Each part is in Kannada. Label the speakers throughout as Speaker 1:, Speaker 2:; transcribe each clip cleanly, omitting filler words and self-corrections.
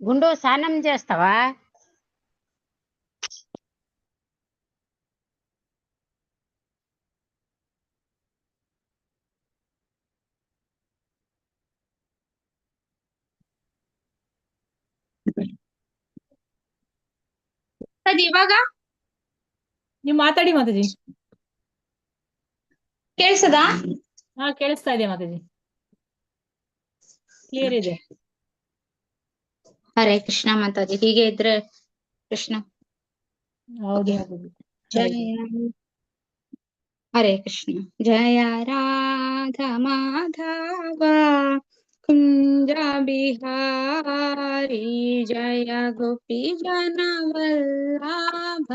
Speaker 1: గుండు స్నానం చేస్తావా?
Speaker 2: ಅದು ಇವಾಗ
Speaker 3: ನೀವು ಮಾತಾಡಿ ಮಾತಾಜಿ.
Speaker 2: ಕೇಳಿಸದಾ?
Speaker 3: ಹಾ, ಕೇಳಿಸ್ತಾ ಇದೆ ಮಾತಾಜಿ, ಕ್ಲಿಯರ್ ಇದೆ.
Speaker 2: ಹರೇ ಕೃಷ್ಣ ಮಾತಾಜಿ. ಹೀಗೆ ಇದ್ರೆ ಕೃಷ್ಣ.
Speaker 3: ಹೌದು
Speaker 2: Okay.
Speaker 3: ಮಾತಾಜಿ.
Speaker 2: ಜಯ ಹರೇ ಕೃಷ್ಣ. ಜಯ ರಾಧ ಮಾಧವ ಕುಂಜ ಬಿಹಾರಿ ಜಯ ಗೋಪಿ ಜನ ವಲ್ಲಭ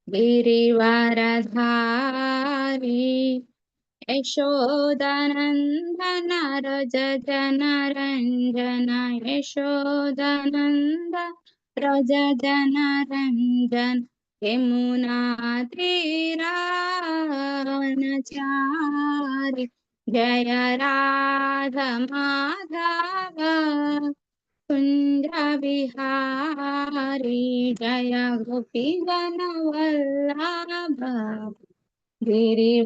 Speaker 2: ಗಿರಿವರಧಾರಿ ಯಶೋದನಂದನ ರಜ ಜನ ರಂಜನ ಯಶೋದನಂದ ರಜ ಜನ ರಂಜನ ಯಮುನಾ ತೀರಾವನಚಾರಿ ಜಯ ರಾಧ ಮಾಧವ ಕುಂಜ ವಿಹಾರಿ ಜಯ ಗೋಪಿ ಜನ ವಲ್ಲಭ ಗಿರಿವರಧಾರಿ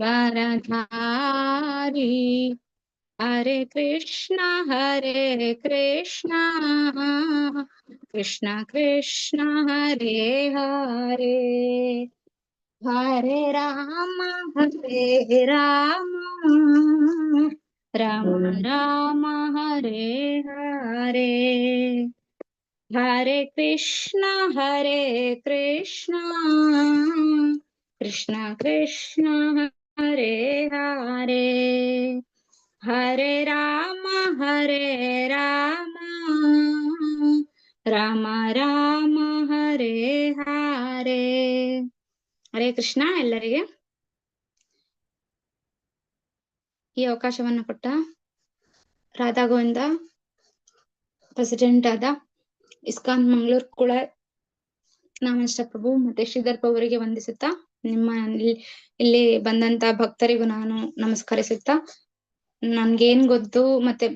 Speaker 2: ಹರೇ ಕೃಷ್ಣ ಕೃಷ್ಣ ಕೃಷ್ಣ ಹರೇ ಹರೇ ಹರೇ ರಾಮ ರಾಮ ರಾಮ ಹರೇ ಹರೇ ಹರೇ ಕೃಷ್ಣ ಕೃಷ್ಣ ಕೃಷ್ಣ ಹರೇ ಹರೇ ಹರೇ ರಾಮ ರಾಮ ರಾಮ ಹರೇ ಹರೇ. ಹರೇ ಕೃಷ್ಣ ಎಲ್ಲರಿಗೆ. ಈ ಅವಕಾಶವನ್ನು ಕೊಟ್ಟ ರಾಧಾ ಗೋವಿಂದ ಪ್ರೆಸಿಡೆಂಟ್ ಆದ ಇಸ್ಕಾನ್ ಮಂಗಳೂರು ಕುಳ ನಾಮಷ್ಟ ಪ್ರಭು ಮತ್ತೆ ಶ್ರೀಧರ್ ಪ್ರಭು ಅವರಿಗೆ ವಂದಿಸುತ್ತಾ, ನಿಮ್ಮ ಇಲ್ಲಿ ಬಂದಂತ ಭಕ್ತರಿಗೂ ನಾನು ನಮಸ್ಕರಿಸುತ್ತಾ, ನನ್ಗೇನ್ ಗೊತ್ತು ಮತ್ತೆ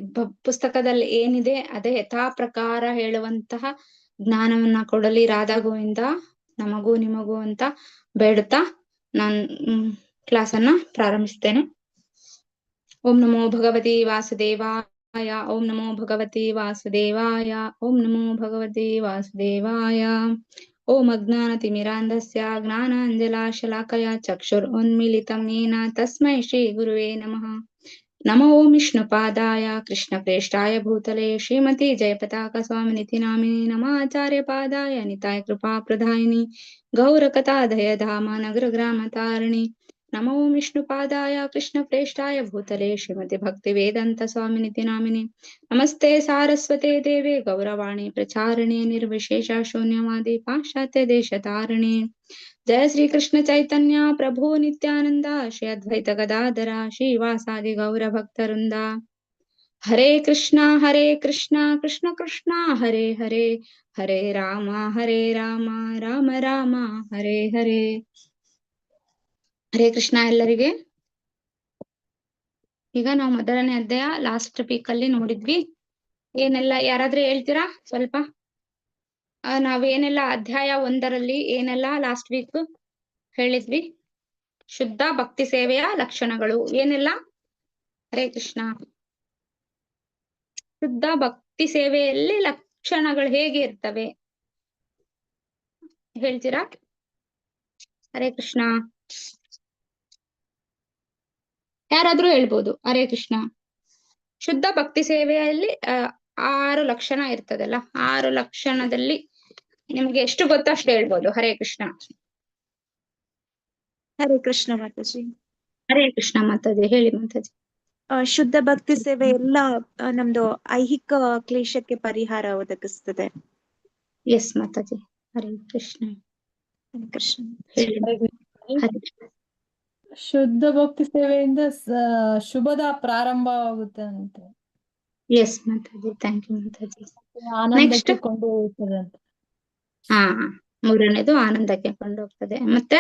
Speaker 2: ಪುಸ್ತಕದಲ್ಲಿ ಏನಿದೆ ಅದೇ ಯಥಾ ಪ್ರಕಾರ ಹೇಳುವಂತಹ ಜ್ಞಾನವನ್ನ ಕೊಡಲಿ ರಾಧಾ ಗೋವಿಂದ ನಮಗೂ ನಿಮಗೂ ಅಂತ ಬೇಡುತ್ತಾ ನಾನ್ ಕ್ಲಾಸ್ ಅನ್ನ ಪ್ರಾರಂಭಿಸ್ತೇನೆ. ಓಂ ನಮೋ ಭಗವತಿ ವಾಸುದೇವಾಯ ಓಂ ನಮೋ ಭಗವತಿ ವಾಸುದೇವಾಯ ಓಂ ನಮೋ ಭಗವತಿ ವಾಸುದೇವಾಯ. ಓಂ ಅಜ್ಞಾನತಿಮಿರಾಂಧಸ್ಯ ಜ್ಞಾನಾಂಜಲಾಶಲಾಕಯ ಚಕ್ಷುರುನ್ಮಿಲಿತಂ ಯೇನ ತಸ್ಮೈ ಶ್ರೀ ಗುರುವೇ ನಮಃ. ನಮೋ ಓಂ ವಿಷ್ಣುಪಾದಾಯ ಕೃಷ್ಣಪ್ರೇಷ್ಠಾಯ ಭೂತಲೆ ಶ್ರೀಮತಿ ಜಯಪತಾಕ ಸ್ವಾಮಿನಿತಿ ನಾಮಿನಿ ನಮಾಚಾರ್ಯ ಪಾದಾಯ ನಿತಾಯ ಕೃಪಾ ಪ್ರದಾಯಿನಿ ಗೌರಕಥಾಧಯ ಧಾಮ ನಗರ ಗ್ರಾಮ ತಾರಿಣಿ. ನಮೋ ಓಂ ವಿಷ್ಣುಪಾದಾಯ ಕೃಷ್ಣಪ್ರೇಷ್ಠಾಯ ಭೂತಲೆ ಶ್ರೀಮತಿ ಭಕ್ತಿ ವೇದಾಂತ ಸ್ವಾಮಿನಿತಿ ನಾಮಿನಿ ನಮಸ್ತೆ ಸಾರಸ್ವತೆ ದೇವೆ ಗೌರವಾಣಿ ಪ್ರಚಾರಿಣಿ ನಿರ್ವಿಶೇಷ ಶೂನ್ಯವಾದಿ ಪಾಶ್ಚಾತ್ಯ ದೇಶ ತಾರಿಣಿ. ಜಯ ಶ್ರೀ ಕೃಷ್ಣ ಚೈತನ್ಯ ಪ್ರಭು ನಿತ್ಯಾನಂದ ಶ್ರೀ ಅದ್ವೈತ ಗದಾಧರ ಶ್ರೀವಾಸಾದಿ ಗೌರ ಭಕ್ತವೃಂದ. ಹರೇ ಕೃಷ್ಣ ಕೃಷ್ಣ ಕೃಷ್ಣ ಹರೇ ಹರೇ ಹರೇ ರಾಮ ರಾಮ ರಾಮ ಹರೇ ಹರೇ. ಹರೇ ಕೃಷ್ಣ ಎಲ್ಲರಿಗೆ. ಈಗ ನಾವು ಮೊದಲನೇ ಅಧ್ಯಾಯ ಲಾಸ್ಟ್ ವೀಕ್ ಅಲ್ಲಿ ನೋಡಿದ್ವಿ. ಏನೆಲ್ಲ ಯಾರಾದ್ರೂ ಹೇಳ್ತೀರಾ ಸ್ವಲ್ಪ? ನಾವೇನೆಲ್ಲ ಅಧ್ಯಾಯ 1ರಲ್ಲಿ ಏನೆಲ್ಲ ಲಾಸ್ಟ್ ವೀಕ್ ಹೇಳಿದ್ವಿ? ಶುದ್ಧ ಭಕ್ತಿ ಸೇವೆಯ ಲಕ್ಷಣಗಳು ಏನೆಲ್ಲ? ಹರೇ ಕೃಷ್ಣ. ಶುದ್ಧ ಭಕ್ತಿ ಸೇವೆಯಲ್ಲಿ ಲಕ್ಷಣಗಳು ಹೇಗೆ ಇರ್ತವೆ ಹೇಳ್ತೀರಾ? ಹರೇ ಕೃಷ್ಣ. ಯಾರಾದ್ರೂ ಹೇಳ್ಬೋದು. ಹರೇ ಕೃಷ್ಣ. ಶುದ್ಧ ಭಕ್ತಿ ಸೇವೆಯಲ್ಲಿ 6 ಲಕ್ಷಣ ಇರ್ತದಲ್ಲ, 6 ಲಕ್ಷಣದಲ್ಲಿ ನಿಮ್ಗೆ ಎಷ್ಟು ಗೊತ್ತೋ ಅಷ್ಟು ಹೇಳ್ಬೋದು. ಹರೇ ಕೃಷ್ಣ.
Speaker 4: ಹರೇ ಕೃಷ್ಣ ಮಾತಾಜಿ.
Speaker 2: ಹರೇ ಕೃಷ್ಣ ಮಾತಾಜಿ. ಹೇಳಿ ಮಾತಾಜಿ.
Speaker 4: ಶುದ್ಧ ಭಕ್ತಿ ಸೇವೆ ಎಲ್ಲ ನಮ್ದು ಐಹಿಕ ಕ್ಲೇಶಕ್ಕೆ ಪರಿಹಾರ ಒದಗಿಸ್ತದೆ.
Speaker 2: ಎಸ್ ಮಾತಾಜಿ. ಹರೇ ಕೃಷ್ಣ.
Speaker 4: ಹರೇ ಕೃಷ್ಣ.
Speaker 3: ಶುದ್ಧ ಭಕ್ತಿ ಸೇವೆಯಿಂದ ಶುಭದ ಪ್ರಾರಂಭವಾಗುತ್ತೆ ಅಂತ.
Speaker 2: Yes Mataji. Thank you Mataji.
Speaker 3: ಆನಂದಕ್ಕೆ ಕೊಂಡು ಹೋಗ್ತದೆ ಅಂತ.
Speaker 2: ಹಾ, 3ನೇದು ಆನಂದಕ್ಕೆ ಕೊಂಡೋಗ್ತದೆ. ಮತ್ತೆ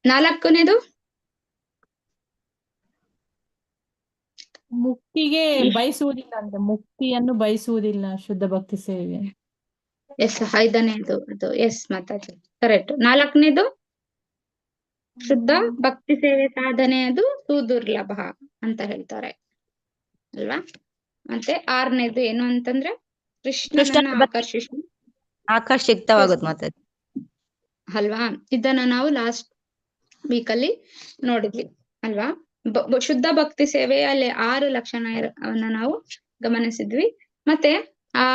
Speaker 2: 4ನೇದು
Speaker 3: ಮುಕ್ತಿಗೆ ಬಯಸುವುದಿಲ್ಲ ಅಂತ, ಮುಕ್ತಿಯನ್ನು ಬಯಸುವುದಿಲ್ಲ ಶುದ್ಧ ಭಕ್ತಿ ಸೇವೆ.
Speaker 2: ಎಸ್, 5ನೇದು ಅದು ಎಸ್ ಮಾತಾಜಿ ಕರೆಕ್ಟ್. 4ನೇದು ಶುದ್ಧ ಭಕ್ತಿ ಸೇವೆ ಸಾಧನೆ ಅದು ಸುದುರ್ಲಭ ಅಂತ ಹೇಳ್ತಾರೆ ಅಲ್ವಾ. ಮತ್ತೆ 6ನೇದು ಏನು ಅಂತಂದ್ರೆ ಕೃಷ್ಣನನ್ನ
Speaker 1: ಆಕರ್ಷಿತವಾಗುತ್ತೆ ಮಾತಾಜಿ
Speaker 2: ಅಲ್ವಾ. ಇದನ್ನ ನಾವು ಲಾಸ್ಟ್ ವೀಕ್ ಅಲ್ಲಿ ನೋಡಿದ್ವಿ ಅಲ್ವಾ. ಶುದ್ಧ ಭಕ್ತಿ ಸೇವೆಯಲ್ಲಿ 6 ಲಕ್ಷಣವನ್ನ ನಾವು ಗಮನಿಸಿದ್ವಿ. ಮತ್ತೆ ಆ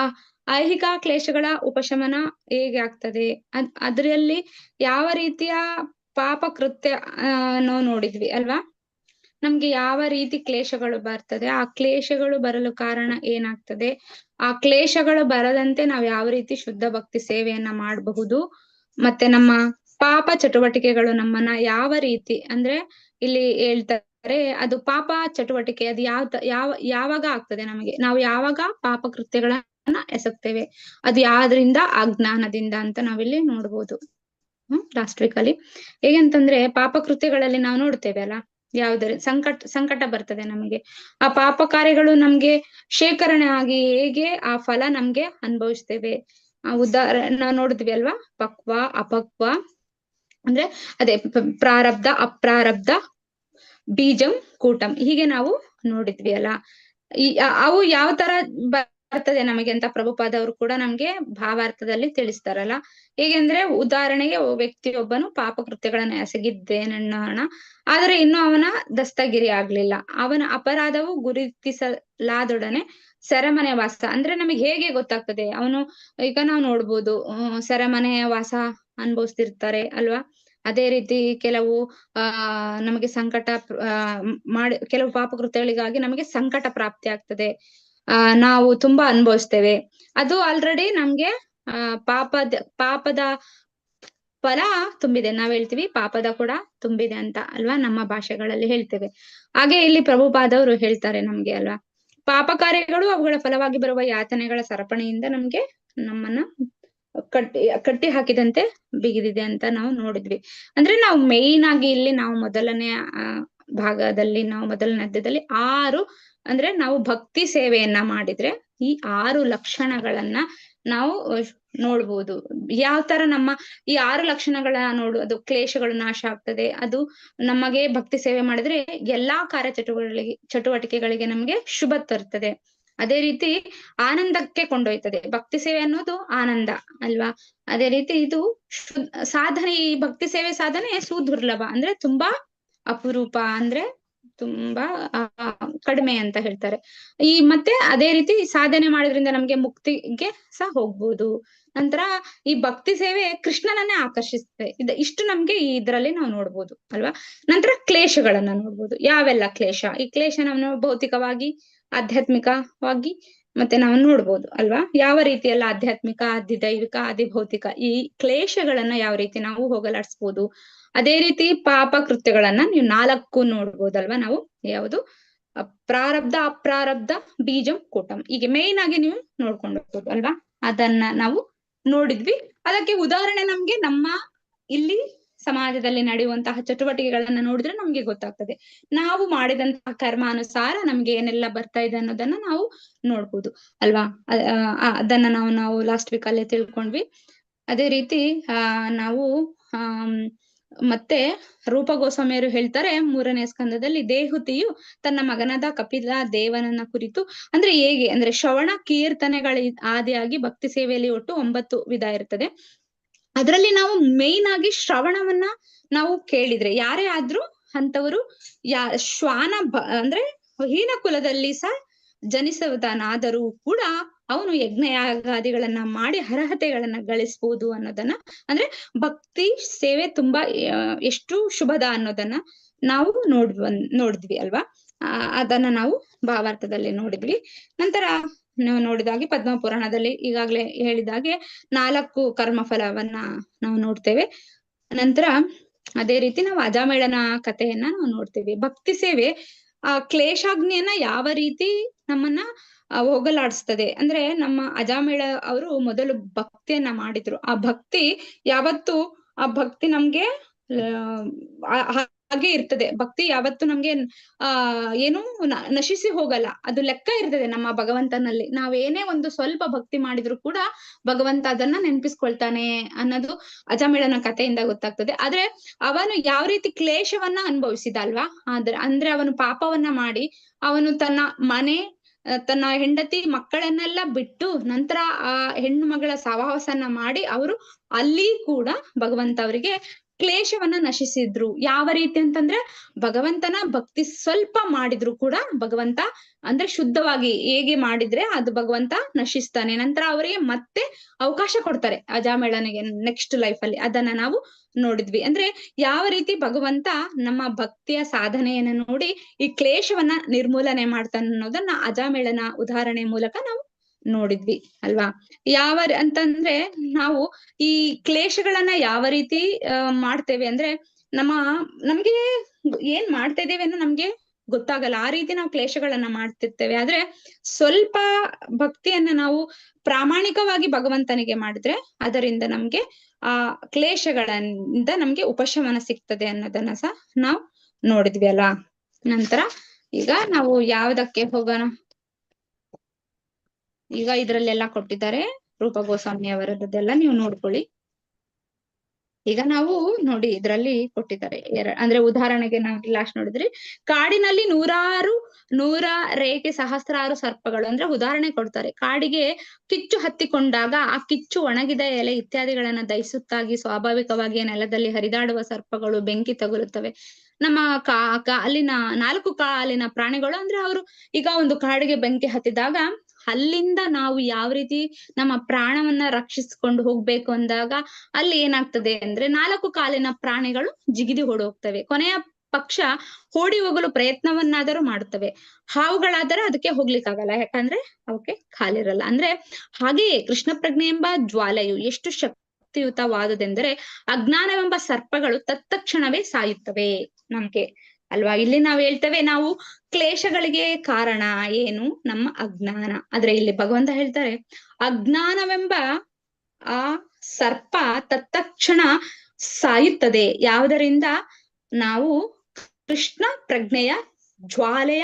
Speaker 2: ಐಹಿಕ ಕ್ಲೇಶಗಳ ಉಪಶಮನ ಹೇಗೆ ಆಗ್ತದೆ, ಅದರಲ್ಲಿ ಯಾವ ರೀತಿಯ ಪಾಪ ಕೃತ್ಯ ನಾವು ನೋಡಿದ್ವಿ ಅಲ್ವಾ. ನಮ್ಗೆ ಯಾವ ರೀತಿ ಕ್ಲೇಶಗಳು ಬರ್ತದೆ, ಆ ಕ್ಲೇಶಗಳು ಬರಲು ಕಾರಣ ಏನಾಗ್ತದೆ, ಆ ಕ್ಲೇಶಗಳು ಬರದಂತೆ ನಾವ್ ಯಾವ ರೀತಿ ಶುದ್ಧ ಭಕ್ತಿ ಸೇವೆಯನ್ನ ಮಾಡಬಹುದು, ಮತ್ತೆ ನಮ್ಮ ಪಾಪ ಚಟುವಟಿಕೆಗಳು ನಮ್ಮನ್ನ ಯಾವ ರೀತಿ ಅಂದ್ರೆ ಇಲ್ಲಿ ಹೇಳ್ತಾರೆ ಅದು ಪಾಪ ಚಟುವಟಿಕೆ ಅದು ಯಾವಾಗ ಆಗ್ತದೆ ನಮಗೆ, ನಾವು ಯಾವಾಗ ಪಾಪ ಕೃತ್ಯಗಳನ್ನ ಎಸಗ್ತೇವೆ, ಅದು ಯಾವ್ದ್ರಿಂದ ಅಜ್ಞಾನದಿಂದ ಅಂತ ನಾವಿಲ್ಲಿ ನೋಡ್ಬೋದು. ಲಾಸ್ಟ್ ವೀಕ್ ಅಲ್ಲಿ ಹೇಗಂತಂದ್ರೆ ಪಾಪ ಕೃತ್ಯಗಳಲ್ಲಿ ನಾವು ನೋಡ್ತೇವೆ ಅಲ್ಲ, ಯಾವ್ದಾರ ಸಂಕಟ ಬರ್ತದೆ ನಮಗೆ, ಆ ಪಾಪ ಕಾರ್ಯಗಳು ನಮ್ಗೆ ಶೇಖರಣೆ ಆಗಿ ಹೇಗೆ ಆ ಫಲ ನಮ್ಗೆ ಅನುಭವಿಸ್ತೇವೆ. ನಾವು ನೋಡಿದ್ವಿ ಅಲ್ವಾ, ಪಕ್ವ ಅಪಕ್ವ ಅಂದ್ರೆ ಅದೇ ಪ್ರಾರಬ್ಧ ಅಪ್ರಾರಬ್ಧ ಬೀಜಂ ಕೂಟಂ ಹೀಗೆ ನಾವು ನೋಡಿದ್ವಿ ಅಲ್ಲ. ಅವು ಯಾವ ತರ ಬರ್ತದೆ ನಮಗೆ ಅಂತ ಪ್ರಭುಪಾದ ಅವರು ಕೂಡ ನಮ್ಗೆ ಭಾವಾರ್ಥದಲ್ಲಿ ತಿಳಿಸ್ತಾರಲ್ಲ. ಹೇಗೆಂದ್ರೆ ಉದಾಹರಣೆಗೆ ವ್ಯಕ್ತಿಯೊಬ್ಬನು ಪಾಪ ಕೃತ್ಯಗಳನ್ನ ಎಸಗಿದ್ದೇನನ್ನೋಣ, ಆದರೆ ಇನ್ನು ಅವನ ದಸ್ತಗಿರಿ ಆಗ್ಲಿಲ್ಲ, ಅವನ ಅಪರಾಧವು ಗುರುತಿಸಲಾದೊಡನೆ ಸೆರೆಮನೆ ವಾಸ. ಅಂದ್ರೆ ನಮಗೆ ಹೇಗೆ ಗೊತ್ತಾಗ್ತದೆ, ಅವನು ಈಗ ನಾವು ನೋಡ್ಬೋದು ಸೆರೆಮನೆ ವಾಸ ಅನುಭವಿಸ್ತಿರ್ತಾರೆ ಅಲ್ವಾ. ಅದೇ ರೀತಿ ಕೆಲವು ನಮಗೆ ಸಂಕಟ ಕೆಲವು ಪಾಪಕೃತ್ಯಗಳಿಗಾಗಿ ನಮಗೆ ಸಂಕಟ ಪ್ರಾಪ್ತಿ ಆಗ್ತದೆ, ನಾವು ತುಂಬಾ ಅನುಭವಿಸ್ತೇವೆ. ಅದು ಆಲ್ರೆಡಿ ನಮ್ಗೆ ಪಾಪದ ಫಲ ತುಂಬಿದೆ, ನಾವ್ ಹೇಳ್ತೀವಿ ಪಾಪದ ಕೂಡ ತುಂಬಿದೆ ಅಂತ ಅಲ್ವಾ, ನಮ್ಮ ಭಾಷೆಗಳಲ್ಲಿ ಹೇಳ್ತೇವೆ. ಹಾಗೆ ಇಲ್ಲಿ ಪ್ರಭುಪಾದವರು ಹೇಳ್ತಾರೆ ನಮ್ಗೆ ಅಲ್ವಾ, ಪಾಪ ಕಾರ್ಯಗಳು ಅವುಗಳ ಫಲವಾಗಿ ಬರುವ ಯಾತನೆಗಳ ಸರಪಣಿಯಿಂದ ನಮ್ಮನ್ನ ಕಟ್ಟಿ ಹಾಕಿದಂತೆ ಬಿಗಿದಿದೆ ಅಂತ ನಾವು ನೋಡಿದ್ವಿ. ಅಂದ್ರೆ ನಾವು ಮೇಯ್ನ್ ಆಗಿ ಇಲ್ಲಿ ನಾವು ಮೊದಲನೇ ಭಾಗದಲ್ಲಿ ನಾವು ಮೊದಲನೇ ಅಧ್ಯಾಯದಲ್ಲಿ 6 ಅಂದ್ರೆ ನಾವು ಭಕ್ತಿ ಸೇವೆಯನ್ನ ಮಾಡಿದ್ರೆ ಈ 6 ಲಕ್ಷಣಗಳನ್ನ ನಾವು ನೋಡ್ಬೋದು. ಯಾವ ತರ ನಮ್ಮ ಈ 6 ಲಕ್ಷಣಗಳ ಅದು ಕ್ಲೇಶಗಳು ನಾಶ ಆಗ್ತದೆ, ಅದು ನಮಗೆ ಭಕ್ತಿ ಸೇವೆ ಮಾಡಿದ್ರೆ ಎಲ್ಲಾ ಕಾರ್ಯ ಚಟುವಟಿಕೆಗಳಿಗೆ ನಮ್ಗೆ ಶುಭ ತರ್ತದೆ. ಅದೇ ರೀತಿ ಆನಂದಕ್ಕೆ ಕೊಂಡೊಯ್ತದೆ. ಭಕ್ತಿ ಸೇವೆ ಅನ್ನೋದು ಆನಂದ ಅಲ್ವಾ. ಅದೇ ರೀತಿ ಇದು ಸಾಧನೆ, ಈ ಭಕ್ತಿ ಸೇವೆ ಸಾಧನೆ ಸುದುರ್ಲಭ ಅಂದ್ರೆ ತುಂಬಾ ಅಪರೂಪ, ಅಂದ್ರೆ ತುಂಬಾ ಕಡಿಮೆ ಅಂತ ಹೇಳ್ತಾರೆ. ಮತ್ತೆ ಅದೇ ರೀತಿ ಸಾಧನೆ ಮಾಡೋದ್ರಿಂದ ನಮ್ಗೆ ಮುಕ್ತಿಗೆ ಸಹ ಹೋಗ್ಬೋದು. ನಂತರ ಈ ಭಕ್ತಿ ಸೇವೆ ಕೃಷ್ಣನನ್ನೇ ಆಕರ್ಷಿಸ್ತದೆ. ಇಷ್ಟು ನಮ್ಗೆ ಇದ್ರಲ್ಲಿ ನಾವು ನೋಡ್ಬೋದು ಅಲ್ವಾ. ನಂತರ ಕ್ಲೇಶಗಳನ್ನ ನೋಡ್ಬೋದು. ಯಾವೆಲ್ಲ ಕ್ಲೇಶ, ಈ ಕ್ಲೇಶ ನಾವು ಭೌತಿಕವಾಗಿ ಆಧ್ಯಾತ್ಮಿಕವಾಗಿ ಮತ್ತೆ ನಾವು ನೋಡ್ಬೋದು ಅಲ್ವಾ. ಯಾವ ರೀತಿ ಎಲ್ಲ ಆಧ್ಯಾತ್ಮಿಕ ಆದಿದೈವಿಕ ಆದಿಭೌತಿಕ ಈ ಕ್ಲೇಶಗಳನ್ನ ಯಾವ ರೀತಿ ನಾವು ಹೋಗಲಾಡಿಸ್ಬೋದು. ಅದೇ ರೀತಿ ಪಾಪ ಕೃತ್ಯಗಳನ್ನ ನೀವು 4 ನೋಡ್ಬೋದಲ್ವಾ. ನಾವು ಯಾವುದು ಪ್ರಾರಬ್ಧ ಅಪ್ರಾರಬ್ಧ ಬೀಜಂ ಕೂಟಂ ಹೀಗೆ ಮೇಯ್ನ್ ಆಗಿ ನೀವು ನೋಡ್ಕೊಂಡು ಹೋಗ್ಬೋದು ಅಲ್ವಾ. ಅದನ್ನ ನಾವು ನೋಡಿದ್ವಿ. ಅದಕ್ಕೆ ಉದಾಹರಣೆ ನಮ್ಗೆ ನಮ್ಮ ಇಲ್ಲಿ ಸಮಾಜದಲ್ಲಿ ನಡೆಯುವಂತಹ ಚಟುವಟಿಕೆಗಳನ್ನ ನೋಡಿದ್ರೆ ನಮ್ಗೆ ಗೊತ್ತಾಗ್ತದೆ, ನಾವು ಮಾಡಿದಂತಹ ಕರ್ಮಾನುಸಾರ ನಮ್ಗೆ ಏನೆಲ್ಲ ಬರ್ತಾ ಇದೆ ಅನ್ನೋದನ್ನ ನಾವು ನೋಡ್ಬೋದು ಅಲ್ವಾ. ಅದನ್ನ ನಾವು ಲಾಸ್ಟ್ ವೀಕ್ ಅಲ್ಲೇ ತಿಳ್ಕೊಂಡ್ವಿ. ಅದೇ ರೀತಿ ನಾವು ಮತ್ತೆ ರೂಪ ಗೋಸ್ವಾಮಿಯರು ಹೇಳ್ತಾರೆ 3ನೇ ಸ್ಕಂದದಲ್ಲಿ, ದೇಹುತಿಯು ತನ್ನ ಮಗನಾದ ಕಪಿಲ ದೇವನನ್ನ ಕುರಿತು ಅಂದ್ರೆ ಹೇಗೆ ಅಂದ್ರೆ ಶ್ರವಣ ಕೀರ್ತನೆಗಳ ಆದಿಯಾಗಿ ಭಕ್ತಿ ಸೇವೆಯಲ್ಲಿ ಒಟ್ಟು 9 ವಿಧ ಇರ್ತದೆ. ಅದರಲ್ಲಿ ನಾವು ಮೇಯ್ನ್ ಆಗಿ ಶ್ರವಣವನ್ನ ನಾವು ಕೇಳಿದ್ರೆ ಯಾರೇ ಆದ್ರೂ ಅಂತವರು ಶ್ವಾನ ಅಂದ್ರೆ ಹೀನ ಕುಲದಲ್ಲಿ ಸಹ ಜನಿಸುವುದನಾದರೂ ಕೂಡ ಅವನು ಯಜ್ಞಯಾಗಾದಿಗಳನ್ನ ಮಾಡಿ ಅರ್ಹತೆಗಳನ್ನ ಗಳಿಸ್ಬೋದು ಅನ್ನೋದನ್ನ, ಅಂದ್ರೆ ಭಕ್ತಿ ಸೇವೆ ತುಂಬಾ ಎಷ್ಟು ಶುಭದ ಅನ್ನೋದನ್ನ ನಾವು ನೋಡಿದ್ವಿ ಅಲ್ವಾ. ಅದನ್ನ ನಾವು ಭಾವಾರ್ಥದಲ್ಲಿ ನೋಡಿದ್ವಿ. ನಂತರ ನಾವು ನೋಡಿದಾಗೆ ಪದ್ಮ ಪುರಾಣದಲ್ಲಿ ಈಗಾಗ್ಲೇ ಹೇಳಿದಾಗೆ 4 ಕರ್ಮಫಲವನ್ನ ನಾವು ನೋಡ್ತೇವೆ. ನಂತರ ಅದೇ ರೀತಿ ನಾವು ಅಜಾಮೇಳನ ಕಥೆಯನ್ನ ನಾವು ನೋಡ್ತೇವೆ. ಭಕ್ತಿ ಸೇವೆ ಆ ಕ್ಲೇಶಾಗ್ನಿಯನ್ನ ಯಾವ ರೀತಿ ನಮ್ಮನ್ನ ಹೋಗಲಾಡಿಸ್ತದೆ ಅಂದ್ರೆ, ನಮ್ಮ ಅಜಾಮೇಳ ಅವರು ಮೊದಲು ಭಕ್ತಿಯನ್ನ ಮಾಡಿದ್ರು. ಆ ಭಕ್ತಿ ಯಾವತ್ತು ಆ ಭಕ್ತಿ ನಮ್ಗೆ ಹಾಗೆ ಇರ್ತದೆ. ಭಕ್ತಿ ಯಾವತ್ತು ನಮ್ಗೆ ಏನು ನಶಿಸಿ ಹೋಗಲ್ಲ. ಅದು ಲೆಕ್ಕ ಇರ್ತದೆ ನಮ್ಮ ಭಗವಂತನಲ್ಲಿ. ನಾವೇನೇ ಒಂದು ಸ್ವಲ್ಪ ಭಕ್ತಿ ಮಾಡಿದ್ರು ಕೂಡ ಭಗವಂತ ಅದನ್ನ ನೆನಪಿಸ್ಕೊಳ್ತಾನೆ ಅನ್ನೋದು ಅಜಾಮಿಳನ ಕಥೆಯಿಂದ ಗೊತ್ತಾಗ್ತದೆ. ಆದ್ರೆ ಅವನು ಯಾವ ರೀತಿ ಕ್ಲೇಶವನ್ನ ಅನುಭವಿಸಿದ ಅಲ್ವಾ? ಅಂದ್ರೆ ಅವನು ಪಾಪವನ್ನ ಮಾಡಿ ಅವನು ತನ್ನ ಮನೆ, ತನ್ನ ಹೆಂಡತಿ ಮಕ್ಕಳನ್ನೆಲ್ಲ ಬಿಟ್ಟು ನಂತರ ಆ ಹೆಣ್ಣು ಮಗಳ ಸಹವಾಸನ ಮಾಡಿ ಅವರು ಅಲ್ಲಿ ಕೂಡ ಭಗವಂತ ಅವರಿಗೆ ಕ್ಲೇಶವನ್ನ ನಶಿಸಿದ್ರು. ಯಾವ ರೀತಿ ಅಂತಂದ್ರೆ ಭಗವಂತನ ಭಕ್ತಿ ಸ್ವಲ್ಪ ಮಾಡಿದ್ರು ಕೂಡ ಭಗವಂತ ಅಂದ್ರೆ ಶುದ್ಧವಾಗಿ ಹೇಗೆ ಮಾಡಿದ್ರೆ ಅದು ಭಗವಂತ ನಶಿಸ್ತಾನೆ. ನಂತರ ಅವರಿಗೆ ಮತ್ತೆ ಅವಕಾಶ ಕೊಡ್ತಾರೆ ಅಜಾಮೇಳನಿಗೆ ನೆಕ್ಸ್ಟ್ ಲೈಫ್ ಅಲ್ಲಿ. ಅದನ್ನ ನಾವು ನೋಡಿದ್ವಿ. ಅಂದ್ರೆ ಯಾವ ರೀತಿ ಭಗವಂತ ನಮ್ಮ ಭಕ್ತಿಯ ಸಾಧನೆಯನ್ನ ನೋಡಿ ಈ ಕ್ಲೇಶವನ್ನ ನಿರ್ಮೂಲನೆ ಮಾಡ್ತಾನೆ ಅನ್ನೋದನ್ನ ಅಜಾಮೇಳನ ಉದಾಹರಣೆ ಮೂಲಕ ನಾವು ನೋಡಿದ್ವಿ ಅಲ್ವಾ? ಅಂತಂದ್ರೆ ನಾವು ಈ ಕ್ಲೇಶಗಳನ್ನ ಯಾವ ರೀತಿ ಮಾಡ್ತೇವೆ ಅಂದ್ರೆ ನಮ್ಗೆ ಏನ್ ಮಾಡ್ತಾ ಇದ್ದೇವೆ ಅನ್ನೋ ನಮ್ಗೆ ಗೊತ್ತಾಗಲ್ಲ. ಆ ರೀತಿ ನಾವು ಕ್ಲೇಶಗಳನ್ನ ಮಾಡ್ತಿರ್ತೇವೆ. ಆದ್ರೆ ಸ್ವಲ್ಪ ಭಕ್ತಿಯನ್ನ ನಾವು ಪ್ರಾಮಾಣಿಕವಾಗಿ ಭಗವಂತನಿಗೆ ಮಾಡಿದ್ರೆ ಅದರಿಂದ ನಮ್ಗೆ ಆ ಕ್ಲೇಶಗಳಿಂದ ನಮ್ಗೆ ಉಪಶಮನ ಸಿಗ್ತದೆ ಅನ್ನೋದನ್ನ ಸಹ ನಾವು ನೋಡಿದ್ವಿ ಅಲ್ಲ. ನಂತರ ಈಗ ನಾವು ಯಾವ್ದಕ್ಕೆ ಹೋಗೋಣ? ಈಗ ಇದ್ರಲ್ಲೆಲ್ಲ ಕೊಟ್ಟಿದ್ದಾರೆ ರೂಪ ಗೋಸ್ವಾಮಿ ಅವರದ್ದೆಲ್ಲ ನೀವು ನೋಡ್ಕೊಳ್ಳಿ. ಈಗ ನಾವು ನೋಡಿ ಇದ್ರಲ್ಲಿ ಕೊಟ್ಟಿದ್ದಾರೆ ಅಂದ್ರೆ ಉದಾಹರಣೆಗೆ ನಾವು ಲಾಸ್ಟ್ ನೋಡಿದ್ರಿ, ಕಾಡಿನಲ್ಲಿ ನೂರ ರೇಖೆ ಸಹಸ್ರಾರು ಸರ್ಪಗಳು ಅಂದ್ರೆ ಉದಾಹರಣೆ ಕೊಡ್ತಾರೆ. ಕಾಡಿಗೆ ಕಿಚ್ಚು ಹತ್ತಿಕೊಂಡಾಗ ಆ ಕಿಚ್ಚು ಒಣಗಿದ ಎಲೆ ಇತ್ಯಾದಿಗಳನ್ನ ದಹಿಸುತ್ತಾಗಿ ಸ್ವಾಭಾವಿಕವಾಗಿ ನೆಲದಲ್ಲಿ ಹರಿದಾಡುವ ಸರ್ಪಗಳು ಬೆಂಕಿ ತಗುಲುತ್ತವೆ. ನಮ್ಮ ಅಲ್ಲಿನ 4 ಕಾಲಿನ ಪ್ರಾಣಿಗಳು ಅಂದ್ರೆ ಅವರು ಈಗ ಒಂದು ಕಾಡಿಗೆ ಬೆಂಕಿ ಹತ್ತಿದಾಗ ಅಲ್ಲಿಂದ ನಾವು ಯಾವ ರೀತಿ ನಮ್ಮ ಪ್ರಾಣವನ್ನ ರಕ್ಷಿಸ್ಕೊಂಡು ಹೋಗ್ಬೇಕು ಅಂದಾಗ ಅಲ್ಲಿ ಏನಾಗ್ತದೆ ಅಂದ್ರೆ 4 ಕಾಲಿನ ಪ್ರಾಣಿಗಳು ಜಿಗಿದಿ ಓಡೋಗ್ತವೆ. ಕೊನೆಯ ಪಕ್ಷ ಓಡಿ ಹೋಗಲು ಪ್ರಯತ್ನವನ್ನಾದರೂ ಮಾಡುತ್ತವೆ. ಹಾವುಗಳಾದರೆ ಅದಕ್ಕೆ ಹೋಗ್ಲಿಕ್ಕಾಗಲ್ಲ, ಯಾಕಂದ್ರೆ ಅವಕ್ಕೆ ಕಾಲಿರಲ್ಲ. ಅಂದ್ರೆ ಹಾಗೆಯೇ ಕೃಷ್ಣ ಪ್ರಜ್ಞೆ ಎಂಬ ಜ್ವಾಲೆಯು ಎಷ್ಟು ಶಕ್ತಿಯುತವಾದುದೆಂದರೆ ಅಜ್ಞಾನವೆಂಬ ಸರ್ಪಗಳು ತತ್ತಕ್ಷಣವೇ ಸಾಯುತ್ತವೆ ನಮ್ಗೆ ಅಲ್ವಾ? ಇಲ್ಲಿ ನಾವು ಹೇಳ್ತೇವೆ ನಾವು ಕ್ಲೇಶಗಳಿಗೆ ಕಾರಣ ಏನು? ನಮ್ಮ ಅಜ್ಞಾನ. ಆದ್ರೆ ಇಲ್ಲಿ ಭಗವಂತ ಹೇಳ್ತಾರೆ ಅಜ್ಞಾನವೆಂಬ ಆ ಸರ್ಪ ತತ್ತಕ್ಷಣ ಸಾಯುತ್ತದೆ. ಯಾವುದರಿಂದ? ನಾವು ಕೃಷ್ಣ ಪ್ರಜ್ಞೆಯ ಜ್ವಾಲೆಯ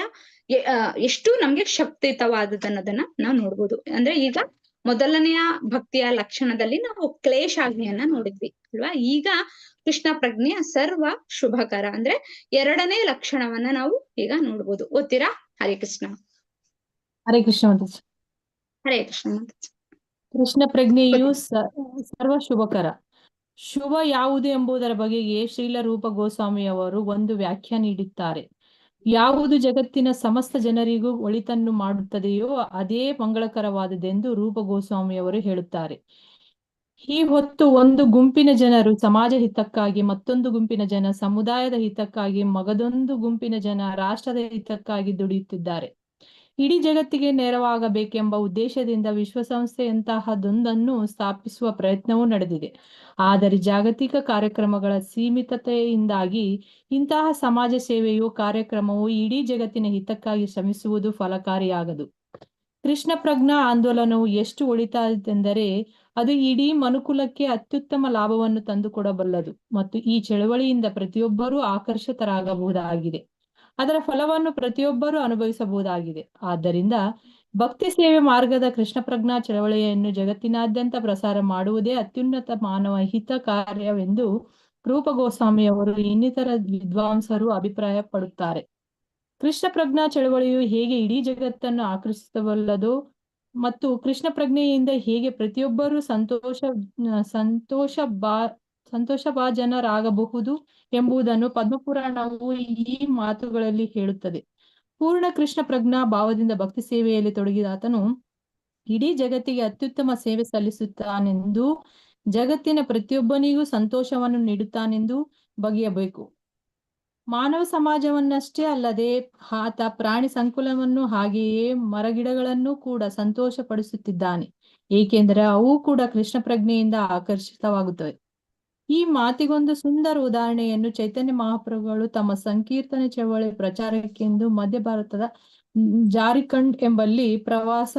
Speaker 2: ಎಷ್ಟು ನಮ್ಗೆ ಶಕ್ತಿಯುತವಾದದನ್ನೋದನ್ನ ನಾವು ನೋಡ್ಬೋದು. ಅಂದ್ರೆ ಈಗ ಮೊದಲನೆಯ ಭಕ್ತಿಯ ಲಕ್ಷಣದಲ್ಲಿ ನಾವು ಕ್ಲೇಶಾಗ್ನಿಯನ್ನ ನೋಡಿದ್ವಿ ಅಲ್ವಾ? ಈಗ ಕೃಷ್ಣ ಪ್ರಜ್ಞೆಯ ಸರ್ವ ಶುಭಕರ ಅಂದ್ರೆ 2ನೇ ಲಕ್ಷಣವನ್ನ ನಾವು ಈಗ ನೋಡ್ಬೋದು. ಓದ್ತೀರಾ? ಹರೇ ಕೃಷ್ಣ.
Speaker 3: ಹರೇ ಕೃಷ್ಣ.
Speaker 2: ಹರೇ ಕೃಷ್ಣ.
Speaker 3: ಕೃಷ್ಣ ಪ್ರಜ್ಞೆಯು ಸರ್ವ ಶುಭಕರ. ಶುಭ ಯಾವುದು ಎಂಬುದರ ಬಗೆಗೆ ಶ್ರೀಲ ರೂಪ ಗೋಸ್ವಾಮಿಯವರು ಒಂದು ವ್ಯಾಖ್ಯೆ ನೀಡುತ್ತಾರೆ. ಯಾವುದು ಜಗತ್ತಿನ ಸಮಸ್ತ ಜನರಿಗೂ ಒಳಿತನ್ನು ಮಾಡುತ್ತದೆಯೋ ಅದೇ ಮಂಗಳಕರವಾದುದೆಂದು ರೂಪ ಗೋಸ್ವಾಮಿಯವರು ಹೇಳುತ್ತಾರೆ. ಈ ಹೊತ್ತು ಒಂದು ಗುಂಪಿನ ಜನರು ಸಮಾಜ ಹಿತಕ್ಕಾಗಿ, ಮತ್ತೊಂದು ಗುಂಪಿನ ಜನ ಸಮುದಾಯದ ಹಿತಕ್ಕಾಗಿ, ಮಗದೊಂದು ಗುಂಪಿನ ಜನ ರಾಷ್ಟ್ರದ ಹಿತಕ್ಕಾಗಿ ದುಡಿಯುತ್ತಿದ್ದಾರೆ. ಇಡೀ ಜಗತ್ತಿಗೆ ನೆರವಾಗಬೇಕೆಂಬ ಉದ್ದೇಶದಿಂದ ವಿಶ್ವಸಂಸ್ಥೆಯಂತಹದೊಂದನ್ನು ಸ್ಥಾಪಿಸುವ ಪ್ರಯತ್ನವೂ ನಡೆದಿದೆ. ಆದರೆ ಜಾಗತಿಕ ಕಾರ್ಯಕ್ರಮಗಳ ಸೀಮಿತತೆಯಿಂದಾಗಿ ಇಂತಹ ಸಮಾಜ ಸೇವೆಯು ಕಾರ್ಯಕ್ರಮವು ಇಡೀ ಜಗತ್ತಿನ ಹಿತಕ್ಕಾಗಿ ಶ್ರಮಿಸುವುದು ಫಲಕಾರಿಯಾಗದು. ಕೃಷ್ಣ ಪ್ರಜ್ಞಾ ಆಂದೋಲನವು ಎಷ್ಟು ಒಳಿತಾದೆಂದರೆ ಅದು ಇಡೀ ಮನುಕುಲಕ್ಕೆ ಅತ್ಯುತ್ತಮ ಲಾಭವನ್ನು ತಂದುಕೊಡಬಲ್ಲದು ಮತ್ತು ಈ ಚಳವಳಿಯಿಂದ ಪ್ರತಿಯೊಬ್ಬರೂ ಆಕರ್ಷಿತರಾಗಬಹುದಾಗಿದೆ. ಅದರ ಫಲವನ್ನು ಪ್ರತಿಯೊಬ್ಬರೂ ಅನುಭವಿಸಬಹುದಾಗಿದೆ. ಆದ್ದರಿಂದ ಭಕ್ತಿ ಸೇವೆ ಮಾರ್ಗದ ಕೃಷ್ಣ ಪ್ರಜ್ಞಾ ಚಳವಳಿಯನ್ನು ಜಗತ್ತಿನಾದ್ಯಂತ ಪ್ರಸಾರ ಮಾಡುವುದೇ ಅತ್ಯುನ್ನತ ಮಾನವ ಹಿತ ಕಾರ್ಯವೆಂದು ರೂಪ ಗೋಸ್ವಾಮಿಯವರು ಇನ್ನಿತರ ವಿದ್ವಾಂಸರು ಅಭಿಪ್ರಾಯ ಪಡುತ್ತಾರೆ. ಕೃಷ್ಣ ಪ್ರಜ್ಞಾ ಚಳವಳಿಯು ಹೇಗೆ ಇಡೀ ಜಗತ್ತನ್ನು ಆಕರ್ಷಿಸಬಲ್ಲದೋ ಮತ್ತು ಕೃಷ್ಣ ಪ್ರಜ್ಞೆಯಿಂದ ಹೇಗೆ ಪ್ರತಿಯೊಬ್ಬರೂ ಸಂತೋಷಭಾಜನರಾಗಬಹುದು ಎಂಬುದನ್ನು ಪದ್ಮಪುರಾಣವು ಈ ಮಾತುಗಳಲ್ಲಿ ಹೇಳುತ್ತದೆ. ಪೂರ್ಣ ಕೃಷ್ಣ ಪ್ರಜ್ಞಾ ಭಾವದಿಂದ ಭಕ್ತಿ ಸೇವೆಯಲ್ಲಿ ತೊಡಗಿದಾತನು ಇಡೀ ಜಗತ್ತಿಗೆ ಅತ್ಯುತ್ತಮ ಸೇವೆ ಸಲ್ಲಿಸುತ್ತಾನೆಂದು, ಜಗತ್ತಿನ ಪ್ರತಿಯೊಬ್ಬನಿಗೂ ಸಂತೋಷವನ್ನು ನೀಡುತ್ತಾನೆಂದು ಬಗೆಯಬೇಕು. ಮಾನವ ಸಮಾಜವನ್ನಷ್ಟೇ ಅಲ್ಲದೆ ಆತ ಪ್ರಾಣಿ ಸಂಕುಲವನ್ನು ಹಾಗೆಯೇ ಮರಗಿಡಗಳನ್ನು ಕೂಡ ಸಂತೋಷ ಪಡಿಸುತ್ತಿದ್ದಾನೆ, ಏಕೆಂದರೆ ಅವು ಕೂಡ ಕೃಷ್ಣ ಪ್ರಜ್ಞೆಯಿಂದ ಆಕರ್ಷಿತವಾಗುತ್ತವೆ. ಈ ಮಾತಿಗೊಂದು ಸುಂದರ ಉದಾಹರಣೆಯನ್ನು ಚೈತನ್ಯ ಮಹಾಪ್ರಭುಗಳು ತಮ್ಮ ಸಂಕೀರ್ತನೆ ಚಳವಳಿ ಪ್ರಚಾರಕ್ಕೆಂದು ಮಧ್ಯ ಭಾರತದ ಜಾರಿಖಂಡ್ ಎಂಬಲ್ಲಿ ಪ್ರವಾಸ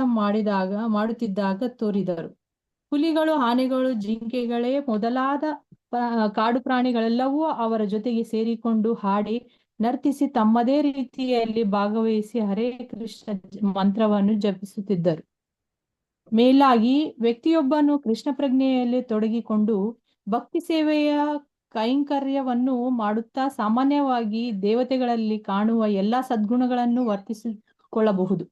Speaker 3: ಮಾಡುತ್ತಿದ್ದಾಗ ತೋರಿದರು. ಹುಲಿಗಳು, ಆನೆಗಳು, ಜಿಂಕೆಗಳೇ ಮೊದಲಾದ ಕಾಡು ಪ್ರಾಣಿಗಳೆಲ್ಲವೂ ಅವರ ಜೊತೆಗೆ ಸೇರಿಕೊಂಡು ಹಾಡಿ ನರ್ತಿಸಿ ತಮ್ಮದೇ ರೀತಿಯಲ್ಲಿ ಭಾಗವಹಿಸಿ ಹರೇ ಕೃಷ್ಣ ಮಂತ್ರವನ್ನು ಜಪಿಸುತ್ತಿದ್ದರು. ಮೇಲಾಗಿ ವ್ಯಕ್ತಿಯೊಬ್ಬನು ಕೃಷ್ಣ ಪ್ರಜ್ಞೆಯಲ್ಲಿ ತೊಡಗಿಕೊಂಡು ಭಕ್ತಿ ಸೇವೆಯ ಕೈಂಕರ್ಯವನ್ನು ಮಾಡುತ್ತಾ ಸಾಮಾನ್ಯವಾಗಿ ದೇವತೆಗಳಲ್ಲಿ ಕಾಣುವ ಎಲ್ಲಾ ಸದ್ಗುಣಗಳನ್ನು ವರ್ತಿಸಿಕೊಳ್ಳಬಹುದು.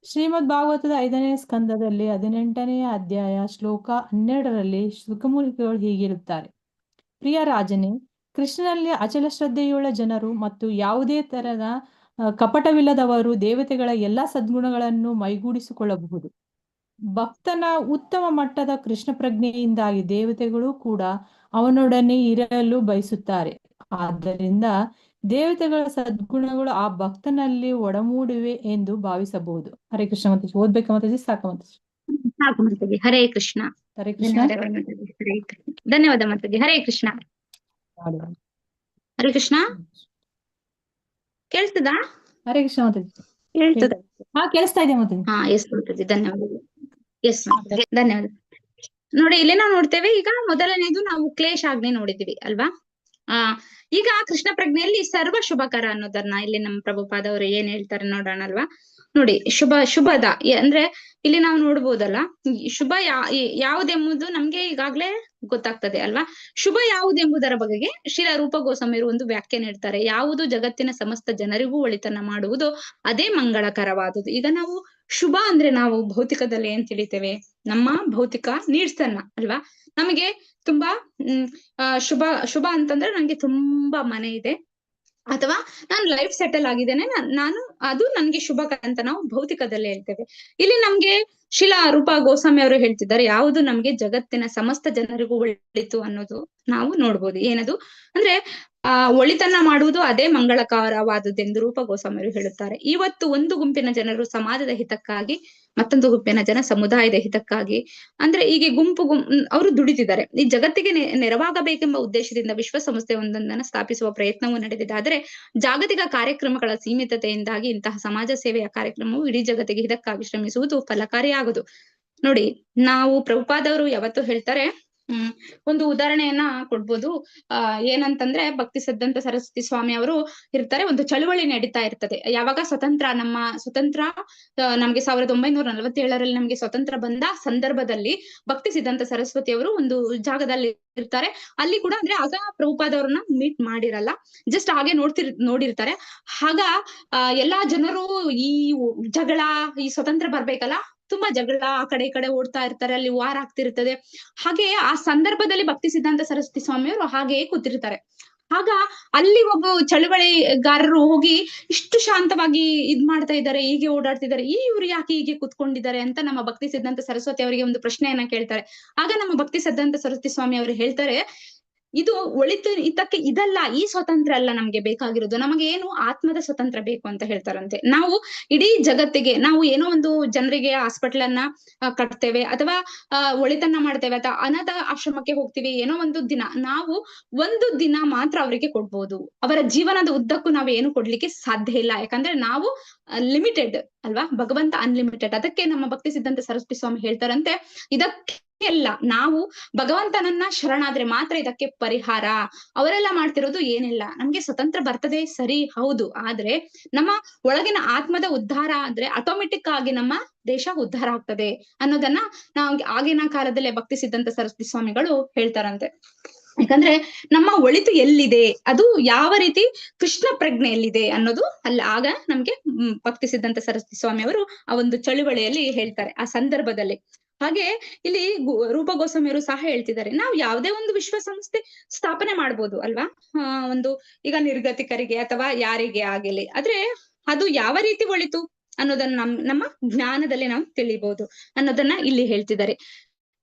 Speaker 3: ಶ್ರೀಮದ್ ಭಾಗವತದ 5ನೇ ಸ್ಕಂದದಲ್ಲಿ 18ನೇ ಅಧ್ಯಾಯ ಶ್ಲೋಕ 12ರಲ್ಲಿ ಶುಕಮುನಿಗಳು ಹೀಗಿರುತ್ತಾರೆ: ಪ್ರಿಯ ರಾಜನೇ, ಕೃಷ್ಣನಲ್ಲಿ ಅಚಲ ಶ್ರದ್ಧೆಯುಳ್ಳ ಜನರು ಮತ್ತು ಯಾವುದೇ ತರದ ಕಪಟವಿಲ್ಲದವರು ದೇವತೆಗಳ ಎಲ್ಲಾ ಸದ್ಗುಣಗಳನ್ನು ಮೈಗೂಡಿಸಿಕೊಳ್ಳಬಹುದು. ಭಕ್ತನ ಉತ್ತಮ ಮಟ್ಟದ ಕೃಷ್ಣ ಪ್ರಜ್ಞೆಯಿಂದಾಗಿ ದೇವತೆಗಳು ಕೂಡ ಅವನೊಡನೆ ಇರಲು ಬಯಸುತ್ತಾರೆ. ಆದ್ದರಿಂದ ದೇವತೆಗಳ ಸದ್ಗುಣಗಳು ಆ ಭಕ್ತನಲ್ಲಿ ಒಡಮೂಡಿವೆ ಎಂದು ಭಾವಿಸಬಹುದು. ಹರೇ ಕೃಷ್ಣ ಮಾತಾಜಿ. ಓದ್ಬೇಕಾ ಮಾತಾಜಿ? ಸಾಕ ಮಾತಾಜಿ?
Speaker 2: ಸಾಕು ಮಾತಾಜಿ. ಹರೇ ಕೃಷ್ಣ.
Speaker 3: ಹರೇ ಕೃಷ್ಣ.
Speaker 2: ಧನ್ಯವಾದಗಳು ಮಾತಾಜಿ. ಹರೇ ಕೃಷ್ಣ. ಧನ್ಯವಾದ ಮಾತಾಜಿ. ಹರೇ ಕೃಷ್ಣ. ಹರೇ ಕೃಷ್ಣ. ಕೇಳಿಸ್ತದಾ?
Speaker 3: ಹರೇ ಕೃಷ್ಣ ಮಾತಾಜಿ.
Speaker 4: ಹೇಳ್ತದೆ.
Speaker 3: ಹಾ, ಕೇಳಿಸ್ತಾ ಇದೆ ಮಾತಾಜಿ.
Speaker 2: ಹಾ, ಎಸ್ ಮಾತಾಜಿ. ಧನ್ಯವಾದಗಳು. ಎಸ್ ಮಾತಾಜಿ, ಧನ್ಯವಾದ. ನೋಡಿ, ಇಲ್ಲಿ ನಾವು ನೋಡ್ತೇವೆ. ಈಗ ಮೊದಲನೇದು ನಾವು ಕ್ಲೇಶಾಗ್ನಿ ನೋಡಿದೀವಿ ಅಲ್ವಾ? ಈಗ ಕೃಷ್ಣ ಪ್ರಜ್ಞೆಯಲ್ಲಿ ಸರ್ವ ಶುಭಕರ ಅನ್ನೋದನ್ನ ಇಲ್ಲಿ ನಮ್ಮ ಪ್ರಭುಪಾದವರು ಏನ್ ಹೇಳ್ತಾರೆ ನೋಡೋಣ ಅಲ್ವಾ? ನೋಡಿ, ಶುಭದ ಅಂದ್ರೆ ಇಲ್ಲಿ ನಾವು ನೋಡ್ಬೋದಲ್ಲ, ಶುಭ ಯಾವುದೆಂಬುದು ನಮ್ಗೆ ಈಗಾಗ್ಲೇ ಗೊತ್ತಾಗ್ತದೆ ಅಲ್ವಾ? ಶುಭ ಯಾವುದೆಂಬುದರ ಬಗೆಗೆ ಶ್ರೀಲ ರೂಪ ಗೋಸ್ವಾಮಿಯರು ಒಂದು ವ್ಯಾಖ್ಯೆ ನೀಡ್ತಾರೆ. ಯಾವುದು ಜಗತ್ತಿನ ಸಮಸ್ತ ಜನರಿಗೂ ಒಳಿತನ್ನ ಮಾಡುವುದು ಅದೇ ಮಂಗಳಕರವಾದುದು. ಈಗ ನಾವು ಶುಭ ಅಂದ್ರೆ ನಾವು ಭೌತಿಕದಲ್ಲಿ ಏನ್ ತಿಳಿತೇವೆ? ನಮ್ಮ ಭೌತಿಕ ನೀಡ್ಸ್ ಅನ್ನ ಅಲ್ವಾ? ನಮಗೆ ತುಂಬಾ ಶುಭ ಅಂತಂದ್ರೆ ನಂಗೆ ತುಂಬಾ ಮನೆ ಇದೆ, ಅಥವಾ ನಾನು ಲೈಫ್ ಸೆಟಲ್ ಆಗಿದ್ದೇನೆ, ನಾನು ಅದು ನನ್ಗೆ ಶುಭ ಅಂತ ನಾವು ಭೌತಿಕದಲ್ಲಿ ಹೇಳ್ತೇವೆ. ಇಲ್ಲಿ ನಮ್ಗೆ ಶ್ರೀಲ ರೂಪ ಗೋಸ್ವಾಮಿ ಅವರು ಹೇಳ್ತಿದ್ದಾರೆ, ಯಾವುದು ನಮ್ಗೆ ಜಗತ್ತಿನ ಸಮಸ್ತ ಜನರಿಗೂ ಒಳಿತು ಅನ್ನೋದು ನಾವು ನೋಡ್ಬೋದು. ಏನದು ಅಂದ್ರೆ ಒಳಿತನ್ನ ಮಾಡುವುದು ಅದೇ ಮಂಗಳಕರವಾದುದೆಂದು ರೂಪ ಗೋಸ್ವಾಮಿ ಅವರು ಹೇಳುತ್ತಾರೆ. ಇವತ್ತು ಒಂದು ಗುಂಪಿನ ಜನರು ಸಮಾಜದ ಹಿತಕ್ಕಾಗಿ, ಮತ್ತೊಂದು ಗುಂಪಿನ ಜನ ಸಮುದಾಯದ ಹಿತಕ್ಕಾಗಿ, ಅಂದ್ರೆ ಹೀಗೆ ಅವರು ದುಡಿತಿದ್ದಾರೆ. ಈ ಜಗತ್ತಿಗೆ ನೆರವಾಗಬೇಕೆಂಬ ಉದ್ದೇಶದಿಂದ ವಿಶ್ವಸಂಸ್ಥೆ ಒಂದೊಂದನ್ನು ಸ್ಥಾಪಿಸುವ ಪ್ರಯತ್ನವೂ ನಡೆದಿದೆ. ಆದರೆ ಜಾಗತಿಕ ಕಾರ್ಯಕ್ರಮಗಳ ಸೀಮಿತತೆಯಿಂದಾಗಿ ಇಂತಹ ಸಮಾಜ ಸೇವೆಯ ಕಾರ್ಯಕ್ರಮವು ಇಡೀ ಜಗತ್ತಿಗೆ ಹಿತಕ್ಕಾಗಿ ಶ್ರಮಿಸುವುದು ಫಲಕಾರಿಯಾಗದು. ನೋಡಿ, ನಾವು ಪ್ರಭುಪಾದವರು ಯಾವತ್ತೂ ಹೇಳ್ತಾರೆ, ಒಂದು ಉದಾಹರಣೆಯನ್ನ ಕೊಡ್ಬೋದು. ಏನಂತಂದ್ರೆ ಭಕ್ತಿ ಸಿದ್ಧಾಂತ ಸರಸ್ವತಿ ಸ್ವಾಮಿ ಅವರು ಇರ್ತಾರೆ. ಒಂದು ಚಳುವಳಿ ನಡೀತಾ ಇರ್ತದೆ. ಯಾವಾಗ ನಮ್ಮ ಸ್ವತಂತ್ರ ನಮ್ಗೆ 1947ರಲ್ಲಿ ನಮ್ಗೆ ಸ್ವತಂತ್ರ ಬಂದ ಸಂದರ್ಭದಲ್ಲಿ ಭಕ್ತಿ ಸಿದ್ಧಾಂತ ಸರಸ್ವತಿ ಅವರು ಒಂದು ಜಾಗದಲ್ಲಿ ಇರ್ತಾರೆ. ಅಲ್ಲಿ ಕೂಡ ಅಂದ್ರೆ ಆಗ ಪ್ರಭುಪಾದವ್ರನ್ನ ಮೀಟ್ ಮಾಡಿರಲ್ಲ, ಜಸ್ಟ್ ಹಾಗೆ ನೋಡಿರ್ತಾರೆ. ಆಗ ಎಲ್ಲಾ ಜನರು ಈ ಜಗಳ, ಈ ಸ್ವತಂತ್ರ ಬರ್ಬೇಕಲ್ಲ, ತುಂಬಾ ಜಗಳ ಆ ಕಡೆ ಈ ಕಡೆ ಓಡ್ತಾ ಇರ್ತಾರೆ, ಅಲ್ಲಿ ವಾರ ಆಗ್ತಿರ್ತದೆ. ಹಾಗೆ ಆ ಸಂದರ್ಭದಲ್ಲಿ ಭಕ್ತಿ ಸಿದ್ಧಾಂತ ಸರಸ್ವತಿ ಸ್ವಾಮಿಯವರು ಹಾಗೆಯೇ ಕೂತಿರ್ತಾರೆ. ಆಗ ಅಲ್ಲಿ ಒಬ್ಬ ಚಳುವಳಿಗಾರರು ಹೋಗಿ ಇಷ್ಟು ಶಾಂತವಾಗಿ ಮಾಡ್ತಾ ಇದ್ದಾರೆ, ಹೀಗೆ ಓಡಾಡ್ತಿದ್ದಾರೆ, ಇವ್ರು ಯಾಕೆ ಹೀಗೆ ಕೂತ್ಕೊಂಡಿದ್ದಾರೆ ಅಂತ ನಮ್ಮ ಭಕ್ತಿ ಸಿದ್ಧಾಂತ ಸರಸ್ವತಿ ಅವರಿಗೆ ಒಂದು ಪ್ರಶ್ನೆಯನ್ನ ಕೇಳ್ತಾರೆ. ಆಗ ನಮ್ಮ ಭಕ್ತಿ ಸಿದ್ಧಾಂತ ಸರಸ್ವತಿ ಸ್ವಾಮಿ ಅವರು ಹೇಳ್ತಾರೆ, ಇದು ಒಳಿತು ಇದಕ್ಕೆ ಇದಲ್ಲ, ಈ ಸ್ವತಂತ್ರ ಅಲ್ಲ ನಮ್ಗೆ ಬೇಕಾಗಿರೋದು, ನಮಗೆ ಏನು ಆತ್ಮದ ಸ್ವತಂತ್ರ ಬೇಕು ಅಂತ ಹೇಳ್ತಾರಂತೆ. ನಾವು ಇಡೀ ಜಗತ್ತಿಗೆ ನಾವು ಏನೋ ಒಂದು ಜನರಿಗೆ ಹಾಸ್ಪಿಟಲ್ ಅನ್ನ ಕಟ್ತೇವೆ, ಅಥವಾ ಒಳಿತನ್ನ ಮಾಡ್ತೇವೆ, ಅಥವಾ ಅನಾಥ ಆಶ್ರಮಕ್ಕೆ ಹೋಗ್ತೀವಿ, ಏನೋ ಒಂದು ದಿನ ನಾವು ಒಂದು ದಿನ ಮಾತ್ರ ಅವರಿಗೆ ಕೊಡ್ಬೋದು. ಅವರ ಜೀವನದ ಉದ್ದಕ್ಕೂ ನಾವು ಏನು ಕೊಡ್ಲಿಕ್ಕೆ ಸಾಧ್ಯ ಇಲ್ಲ, ಯಾಕಂದ್ರೆ ನಾವು ಲಿಮಿಟೆಡ್ ಅಲ್ವಾ? ಭಗವಂತ ಅನ್ಲಿಮಿಟೆಡ್. ಅದಕ್ಕೆ ನಮ್ಮ ಭಕ್ತಿ ಸಿದ್ಧಾಂತ ಸರಸ್ವತಿ ಸ್ವಾಮಿ ಹೇಳ್ತಾರಂತೆ, ಇದಕ್ಕೆ ಎಲ್ಲ ನಾವು ಭಗವಂತನನ್ನ ಶರಣಾದ್ರೆ ಮಾತ್ರ ಇದಕ್ಕೆ ಪರಿಹಾರ. ಅವರೆಲ್ಲ ಮಾಡ್ತಿರೋದು ಏನಿಲ್ಲ, ನಮ್ಗೆ ಸ್ವತಂತ್ರ ಬರ್ತದೆ ಸರಿ, ಹೌದು, ಆದ್ರೆ ನಮ್ಮ ಒಳಗಿನ ಆತ್ಮದ ಉದ್ಧಾರ ಆದ್ರೆ ಆಟೋಮೆಟಿಕ್ ಆಗಿ ನಮ್ಮ ದೇಶ ಉದ್ಧಾರ ಆಗ್ತದೆ ಅನ್ನೋದನ್ನ ನಾವು ಆಗಿನ ಕಾಲದಲ್ಲೇ ಭಕ್ತಿ ಸಿದ್ಧಾಂತ ಸರಸ್ವತಿ ಸ್ವಾಮಿಗಳು ಹೇಳ್ತಾರಂತೆ. ಯಾಕಂದ್ರೆ ನಮ್ಮ ಒಳಿತು ಎಲ್ಲಿದೆ, ಅದು ಯಾವ ರೀತಿ ಕೃಷ್ಣ ಪ್ರಜ್ಞೆಯಲ್ಲಿದೆ ಅನ್ನೋದು ಅಲ್ಲ. ಆಗ ನಮ್ಗೆ ಭಕ್ತಿ ಸಿದ್ಧಾಂತ ಸರಸ್ವತಿ ಸ್ವಾಮಿ ಅವರು ಆ ಒಂದು ಚಳುವಳಿಯಲ್ಲಿ ಹೇಳ್ತಾರೆ ಆ ಸಂದರ್ಭದಲ್ಲಿ. ಹಾಗೆ ಇಲ್ಲಿ ರೂಪ ಗೋಸ್ವಾಮಿಯವರು ಸಹ ಹೇಳ್ತಿದ್ದಾರೆ, ನಾವು ಯಾವುದೇ ಒಂದು ವಿಶ್ವಸಂಸ್ಥೆ ಸ್ಥಾಪನೆ ಮಾಡ್ಬೋದು ಅಲ್ವಾ? ಒಂದು ಈಗ ನಿರ್ಗತಿಕರಿಗೆ ಅಥವಾ ಯಾರಿಗೆ ಆಗಲಿ, ಆದ್ರೆ ಅದು ಯಾವ ರೀತಿ ಒಳಿತು ಅನ್ನೋದನ್ನ ನಮ್ಮ ಜ್ಞಾನದಲ್ಲಿ ನಾವು ತಿಳಿಬಹುದು ಅನ್ನೋದನ್ನ ಇಲ್ಲಿ ಹೇಳ್ತಿದ್ದಾರೆ.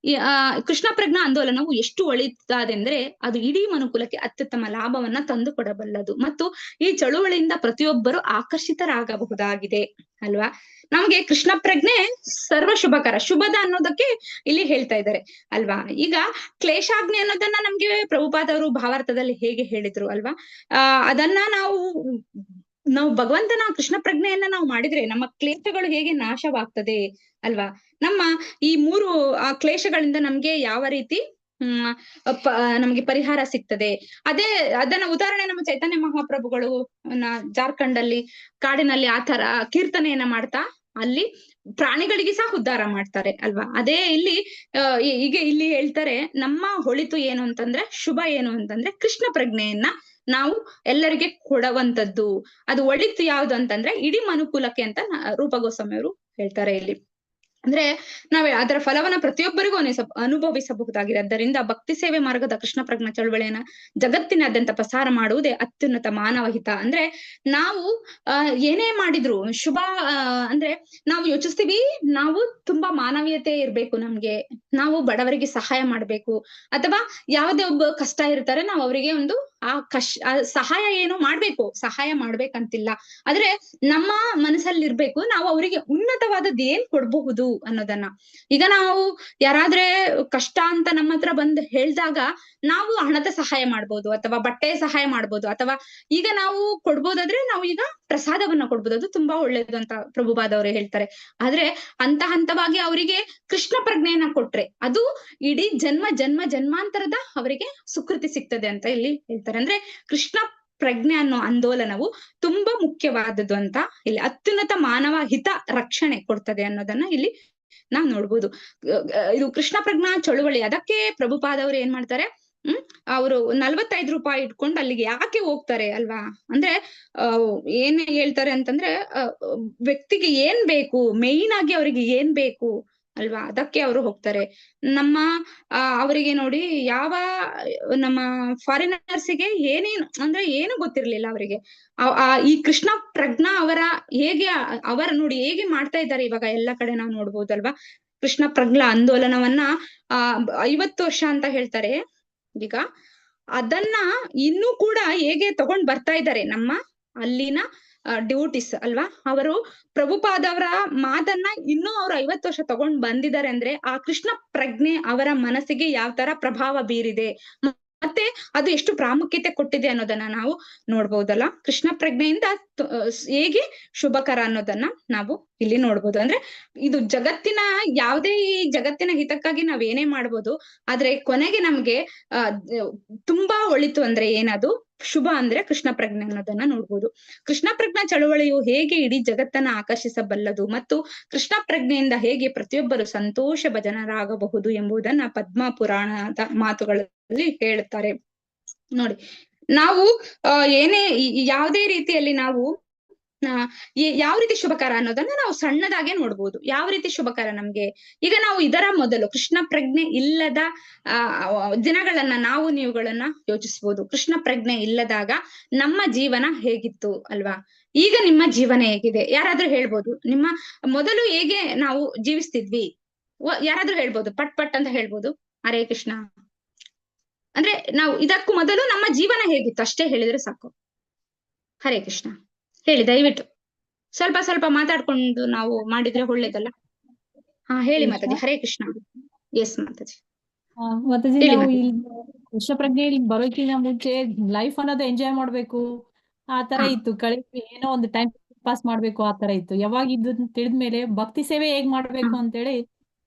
Speaker 2: ಕೃಷ್ಣ ಪ್ರಜ್ಞಾ ಆಂದೋಲನವು ಎಷ್ಟು ಒಳಿತಾದೆಂದ್ರೆ ಅದು ಇಡೀ ಮನುಕುಲಕ್ಕೆ ಅತ್ಯುತ್ತಮ ಲಾಭವನ್ನ ತಂದು ಕೊಡಬಲ್ಲದು, ಮತ್ತು ಈ ಚಳುವಳಿಯಿಂದ ಪ್ರತಿಯೊಬ್ಬರು ಆಕರ್ಷಿತರಾಗಬಹುದಾಗಿದೆ ಅಲ್ವಾ? ನಮ್ಗೆ ಕೃಷ್ಣ ಪ್ರಜ್ಞೆ ಸರ್ವ ಶುಭಕರ, ಶುಭದ ಅನ್ನೋದಕ್ಕೆ ಇಲ್ಲಿ ಹೇಳ್ತಾ ಇದ್ದಾರೆ ಅಲ್ವಾ? ಈಗ ಕ್ಲೇಶಾಗ್ನಿ ಅನ್ನೋದನ್ನ ನಮ್ಗೆ ಪ್ರಭುಪಾದವರು ಭಾವಾರ್ಥದಲ್ಲಿ ಹೇಗೆ ಹೇಳಿದ್ರು ಅಲ್ವಾ? ಅದನ್ನ ನಾವು ನಾವು ಭಗವಂತನ ಕೃಷ್ಣ ಪ್ರಜ್ಞೆಯನ್ನ ನಾವು ಮಾಡಿದ್ರೆ ನಮ್ಮ ಕ್ಲೇಶಗಳು ಹೇಗೆ ನಾಶವಾಗ್ತದೆ ಅಲ್ವಾ? ನಮ್ಮ ಈ 3 ಕ್ಲೇಶಗಳಿಂದ ನಮ್ಗೆ ಯಾವ ರೀತಿ ಹ್ಮ್ ನಮ್ಗೆ ಪರಿಹಾರ ಸಿಗ್ತದೆ. ಅದನ್ನ ಉದಾಹರಣೆ ನಮ್ಮ ಚೈತನ್ಯ ಮಹಾಪ್ರಭುಗಳು ಜಾರ್ಖಂಡ್ ಅಲ್ಲಿ ಕಾಡಿನಲ್ಲಿ ಆತರ ಕೀರ್ತನೆಯನ್ನ ಮಾಡ್ತಾ ಅಲ್ಲಿ ಪ್ರಾಣಿಗಳಿಗೆ ಸಹ ಉದ್ಧಾರ ಮಾಡ್ತಾರೆ ಅಲ್ವಾ? ಅದೇ ಇಲ್ಲಿ ಈಗ ಇಲ್ಲಿ ಹೇಳ್ತಾರೆ, ನಮ್ಮ ಹೊಳಿತು ಏನು ಅಂತಂದ್ರೆ, ಶುಭ ಏನು ಅಂತಂದ್ರೆ ಕೃಷ್ಣ ಪ್ರಜ್ಞೆಯನ್ನ ನಾವು ಎಲ್ಲರಿಗೆ ಕೊಡುವಂತದ್ದು. ಅದು ಒಳಿತು ಯಾವ್ದು ಅಂತಂದ್ರೆ ಇಡೀ ಮನುಕುಲಕ್ಕೆ ಅಂತ ರೂಪ ಗೋಸ್ವಾಮಿ ಅವರು ಹೇಳ್ತಾರೆ ಇಲ್ಲಿ. ಅಂದ್ರೆ ನಾವ್ ಅದರ ಫಲವನ್ನ ಪ್ರತಿಯೊಬ್ಬರಿಗೂ ಅನುಭವಿಸಬಹುದಾಗಿದೆ. ಆದ್ದರಿಂದ ಭಕ್ತಿ ಸೇವೆ ಮಾರ್ಗದ ಕೃಷ್ಣ ಪ್ರಜ್ಞಾ ಚಳವಳಿಯನ್ನ ಜಗತ್ತಿನಾದ್ಯಂತ ಪ್ರಸಾರ ಮಾಡುವುದೇ ಅತ್ಯುನ್ನತ ಮಾನವ ಹಿತ. ಅಂದ್ರೆ ನಾವು ಏನೇ ಮಾಡಿದ್ರು ಶುಭ ಅಂದ್ರೆ ನಾವು ಯೋಚಿಸ್ತೀವಿ, ನಾವು ತುಂಬಾ ಮಾನವೀಯತೆ ಇರ್ಬೇಕು ನಮ್ಗೆ, ನಾವು ಬಡವರಿಗೆ ಸಹಾಯ ಮಾಡ್ಬೇಕು, ಅಥವಾ ಯಾವುದೇ ಒಬ್ಬ ಕಷ್ಟ ಇರ್ತಾರೆ ನಾವು ಅವರಿಗೆ ಒಂದು ಸಹಾಯ ಏನು ಮಾಡ್ಬೇಕು, ಸಹಾಯ ಮಾಡ್ಬೇಕಂತಿಲ್ಲ, ಆದ್ರೆ ನಮ್ಮ ಮನಸ್ಸಲ್ಲಿ ಇರ್ಬೇಕು ನಾವು ಅವರಿಗೆ ಉನ್ನತವಾದದ್ದು ಏನ್ ಕೊಡ್ಬಹುದು ಅನ್ನೋದನ್ನ. ಈಗ ನಾವು ಯಾರಾದ್ರೆ ಕಷ್ಟ ಅಂತ ನಮ್ಮ ಹತ್ರ ಬಂದು ಹೇಳ್ದಾಗ ನಾವು ಹಣದ ಸಹಾಯ ಮಾಡ್ಬೋದು, ಅಥವಾ ಬಟ್ಟೆ ಸಹಾಯ ಮಾಡ್ಬೋದು, ಅಥವಾ ಈಗ ನಾವು ಕೊಡ್ಬೋದಾದ್ರೆ ನಾವು ಈಗ ಪ್ರಸಾದವನ್ನ ಕೊಡ್ಬೋದು, ಅದು ತುಂಬಾ ಒಳ್ಳೇದು ಅಂತ ಪ್ರಭುಪಾದ ಅವರು ಹೇಳ್ತಾರೆ. ಆದ್ರೆ ಹಂತವಾಗಿ ಅವರಿಗೆ ಕೃಷ್ಣ ಪ್ರಜ್ಞೆಯನ್ನ ಕೊಟ್ರೆ ಅದು ಇಡೀ ಜನ್ಮಾಂತರದ ಅವರಿಗೆ ಸುಕೃತಿ ಸಿಗ್ತದೆ ಅಂತ ಇಲ್ಲಿ ಹೇಳ್ತಾರೆ. ಅಂದ್ರೆ ಕೃಷ್ಣ ಪ್ರಜ್ಞೆ ಅನ್ನೋ ಆಂದೋಲನವು ತುಂಬಾ ಮುಖ್ಯವಾದದ್ದು ಅಂತ ಇಲ್ಲಿ ಅತ್ಯುನ್ನತ ಮಾನವ ಹಿತ ರಕ್ಷಣೆ ಕೊಡ್ತದೆ ಅನ್ನೋದನ್ನ ಇಲ್ಲಿ ನಾವ್ ನೋಡ್ಬೋದು. ಇದು ಕೃಷ್ಣ ಪ್ರಜ್ಞಾ ಚಳುವಳಿ, ಅದಕ್ಕೆ ಪ್ರಭುಪಾದವ್ರು ಏನ್ ಮಾಡ್ತಾರೆ, ಅವರು 45 ರೂಪಾಯಿ ಇಟ್ಕೊಂಡು ಅಲ್ಲಿಗೆ ಯಾಕೆ ಹೋಗ್ತಾರೆ ಅಲ್ವಾ? ಅಂದ್ರೆ ಏನ್ ಹೇಳ್ತಾರೆ ಅಂತಂದ್ರೆ ವ್ಯಕ್ತಿಗೆ ಏನ್ ಬೇಕು, ಮೇಯ್ನ್ ಆಗಿ ಅವರಿಗೆ ಏನ್ ಬೇಕು ಅಲ್ವಾ, ಅದಕ್ಕೆ ಅವರು ಹೋಗ್ತಾರೆ. ನಮ್ಮ ಅವರಿಗೆ ನೋಡಿ, ನಮ್ಮ ಫಾರಿನರ್ಸಿಗೆ ಏನೇನು ಅಂದ್ರೆ ಏನು ಗೊತ್ತಿರ್ಲಿಲ್ಲ ಅವರಿಗೆ. ಈ ಕೃಷ್ಣ ಪ್ರಜ್ಞಾ ಅವರ ನೋಡಿ ಹೇಗೆ ಮಾಡ್ತಾ ಇದ್ದಾರೆ ಇವಾಗ ಎಲ್ಲ ಕಡೆ ನಾವು ನೋಡ್ಬೋದಲ್ವಾ. ಕೃಷ್ಣ ಪ್ರಜ್ಞಾ ಆಂದೋಲನವನ್ನ 50 ವರ್ಷ ಅಂತ ಹೇಳ್ತಾರೆ ಈಗ, ಅದನ್ನ ಇನ್ನೂ ಕೂಡ ಹೇಗೆ ತಗೊಂಡ್ ಬರ್ತಾ ಇದ್ದಾರೆ ನಮ್ಮ ಅಲ್ಲಿನ ಡ್ಯೂಟಿಸ್ ಅಲ್ವಾ. ಅವರು ಪ್ರಭುಪಾದವರ ಮಾತನ್ನ ಇನ್ನೂ ಅವ್ರು 50 ವರ್ಷ ತಗೊಂಡ್ ಬಂದಿದ್ದಾರೆ ಅಂದ್ರೆ ಆ ಕೃಷ್ಣ ಪ್ರಜ್ಞೆ ಅವರ ಮನಸ್ಸಿಗೆ ಯಾವ ತರ ಪ್ರಭಾವ ಬೀರಿದೆ, ಮತ್ತೆ ಅದು ಎಷ್ಟು ಪ್ರಾಮುಖ್ಯತೆ ಕೊಟ್ಟಿದೆ ಅನ್ನೋದನ್ನ ನಾವು ನೋಡ್ಬೋದಲ್ಲ. ಕೃಷ್ಣ ಪ್ರಜ್ಞೆಯಿಂದ ಹೇಗೆ ಶುಭಕರ ಅನ್ನೋದನ್ನ ನಾವು ಇಲ್ಲಿ ನೋಡ್ಬೋದು. ಅಂದ್ರೆ ಇದು ಯಾವುದೇ ಈ ಜಗತ್ತಿನ ಹಿತಕ್ಕಾಗಿ ನಾವ್ ಏನೇ ಮಾಡ್ಬೋದು, ಆದ್ರೆ ಕೊನೆಗೆ ನಮ್ಗೆ ತುಂಬಾ ಒಳಿತು ಅಂದ್ರೆ ಏನದು ಶುಭ ಅಂದ್ರೆ ಕೃಷ್ಣ ಪ್ರಜ್ಞೆ ಅನ್ನೋದನ್ನ ನೋಡ್ಬೋದು. ಕೃಷ್ಣ ಪ್ರಜ್ಞಾ ಚಳವಳಿಯು ಹೇಗೆ ಇಡೀ ಜಗತ್ತನ್ನ ಆಕರ್ಷಿಸಬಲ್ಲದು ಮತ್ತು ಕೃಷ್ಣ ಪ್ರಜ್ಞೆಯಿಂದ ಹೇಗೆ ಪ್ರತಿಯೊಬ್ಬರು ಸಂತೋಷ ಭಜನರಾಗಬಹುದು ಎಂಬುದನ್ನ ಪದ್ಮ ಪುರಾಣದ ಮಾತುಗಳಲ್ಲಿ ಹೇಳುತ್ತಾರೆ. ನೋಡಿ, ನಾವು ಯಾವುದೇ ರೀತಿಯಲ್ಲಿ ನಾವು ಯಾವ ರೀತಿ ಶುಭಕರ ಅನ್ನೋದನ್ನ ನಾವು ಸಣ್ಣದಾಗೆ ನೋಡ್ಬೋದು. ಯಾವ ರೀತಿ ಶುಭಕರ ನಮ್ಗೆ, ಈಗ ನಾವು ಇದರ ಮೊದಲು ಕೃಷ್ಣ ಪ್ರಜ್ಞೆ ಇಲ್ಲದ ದಿನಗಳನ್ನ ನೀವುಗಳನ್ನ ಯೋಚಿಸ್ಬೋದು. ಕೃಷ್ಣ ಪ್ರಜ್ಞೆ ಇಲ್ಲದಾಗ ನಮ್ಮ ಜೀವನ ಹೇಗಿತ್ತು ಅಲ್ವಾ, ಈಗ ನಿಮ್ಮ ಜೀವನ ಹೇಗಿದೆ? ಯಾರಾದ್ರೂ ಹೇಳ್ಬೋದು, ನಿಮ್ಮ ಮೊದಲು ಹೇಗೆ ನಾವು ಜೀವಿಸ್ತಿದ್ವಿ? ಯಾರಾದ್ರೂ ಹೇಳ್ಬೋದು, ಪಟ್ ಅಂತ ಹೇಳ್ಬೋದು, ಹರೇ ಕೃಷ್ಣ. ಅಂದ್ರೆ ನಾವು ಇದಕ್ಕೂ ಮೊದಲು ನಮ್ಮ ಜೀವನ ಹೇಗಿತ್ತು ಅಷ್ಟೇ ಹೇಳಿದ್ರೆ ಸಾಕು. ಹರೇ ಕೃಷ್ಣ ಹೇಳಿ, ದಯವಿಟ್ಟು ಸ್ವಲ್ಪ ಮಾತಾಡ್ಕೊಂಡು ನಾವು ಮಾಡಿದ್ರೆ ಒಳ್ಳೇದಲ್ಲ. ಹೇಳಿ ಮಾತಾಜಿ. ಹರೇ ಕೃಷ್ಣ. ಎಸ್ ಮಾತಾಜಿ.
Speaker 3: ಮಾತಾಜಿ, ನಾವು ಇಲ್ಲಿ ಕೃಷ್ಣ ಪ್ರಜ್ಞೆ ಬರೋಕ್ಕಿಂತ ಮುಂಚೆ ಲೈಫ್ ಅನ್ನೋದು ಎಂಜಾಯ್ ಮಾಡ್ಬೇಕು ಆ ತರ ಇತ್ತು. ಏನೋ ಒಂದು ಟೈಮ್ ಪಾಸ್ ಮಾಡ್ಬೇಕು ಆ ತರ ಇತ್ತು. ಯಾವಾಗ ಇದು ತಿಳಿದ್ಮೇಲೆ ಭಕ್ತಿ ಸೇವೆ ಹೇಗ್ ಮಾಡ್ಬೇಕು ಅಂತೇಳಿ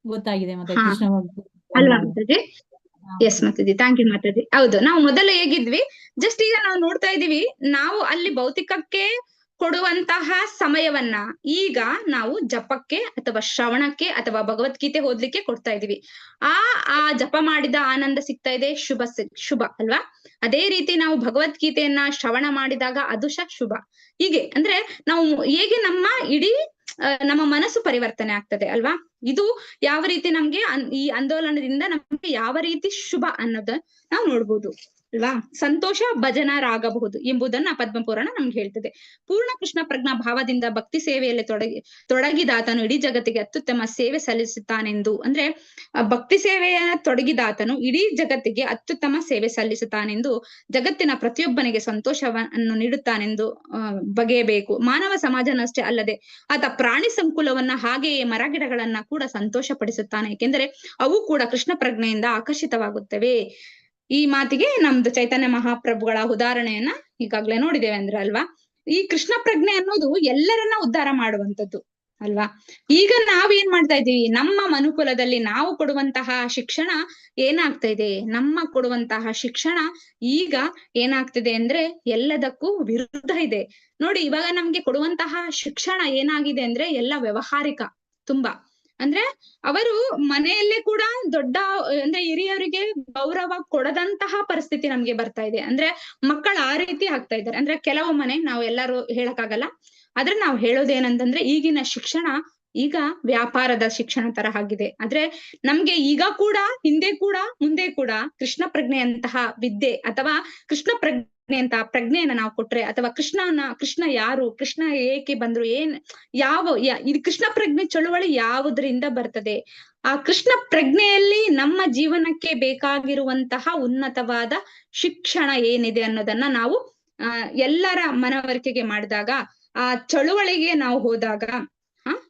Speaker 3: ಗೊತ್ತಾಗಿದೆ. ಮತ್ತೆ ಕೃಷ್ಣ ಭಕ್ತಿ
Speaker 2: ಅಲ್ವಾ Mataji? Yes Mataji, thank you Mataji. ಹೌದು, ನಾವು ಮೊದಲು ಹೇಗಿದ್ವಿ, ಜಸ್ಟ್ ಈಗ ನಾವು ನೋಡ್ತಾ ಇದೀವಿ, ನಾವು ಅಲ್ಲಿ ಭೌತಿಕಕ್ಕೆ ಕೊಡುವಂತಹ ಸಮಯವನ್ನ ಈಗ ನಾವು ಜಪಕ್ಕೆ ಅಥವಾ ಶ್ರವಣಕ್ಕೆ ಅಥವಾ ಭಗವದ್ಗೀತೆ ಓದ್ಲಿಕ್ಕೆ ಕೊಡ್ತಾ ಇದೀವಿ. ಆ ಜಪ ಮಾಡಿದ ಆನಂದ ಸಿಗ್ತಾ ಇದೆ, ಶುಭ ಅಲ್ವಾ. ಅದೇ ರೀತಿ ನಾವು ಭಗವದ್ಗೀತೆಯನ್ನ ಶ್ರವಣ ಮಾಡಿದಾಗ ಅದು ಶುಭ. ಹೀಗೆ ಅಂದ್ರೆ ನಾವು ಹೇಗೆ ನಮ್ಮ ಮನಸ್ಸು ಪರಿವರ್ತನೆ ಆಗ್ತದೆ ಅಲ್ವಾ. ಇದು ಯಾವ ರೀತಿ ನಮ್ಗೆ ಈ ಆಂದೋಲನದಿಂದ ನಮ್ಗೆ ಯಾವ ರೀತಿ ಶುಭ ಅನ್ನೋದ ನಾವು ನೋಡ್ಬೋದು ಅಲ್ವಾ. ಸಂತೋಷ ಭಜನರಾಗಬಹುದು ಎಂಬುದನ್ನ ಪದ್ಮಪುರಾಣ ನಮ್ಗೆ ಹೇಳ್ತದೆ. ಪೂರ್ಣ ಕೃಷ್ಣ ಪ್ರಜ್ಞಾ ಭಾವದಿಂದ ಭಕ್ತಿ ಸೇವೆಯಲ್ಲಿ ತೊಡಗಿದಾತನು ಇಡೀ ಜಗತ್ತಿಗೆ ಅತ್ಯುತ್ತಮ ಸೇವೆ ಸಲ್ಲಿಸುತ್ತಾನೆಂದು, ಅಂದ್ರೆ ಭಕ್ತಿ ಸೇವೆಯ ತೊಡಗಿದಾತನು ಇಡೀ ಜಗತ್ತಿಗೆ ಅತ್ಯುತ್ತಮ ಸೇವೆ ಸಲ್ಲಿಸುತ್ತಾನೆಂದು, ಜಗತ್ತಿನ ಪ್ರತಿಯೊಬ್ಬನಿಗೆ ಸಂತೋಷವನ್ನು ನೀಡುತ್ತಾನೆಂದು ಬಗೆಯಬೇಕು. ಮಾನವ ಸಮಾಜನಷ್ಟೇ ಅಲ್ಲದೆ ಆತ ಪ್ರಾಣಿ ಸಂಕುಲವನ್ನ ಹಾಗೆಯೇ ಮರಗಿಡಗಳನ್ನ ಕೂಡ ಸಂತೋಷ ಪಡಿಸುತ್ತಾನೆ, ಏಕೆಂದರೆ ಅವು ಕೂಡ ಕೃಷ್ಣ ಪ್ರಜ್ಞೆಯಿಂದ ಆಕರ್ಷಿತವಾಗುತ್ತವೆ. ಈ ಮಾತಿಗೆ ನಮ್ದು ಚೈತನ್ಯ ಮಹಾಪ್ರಭುಗಳ ಉದಾಹರಣೆಯನ್ನ ಈಗಾಗ್ಲೇ ನೋಡಿದ್ದೇವೆ ಅಂದ್ರೆ ಅಲ್ವಾ. ಈ ಕೃಷ್ಣ ಪ್ರಜ್ಞೆ ಅನ್ನೋದು ಎಲ್ಲರನ್ನ ಉದ್ಧಾರ ಮಾಡುವಂಥದ್ದು ಅಲ್ವಾ. ಈಗ ನಾವೇನ್ ಮಾಡ್ತಾ ಇದ್ದೀವಿ, ನಮ್ಮ ಮನುಕುಲದಲ್ಲಿ ನಾವು ಕೊಡುವಂತಹ ಶಿಕ್ಷಣ ಏನಾಗ್ತಾ ಇದೆ, ನಮ್ಮ ಕೊಡುವಂತಹ ಶಿಕ್ಷಣ ಈಗ ಏನಾಗ್ತಿದೆ ಅಂದ್ರೆ ಎಲ್ಲದಕ್ಕೂ ವಿರುದ್ಧ ಇದೆ. ನೋಡಿ, ಇವಾಗ ನಮ್ಗೆ ಕೊಡುವಂತಹ ಶಿಕ್ಷಣ ಏನಾಗಿದೆ ಅಂದ್ರೆ ಎಲ್ಲ ವ್ಯವಹಾರಿಕ ತುಂಬಾ. ಅಂದ್ರೆ ಅವರು ಮನೆಯಲ್ಲೇ ಕೂಡ ದೊಡ್ಡ ಅಂದ್ರೆ ಹಿರಿಯರಿಗೆ ಗೌರವ ಕೊಡದಂತಹ ಪರಿಸ್ಥಿತಿ ನಮ್ಗೆ ಬರ್ತಾ ಇದೆ. ಅಂದ್ರೆ ಮಕ್ಕಳು ಆ ರೀತಿ ಆಗ್ತಾ ಇದ್ದಾರೆ. ಅಂದ್ರೆ ಕೆಲವು ಮನೆ ನಾವು ಎಲ್ಲರೂ ಹೇಳಕ್ಕಾಗಲ್ಲ, ಆದ್ರೆ ನಾವು ಹೇಳೋದೇನಂತಂದ್ರೆ ಈಗಿನ ಶಿಕ್ಷಣ ಈಗ ವ್ಯಾಪಾರದ ಶಿಕ್ಷಣ ತರ ಆಗಿದೆ. ಆದ್ರೆ ನಮ್ಗೆ ಈಗ ಕೂಡ, ಹಿಂದೆ ಕೂಡ, ಮುಂದೆ ಕೂಡ ಕೃಷ್ಣ ಪ್ರಜ್ಞೆಯಂತಹ ವಿದ್ಯೆ ಅಥವಾ ಕೃಷ್ಣ ಪ್ರಜ್ಞೆಯಂತ ಪ್ರಜ್ಞೆಯನ್ನ ನಾವು ಕೊಟ್ರೆ, ಅಥವಾ ಕೃಷ್ಣ ಯಾರು, ಕೃಷ್ಣ ಏಕೆ ಬಂದ್ರು, ಇದು ಕೃಷ್ಣ ಪ್ರಜ್ಞೆ ಚಳುವಳಿ ಯಾವುದರಿಂದ ಬರ್ತದೆ, ಆ ಕೃಷ್ಣ ಪ್ರಜ್ಞೆಯಲ್ಲಿ ನಮ್ಮ ಜೀವನಕ್ಕೆ ಬೇಕಾಗಿರುವಂತಹ ಉನ್ನತವಾದ ಶಿಕ್ಷಣ ಏನಿದೆ ಅನ್ನೋದನ್ನ ನಾವು ಎಲ್ಲರ ಮನವರಿಕೆಗೆ ಮಾಡಿದಾಗ, ಆ ಚಳುವಳಿಗೆ ನಾವು ಹೋದಾಗ,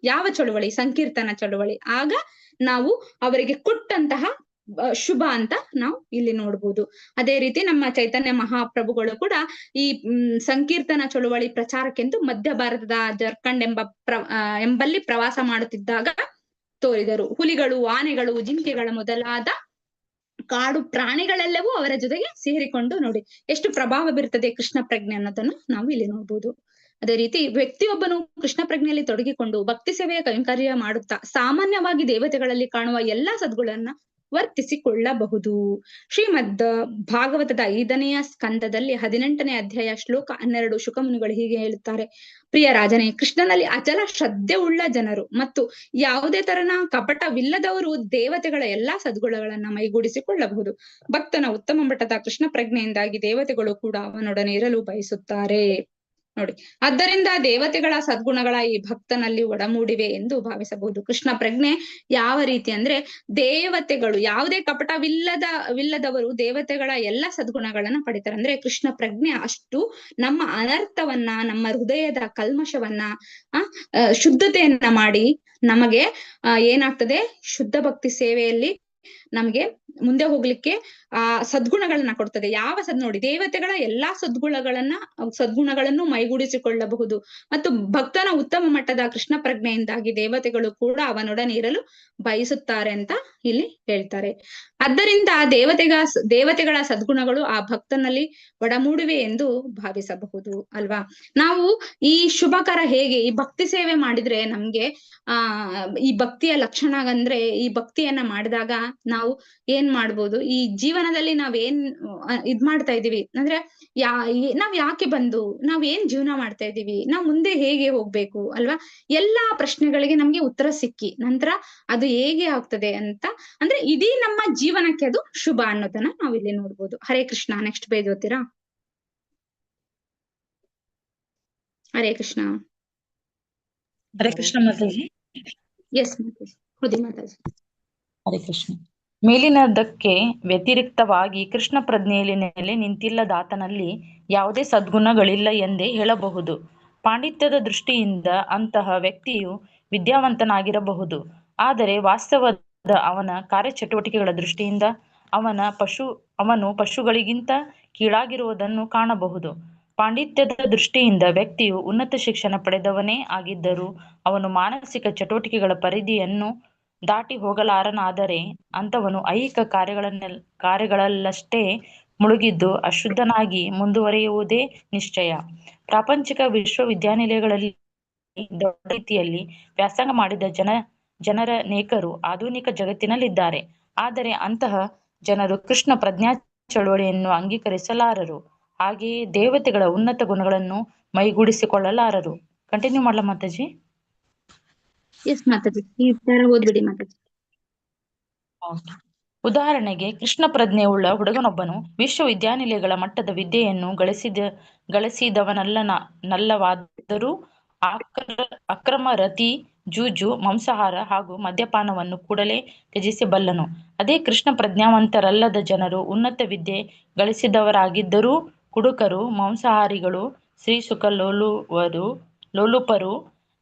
Speaker 2: ಯಾವ ಚಳುವಳಿ, ಸಂಕೀರ್ತನ ಚಳುವಳಿ, ಆಗ ನಾವು ಅವರಿಗೆ ಕೊಟ್ಟಂತಹ ಶುಭ ಅಂತ ನಾವು ಇಲ್ಲಿ ನೋಡ್ಬೋದು. ಅದೇ ರೀತಿ ನಮ್ಮ ಚೈತನ್ಯ ಮಹಾಪ್ರಭುಗಳು ಕೂಡ ಈ ಸಂಕೀರ್ತನ ಚಳುವಳಿ ಪ್ರಚಾರಕ್ಕೆಂದು ಮಧ್ಯ ಭಾರತದ ಜಾರ್ಖಂಡ್ ಎಂಬಲ್ಲಿ ಪ್ರವಾಸ ಮಾಡುತ್ತಿದ್ದಾಗ ತೋರಿದರು. ಹುಲಿಗಳು, ಆನೆಗಳು, ಜಿಂಕೆಗಳ ಮೊದಲಾದ ಕಾಡು ಪ್ರಾಣಿಗಳೆಲ್ಲವೂ ಅವರ ಜೊತೆಗೆ ಸೇರಿಕೊಂಡು, ನೋಡಿ ಎಷ್ಟು ಪ್ರಭಾವ ಬೀರ್ತದೆ ಕೃಷ್ಣ ಪ್ರಜ್ಞೆ ಅನ್ನೋದನ್ನು ನಾವು ಇಲ್ಲಿ ನೋಡ್ಬೋದು. ಅದೇ ರೀತಿ ವ್ಯಕ್ತಿಯೊಬ್ಬನು ಕೃಷ್ಣ ಪ್ರಜ್ಞೆಯಲ್ಲಿ ತೊಡಗಿಕೊಂಡು ಭಕ್ತಿ ಸೇವೆಯ ಕೈಂಕರ್ಯ ಮಾಡುತ್ತಾ ಸಾಮಾನ್ಯವಾಗಿ ದೇವತೆಗಳಲ್ಲಿ ಕಾಣುವ ಎಲ್ಲಾ ಸದ್ಗುಣಗಳನ್ನ ವರ್ತಿಸಿಕೊಳ್ಳಬಹುದು. ಶ್ರೀಮದ್ ಭಾಗವತದ 5ನೇ ಸ್ಕಂದದಲ್ಲಿ 18ನೇ ಅಧ್ಯಾಯ ಶ್ಲೋಕ 12 ಶುಕಮುನಿಗಳು ಹೀಗೆ ಹೇಳುತ್ತಾರೆ: ಪ್ರಿಯ ರಾಜನೇ, ಕೃಷ್ಣನಲ್ಲಿ ಅಚಲ ಶ್ರದ್ಧೆ ಉಳ್ಳ ಜನರು ಮತ್ತು ಯಾವುದೇ ತರನ ಕಪಟವಿಲ್ಲದವರು ದೇವತೆಗಳ ಎಲ್ಲಾ ಸದ್ಗುಣಗಳನ್ನ ಮೈಗೂಡಿಸಿಕೊಳ್ಳಬಹುದು. ಭಕ್ತನ ಉತ್ತಮ ಮಟ್ಟದ ಕೃಷ್ಣ ಪ್ರಜ್ಞೆಯಿಂದಾಗಿ ದೇವತೆಗಳು ಕೂಡ ಅವನೊಡನೆ ಇರಲು ಬಯಸುತ್ತಾರೆ. ನೋಡಿ, ಆದ್ದರಿಂದ ದೇವತೆಗಳ ಸದ್ಗುಣಗಳ ಈ ಭಕ್ತನಲ್ಲಿ ಒಡಮೂಡಿವೆ ಎಂದು ಭಾವಿಸಬಹುದು. ಕೃಷ್ಣ ಪ್ರಜ್ಞೆ ಯಾವ ರೀತಿ ಅಂದ್ರೆ, ದೇವತೆಗಳು ಯಾವುದೇ ಕಪಟವಿಲ್ಲದವರು ದೇವತೆಗಳ ಎಲ್ಲ ಸದ್ಗುಣಗಳನ್ನ ಪಡಿತಾರೆ. ಅಂದ್ರೆ ಕೃಷ್ಣ ಪ್ರಜ್ಞೆ ಅಷ್ಟು ನಮ್ಮ ಅನರ್ಥವನ್ನ, ನಮ್ಮ ಹೃದಯದ ಕಲ್ಮಶವನ್ನ ಶುದ್ಧತೆಯನ್ನ ಮಾಡಿ ನಮಗೆ ಏನಾಗ್ತದೆ, ಶುದ್ಧ ಭಕ್ತಿ ಸೇವೆಯಲ್ಲಿ ನಮ್ಗೆ ಮುಂದೆ ಹೋಗ್ಲಿಕ್ಕೆ ಸದ್ಗುಣಗಳನ್ನ ಕೊಡ್ತದೆ. ನೋಡಿ, ದೇವತೆಗಳ ಎಲ್ಲಾ ಸದ್ಗುಣಗಳನ್ನು ಮೈಗೂಡಿಸಿಕೊಳ್ಳಬಹುದು. ಮತ್ತು ಭಕ್ತನ ಉತ್ತಮ ಮಟ್ಟದ ಕೃಷ್ಣ ಪ್ರಜ್ಞೆಯಿಂದಾಗಿ ದೇವತೆಗಳು ಕೂಡ ಅವನೊಡನೆ ಇರಲು ಬಯಸುತ್ತಾರೆ ಅಂತ ಇಲ್ಲಿ ಹೇಳ್ತಾರೆ. ಆದ್ದರಿಂದ ದೇವತೆಗಳ ಸದ್ಗುಣಗಳು ಆ ಭಕ್ತನಲ್ಲಿ ಒಡಮೂಡಿವೆ ಎಂದು ಭಾವಿಸಬಹುದು ಅಲ್ವಾ. ನಾವು ಈ ಶುಭಕರ ಹೇಗೆ ಈ ಭಕ್ತಿ ಸೇವೆ ಮಾಡಿದ್ರೆ ನಮ್ಗೆ ಈ ಭಕ್ತಿಯ ಲಕ್ಷಣ ಅಂದ್ರೆ, ಈ ಭಕ್ತಿಯನ್ನ ಮಾಡಿದಾಗ ನಾವು ಏನ್ ಮಾಡ್ಬೋದು, ಈ ಜೀವನದಲ್ಲಿ ನಾವ್ ಇದ್ ಮಾಡ್ತಾ ಇದೀವಿ ಅಂದ್ರೆ, ನಾವ್ ಯಾಕೆ ಬಂದು ನಾವ್ ಏನ್ ಜೀವನ ಮಾಡ್ತಾ ಇದೀವಿ, ನಾವ್ ಮುಂದೆ ಹೇಗೆ ಹೋಗ್ಬೇಕು ಅಲ್ವಾ, ಎಲ್ಲಾ ಪ್ರಶ್ನೆಗಳಿಗೆ ನಮ್ಗೆ ಉತ್ತರ ಸಿಕ್ಕಿ ನಂತರ ಅದು ಹೇಗೆ ಆಗ್ತದೆ ಅಂತ ಅಂದ್ರೆ ಇಡೀ ನಮ್ಮ ಜೀವನಕ್ಕೆ ಅದು ಶುಭ ಅನ್ನೋದನ್ನ ನಾವ್ ಇಲ್ಲಿ ನೋಡ್ಬೋದು. ಹರೇ ಕೃಷ್ಣ. ನೆಕ್ಸ್ಟ್ ಪೇಜ್ ಓದ್ತೀರಾ? ಹರೇ ಕೃಷ್ಣ.
Speaker 1: ಹರೇ ಕೃಷ್ಣ ಮಾತಾಜಿ.
Speaker 2: ಎಸ್ ಮಾತಾಜಿ, ಓದಿ ಮಾತಾಜಿ.
Speaker 1: ಹರೇ ಕೃಷ್ಣ. ಮೇಲಿನದಕ್ಕೆ ವ್ಯತಿರಿಕ್ತವಾಗಿ ಕೃಷ್ಣ ಪ್ರಜ್ಞೆಯಲ್ಲಿ ನೆಲೆ ನಿಂತಿಲ್ಲದಾತನಲ್ಲಿ ಯಾವುದೇ ಸದ್ಗುಣಗಳಿಲ್ಲ ಎಂದೇ ಹೇಳಬಹುದು. ಪಾಂಡಿತ್ಯದ ದೃಷ್ಟಿಯಿಂದ ಅಂತಹ ವ್ಯಕ್ತಿಯು ವಿದ್ಯಾವಂತನಾಗಿರಬಹುದು, ಆದರೆ ವಾಸ್ತವದ ಅವನ ಕಾರ್ಯಚಟುವಟಿಕೆಗಳ ದೃಷ್ಟಿಯಿಂದ ಅವನು ಪಶುಗಳಿಗಿಂತ ಕೀಳಾಗಿರುವುದನ್ನು ಕಾಣಬಹುದು. ಪಾಂಡಿತ್ಯದ ದೃಷ್ಟಿಯಿಂದ ವ್ಯಕ್ತಿಯು ಉನ್ನತ ಶಿಕ್ಷಣ ಪಡೆದವನೇ ಆಗಿದ್ದರೂ ಅವನು ಮಾನಸಿಕ ಚಟುವಟಿಕೆಗಳ ಪರಿಧಿಯನ್ನು ದಾಟಿ ಹೋಗಲಾರನಾದರೆ ಅಂಥವನು ಐಹಿಕ ಕಾರ್ಯಗಳಲ್ಲಷ್ಟೇ ಮುಳುಗಿದ್ದು ಅಶುದ್ಧನಾಗಿ ಮುಂದುವರಿಯುವುದೇ ನಿಶ್ಚಯ. ಪ್ರಾಪಂಚಿಕ ವಿಶ್ವವಿದ್ಯಾನಿಲಯಗಳಲ್ಲಿ ದೊಡ್ಡ ರೀತಿಯಲ್ಲಿ ವ್ಯಾಸಂಗ ಮಾಡಿದ ಜನರನೇಕರು ಆಧುನಿಕ ಜಗತ್ತಿನಲ್ಲಿದ್ದಾರೆ. ಆದರೆ ಅಂತಹ ಜನರು ಕೃಷ್ಣ ಪ್ರಜ್ಞಾ ಚಳುವಳಿಯನ್ನು ಅಂಗೀಕರಿಸಲಾರರು. ಹಾಗೆಯೇ ದೇವತೆಗಳ ಉನ್ನತ ಗುಣಗಳನ್ನು ಮೈಗೂಡಿಸಿಕೊಳ್ಳಲಾರರು. ಕಂಟಿನ್ಯೂ ಮಾಡ್ಲಾ ಮಾತಾಜಿ?
Speaker 2: ಎಸ್ ಮಾತಾಜಿ, ಈ ತರ ಓದ್ಬಿಡಿ ಮಾತಾಜಿ.
Speaker 1: ಉದಾಹರಣೆಗೆ, ಕೃಷ್ಣ ಪ್ರಜ್ಞೆ ಉಳ್ಳ ಹುಡುಗನೊಬ್ಬನು ವಿಶ್ವವಿದ್ಯಾನಿಲಯಗಳ ಮಟ್ಟದ ವಿದ್ಯೆಯನ್ನು ಗಳಿಸಿದವನಲ್ಲವಾದರೂ ಅಕ್ರಮ ರತಿ, ಜೂಜು, ಮಾಂಸಾಹಾರ ಹಾಗೂ ಮದ್ಯಪಾನವನ್ನು ಕೂಡಲೇ ತ್ಯಜಿಸಬಲ್ಲನು. ಅದೇ ಕೃಷ್ಣ ಪ್ರಜ್ಞಾವಂತರಲ್ಲದ ಜನರು ಉನ್ನತ ವಿದ್ಯೆ ಗಳಿಸಿದವರಾಗಿದ್ದರೂ ಕುಡುಕರು, ಮಾಂಸಾಹಾರಿಗಳು, ಸ್ತ್ರೀಸುಖ ಲೋಲುಪರು,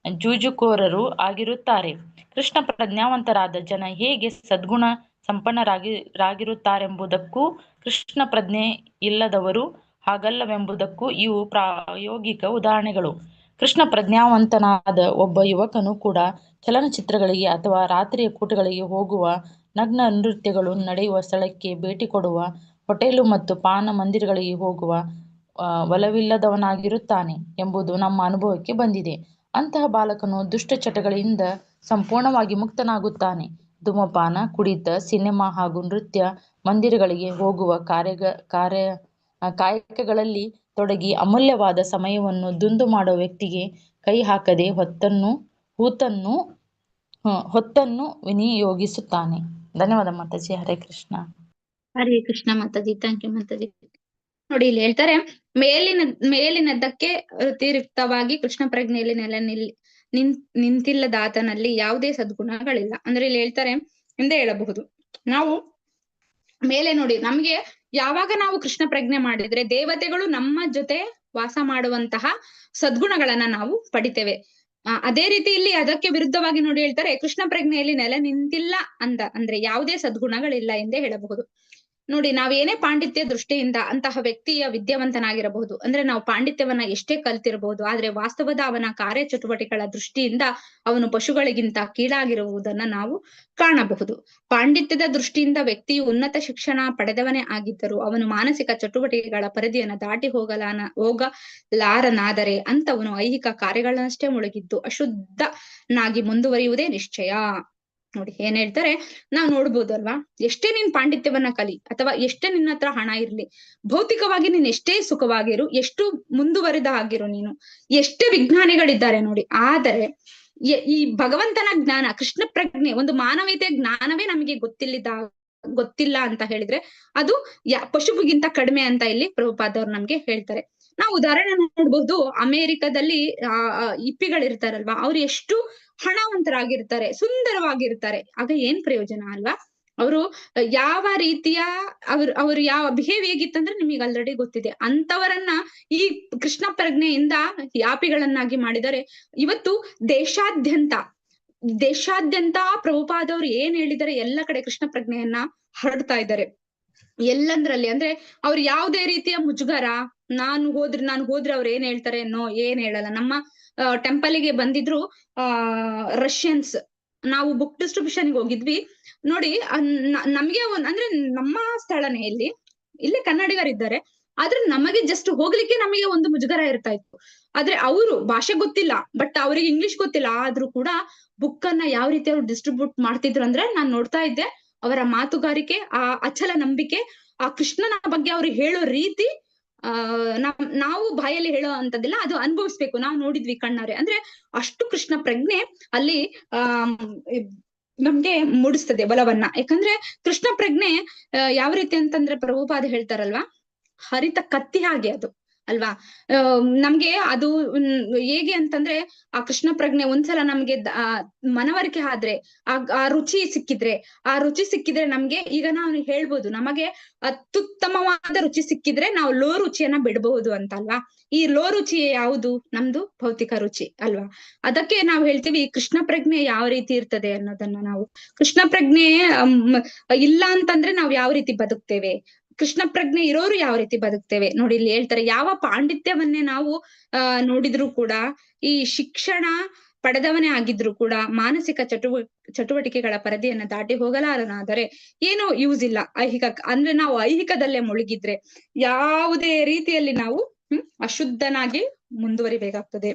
Speaker 1: ಜೂಜುಕೋರರು ಆಗಿರುತ್ತಾರೆ. ಕೃಷ್ಣ ಪ್ರಜ್ಞಾವಂತರಾದ ಜನ ಹೇಗೆ ಸದ್ಗುಣ ಸಂಪನ್ನರಾಗಿರುತ್ತಾರೆಂಬುದಕ್ಕೂ ಕೃಷ್ಣ ಪ್ರಜ್ಞೆ ಇಲ್ಲದವರು ಹಾಗಲ್ಲವೆಂಬುದಕ್ಕೂ ಇವು ಪ್ರಾಯೋಗಿಕ ಉದಾಹರಣೆಗಳು. ಕೃಷ್ಣ ಪ್ರಜ್ಞಾವಂತನಾದ ಒಬ್ಬ ಯುವಕನು ಕೂಡ ಚಲನಚಿತ್ರಗಳಿಗೆ ಅಥವಾ ರಾತ್ರಿಯ ಕೂಟಗಳಿಗೆ ಹೋಗುವ, ನಗ್ನ ನೃತ್ಯಗಳು ನಡೆಯುವ ಸ್ಥಳಕ್ಕೆ ಭೇಟಿ ಕೊಡುವ, ಹೋಟೆಲು ಮತ್ತು ಪಾನ ಮಂದಿರಗಳಿಗೆ ಹೋಗುವ ಒಲವಿಲ್ಲದವನಾಗಿರುತ್ತಾನೆ ಎಂಬುದು ನಮ್ಮ ಅನುಭವಕ್ಕೆ ಬಂದಿದೆ. ಅಂತಹ ಬಾಲಕನು ದುಷ್ಟ ಚಟಗಳಿಂದ ಸಂಪೂರ್ಣವಾಗಿ ಮುಕ್ತನಾಗುತ್ತಾನೆ. ಧೂಮಪಾನ, ಕುಡಿತ, ಸಿನೆಮಾ ಹಾಗೂ ನೃತ್ಯ ಮಂದಿರಗಳಿಗೆ ಹೋಗುವ ಕಾಯಕಗಳಲ್ಲಿ ತೊಡಗಿ ಅಮೂಲ್ಯವಾದ ಸಮಯವನ್ನು ದುಂದು ಮಾಡುವ ವ್ಯಕ್ತಿಗೆ ಕೈ ಹಾಕದೆ ಹೊತ್ತನ್ನು ವಿನಿಯೋಗಿಸುತ್ತಾನೆ. ಧನ್ಯವಾದ ಮಾತಾಜಿ. ಹರೇ ಕೃಷ್ಣ.
Speaker 2: ಹರೇ ಕೃಷ್ಣ ಮಾತಾಜಿ. Thank you Mataji. ನೋಡಿ ಇಲ್ಲಿ ಹೇಳ್ತಾರೆ, ಮೇಲಿನದ್ದಕ್ಕೆ ವ್ಯತಿರಿಕ್ತವಾಗಿ ಕೃಷ್ಣ ಪ್ರಜ್ಞೆಯಲ್ಲಿ ನಿಂತಿಲ್ಲದಾತನಲ್ಲಿ ಯಾವುದೇ ಸದ್ಗುಣಗಳಿಲ್ಲ. ಅಂದ್ರೆ ಇಲ್ಲಿ ಹೇಳ್ತಾರೆ ಎಂದೇ ಹೇಳಬಹುದು. ನಾವು ಮೇಲೆ ನೋಡಿ, ನಮ್ಗೆ ಯಾವಾಗ ನಾವು ಕೃಷ್ಣ ಪ್ರಜ್ಞೆ ಮಾಡಿದ್ರೆ ದೇವತೆಗಳು ನಮ್ಮ ಜೊತೆ ವಾಸ ಮಾಡುವಂತಹ ಸದ್ಗುಣಗಳನ್ನ ನಾವು ಪಡಿತೇವೆ. ಅದೇ ರೀತಿ ಇಲ್ಲಿ ಅದಕ್ಕೆ ವಿರುದ್ಧವಾಗಿ ನೋಡಿ ಹೇಳ್ತಾರೆ, ಕೃಷ್ಣ ಪ್ರಜ್ಞೆಯಲ್ಲಿ ನಿಂತಿಲ್ಲ ಅಂದ್ರೆ ಯಾವುದೇ ಸದ್ಗುಣಗಳಿಲ್ಲ ಎಂದೇ ಹೇಳಬಹುದು. ನೋಡಿ, ನಾವೇನೇ ಪಾಂಡಿತ್ಯ ದೃಷ್ಟಿಯಿಂದ ಅಂತಹ ವ್ಯಕ್ತಿಯ ವಿದ್ಯಾವಂತನಾಗಿರಬಹುದು, ಅಂದ್ರೆ ನಾವು ಪಾಂಡಿತ್ಯವನ್ನ ಎಷ್ಟೇ ಕಲ್ತಿರಬಹುದು, ಆದ್ರೆ ವಾಸ್ತವದ ಅವನ ಕಾರ್ಯಚಟುವಟಿಕೆಗಳ ದೃಷ್ಟಿಯಿಂದ ಅವನು ಪಶುಗಳಿಗಿಂತ ಕೀಳಾಗಿರುವುದನ್ನ ನಾವು ಕಾಣಬಹುದು. ಪಾಂಡಿತ್ಯದ ದೃಷ್ಟಿಯಿಂದ ವ್ಯಕ್ತಿಯು ಉನ್ನತ ಶಿಕ್ಷಣ ಪಡೆದವನೇ ಆಗಿದ್ದರೂ ಅವನು ಮಾನಸಿಕ ಚಟುವಟಿಕೆಗಳ ಪರಿಧಿಯನ್ನ ದಾಟಿ ಹೋಗಲಾರನಾದರೆ ಅಂತವನು ಐಹಿಕ ಕಾರ್ಯಗಳನ್ನಷ್ಟೇ ಮುಳುಗಿದ್ದು ಅಶುದ್ಧನಾಗಿ ಮುಂದುವರಿಯುವುದೇ ನಿಶ್ಚಯ. ನೋಡಿ ಏನ್ ಹೇಳ್ತಾರೆ, ನಾವ್ ನೋಡ್ಬೋದು ಅಲ್ವಾ, ಎಷ್ಟೇ ನೀನ್ ಪಾಂಡಿತ್ಯವನ್ನ ಕಲಿ ಅಥವಾ ಎಷ್ಟೇ ನಿನ್ನ ಹತ್ರ ಹಣ ಇರ್ಲಿ, ಭೌತಿಕವಾಗಿ ನೀನ್ ಎಷ್ಟೇ ಸುಖವಾಗಿರು, ಎಷ್ಟು ಮುಂದುವರಿದ ಆಗಿರು, ನೀನು ಎಷ್ಟೇ ವಿಜ್ಞಾನಿಗಳಿದ್ದಾರೆ ನೋಡಿ, ಆದರೆ ಈ ಭಗವಂತನ ಜ್ಞಾನ, ಕೃಷ್ಣ ಪ್ರಜ್ಞೆ, ಒಂದು ಮಾನವೀಯತೆ ಜ್ಞಾನವೇ ನಮಗೆ ಗೊತ್ತಿಲ್ಲ ಅಂತ ಹೇಳಿದ್ರೆ ಅದು ಪಶುಗಿಂತ ಕಡಿಮೆ ಅಂತ ಇಲ್ಲಿ ಪ್ರಭುಪಾದವ್ರು ನಮ್ಗೆ ಹೇಳ್ತಾರೆ. ನಾವು ಉದಾಹರಣೆ ನೋಡ್ಬೋದು, ಅಮೆರಿಕದಲ್ಲಿ ಇಪ್ಪಿಗಳಿರ್ತಾರಲ್ವಾ, ಅವ್ರು ಎಷ್ಟು ಹಣವಂತರಾಗಿರ್ತಾರೆ, ಸುಂದರವಾಗಿರ್ತಾರೆ, ಆಗ ಏನ್ ಪ್ರಯೋಜನ ಅಲ್ವಾ? ಅವರು ಯಾವ ರೀತಿಯ ಅವ್ರು ಯಾವ ಬಿಹೇವ್ ಹೇಗಿತ್ತಂದ್ರೆ ನಿಮಗೆ ಆಲ್ರೆಡಿ ಗೊತ್ತಿದೆ. ಅಂತವರನ್ನ ಈ ಕೃಷ್ಣ ಪ್ರಜ್ಞೆಯಿಂದ ಯಾಪಿಗಳನ್ನಾಗಿ ಮಾಡಿದರೆ ಇವತ್ತು ದೇಶಾದ್ಯಂತ ಪ್ರಭುಪಾದವ್ರು ಏನ್ ಹೇಳಿದ್ದಾರೆ, ಎಲ್ಲ ಕಡೆ ಕೃಷ್ಣ ಪ್ರಜ್ಞೆಯನ್ನ ಹರಡ್ತಾ ಇದ್ದಾರೆ ಎಲ್ಲಂದ್ರಲ್ಲಿ. ಅಂದ್ರೆ ಅವ್ರು ಯಾವುದೇ ರೀತಿಯ ಮುಜುಗರ, ನಾನು ಹೋದ್ರೆ ಅವ್ರು ಏನ್ ಹೇಳ್ತಾರೆ ಅನ್ನೋ ಏನ್ ಹೇಳಲ್ಲ. ನಮ್ಮ ಟೆಂಪಲ್ಗೆ ಬಂದಿದ್ರು ರಷ್ಯನ್ಸ್, ನಾವು ಬುಕ್ ಡಿಸ್ಟ್ರಿಬ್ಯೂಷನ್ಗೆ ಹೋಗಿದ್ವಿ ನೋಡಿ, ನಮ್ಗೆ ಅಂದ್ರೆ ನಮ್ಮ ಸ್ಥಳನೇ ಇಲ್ಲಿ ಕನ್ನಡಿಗರಿದ್ದಾರೆ, ಆದ್ರೆ ನಮಗೆ ಜಸ್ಟ್ ಹೋಗ್ಲಿಕ್ಕೆ ನಮಗೆ ಒಂದು ಮುಜುಗರ ಇರ್ತಾ ಇತ್ತು. ಆದ್ರೆ ಅವರು ಭಾಷೆ ಗೊತ್ತಿಲ್ಲ, ಬಟ್ ಅವ್ರಿಗೆ ಇಂಗ್ಲಿಷ್ ಗೊತ್ತಿಲ್ಲ, ಆದ್ರೂ ಕೂಡ ಬುಕ್ ಅನ್ನ ಯಾವ ರೀತಿ ಅವ್ರು ಡಿಸ್ಟ್ರಿಬ್ಯೂಟ್ ಮಾಡ್ತಿದ್ರು ಅಂದ್ರೆ ನಾನ್ ನೋಡ್ತಾ ಇದ್ದೆ. ಅವರ ಮಾತುಗಾರಿಕೆ, ಆ ಅಚಲ ನಂಬಿಕೆ, ಆ ಕೃಷ್ಣನ ಬಗ್ಗೆ ಅವ್ರು ಹೇಳೋ ರೀತಿ, ನಾವು ಬಾಯಲ್ಲಿ ಹೇಳೋ ಅಂತದಿಲ್ಲ, ಅದು ಅನುಭವಿಸ್ಬೇಕು. ನಾವು ನೋಡಿದ್ವಿ ಕಣ್ಣಾರೆ. ಅಂದ್ರೆ ಅಷ್ಟು ಕೃಷ್ಣ ಪ್ರಜ್ಞೆ ಅಲ್ಲಿ ನಮ್ಗೆ ಮೂಡಿಸ್ತದೆ ಬಲವನ್ನ. ಯಾಕಂದ್ರೆ ಕೃಷ್ಣ ಪ್ರಜ್ಞೆ ಯಾವ ರೀತಿ ಅಂತಂದ್ರೆ ಪ್ರಭುಪಾದ ಹೇಳ್ತಾರಲ್ವಾ, ಹರಿತ ಕತ್ತಿ ಹಾಗೆ ಅದು ಅಲ್ವಾ. ನಮ್ಗೆ ಅದು ಹೇಗೆ ಅಂತಂದ್ರೆ, ಆ ಕೃಷ್ಣ ಪ್ರಜ್ಞೆ ಒಂದ್ಸಲ ನಮ್ಗೆ ಮನವರಿಕೆ ಆದ್ರೆ, ಆ ರುಚಿ ಸಿಕ್ಕಿದ್ರೆ ನಮ್ಗೆ, ಈಗ ನಾವು ಹೇಳ್ಬೋದು ನಮಗೆ ಅತ್ಯುತ್ತಮವಾದ ರುಚಿ ಸಿಕ್ಕಿದ್ರೆ ನಾವು ಲೋ ರುಚಿಯನ್ನ ಬಿಡಬಹುದು ಅಂತ ಅಲ್ವಾ. ಈ ಲೋ ರುಚಿ ಯಾವುದು? ನಮ್ದು ಭೌತಿಕ ರುಚಿ ಅಲ್ವಾ. ಅದಕ್ಕೆ ನಾವು ಹೇಳ್ತೀವಿ ಕೃಷ್ಣ ಪ್ರಜ್ಞೆ ಯಾವ ರೀತಿ ಇರ್ತದೆ ಅನ್ನೋದನ್ನ. ನಾವು ಕೃಷ್ಣ ಪ್ರಜ್ಞೆ ಇಲ್ಲ ಅಂತಂದ್ರೆ ನಾವ್ ಯಾವ ರೀತಿ ಬದುಕ್ತೇವೆ, ಕೃಷ್ಣ ಪ್ರಜ್ಞೆ ಇರೋರು ಯಾವ ರೀತಿ ಬದುಕ್ತೇವೆ ನೋಡಿ. ಇಲ್ಲಿ ಹೇಳ್ತಾರೆ, ಯಾವ ಪಾಂಡಿತ್ಯವನ್ನೇ ನಾವು ನೋಡಿದ್ರು ಕೂಡ, ಈ ಶಿಕ್ಷಣ ಪಡೆದವನೇ ಆಗಿದ್ರು ಕೂಡ ಮಾನಸಿಕ ಚಟುವಟಿಕೆಗಳ ಪರಿಧಿಯನ್ನ ದಾಟಿ ಹೋಗಲಾರನಾದರೆ ಏನೋ ಯೂಸ್ ಇಲ್ಲ. ಅಂದ್ರೆ ನಾವು ಐಹಿಕದಲ್ಲೇ ಮುಳುಗಿದ್ರೆ ಯಾವುದೇ ರೀತಿಯಲ್ಲಿ ನಾವು ಅಶುದ್ಧನಾಗಿ ಮುಂದುವರಿಬೇಕಾಗ್ತದೆ.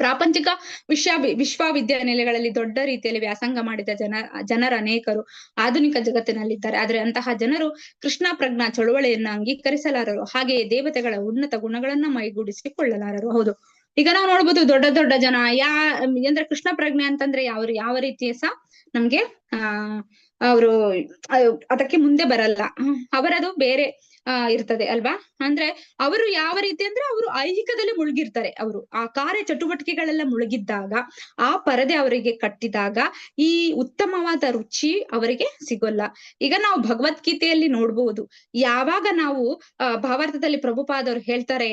Speaker 2: ಪ್ರಾಪಂಚಿಕ ವಿಶ್ವವಿದ್ಯಾನಿಲಯಗಳಲ್ಲಿ ದೊಡ್ಡ ರೀತಿಯಲ್ಲಿ ವ್ಯಾಸಂಗ ಮಾಡಿದ ಜನರ ಅನೇಕರು ಆಧುನಿಕ ಜಗತ್ತಿನಲ್ಲಿದ್ದಾರೆ. ಆದ್ರೆ ಅಂತಹ ಜನರು ಕೃಷ್ಣ ಪ್ರಜ್ಞಾ ಚಳುವಳಿಯನ್ನ ಅಂಗೀಕರಿಸಲಾರರು, ಹಾಗೆಯೇ ದೇವತೆಗಳ ಉನ್ನತ ಗುಣಗಳನ್ನ ಮೈಗೂಡಿಸಿಕೊಳ್ಳಲಾರರು. ಹೌದು, ಈಗ ನಾವು ನೋಡ್ಬೋದು ದೊಡ್ಡ ದೊಡ್ಡ ಜನ ಅಂದ್ರೆ ಕೃಷ್ಣ ಪ್ರಜ್ಞೆ ಅಂತಂದ್ರೆ ಯಾವ ರೀತಿಯ ನಮ್ಗೆ ಅವರು ಅದಕ್ಕೆ ಮುಂದೆ ಬರಲ್ಲ, ಅವರದು ಬೇರೆ ಇರ್ತದೆ ಅಲ್ವಾ. ಅಂದ್ರೆ ಅವರು ಯಾವ ರೀತಿ ಅಂದ್ರೆ ಅವರು ಐಹಿಕದಲ್ಲಿ ಮುಳುಗಿರ್ತಾರೆ. ಅವರು ಆ ಕಾರ್ಯ ಚಟುವಟಿಕೆಗಳೆಲ್ಲ ಮುಳುಗಿದ್ದಾಗ, ಆ ಪರದೆ ಅವರಿಗೆ ಕಟ್ಟಿದಾಗ ಈ ಉತ್ತಮವಾದ ರುಚಿ ಅವರಿಗೆ ಸಿಗೋಲ್ಲ. ಈಗ ನಾವು ಭಗವದ್ಗೀತೆಯಲ್ಲಿ ನೋಡ್ಬೋದು, ಯಾವಾಗ ನಾವು ಭಾವಾರ್ಥದಲ್ಲಿ ಪ್ರಭುಪಾದವ್ರು ಹೇಳ್ತಾರೆ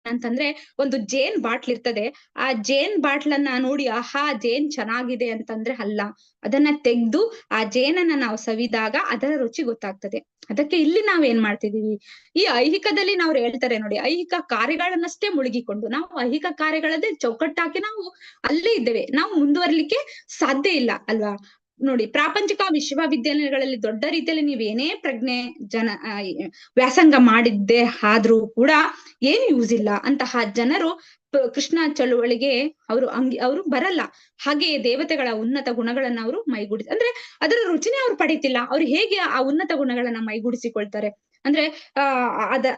Speaker 2: ಅಂತಂದ್ರೆ ಒಂದು ಜೇನ್ ಬಾಟ್ಲ್ ಇರ್ತದೆ, ಆ ಜೇನ್ ಬಾಟ್ಲನ್ನ ನೋಡಿ ಆಹಾ ಜೇನ್ ಚೆನ್ನಾಗಿದೆ ಅಂತಂದ್ರೆ ಅಲ್ಲ, ಅದನ್ನ ತೆಗ್ದು ಆ ಜೇನನ್ನ ನಾವು ಸವಿದಾಗ ಅದರ ರುಚಿ ಗೊತ್ತಾಗ್ತದೆ. ಅದಕ್ಕೆ ಇಲ್ಲಿ ನಾವ್ ಏನ್ ಮಾಡ್ತಿದೀವಿ, ಈ ಐಹಿಕದಲ್ಲಿ ನಾವು ಹೇಳ್ತಾರೆ ನೋಡಿ, ಐಹಿಕ ಕಾರ್ಯಗಳನ್ನಷ್ಟೇ ಮುಳುಗಿಕೊಂಡು ನಾವು ಐಹಿಕ ಕಾರ್ಯಗಳದ್ದೇ ಚೌಕಟ್ಟಾಕಿ ನಾವು ಅಲ್ಲೇ ಇದ್ದೇವೆ, ನಾವು ಮುಂದುವರ್ಲಿಕ್ಕೆ ಸಾಧ್ಯ ಇಲ್ಲ ಅಲ್ವಾ. ನೋಡಿ, ಪ್ರಾಪಂಚಿಕ ವಿಶ್ವವಿದ್ಯಾಲಯಗಳಲ್ಲಿ ದೊಡ್ಡ ರೀತಿಯಲ್ಲಿ ನೀವೇನೇ ಪ್ರಜ್ಞೆ ವ್ಯಾಸಂಗ ಮಾಡಿದ್ದೆ ಆದ್ರೂ ಕೂಡ ಏನು ಯೂಸ್ ಇಲ್ಲ. ಅಂತಹ ಜನರು ಕೃಷ್ಣ ಚಳುವಳಿಗೆ ಅವರು ಬರಲ್ಲ. ಹಾಗೆಯೇ ದೇವತೆಗಳ ಉನ್ನತ ಗುಣಗಳನ್ನ ಅವರು ಅಂದ್ರೆ ಅದರ ರುಚಿನೇ ಅವ್ರು ಪಡೀತಿಲ್ಲ. ಅವ್ರು ಹೇಗೆ ಆ ಉನ್ನತ ಗುಣಗಳನ್ನ ಮೈಗೂಡಿಸಿಕೊಳ್ತಾರೆ ಅಂದ್ರೆ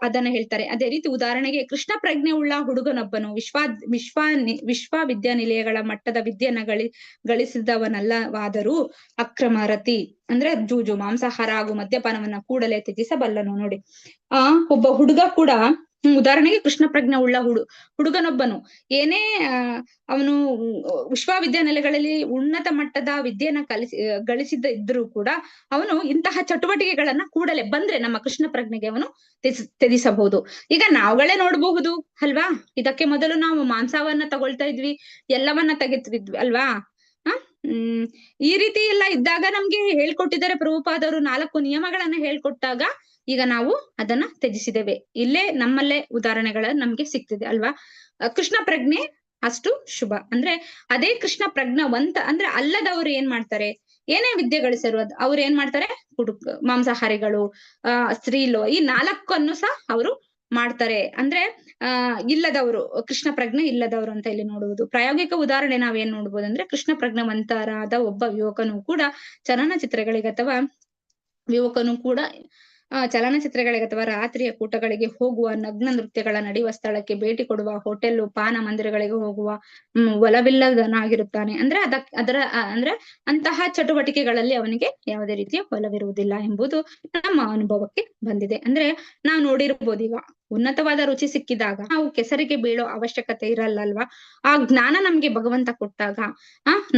Speaker 2: ಅದನ್ನ ಹೇಳ್ತಾರೆ. ಅದೇ ರೀತಿ ಉದಾಹರಣೆಗೆ, ಕೃಷ್ಣ ಪ್ರಜ್ಞೆ ಉಳ್ಳ ಹುಡುಗನೊಬ್ಬನು ವಿಶ್ವವಿದ್ಯಾನಿಲಯಗಳ ಮಟ್ಟದ ವಿದ್ಯೆಯನ್ನ ಗಳಿಸಿದವನಲ್ಲವಾದರೂ ಅಕ್ರಮ ರತಿ ಅಂದ್ರೆ ಜೂಜು, ಮಾಂಸಾಹಾರ ಹಾಗೂ ಮದ್ಯಪಾನವನ್ನ ಕೂಡಲೇ ತ್ಯಜಿಸಬಲ್ಲನು. ನೋಡಿ, ಒಬ್ಬ ಹುಡುಗ ಕೂಡ ಉದಾಹರಣೆಗೆ ಕೃಷ್ಣ ಪ್ರಜ್ಞೆ ಉಳ್ಳ ಹುಡುಗನೊಬ್ಬನು ಏನೇ ಅವನು ವಿಶ್ವವಿದ್ಯಾನಿಲಯಗಳಲ್ಲಿ ಉನ್ನತ ಮಟ್ಟದ ವಿದ್ಯೆಯನ್ನ ಗಳಿಸಿದ ಇದ್ರೂ ಕೂಡ ಅವನು ಇಂತಹ ಚಟುವಟಿಕೆಗಳನ್ನ ಕೂಡಲೇ ಬಂದ್ರೆ ನಮ್ಮ ಕೃಷ್ಣ ಪ್ರಜ್ಞೆಗೆ ಅವನು ತ್ಯಜಿಸಬಹುದು. ಈಗ ನಾವುಗಳೇ ನೋಡಬಹುದು ಅಲ್ವಾ, ಇದಕ್ಕೆ ಮೊದಲು ನಾವು ಮಾಂಸವನ್ನ ತಗೊಳ್ತಾ ಇದ್ವಿ, ಎಲ್ಲವನ್ನ ತೆಗೆದ್ವಿ ಅಲ್ವಾ. ಈ ರೀತಿ ಎಲ್ಲ ಇದ್ದಾಗ ನಮ್ಗೆ ಹೇಳ್ಕೊಟ್ಟಿದ್ದಾರೆ ಪ್ರಭುಪಾದವರು 4 ನಿಯಮಗಳನ್ನ ಹೇಳ್ಕೊಟ್ಟಾಗ ಈಗ ನಾವು ಅದನ್ನ ತ್ಯಜಿಸಿದ್ದೇವೆ. ಇಲ್ಲೇ ನಮ್ಮಲ್ಲೇ ಉದಾಹರಣೆಗಳ ನಮ್ಗೆ ಸಿಗ್ತಿದೆ ಅಲ್ವಾ. ಕೃಷ್ಣ ಪ್ರಜ್ಞೆ ಅಷ್ಟು ಶುಭ. ಅಂದ್ರೆ ಅದೇ ಕೃಷ್ಣ ಪ್ರಜ್ಞಾವಂತ ಅಂದ್ರೆ ಅಲ್ಲದವ್ರು ಏನ್ ಮಾಡ್ತಾರೆ, ಏನೇ ವಿದ್ಯೆ ಗಳಿಸರು ಅವ್ರು ಏನ್ ಮಾಡ್ತಾರೆ, ಮಾಂಸಾಹಾರಿಗಳು, ಸ್ತ್ರೀಲೋ, ಈ 4 ಸಹ ಅವರು ಮಾಡ್ತಾರೆ. ಅಂದ್ರೆ ಇಲ್ಲದವರು, ಕೃಷ್ಣ ಪ್ರಜ್ಞೆ ಇಲ್ಲದವರು ಅಂತ ಇಲ್ಲಿ ನೋಡುವುದು. ಪ್ರಾಯೋಗಿಕ ಉದಾಹರಣೆ ನಾವೇನ್ ನೋಡ್ಬೋದು ಅಂದ್ರೆ, ಕೃಷ್ಣ ಪ್ರಜ್ಞಾವಂತರಾದ ಒಬ್ಬ ಯುವಕನು ಕೂಡ ಚಲನಚಿತ್ರಗಳಿಗೆ ಅಥವಾ ರಾತ್ರಿಯ ಕೂಟಗಳಿಗೆ ಹೋಗುವ, ನಗ್ನ ನೃತ್ಯಗಳ ನಡೆಯುವ ಸ್ಥಳಕ್ಕೆ ಭೇಟಿ ಕೊಡುವ, ಹೋಟೆಲ್ ಪಾನ ಮಂದಿರಗಳಿಗೆ ಹೋಗುವ ಒಲವಿಲ್ಲದನಾಗಿರುತ್ತಾನೆ. ಅಂದ್ರೆ ಅಂದ್ರೆ ಅಂತಹ ಚಟುವಟಿಕೆಗಳಲ್ಲಿ ಅವನಿಗೆ ಯಾವುದೇ ರೀತಿಯ ಒಲವಿರುವುದಿಲ್ಲ ಎಂಬುದು ನಮ್ಮ ಅನುಭವಕ್ಕೆ ಬಂದಿದೆ. ಅಂದ್ರೆ ನಾವು ನೋಡಿರ್ಬೋದು, ಈಗ ಉನ್ನತವಾದ ರುಚಿ ಸಿಕ್ಕಿದಾಗ ನಾವು ಕೆಸರಿಗೆ ಬೀಳೋ ಅವಶ್ಯಕತೆ ಇರಲ್ಲ ಅಲ್ವಾ. ಆ ಜ್ಞಾನ ನಮ್ಗೆ ಭಗವಂತ ಕೊಟ್ಟಾಗ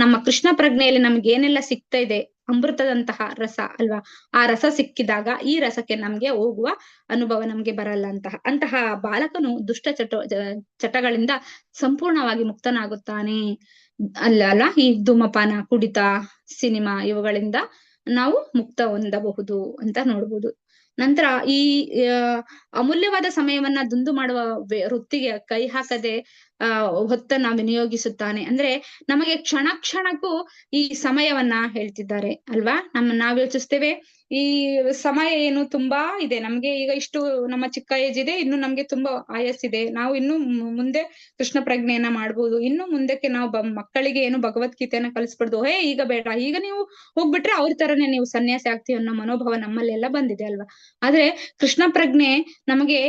Speaker 2: ನಮ್ಮ ಕೃಷ್ಣ ಪ್ರಜ್ಞೆಯಲ್ಲಿ ನಮ್ಗೆ ಏನೆಲ್ಲ ಸಿಗ್ತಾ ಇದೆ, ಅಮೃತದಂತಹ ರಸ ಅಲ್ವಾ, ಆ ರಸ ಸಿಕ್ಕಿದಾಗ ಈ ರಸಕ್ಕೆ ನಮ್ಗೆ ಹೋಗುವ ಅನುಭವ ನಮ್ಗೆ ಬರಲ್ಲ. ಅಂತಹ ಬಾಲಕನು ದುಷ್ಟ ಚಟಗಳಿಂದ ಸಂಪೂರ್ಣವಾಗಿ ಮುಕ್ತನಾಗುತ್ತಾನೆ ಅಲ್ಲ. ಈ ಧೂಮಪಾನ, ಕುಡಿತ, ಸಿನಿಮಾ ಇವುಗಳಿಂದ ನಾವು ಮುಕ್ತ ಹೊಂದಬಹುದು ಅಂತ ನೋಡ್ಬೋದು. ನಂತರ ಈ ಅಮೂಲ್ಯವಾದ ಸಮಯವನ್ನ ದುಂದು ಮಾಡುವ ವೃತ್ತಿಗೆ ಕೈ ಹಾಕದೆ ಹೊತ್ತನ್ನ ವಿನಿಯೋಗಿಸುತ್ತಾನೆ. ಅಂದ್ರೆ ನಮಗೆ ಕ್ಷಣ ಕ್ಷಣಕ್ಕೂ ಈ ಸಮಯವನ್ನ ಹೇಳ್ತಿದ್ದಾರೆ ಅಲ್ವಾ. ನಾವ್ ಯೋಚಿಸ್ತೇವೆ, ಈ ಸಮಯ ಏನು ತುಂಬಾ ಇದೆ ನಮ್ಗೆ, ಈಗ ಇಷ್ಟು ನಮ್ಮ ಚಿಕ್ಕ ಏಜ್ ಇದೆ, ಇನ್ನು ನಮ್ಗೆ ತುಂಬಾ ಆಯಸ್ಸಿದೆ, ನಾವು ಇನ್ನು ಮುಂದೆ ಕೃಷ್ಣ ಪ್ರಜ್ಞೆಯನ್ನ ಮಾಡ್ಬೋದು, ಇನ್ನು ಮುಂದಕ್ಕೆ ನಾವು ಮಕ್ಕಳಿಗೆ ಏನು ಭಗವದ್ಗೀತೆಯನ್ನ ಕಲಿಸ್ಬಾರ್ದು, ಈಗ ಬೇಡ, ಈಗ ನೀವು ಹೋಗ್ಬಿಟ್ರೆ ಅವ್ರ ತರನೇ ನೀವು ಸನ್ಯಾಸಿ ಆಗ್ತೀವಿ ಅನ್ನೋ ಮನೋಭಾವ ನಮ್ಮಲ್ಲೆಲ್ಲ ಬಂದಿದೆ ಅಲ್ವಾ. ಆದ್ರೆ ಕೃಷ್ಣ ಪ್ರಜ್ಞೆ ನಮಗೆ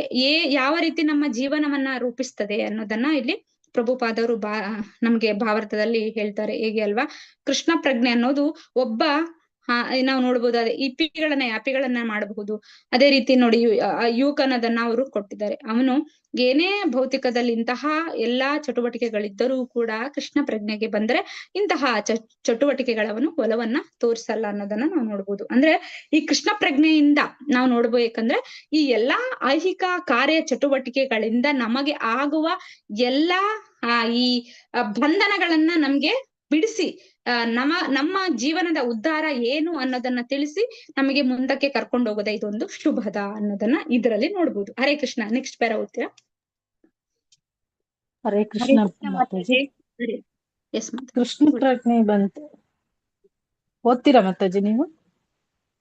Speaker 2: ಯಾವ ರೀತಿ ನಮ್ಮ ಜೀವನವನ್ನ ರೂಪಿಸ್ತದೆ ಅನ್ನೋದನ್ನ ಇಲ್ಲಿ ಪ್ರಭುಪಾದವರು ನಮ್ಗೆ ಭಾರತದಲ್ಲಿ ಹೇಳ್ತಾರೆ. ಹೇಗೆ ಅಲ್ವಾ, ಕೃಷ್ಣ ಪ್ರಜ್ಞೆ ಅನ್ನೋದು ಒಬ್ಬ ನಾವು ನೋಡ್ಬೋದು, ಅದೇ ಯಾಪಿಗಳನ್ನ ಮಾಡಬಹುದು. ಅದೇ ರೀತಿ ನೋಡಿ, ಯುವಕನದನ್ನ ಅವರು ಕೊಟ್ಟಿದ್ದಾರೆ. ಅವನು ಏನೇ ಭೌತಿಕದಲ್ಲಿ ಇಂತಹ ಎಲ್ಲಾ ಚಟುವಟಿಕೆಗಳಿದ್ದರೂ ಕೂಡ ಕೃಷ್ಣ ಪ್ರಜ್ಞೆಗೆ ಬಂದ್ರೆ ಇಂತಹ ಚಟುವಟಿಕೆಗಳವನು ಒಲವನ್ನ ತೋರಿಸಲ್ಲ ಅನ್ನೋದನ್ನ ನಾವು ನೋಡ್ಬೋದು. ಅಂದ್ರೆ ಈ ಕೃಷ್ಣ ಪ್ರಜ್ಞೆಯಿಂದ ನಾವು ನೋಡ್ಬೇಕಂದ್ರೆ ಈ ಎಲ್ಲಾ ಐಹಿಕ ಕಾರ್ಯ ಚಟುವಟಿಕೆಗಳಿಂದ ನಮಗೆ ಆಗುವ ಎಲ್ಲಾ ಈ ಬಂಧನಗಳನ್ನ ನಮ್ಗೆ ಬಿಡಿಸಿ ನಮ್ಮ ಜೀವನದ ಉದ್ಧಾರ ಏನು ಅನ್ನೋದನ್ನ ತಿಳಿಸಿ ನಮಗೆ ಮುಂದಕ್ಕೆ ಕರ್ಕೊಂಡು ಹೋಗೋದ ಇದೊಂದು ಶುಭದ ಅನ್ನೋದನ್ನ ಇದರಲ್ಲಿ ನೋಡ್ಬೋದು. ಹರೇ ಕೃಷ್ಣ. ನೆಕ್ಸ್ಟ್ ಪ್ಯಾರ ಓದ್ತೀರಾ?
Speaker 5: ಹರೇ ಕೃಷ್ಣ ಮಾತಾಜಿ.
Speaker 2: ಎಸ್
Speaker 5: ಕೃಷ್ಣ ಪ್ರಜ್ಞೆ ಬಂತು, ಓದ್ತೀರಾ ಮಾತಾಜಿ ನೀವು?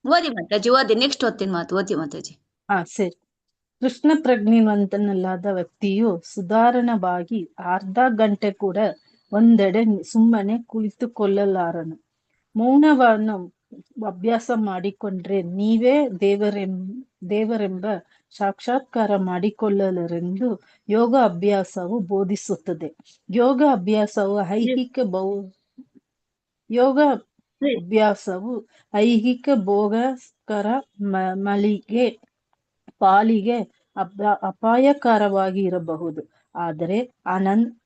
Speaker 6: ಓದಿ ಮಾತಾಜಿ, ಓದಿ. ನೆಕ್ಸ್ಟ್ ಓದ್ತೀನಿ ಓದಿ ಮಾತಾಜಿ.
Speaker 5: ಸರಿ. ಕೃಷ್ಣ ಪ್ರಜ್ಞೆವಂತನಲ್ಲಾದ ವ್ಯಕ್ತಿಯು ಸುಧಾರಣವಾಗಿ ಅರ್ಧ ಗಂಟೆ ಕೂಡ ಒಂದೆಡೆ ಸುಮ್ಮನೆ ಕುಳಿತುಕೊಳ್ಳಲಾರನು. ಮೌನವನ್ನು ಅಭ್ಯಾಸ ಮಾಡಿಕೊಂಡ್ರೆ ನೀವೇ ದೇವರೆಂಬ ಸಾಕ್ಷಾತ್ಕಾರ ಮಾಡಿಕೊಳ್ಳಲೆಂದು ಯೋಗ ಅಭ್ಯಾಸವು ಬೋಧಿಸುತ್ತದೆ. ಯೋಗ ಅಭ್ಯಾಸವು ಐಹಿಕ ಭೋಗಕರ ಪಾಲಿಗೆ ಅಪಾಯಕರವಾಗಿ ಇರಬಹುದು. ಆದರೆ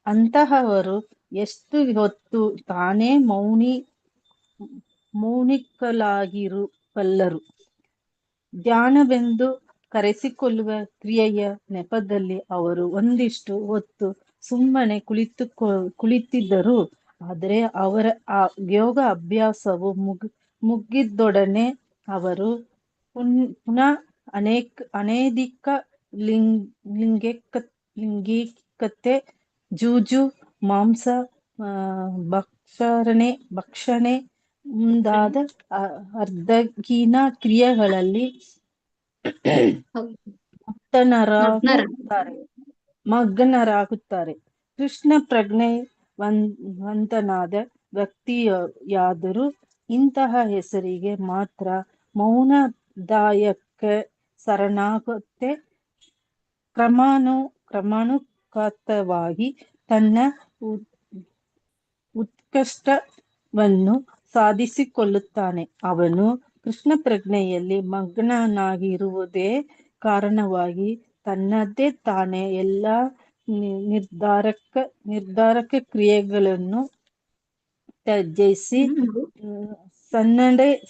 Speaker 5: ಅಂತಹವರು ಎಷ್ಟು ಹೊತ್ತು ತಾನೇ ಮೌನಿಕಲಾಗಿರಬಲ್ಲರು. ಧ್ಯಾನವೆಂದು ಕರೆಸಿಕೊಳ್ಳುವ ಕ್ರಿಯೆಯ ನೆಪದಲ್ಲಿ ಅವರು ಒಂದಿಷ್ಟು ಹೊತ್ತು ಸುಮ್ಮನೆ ಕುಳಿತಿದ್ದರು. ಆದರೆ ಅವರ ಆ ಯೋಗ ಅಭ್ಯಾಸವು ಮುಗಿದೊಡನೆ ಅವರು ಪುನಃ ಅನೇಕ ಲೈಂಗಿಕತೆ, ಜೂಜು, ಮಾಂಸ ಭಕ್ಷಣೆ ಮುಂದಾದ ಅರ್ಧಹೀನ ಕ್ರಿಯೆಗಳಲ್ಲಿ ಮಗ್ನರಾಗುತ್ತಾರೆ. ಕೃಷ್ಣ ಪ್ರಜ್ಞಾವಂತನಾದ ವ್ಯಕ್ತಿಯಾದರೂ ಇಂತಹ ಹೆಸರಿಗೆ ಮಾತ್ರ ಮೌನದಾಯಕ್ಕೆ ಶರಣಾಗದೆ ಕ್ರಮಾನುಗತವಾಗಿ ತನ್ನ ಉತ್ಕೃಷ್ಟವನ್ನು ಸಾಧಿಸಿಕೊಳ್ಳುತ್ತಾನೆ. ಅವನು ಕೃಷ್ಣ ಪ್ರಜ್ಞೆಯಲ್ಲಿ ಮಗ್ನನಾಗಿರುವುದೇ ಕಾರಣವಾಗಿ ತನ್ನದೇ ತಾನೇ ಎಲ್ಲ ನಿರ್ಧಾರಕ ಕ್ರಿಯೆಗಳನ್ನು ತ್ಯಜಿಸಿ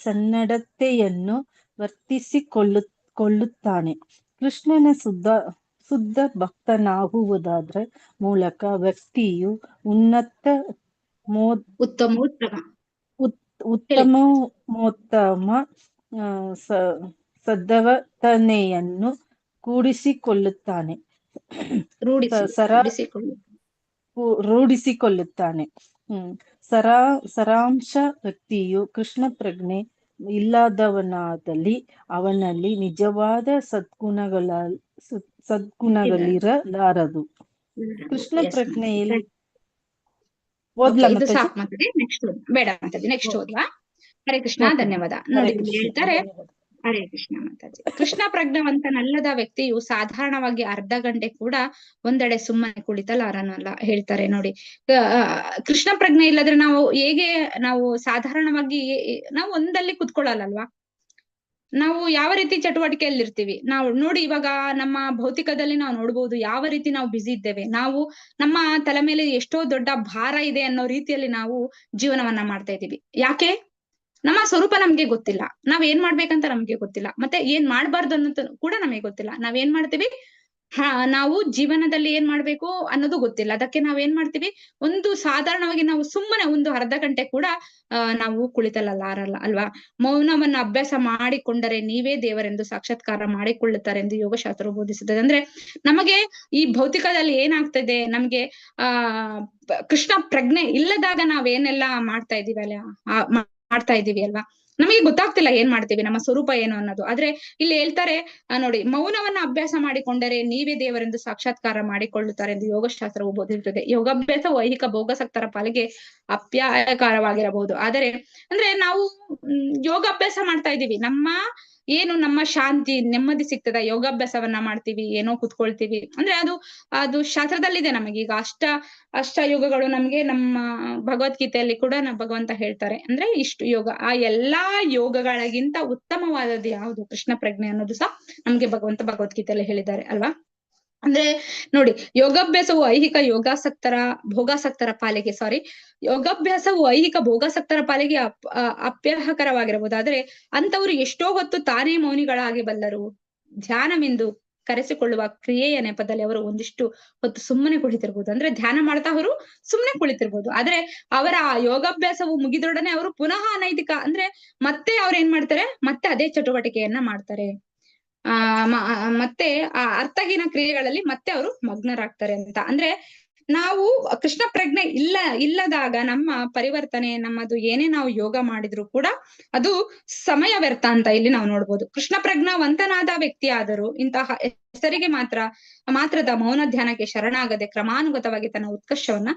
Speaker 5: ಸನ್ನಡತೆಯನ್ನು ವರ್ತಿಸಿಕೊಳ್ಳುತ್ತಾನೆ. ಕೃಷ್ಣನ ಶುದ್ಧ ಭಕ್ತನಾಗುವುದರ ಮೂಲಕ ವ್ಯಕ್ತಿಯು ಉತ್ತಮೋತ್ತಮ ಸದ್ವರ್ತನೆಯನ್ನು ರೂಢಿಸಿಕೊಳ್ಳುತ್ತಾನೆ. ಸಾರಾಂಶ ವ್ಯಕ್ತಿಯು ಕೃಷ್ಣ ಪ್ರಜ್ಞೆ ಇಲ್ಲದವನಾದಲ್ಲಿ ಅವನಲ್ಲಿ ನಿಜವಾದ ಸದ್ಗುಣಗಳಿರಲಾರದು. ಕೃಷ್ಣ ಪ್ರಜ್ಞೆಯಲ್ಲಿ
Speaker 2: ಇದು ಸಾಕು ಮಾತಾಡಿ. ನೆಕ್ಸ್ಟ್ ಬೇಡ ಮಾತಾಡಿ, ನೆಕ್ಸ್ಟ್ ಓದ್ವಾ? ಹರೇ ಕೃಷ್ಣ, ಧನ್ಯವಾದ. ನೋಡಿ ಹೇಳ್ತಾರೆ, ಹರೇ ಕೃಷ್ಣ ಮಾತಾಜಿ. ಕೃಷ್ಣ ಪ್ರಜ್ಞಾವಂತನಲ್ಲದ ವ್ಯಕ್ತಿಯು ಸಾಧಾರಣವಾಗಿ ಅರ್ಧ ಗಂಟೆ ಕೂಡ ಒಂದೆಡೆ ಸುಮ್ಮನೆ ಕುಳಿತಲಾರನಲ್ಲ. ಹೇಳ್ತಾರೆ ನೋಡಿ, ಕೃಷ್ಣ ಪ್ರಜ್ಞೆ ಇಲ್ಲದ್ರೆ ನಾವು ಸಾಧಾರಣವಾಗಿ ನಾವು ಒಂದಲ್ಲಿ ಕುತ್ಕೊಳ್ಳಲ್ಲಲ್ವಾ? ನಾವು ಯಾವ ರೀತಿ ಚಟುವಟಿಕೆಯಲ್ಲಿ ಇರ್ತೀವಿ ನಾವು ನೋಡಿ. ಇವಾಗ ನಮ್ಮ ಭೌತಿಕದಲ್ಲಿ ನಾವು ನೋಡ್ಬೋದು ಯಾವ ರೀತಿ ನಾವು ಬ್ಯುಸಿ ಇದ್ದೇವೆ. ನಾವು ನಮ್ಮ ತಲೆ ಮೇಲೆ ಎಷ್ಟೋ ದೊಡ್ಡ ಭಾರ ಇದೆ ಅನ್ನೋ ರೀತಿಯಲ್ಲಿ ನಾವು ಜೀವನವನ್ನ ಮಾಡ್ತಾ ಇದ್ದೀವಿ. ಯಾಕೆ? ನಮ್ಮ ಸ್ವರೂಪ ನಮ್ಗೆ ಗೊತ್ತಿಲ್ಲ, ನಾವ್ ಏನ್ ಮಾಡ್ಬೇಕಂತ ನಮ್ಗೆ ಗೊತ್ತಿಲ್ಲ, ಮತ್ತೆ ಏನ್ ಮಾಡ್ಬಾರ್ದು ಅನ್ನೋದು ಕೂಡ ನಮಗೆ ಗೊತ್ತಿಲ್ಲ. ನಾವೇನ್ ಮಾಡ್ತೀವಿ, ನಾವು ಜೀವನದಲ್ಲಿ ಏನ್ ಮಾಡ್ಬೇಕು ಅನ್ನೋದು ಗೊತ್ತಿಲ್ಲ. ಅದಕ್ಕೆ ನಾವೇನ್ ಮಾಡ್ತೀವಿ, ಒಂದು ಸಾಧಾರಣವಾಗಿ ನಾವು ಸುಮ್ಮನೆ ಒಂದು ಅರ್ಧ ಗಂಟೆ ಕೂಡ ನಾವು ಕುಳಿತಲಾರಲ್ಲ ಅಲ್ವಾ? ಮೌನವನ್ನ ಅಭ್ಯಾಸ ಮಾಡಿಕೊಂಡರೆ ನೀವೇ ದೇವರೆಂದು ಸಾಕ್ಷಾತ್ಕಾರ ಮಾಡಿಕೊಳ್ಳುತ್ತಾರೆ ಎಂದು ಯೋಗಶಾಸ್ತ್ರವು ಬೋಧಿಸುತ್ತದೆ. ಅಂದ್ರೆ ನಮಗೆ ಈ ಭೌತಿಕದಲ್ಲಿ ಏನಾಗ್ತದೆ, ನಮ್ಗೆ ಕೃಷ್ಣ ಪ್ರಜ್ಞೆ ಇಲ್ಲದಾಗ ನಾವೇನೆಲ್ಲ ಮಾಡ್ತಾ ಇದೀವಿ ಅಲ್ವಾ? ನಮಗೆ ಗೊತ್ತಾಗ್ತಿಲ್ಲ ಏನ್ ಮಾಡ್ತೀವಿ, ನಮ್ಮ ಸ್ವರೂಪ ಏನು ಅನ್ನೋದು. ಆದ್ರೆ ಇಲ್ಲಿ ಹೇಳ್ತಾರೆ ನೋಡಿ, ಮೌನವನ್ನ ಅಭ್ಯಾಸ ಮಾಡಿಕೊಂಡರೆ ನೀವೇ ದೇವರೆಂದು ಸಾಕ್ಷಾತ್ಕಾರ ಮಾಡಿಕೊಳ್ಳುತ್ತಾರೆ ಎಂದು ಯೋಗಶಾಸ್ತ್ರವು ಬೋಧಿಸುತ್ತದೆ. ಯೋಗಾಭ್ಯಾಸ ಐಹಿಕ ಭೋಗಾಸಕ್ತರ ಪಾಲಿಗೆ ಅಪ್ಯಾಯಕರವಾಗಿರಬಹುದು. ಆದರೆ ಅಂದ್ರೆ ನಾವು ಯೋಗಾಭ್ಯಾಸ ಮಾಡ್ತಾ ಇದೀವಿ, ನಮ್ಮ ಶಾಂತಿ ನೆಮ್ಮದಿ ಸಿಗ್ತದ, ಯೋಗಾಭ್ಯಾಸವನ್ನ ಮಾಡ್ತೀವಿ, ಏನೋ ಕುತ್ಕೊಳ್ತೀವಿ ಅಂದ್ರೆ ಅದು ಶಾಸ್ತ್ರದಲ್ಲಿದೆ. ನಮಗೆ ಈಗ ಅಷ್ಟ ಯೋಗಗಳು ನಮ್ಗೆ ನಮ್ಮ ಭಗವದ್ಗೀತೆಯಲ್ಲಿ ಕೂಡ ಭಗವಂತ ಹೇಳ್ತಾರೆ. ಅಂದ್ರೆ ಇಷ್ಟು ಯೋಗ, ಆ ಎಲ್ಲಾ ಯೋಗಗಳಿಗಿಂತ ಉತ್ತಮವಾದದ್ದು ಯಾವುದು? ಕೃಷ್ಣ ಪ್ರಜ್ಞೆ ಅನ್ನೋದು ಸಹ ನಮ್ಗೆ ಭಗವದ್ಗೀತೆಯಲ್ಲಿ ಹೇಳಿದ್ದಾರೆ ಅಲ್ವಾ? ಅಂದ್ರೆ ನೋಡಿ, ಯೋಗಾಭ್ಯಾಸವು ಐಹಿಕ ಭೋಗಾಸಕ್ತರ ಪಾಲಿಗೆ ಅಪ್ಯಾಯಕರವಾಗಿರಬಹುದು. ಆದ್ರೆ ಅಂತವರು ಎಷ್ಟೋ ಹೊತ್ತು ತಾನೇ ಮೌನಿಗಳಾಗಿ ಬಲ್ಲರು. ಧ್ಯಾನವೆಂದು ಕರೆಸಿಕೊಳ್ಳುವ ಕ್ರಿಯೆಯ ನೆಪದಲ್ಲಿ ಅವರು ಒಂದಿಷ್ಟು ಹೊತ್ತು ಸುಮ್ಮನೆ ಕುಳಿತಿರ್ಬೋದು. ಅಂದ್ರೆ ಧ್ಯಾನ ಮಾಡ್ತಾ ಅವರು ಸುಮ್ಮನೆ ಕುಳಿತಿರ್ಬೋದು. ಆದ್ರೆ ಅವರ ಯೋಗಾಭ್ಯಾಸವು ಮುಗಿದೊಡನೆ ಅವರು ಪುನಃ ಅನೈತಿಕ ಅಂದ್ರೆ ಮತ್ತೆ ಅವ್ರು ಏನ್ ಮಾಡ್ತಾರೆ, ಮತ್ತೆ ಅದೇ ಚಟುವಟಿಕೆಯನ್ನ ಮಾಡ್ತಾರೆ. ಮತ್ತೆ ಆ ಅರ್ಥಹೀನ ಕ್ರಿಯೆಗಳಲ್ಲಿ ಮತ್ತೆ ಅವರು ಮಗ್ನರಾಗ್ತಾರೆ ಅಂತ. ಅಂದ್ರೆ ನಾವು ಕೃಷ್ಣ ಪ್ರಜ್ಞೆ ಇಲ್ಲದಾಗ ನಮ್ಮ ಪರಿವರ್ತನೆ, ನಮ್ಮದು ಏನೇ ನಾವು ಯೋಗ ಮಾಡಿದ್ರು ಕೂಡ ಅದು ಸಮಯ ವ್ಯರ್ಥ ಅಂತ ಇಲ್ಲಿ ನಾವು ನೋಡ್ಬೋದು. ಕೃಷ್ಣ ಪ್ರಜ್ಞಾವಂತನಾದ ವ್ಯಕ್ತಿ ಆದರೂ ಇಂತಹ ಹೆಸರಿಗೆ ಮಾತ್ರದ ಮೌನ ಧ್ಯಾನಕ್ಕೆ ಶರಣಾಗದೆ ಕ್ರಮಾನುಗತವಾಗಿ ತನ್ನ ಉತ್ಕರ್ಷವನ್ನ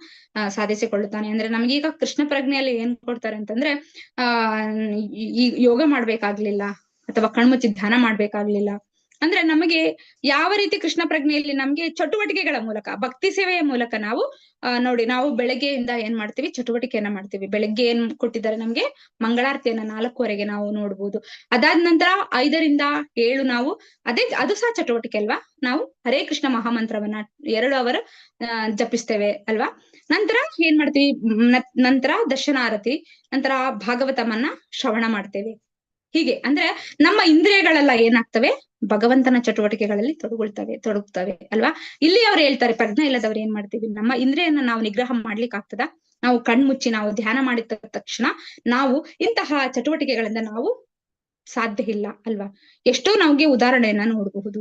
Speaker 2: ಸಾಧಿಸಿಕೊಳ್ಳುತ್ತಾನೆ. ಅಂದ್ರೆ ನಮ್ಗೀಗ ಕೃಷ್ಣ ಪ್ರಜ್ಞೆಯಲ್ಲಿ ಏನ್ ಕೊಡ್ತಾರೆ ಅಂತಂದ್ರೆ ಈ ಯೋಗ ಮಾಡ್ಬೇಕಾಗ್ಲಿಲ್ಲ ಅಥವಾ ಕಣ್ಮುಚ್ಚಿ ಧ್ಯಾನ ಮಾಡ್ಬೇಕಾಗ್ಲಿಲ್ಲ. ಅಂದ್ರೆ ನಮಗೆ ಯಾವ ರೀತಿ ಕೃಷ್ಣ ಪ್ರಜ್ಞೆಯಲ್ಲಿ ನಮ್ಗೆ ಚಟುವಟಿಕೆಗಳ ಮೂಲಕ, ಭಕ್ತಿ ಸೇವೆಯ ಮೂಲಕ ನಾವು ನೋಡಿ, ನಾವು ಬೆಳಗ್ಗೆಯಿಂದ ಏನ್ ಮಾಡ್ತೀವಿ, ಚಟುವಟಿಕೆಯನ್ನ ಮಾಡ್ತೀವಿ. ಬೆಳಗ್ಗೆ ಏನ್ ಕೊಟ್ಟಿದ್ದಾರೆ ನಮ್ಗೆ, ಮಂಗಳಾರತಿಯನ್ನ 4:00 ನಾವು ನೋಡ್ಬೋದು. ಅದಾದ ನಂತರ 5ರಿಂದ 7 ನಾವು ಅದು ಸಹ ಚಟುವಟಿಕೆ ಅಲ್ವಾ? ನಾವು ಹರೇ ಕೃಷ್ಣ ಮಹಾಮಂತ್ರವನ್ನ 2 ಅವರ್ ಜಪಿಸ್ತೇವೆ ಅಲ್ವಾ? ನಂತರ ಏನ್ ಮಾಡ್ತೀವಿ, ನಂತರ ದರ್ಶನಾರತಿ, ನಂತರ ಭಾಗವತಮನ್ನ ಶ್ರವಣ ಮಾಡ್ತೇವೆ. ಹೀಗೆ ಅಂದ್ರೆ ನಮ್ಮ ಇಂದ್ರಿಯಗಳೆಲ್ಲ ಏನಾಗ್ತವೆ, ಭಗವಂತನ ಚಟುವಟಿಕೆಗಳಲ್ಲಿ ತೊಡಗುತ್ತವೆ ಅಲ್ವಾ. ಇಲ್ಲಿ ಅವ್ರು ಹೇಳ್ತಾರೆ, ಪ್ರಜ್ಞೆ ಇಲ್ಲದವ್ರು ಏನ್ ಮಾಡ್ತೀವಿ, ನಮ್ಮ ಇಂದ್ರಿಯನ್ನ ನಾವು ನಿಗ್ರಹ ಮಾಡ್ಲಿಕ್ಕೆ ಆಗ್ತದ? ನಾವು ಕಣ್ಮುಚ್ಚಿ ನಾವು ಧ್ಯಾನ ಮಾಡಿದ ತಕ್ಷಣ ನಾವು ಇಂತಹ ಚಟುವಟಿಕೆಗಳಿಂದ ನಾವು ಸಾಧ್ಯ ಇಲ್ಲ ಅಲ್ವಾ. ಎಷ್ಟೋ ನಮ್ಗೆ ಉದಾಹರಣೆಯನ್ನ ನೋಡಬಹುದು.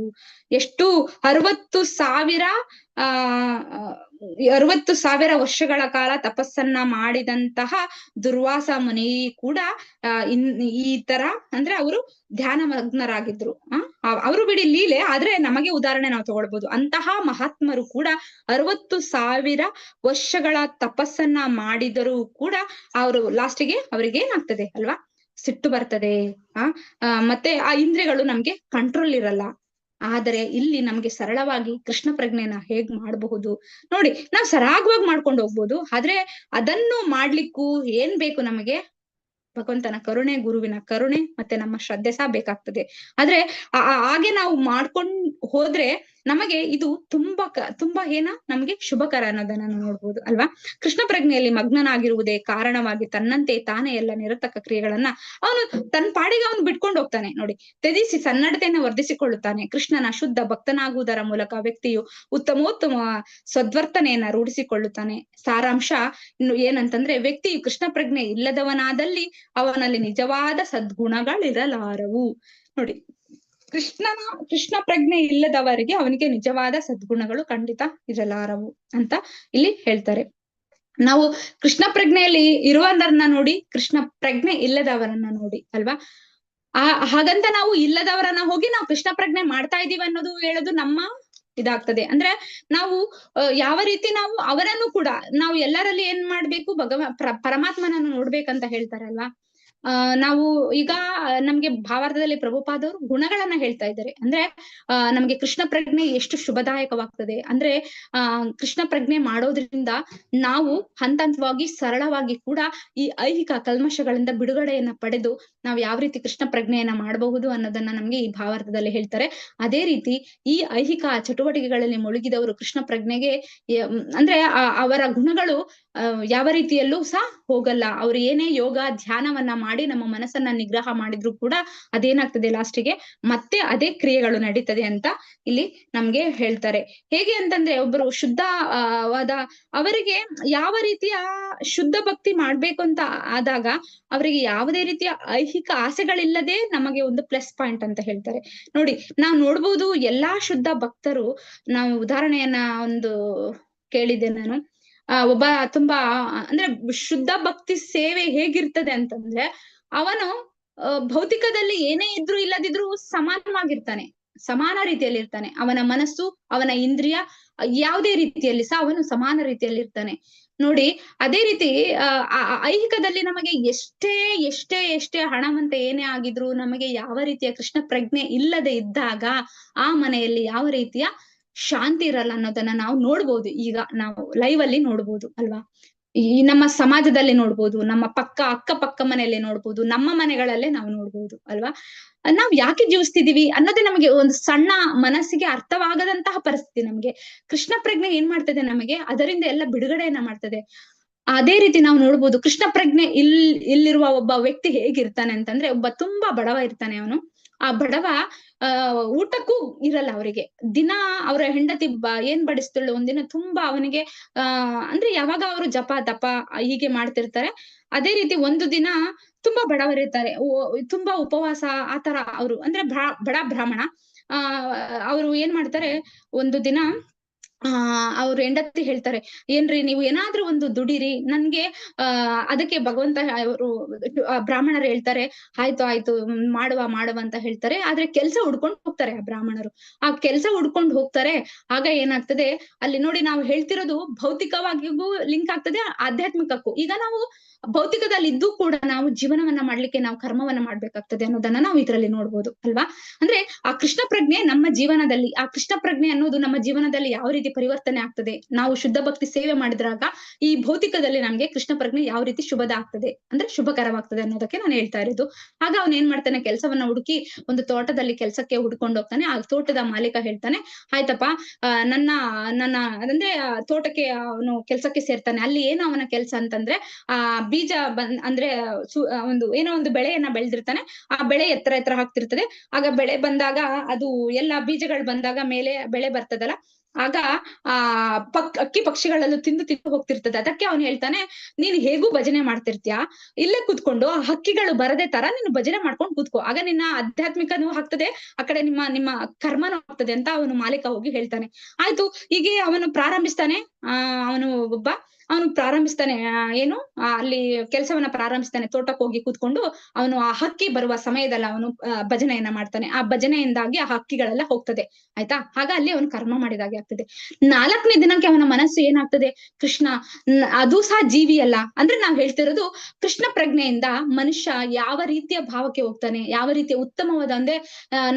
Speaker 2: ಎಷ್ಟು 60,000 ವರ್ಷಗಳ ಕಾಲ ತಪಸ್ಸನ್ನ ಮಾಡಿದಂತಹ ದುರ್ವಾಸ ಮುನಿ ಕೂಡ ಈ ತರ ಅಂದ್ರೆ ಅವರು ಧ್ಯಾನ ಮಗ್ನರಾಗಿದ್ರು. ಅವರು ಬಿಡಿ ಲೀಲೆ, ಆದ್ರೆ ನಮಗೆ ಉದಾಹರಣೆ ನಾವು ತಗೊಳ್ಬಹುದು. ಅಂತಹ ಮಹಾತ್ಮರು ಕೂಡ 60,000 ವರ್ಷಗಳ ತಪಸ್ಸನ್ನ ಮಾಡಿದರೂ ಕೂಡ ಅವರು ಲಾಸ್ಟಿಗೆ ಅವ್ರಿಗೆ ಏನಾಗ್ತದೆ ಅಲ್ವಾ, ಸಿಟ್ಟು ಬರ್ತದೆ. ಮತ್ತೆ ಆ ಇಂದ್ರಿಯಗಳು ನಮ್ಗೆ ಕಂಟ್ರೋಲ್ ಇರಲ್ಲ. ಆದರೆ ಇಲ್ಲಿ ನಮ್ಗೆ ಸರಳವಾಗಿ ಕೃಷ್ಣ ಪ್ರಜ್ಞೆನ ಹೇಗ್ ಮಾಡಬಹುದು ನೋಡಿ. ನಾವು ಸರಾಗವಾಗಿ ಮಾಡ್ಕೊಂಡು ಹೋಗ್ಬೋದು, ಆದ್ರೆ ಅದನ್ನು ಮಾಡ್ಲಿಕ್ಕೂ ಏನ್ ಬೇಕು ನಮಗೆ, ಭಗವಂತನ ಕರುಣೆ, ಗುರುವಿನ ಕರುಣೆ, ಮತ್ತೆ ನಮ್ಮ ಶ್ರದ್ಧೆ ಸಹ ಬೇಕಾಗ್ತದೆ. ಆದ್ರೆ ಹಾಗೆ ನಾವು ಮಾಡ್ಕೊಂಡ್ ಹೋದ್ರೆ ನಮಗೆ ಇದು ತುಂಬಾ ನಮ್ಗೆ ಶುಭಕರ ಅನ್ನೋದನ್ನ ನಾವು ನೋಡ್ಬೋದು ಅಲ್ವಾ. ಕೃಷ್ಣ ಪ್ರಜ್ಞೆಯಲ್ಲಿ ಮಗ್ನನಾಗಿರುವುದೇ ಕಾರಣವಾಗಿ ತನ್ನಂತೆ ತಾನೇ ಎಲ್ಲ ನಿರರ್ಥಕ ಕ್ರಿಯೆಗಳನ್ನ ಅವನು ತನ್ನ ಪಾಡಿಗೆ ಅವನು ಬಿಟ್ಕೊಂಡು ಹೋಗ್ತಾನೆ ನೋಡಿ. ತ್ಯಜಿಸಿ ಸನ್ನಡತೆಯನ್ನು ವರ್ಧಿಸಿಕೊಳ್ಳುತ್ತಾನೆ. ಕೃಷ್ಣನ ಶುದ್ಧ ಭಕ್ತನಾಗುವುದರ ಮೂಲಕ ವ್ಯಕ್ತಿಯು ಉತ್ತಮೋತ್ತಮ ಸದ್ವರ್ತನೆಯನ್ನ ರೂಢಿಸಿಕೊಳ್ಳುತ್ತಾನೆ. ಸಾರಾಂಶ ಇನ್ನು ಏನಂತಂದ್ರೆ, ವ್ಯಕ್ತಿಯು ಕೃಷ್ಣ ಪ್ರಜ್ಞೆ ಇಲ್ಲದವನಾದಲ್ಲಿ ಅವನಲ್ಲಿ ನಿಜವಾದ ಸದ್ಗುಣಗಳಿರಲಾರವು. ನೋಡಿ, ಕೃಷ್ಣ ಪ್ರಜ್ಞೆ ಇಲ್ಲದವರಿಗೆ ಅವನಿಗೆ ನಿಜವಾದ ಸದ್ಗುಣಗಳು ಖಂಡಿತ ಇರಲಾರವು ಅಂತ ಇಲ್ಲಿ ಹೇಳ್ತಾರೆ. ನಾವು ಕೃಷ್ಣ ಪ್ರಜ್ಞೆಯಲ್ಲಿ ಇರುವವರನ್ನ ನೋಡಿ, ಕೃಷ್ಣ ಪ್ರಜ್ಞೆ ಇಲ್ಲದವರನ್ನ ನೋಡಿ ಅಲ್ವಾ. ಹಾಗಂತ ನಾವು ಇಲ್ಲದವರನ್ನ ಹೋಗಿ ನಾವು ಕೃಷ್ಣ ಪ್ರಜ್ಞೆ ಮಾಡ್ತಾ ಇದೀವಿ ಅನ್ನೋದು ಹೇಳೋದು ನಮ್ಮ ಇದಾಗ್ತದೆ. ಅಂದ್ರೆ ನಾವು ಯಾವ ರೀತಿ ನಾವು ಅವರನ್ನು ಕೂಡ ನಾವು ಎಲ್ಲರಲ್ಲಿ ಏನ್ ಮಾಡ್ಬೇಕು, ಪರಮಾತ್ಮನನ್ನು ನೋಡ್ಬೇಕಂತ ಹೇಳ್ತಾರಲ್ವಾ. ನಾವು ಈಗ ನಮ್ಗೆ ಭಾವಾರ್ಥದಲ್ಲಿ ಪ್ರಭುಪಾದವರು ಗುಣಗಳನ್ನ ಹೇಳ್ತಾ ಇದ್ದಾರೆ. ಅಂದ್ರೆ ನಮ್ಗೆ ಕೃಷ್ಣ ಪ್ರಜ್ಞೆ ಎಷ್ಟು ಶುಭದಾಯಕವಾಗ್ತದೆ ಅಂದ್ರೆ, ಕೃಷ್ಣ ಪ್ರಜ್ಞೆ ಮಾಡೋದ್ರಿಂದ ನಾವು ಹಂತವಾಗಿ ಸರಳವಾಗಿ ಕೂಡ ಈ ಐಹಿಕ ಕಲ್ಮಶಗಳಿಂದ ಬಿಡುಗಡೆಯನ್ನ ಪಡೆದು ನಾವು ಯಾವ ರೀತಿ ಕೃಷ್ಣ ಪ್ರಜ್ಞೆಯನ್ನ ಮಾಡಬಹುದು ಅನ್ನೋದನ್ನ ನಮ್ಗೆ ಈ ಭಾವಾರ್ಥದಲ್ಲಿ ಹೇಳ್ತಾರೆ. ಅದೇ ರೀತಿ ಈ ಐಹಿಕ ಚಟುವಟಿಕೆಗಳಲ್ಲಿ ಮುಳುಗಿದವರು ಕೃಷ್ಣ ಪ್ರಜ್ಞೆಗೆ ಅಂದ್ರೆ ಅವರ ಗುಣಗಳು ಯಾವ ರೀತಿಯಲ್ಲೂ ಸಹ ಹೋಗಲ್ಲ. ಅವ್ರು ಏನೇ ಯೋಗ ಧ್ಯಾನವನ್ನ ಮಾಡಿ ನಮ್ಮ ಮನಸ್ಸನ್ನ ನಿಗ್ರಹ ಮಾಡಿದ್ರು ಕೂಡ ಅದೇನಾಗ್ತದೆ, ಲಾಸ್ಟಿಗೆ ಮತ್ತೆ ಅದೇ ಕ್ರಿಯೆಗಳು ನಡೀತದೆ ಅಂತ ಇಲ್ಲಿ ನಮ್ಗೆ ಹೇಳ್ತಾರೆ. ಹೇಗೆ ಅಂತಂದ್ರೆ, ಒಬ್ಬರು ಶುದ್ಧವಾದ ಅವರಿಗೆ ಯಾವ ರೀತಿಯ ಶುದ್ಧ ಭಕ್ತಿ ಮಾಡ್ಬೇಕು ಅಂತ ಆದಾಗ ಅವರಿಗೆ ಯಾವುದೇ ರೀತಿಯ ಐಹಿಕ ಆಸೆಗಳಿಲ್ಲದೆ ನಮಗೆ ಒಂದು ಪ್ಲಸ್ ಪಾಯಿಂಟ್ ಅಂತ ಹೇಳ್ತಾರೆ ನೋಡಿ. ನಾವು ನೋಡ್ಬೋದು ಎಲ್ಲಾ ಶುದ್ಧ ಭಕ್ತರು, ನಾವು ಉದಾಹರಣೆಯನ್ನ ಒಂದು ಕೇಳಿದ್ದೆ ನಾನು. ಒಬ್ಬ ತುಂಬಾ ಅಂದ್ರೆ ಶುದ್ಧ ಭಕ್ತಿ ಸೇವೆ ಹೇಗಿರ್ತದೆ ಅಂತಂದ್ರೆ, ಅವನು ಭೌತಿಕದಲ್ಲಿ ಏನೇ ಇದ್ರು ಇಲ್ಲದಿದ್ರು ಸಮಾನವಾಗಿರ್ತಾನೆ, ಸಮಾನ ರೀತಿಯಲ್ಲಿ ಇರ್ತಾನೆ. ಅವನ ಮನಸ್ಸು, ಅವನ ಇಂದ್ರಿಯ ಯಾವುದೇ ರೀತಿಯಲ್ಲಿ ಸಹ ಅವನು ಸಮಾನ ರೀತಿಯಲ್ಲಿ ಇರ್ತಾನೆ ನೋಡಿ. ಅದೇ ರೀತಿ ಐಹಿಕದಲ್ಲಿ ನಮಗೆ ಎಷ್ಟೇ ಹಣವಂತ ಏನೇ ಆಗಿದ್ರು ನಮಗೆ ಯಾವ ರೀತಿಯ ಕೃಷ್ಣ ಪ್ರಜ್ಞೆ ಇಲ್ಲದೆ ಇದ್ದಾಗ ಆ ಮನೆಯಲ್ಲಿ ಯಾವ ರೀತಿಯ ಶಾಂತಿ ಇರಲ್ಲ ಅನ್ನೋದನ್ನ ನಾವು ನೋಡ್ಬೋದು. ಈಗ ನಾವು ಲೈವ್ ಅಲ್ಲಿ ನೋಡ್ಬೋದು ಅಲ್ವಾ. ಈ ನಮ್ಮ ಸಮಾಜದಲ್ಲಿ ನೋಡ್ಬೋದು, ನಮ್ಮ ಅಕ್ಕಪಕ್ಕ ಮನೆಯಲ್ಲೇ ನೋಡ್ಬೋದು, ನಮ್ಮ ಮನೆಗಳಲ್ಲೇ ನಾವು ನೋಡ್ಬೋದು ಅಲ್ವಾ. ನಾವ್ ಯಾಕೆ ಜೀವಿಸ್ತಿದೀವಿ ಅನ್ನೋದೇ ನಮಗೆ ಒಂದು ಸಣ್ಣ ಮನಸ್ಸಿಗೆ ಅರ್ಥವಾಗದಂತಹ ಪರಿಸ್ಥಿತಿ. ನಮ್ಗೆ ಕೃಷ್ಣ ಪ್ರಜ್ಞೆ ಏನ್ ಮಾಡ್ತದೆ, ನಮಗೆ ಅದರಿಂದ ಎಲ್ಲ ಬಿಡುಗಡೆಯನ್ನ ಮಾಡ್ತದೆ. ಅದೇ ರೀತಿ ನಾವು ನೋಡ್ಬೋದು, ಕೃಷ್ಣ ಪ್ರಜ್ಞೆ ಇಲ್ಲಿರುವ ಒಬ್ಬ ವ್ಯಕ್ತಿ ಹೇಗಿರ್ತಾನೆ ಅಂತಂದ್ರೆ, ಒಬ್ಬ ತುಂಬಾ ಬಡವ ಇರ್ತಾನೆ. ಅವನು ಆ ಬಡವ ಊಟಕ್ಕೂ ಇರಲ್ಲ ಅವರಿಗೆ. ದಿನ ಅವರ ಹೆಂಡತಿ ಏನ್ ಬಡಿಸ್ತಾಳೆ, ಒಂದಿನ ತುಂಬಾ ಅವನಿಗೆ ಅಂದ್ರೆ ಯಾವಾಗ ಅವರು ಜಪ ತಪ ಹೀಗೆ ಮಾಡ್ತಿರ್ತಾರೆ. ಅದೇ ರೀತಿ ಒಂದು ದಿನ ತುಂಬಾ ಬಡವರಿರ್ತಾರೆ, ತುಂಬಾ ಉಪವಾಸ ಆತರ ಅವರು ಅಂದ್ರೆ ಬಡ ಬ್ರಾಹ್ಮಣ. ಅವರು ಏನ್ ಮಾಡ್ತಾರೆ, ಒಂದು ದಿನ ಅವ್ರ ಹೆಂಡತಿ ಹೇಳ್ತಾರೆ, ಏನ್ರಿ ನೀವು ಏನಾದ್ರೂ ಒಂದು ದುಡಿರಿ ನನ್ಗೆ. ಅದಕ್ಕೆ ಭಗವಂತ ಅವರು ಬ್ರಾಹ್ಮಣರು ಹೇಳ್ತಾರೆ, ಆಯ್ತು ಮಾಡುವ ಅಂತ ಹೇಳ್ತಾರೆ. ಆದ್ರೆ ಕೆಲ್ಸ ಹುಡ್ಕೊಂಡು ಹೋಗ್ತಾರೆ ಆ ಬ್ರಾಹ್ಮಣರು. ಆ ಕೆಲ್ಸ ಹುಡ್ಕೊಂಡು ಹೋಗ್ತಾರೆ. ಆಗ ಏನಾಗ್ತದೆ ಅಲ್ಲಿ ನೋಡಿ, ನಾವು ಹೇಳ್ತಿರೋದು ಭೌತಿಕವಾಗಿಗೂ ಲಿಂಕ್ ಆಗ್ತದೆ, ಆಧ್ಯಾತ್ಮಿಕಕ್ಕೂ. ಈಗ ನಾವು ಭೌತಿಕದಲ್ಲಿ ಇದ್ದು ಕೂಡ ನಾವು ಜೀವನವನ್ನ ಮಾಡ್ಲಿಕ್ಕೆ ನಾವು ಕರ್ಮವನ್ನ ಮಾಡ್ಬೇಕಾಗ್ತದೆ ಅನ್ನೋದನ್ನ ನಾವು ಇದರಲ್ಲಿ ನೋಡ್ಬೋದು ಅಲ್ವಾ. ಅಂದ್ರೆ ಆ ಕೃಷ್ಣ ಪ್ರಜ್ಞೆ ನಮ್ಮ ಜೀವನದಲ್ಲಿ, ಆ ಕೃಷ್ಣ ಪ್ರಜ್ಞೆ ಅನ್ನೋದು ನಮ್ಮ ಜೀವನದಲ್ಲಿ ಯಾವ ರೀತಿ ಪರಿವರ್ತನೆ ಆಗ್ತದೆ, ನಾವು ಶುದ್ಧ ಭಕ್ತಿ ಸೇವೆ ಮಾಡಿದ್ರಾಗ ಈ ಭೌತಿಕದಲ್ಲಿ ನಮ್ಗೆ ಕೃಷ್ಣ ಪ್ರಜ್ಞೆ ಯಾವ ರೀತಿ ಶುಭದ ಆಗ್ತದೆ ಅಂದ್ರೆ ಶುಭಕರವಾಗ್ತದೆ ಅನ್ನೋದಕ್ಕೆ ನಾನು ಹೇಳ್ತಾ ಇರೋದು. ಆಗ ಅವನ್ ಏನ್ ಮಾಡ್ತಾನೆ, ಕೆಲ್ಸವನ್ನ ಹುಡುಕಿ ಒಂದು ತೋಟದಲ್ಲಿ ಕೆಲ್ಸಕ್ಕೆ ಹುಡ್ಕೊಂಡು ಹೋಗ್ತಾನೆ. ಆ ತೋಟದ ಮಾಲೀಕ ಹೇಳ್ತಾನೆ, ಆಯ್ತಪ್ಪ ನನ್ನ ಅಂದ್ರೆ ತೋಟಕ್ಕೆ ಅವನು ಕೆಲ್ಸಕ್ಕೆ ಸೇರ್ತಾನೆ. ಅಲ್ಲಿ ಏನು ಅವನ ಕೆಲ್ಸ ಅಂತಂದ್ರೆ, ಬೀಜ ಅಂದ್ರೆ ಒಂದು ಏನೋ ಒಂದು ಬೆಳೆಯನ್ನ ಬೆಳೆದಿರ್ತಾನೆ, ಆ ಬೆಳೆ ಎತ್ತರ ಎತ್ತರ ಹಾಕ್ತಿರ್ತದೆ. ಆಗ ಬೆಳೆ ಬಂದಾಗ ಅದು ಎಲ್ಲಾ ಬೀಜಗಳು ಬಂದಾಗ ಮೇಲೆ ಬೆಳೆ ಬರ್ತದಲ್ಲ, ಆಗ ಆ ಅಕ್ಕಿ ಪಕ್ಷಿಗಳಲ್ಲೂ ತಿಂದು ಹೋಗ್ತಿರ್ತದೆ. ಅದಕ್ಕೆ ಅವ್ನು ಹೇಳ್ತಾನೆ, ನೀನ್ ಹೇಗೂ ಭಜನೆ ಮಾಡ್ತಿರ್ತೀಯ, ಇಲ್ಲೇ ಕೂತ್ಕೊಂಡು ಆ ಹಕ್ಕಿಗಳು ಬರದೇ ತರ ನೀನು ಭಜನೆ ಮಾಡ್ಕೊಂಡು ಕೂತ್ಕೋ, ಆಗ ನಿನ್ನ ಆಧ್ಯಾತ್ಮಿಕನೂ ಆಗ್ತದೆ, ಆ ಕಡೆ ನಿಮ್ಮ ಕರ್ಮನೂ ಆಗ್ತದೆ ಅಂತ ಅವನು ಮಾಲೀಕ ಹೋಗಿ ಹೇಳ್ತಾನೆ. ಆಯ್ತು, ಹೀಗೆ ಅವನು ಪ್ರಾರಂಭಿಸ್ತಾನೆ. ಅವನು ಪ್ರಾರಂಭಿಸ್ತಾನೆ ಏನು ಅಲ್ಲಿ ಕೆಲಸವನ್ನ ಪ್ರಾರಂಭಿಸ್ತಾನೆ. ತೋಟಕ್ಕೆ ಹೋಗಿ ಕೂತ್ಕೊಂಡು ಅವನು ಆ ಹಕ್ಕಿ ಬರುವ ಸಮಯದಲ್ಲಿ ಅವನು ಭಜನೆಯನ್ನ ಮಾಡ್ತಾನೆ. ಆ ಭಜನೆಯಿಂದಾಗಿ ಆ ಹಕ್ಕಿಗಳೆಲ್ಲ ಹೋಗ್ತದೆ. ಆಯ್ತಾ, ಆಗ ಅಲ್ಲಿ ಅವನು ಕರ್ಮ ಮಾಡಿದಾಗೆ ಆಗ್ತದೆ. 4ನೇ ದಿನಕ್ಕೆ ಅವನ ಮನಸ್ಸು ಏನಾಗ್ತದೆ, ಕೃಷ್ಣ ಅದು ಸಹ ಜೀವಿ ಅಲ್ಲ. ಅಂದ್ರೆ ನಾವ್ ಹೇಳ್ತಿರೋದು ಕೃಷ್ಣ ಪ್ರಜ್ಞೆಯಿಂದ ಮನುಷ್ಯ ಯಾವ ರೀತಿಯ ಭಾವಕ್ಕೆ ಹೋಗ್ತಾನೆ, ಯಾವ ರೀತಿಯ ಉತ್ತಮವಾದ ಅಂದ್ರೆ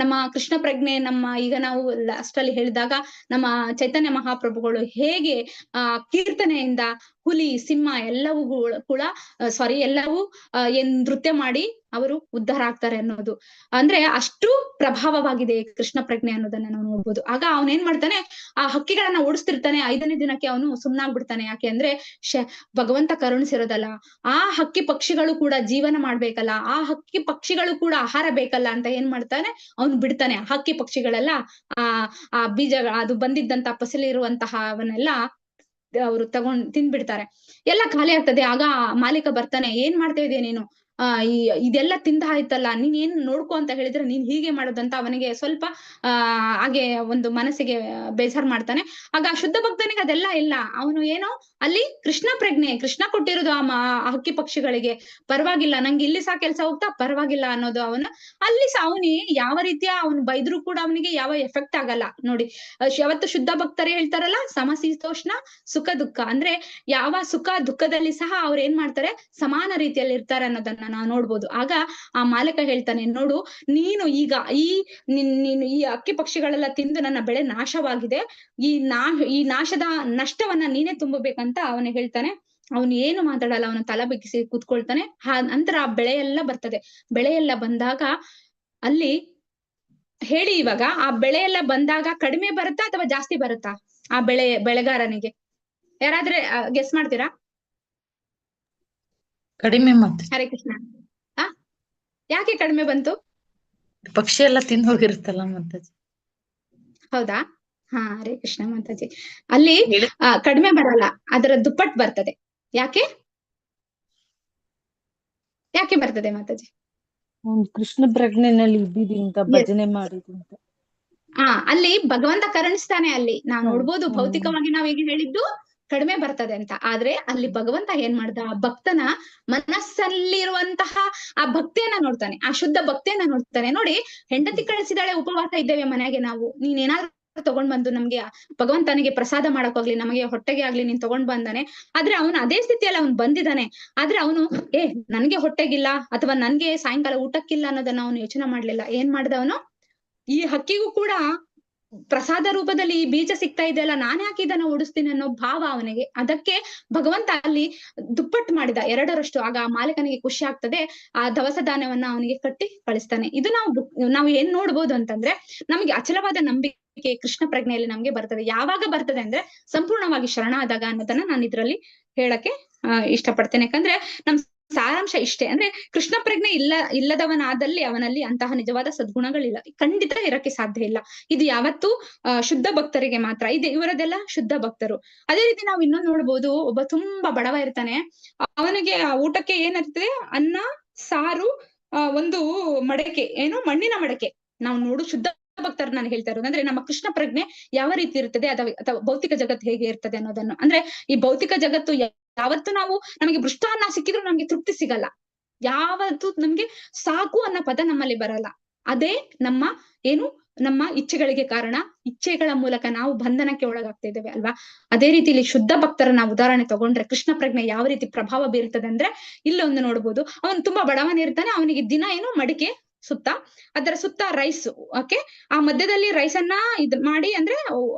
Speaker 2: ನಮ್ಮ ಕೃಷ್ಣ ಪ್ರಜ್ಞೆ, ನಮ್ಮ ಈಗ ನಾವು ಲಾಸ್ಟ್ ಅಲ್ಲಿ ಹೇಳಿದಾಗ ನಮ್ಮ ಚೈತನ್ಯ ಮಹಾಪ್ರಭುಗಳು ಹೇಗೆ ಕೀರ್ತನೆಯಿಂದ ಹುಲಿ ಸಿಂಹ ಎಲ್ಲವೂ ಕೂಡ ಎಲ್ಲವೂ ನೃತ್ಯ ಮಾಡಿ ಅವರು ಉದ್ಧಾರ ಆಗ್ತಾರೆ ಅನ್ನೋದು, ಅಂದ್ರೆ ಅಷ್ಟು ಪ್ರಭಾವವಾಗಿದೆ ಕೃಷ್ಣ ಪ್ರಜ್ಞೆ ಅನ್ನೋದನ್ನ ನಾವು ನೋಡ್ಬೋದು. ಆಗ ಅವನೇನ್ ಮಾಡ್ತಾನೆ, ಆ ಹಕ್ಕಿಗಳನ್ನ ಓಡಿಸ್ತಿರ್ತಾನೆ. 5ನೇ ದಿನಕ್ಕೆ ಅವನು ಸುಮ್ನಾಗ್ಬಿಡ್ತಾನೆ. ಯಾಕೆ ಅಂದ್ರೆ ಭಗವಂತ ಕರುಣಿಸಿರೋದಲ್ಲ, ಆ ಹಕ್ಕಿ ಪಕ್ಷಿಗಳು ಕೂಡ ಜೀವನ ಮಾಡ್ಬೇಕಲ್ಲ, ಆ ಹಕ್ಕಿ ಪಕ್ಷಿಗಳು ಕೂಡ ಆಹಾರ ಬೇಕಲ್ಲ ಅಂತ ಏನ್ ಮಾಡ್ತಾನೆ, ಅವನು ಬಿಡ್ತಾನೆ. ಹಕ್ಕಿ ಪಕ್ಷಿಗಳೆಲ್ಲ ಆ ಬೀಜ ಅದು ಬಂದಿದ್ದಂತ ಫಸಲಿರುವಂತಹ ಅವನ್ನೆಲ್ಲ ಅವರು ತಿಂದ್ಬಿಡ್ತಾರೆ. ಎಲ್ಲ ಖಾಲಿ ಆಗ್ತದೆ. ಆಗ ಮಾಲೀಕ ಬರ್ತಾನೆ, ಏನ್ ಮಾಡ್ತಾ ಇದೀಯ ನೀನು, ಇದೆಲ್ಲ ತಿಂದ ಆಯ್ತಲ್ಲ, ನೀನ್ ಏನ್ ನೋಡ್ಕೊ ಅಂತ ಹೇಳಿದ್ರೆ ನೀನ್ ಹೀಗೆ ಮಾಡೋದಂತ ಅವನಿಗೆ ಸ್ವಲ್ಪ ಹಾಗೆ ಒಂದು ಮನಸ್ಸಿಗೆ ಬೇಜಾರ್ ಮಾಡ್ತಾನೆ. ಆಗ ಶುದ್ಧ ಭಕ್ತನಿಗೆ ಅದೆಲ್ಲ ಇಲ್ಲ. ಅವನು ಏನೋ ಅಲ್ಲಿ ಕೃಷ್ಣ ಪ್ರಜ್ಞೆ, ಕೃಷ್ಣ ಕೊಟ್ಟಿರೋದು ಆ ಹಕ್ಕಿ ಪಕ್ಷಿಗಳಿಗೆ, ಪರವಾಗಿಲ್ಲ ನಂಗೆ ಇಲ್ಲಿ ಸಹ ಕೆಲ್ಸ ಹೋಗ್ತಾ ಪರವಾಗಿಲ್ಲ ಅನ್ನೋದು ಅವನು. ಅಲ್ಲಿ ಸಹ ಅವನಿ ಯಾವ ರೀತಿಯ ಅವನು ಬೈದ್ರು ಕೂಡ ಅವನಿಗೆ ಯಾವ ಎಫೆಕ್ಟ್ ಆಗಲ್ಲ ನೋಡಿ. ಯಾವತ್ತು ಶುದ್ಧ ಭಕ್ತರೇ ಹೇಳ್ತಾರಲ್ಲ, ಸಮಶೀತೋಷ್ಣ ಸುಖ ದುಃಖ, ಅಂದ್ರೆ ಯಾವ ಸುಖ ದುಃಖದಲ್ಲಿ ಸಹ ಅವ್ರು ಏನ್ ಮಾಡ್ತಾರೆ, ಸಮಾನ ರೀತಿಯಲ್ಲಿ ಇರ್ತಾರೆ ಅನ್ನೋದನ್ನ ನಾವು ನೋಡ್ಬೋದು. ಆಗ ಆ ಮಾಲಕ ಹೇಳ್ತಾನೆ, ನೋಡು ನೀನು ಈಗ ನೀನು ಈ ಅಕ್ಕಿ ಪಕ್ಷಿಗಳೆಲ್ಲ ತಿಂದು ನನ್ನ ಬೆಳೆ ನಾಶವಾಗಿದೆ, ಈ ನಾಶದ ನಷ್ಟವನ್ನ ನೀನೇ ತುಂಬಬೇಕಂತ ಅವನಿಗೆ ಹೇಳ್ತಾನೆ. ಅವನು ಏನು ಮಾತಾಡಲ್ಲ, ಅವನು ತಲೆ ಬಗ್ಗಿಸಿ ಕೂತ್ಕೊಳ್ತಾನೆ. ನಂತರ ಆ ಬೆಳೆ ಎಲ್ಲ ಬರ್ತದೆ. ಬೆಳೆ ಎಲ್ಲ ಬಂದಾಗ ಅಲ್ಲಿ ಹೇಳಿ, ಇವಾಗ ಆ ಬೆಳೆ ಎಲ್ಲ ಬಂದಾಗ ಕಡಿಮೆ ಬರುತ್ತಾ ಅಥವಾ ಜಾಸ್ತಿ ಬರುತ್ತಾ ಆ ಬೆಳೆಗಾರನಿಗೆ? ಯಾರಾದ್ರೆ ಗೆಸ್ ಮಾಡ್ತೀರಾ?
Speaker 1: ಕಡಿಮೆ ಮತ್ತೆ.
Speaker 2: ಹರೇ ಕೃಷ್ಣ. ಯಾಕೆ ಕಡಿಮೆ ಬಂತು?
Speaker 1: ಪಕ್ಷಿ ಎಲ್ಲ ತಿಂದು ಹೋಗಿರುತ್ತಲ್ಲ ಮಾತಾಜಿ.
Speaker 2: ಹೌದಾ? ಹರೇ ಕೃಷ್ಣ ಮಾತಾಜಿ. ಅಲ್ಲಿ ಕಡಿಮೆ ಬರಲ್ಲ, ಅದರ ದುಪ್ಪಟ್ ಬರ್ತದೆ. ಯಾಕೆ ಬರ್ತದೆ ಮಾತಾಜಿ?
Speaker 5: ಕೃಷ್ಣ ಪ್ರಜ್ಞೆನಲ್ಲಿ ಇದ್ದಿದ್ದಿಂತ ಭಜನೆ ಮಾಡಿದಿಂತ.
Speaker 2: ಅಲ್ಲಿ ಭಗವಂತ ಕರುಣಿಸ್ತಾನೆ. ಅಲ್ಲಿ ನಾವು ನೋಡ್ಬೋದು, ಭೌತಿಕವಾಗಿ ನಾವ್ ಈಗ ಹೇಳಿದ್ದು ಕಡಿಮೆ ಬರ್ತದೆ ಅಂತ. ಆದ್ರೆ ಅಲ್ಲಿ ಭಗವಂತ ಏನ್ ಮಾಡ್ದ, ಆ ಭಕ್ತನ ಮನಸ್ಸಲ್ಲಿರುವಂತಹ ಆ ಭಕ್ತಿಯನ್ನ ನೋಡ್ತಾನೆ, ಆ ಶುದ್ಧ ಭಕ್ತಿಯನ್ನ ನೋಡ್ತಾನೆ. ನೋಡಿ, ಹೆಂಡತಿ ಕಳಿಸಿದಾಳೆ, ಉಪವಾಸ ಇದ್ದೇವೆ ಮನೆಗೆ, ನಾವು ನೀನೇನಾದ್ರೂ ತಗೊಂಡ್ ಬಂದು ನಮ್ಗೆ ಭಗವಂತನಿಗೆ ಪ್ರಸಾದ ಮಾಡಕ್ಕಾಗ್ಲಿ, ನಮಗೆ ಹೊಟ್ಟೆಗೆ ಆಗ್ಲಿ ನೀನ್ ತಗೊಂಡ್ ಬಂದಾನೆ. ಆದ್ರೆ ಅವನು ಅದೇ ಸ್ಥಿತಿಯಲ್ಲಿ ಅವನು ಬಂದಿದ್ದಾನೆ. ಆದ್ರೆ ಅವನು ನನ್ಗೆ ಹೊಟ್ಟೆಗಿಲ್ಲ ಅಥವಾ ನನ್ಗೆ ಸಾಯಂಕಾಲ ಊಟಕ್ಕಿಲ್ಲ ಅನ್ನೋದನ್ನ ಅವನು ಯೋಚನೆ ಮಾಡ್ಲಿಲ್ಲ. ಏನ್ ಮಾಡ್ದವನು, ಈ ಹಕ್ಕಿಗೂ ಕೂಡ ಪ್ರಸಾದ ರೂಪದಲ್ಲಿ ಈ ಬೀಜ ಸಿಗ್ತಾ ಇದೆಯಲ್ಲ, ನಾನ್ ಯಾಕೆ ಇದನ್ನ ಓಡಿಸ್ತೀನಿ ಅನ್ನೋ ಭಾವ ಅವನಿಗೆ. ಅದಕ್ಕೆ ಭಗವಂತ ಅಲ್ಲಿ ದುಪ್ಪಟ್ಟು ಮಾಡಿದ, 2ರಷ್ಟು. ಆಗ ಆ ಮಾಲೀಕನಿಗೆ ಖುಷಿ ಆಗ್ತದೆ. ಆ ದವಸ ಧಾನ್ಯವನ್ನ ಅವನಿಗೆ ಕಟ್ಟಿ ಕಳಿಸ್ತಾನೆ. ಇದು ನಾವು ಏನ್ ನೋಡ್ಬೋದು ಅಂತಂದ್ರೆ, ನಮಗೆ ಅಚಲವಾದ ನಂಬಿಕೆ ಕೃಷ್ಣ ಪ್ರಜ್ಞೆಯಲ್ಲಿ ನಮ್ಗೆ ಬರ್ತದೆ. ಯಾವಾಗ ಬರ್ತದೆ ಅಂದ್ರೆ ಸಂಪೂರ್ಣವಾಗಿ ಶರಣ ಆದಾಗ ಅನ್ನೋದನ್ನ ನಾನು ಇದ್ರಲ್ಲಿ ಹೇಳಕ್ಕೆ ಇಷ್ಟಪಡ್ತೇನೆ. ಯಾಕಂದ್ರೆ ನಮ್ ಸಾರಾಂಶ ಇಷ್ಟೇ, ಅಂದ್ರೆ ಕೃಷ್ಣ ಪ್ರಜ್ಞೆ ಇಲ್ಲದವನಾದಲ್ಲಿ ಅವನಲ್ಲಿ ಅಂತಹ ನಿಜವಾದ ಸದ್ಗುಣಗಳಿಲ್ಲ, ಖಂಡಿತ ಇರಕ್ಕೆ ಸಾಧ್ಯ ಇಲ್ಲ. ಇದು ಯಾವತ್ತೂ ಶುದ್ಧ ಭಕ್ತರಿಗೆ ಮಾತ್ರ ಇದೆ. ಇವರದೆಲ್ಲ ಶುದ್ಧ ಭಕ್ತರು. ಅದೇ ರೀತಿ ನಾವು ಇನ್ನೊಂದು ನೋಡ್ಬೋದು, ಒಬ್ಬ ತುಂಬಾ ಬಡವ ಇರ್ತಾನೆ. ಅವನಿಗೆ ಊಟಕ್ಕೆ ಏನಿರ್ತದೆ, ಅನ್ನ ಸಾರು, ಒಂದು ಮಡಕೆ, ಏನು ಮಣ್ಣಿನ ಮಡಕೆ. ನಾವು ನೋಡು ಶುದ್ಧ ಭಕ್ತರು ನಾನು ಹೇಳ್ತಾ ಇರೋದು, ಅಂದ್ರೆ ನಮ್ಮ ಕೃಷ್ಣ ಪ್ರಜ್ಞೆ ಯಾವ ರೀತಿ ಇರ್ತದೆ, ಅಥವಾ ಭೌತಿಕ ಜಗತ್ತು ಹೇಗೆ ಇರ್ತದೆ ಅನ್ನೋದನ್ನು. ಅಂದ್ರೆ ಈ ಭೌತಿಕ ಜಗತ್ತು ಯಾವತ್ತು ನಮಗೆ ಮೃಷ್ಟಾನ್ನ ಸಿಕ್ಕಿದ್ರು ನಮ್ಗೆ ತೃಪ್ತಿ ಸಿಗಲ್ಲ. ಯಾವತ್ತು ನಮ್ಗೆ ಸಾಕು ಅನ್ನೋ ಪದ ನಮ್ಮಲ್ಲಿ ಬರಲ್ಲ. ಅದೇ ನಮ್ಮ ಇಚ್ಛೆಗಳಿಗೆ ಕಾರಣ. ಇಚ್ಛೆಗಳ ಮೂಲಕ ನಾವು ಬಂಧನಕ್ಕೆ ಒಳಗಾಗ್ತಾ ಇದ್ದೇವೆ ಅಲ್ವಾ? ಅದೇ ರೀತಿ ಇಲ್ಲಿ ಶುದ್ಧ ಭಕ್ತರ ನಾವು ಉದಾಹರಣೆ ತಗೊಂಡ್ರೆ ಕೃಷ್ಣ ಪ್ರಜ್ಞೆ ಯಾವ ರೀತಿ ಪ್ರಭಾವ ಬೀರ್ತದೆ ಅಂದ್ರೆ, ಇಲ್ಲೊಂದು ನೋಡ್ಬೋದು. ಅವನು ತುಂಬಾ ಬಡವನಿರ್ತಾನೆ. ಅವನಿಗೆ ದಿನ ಮಡಿಕೆ ಸುತ್ತ, ಅದರ ಸುತ್ತ ರೈಸ್, ಓಕೆ, ಆ ಮಧ್ಯದಲ್ಲಿ ರೈಸ್ ಅನ್ನ ಮಾಡಿ, ಅಂದ್ರೆ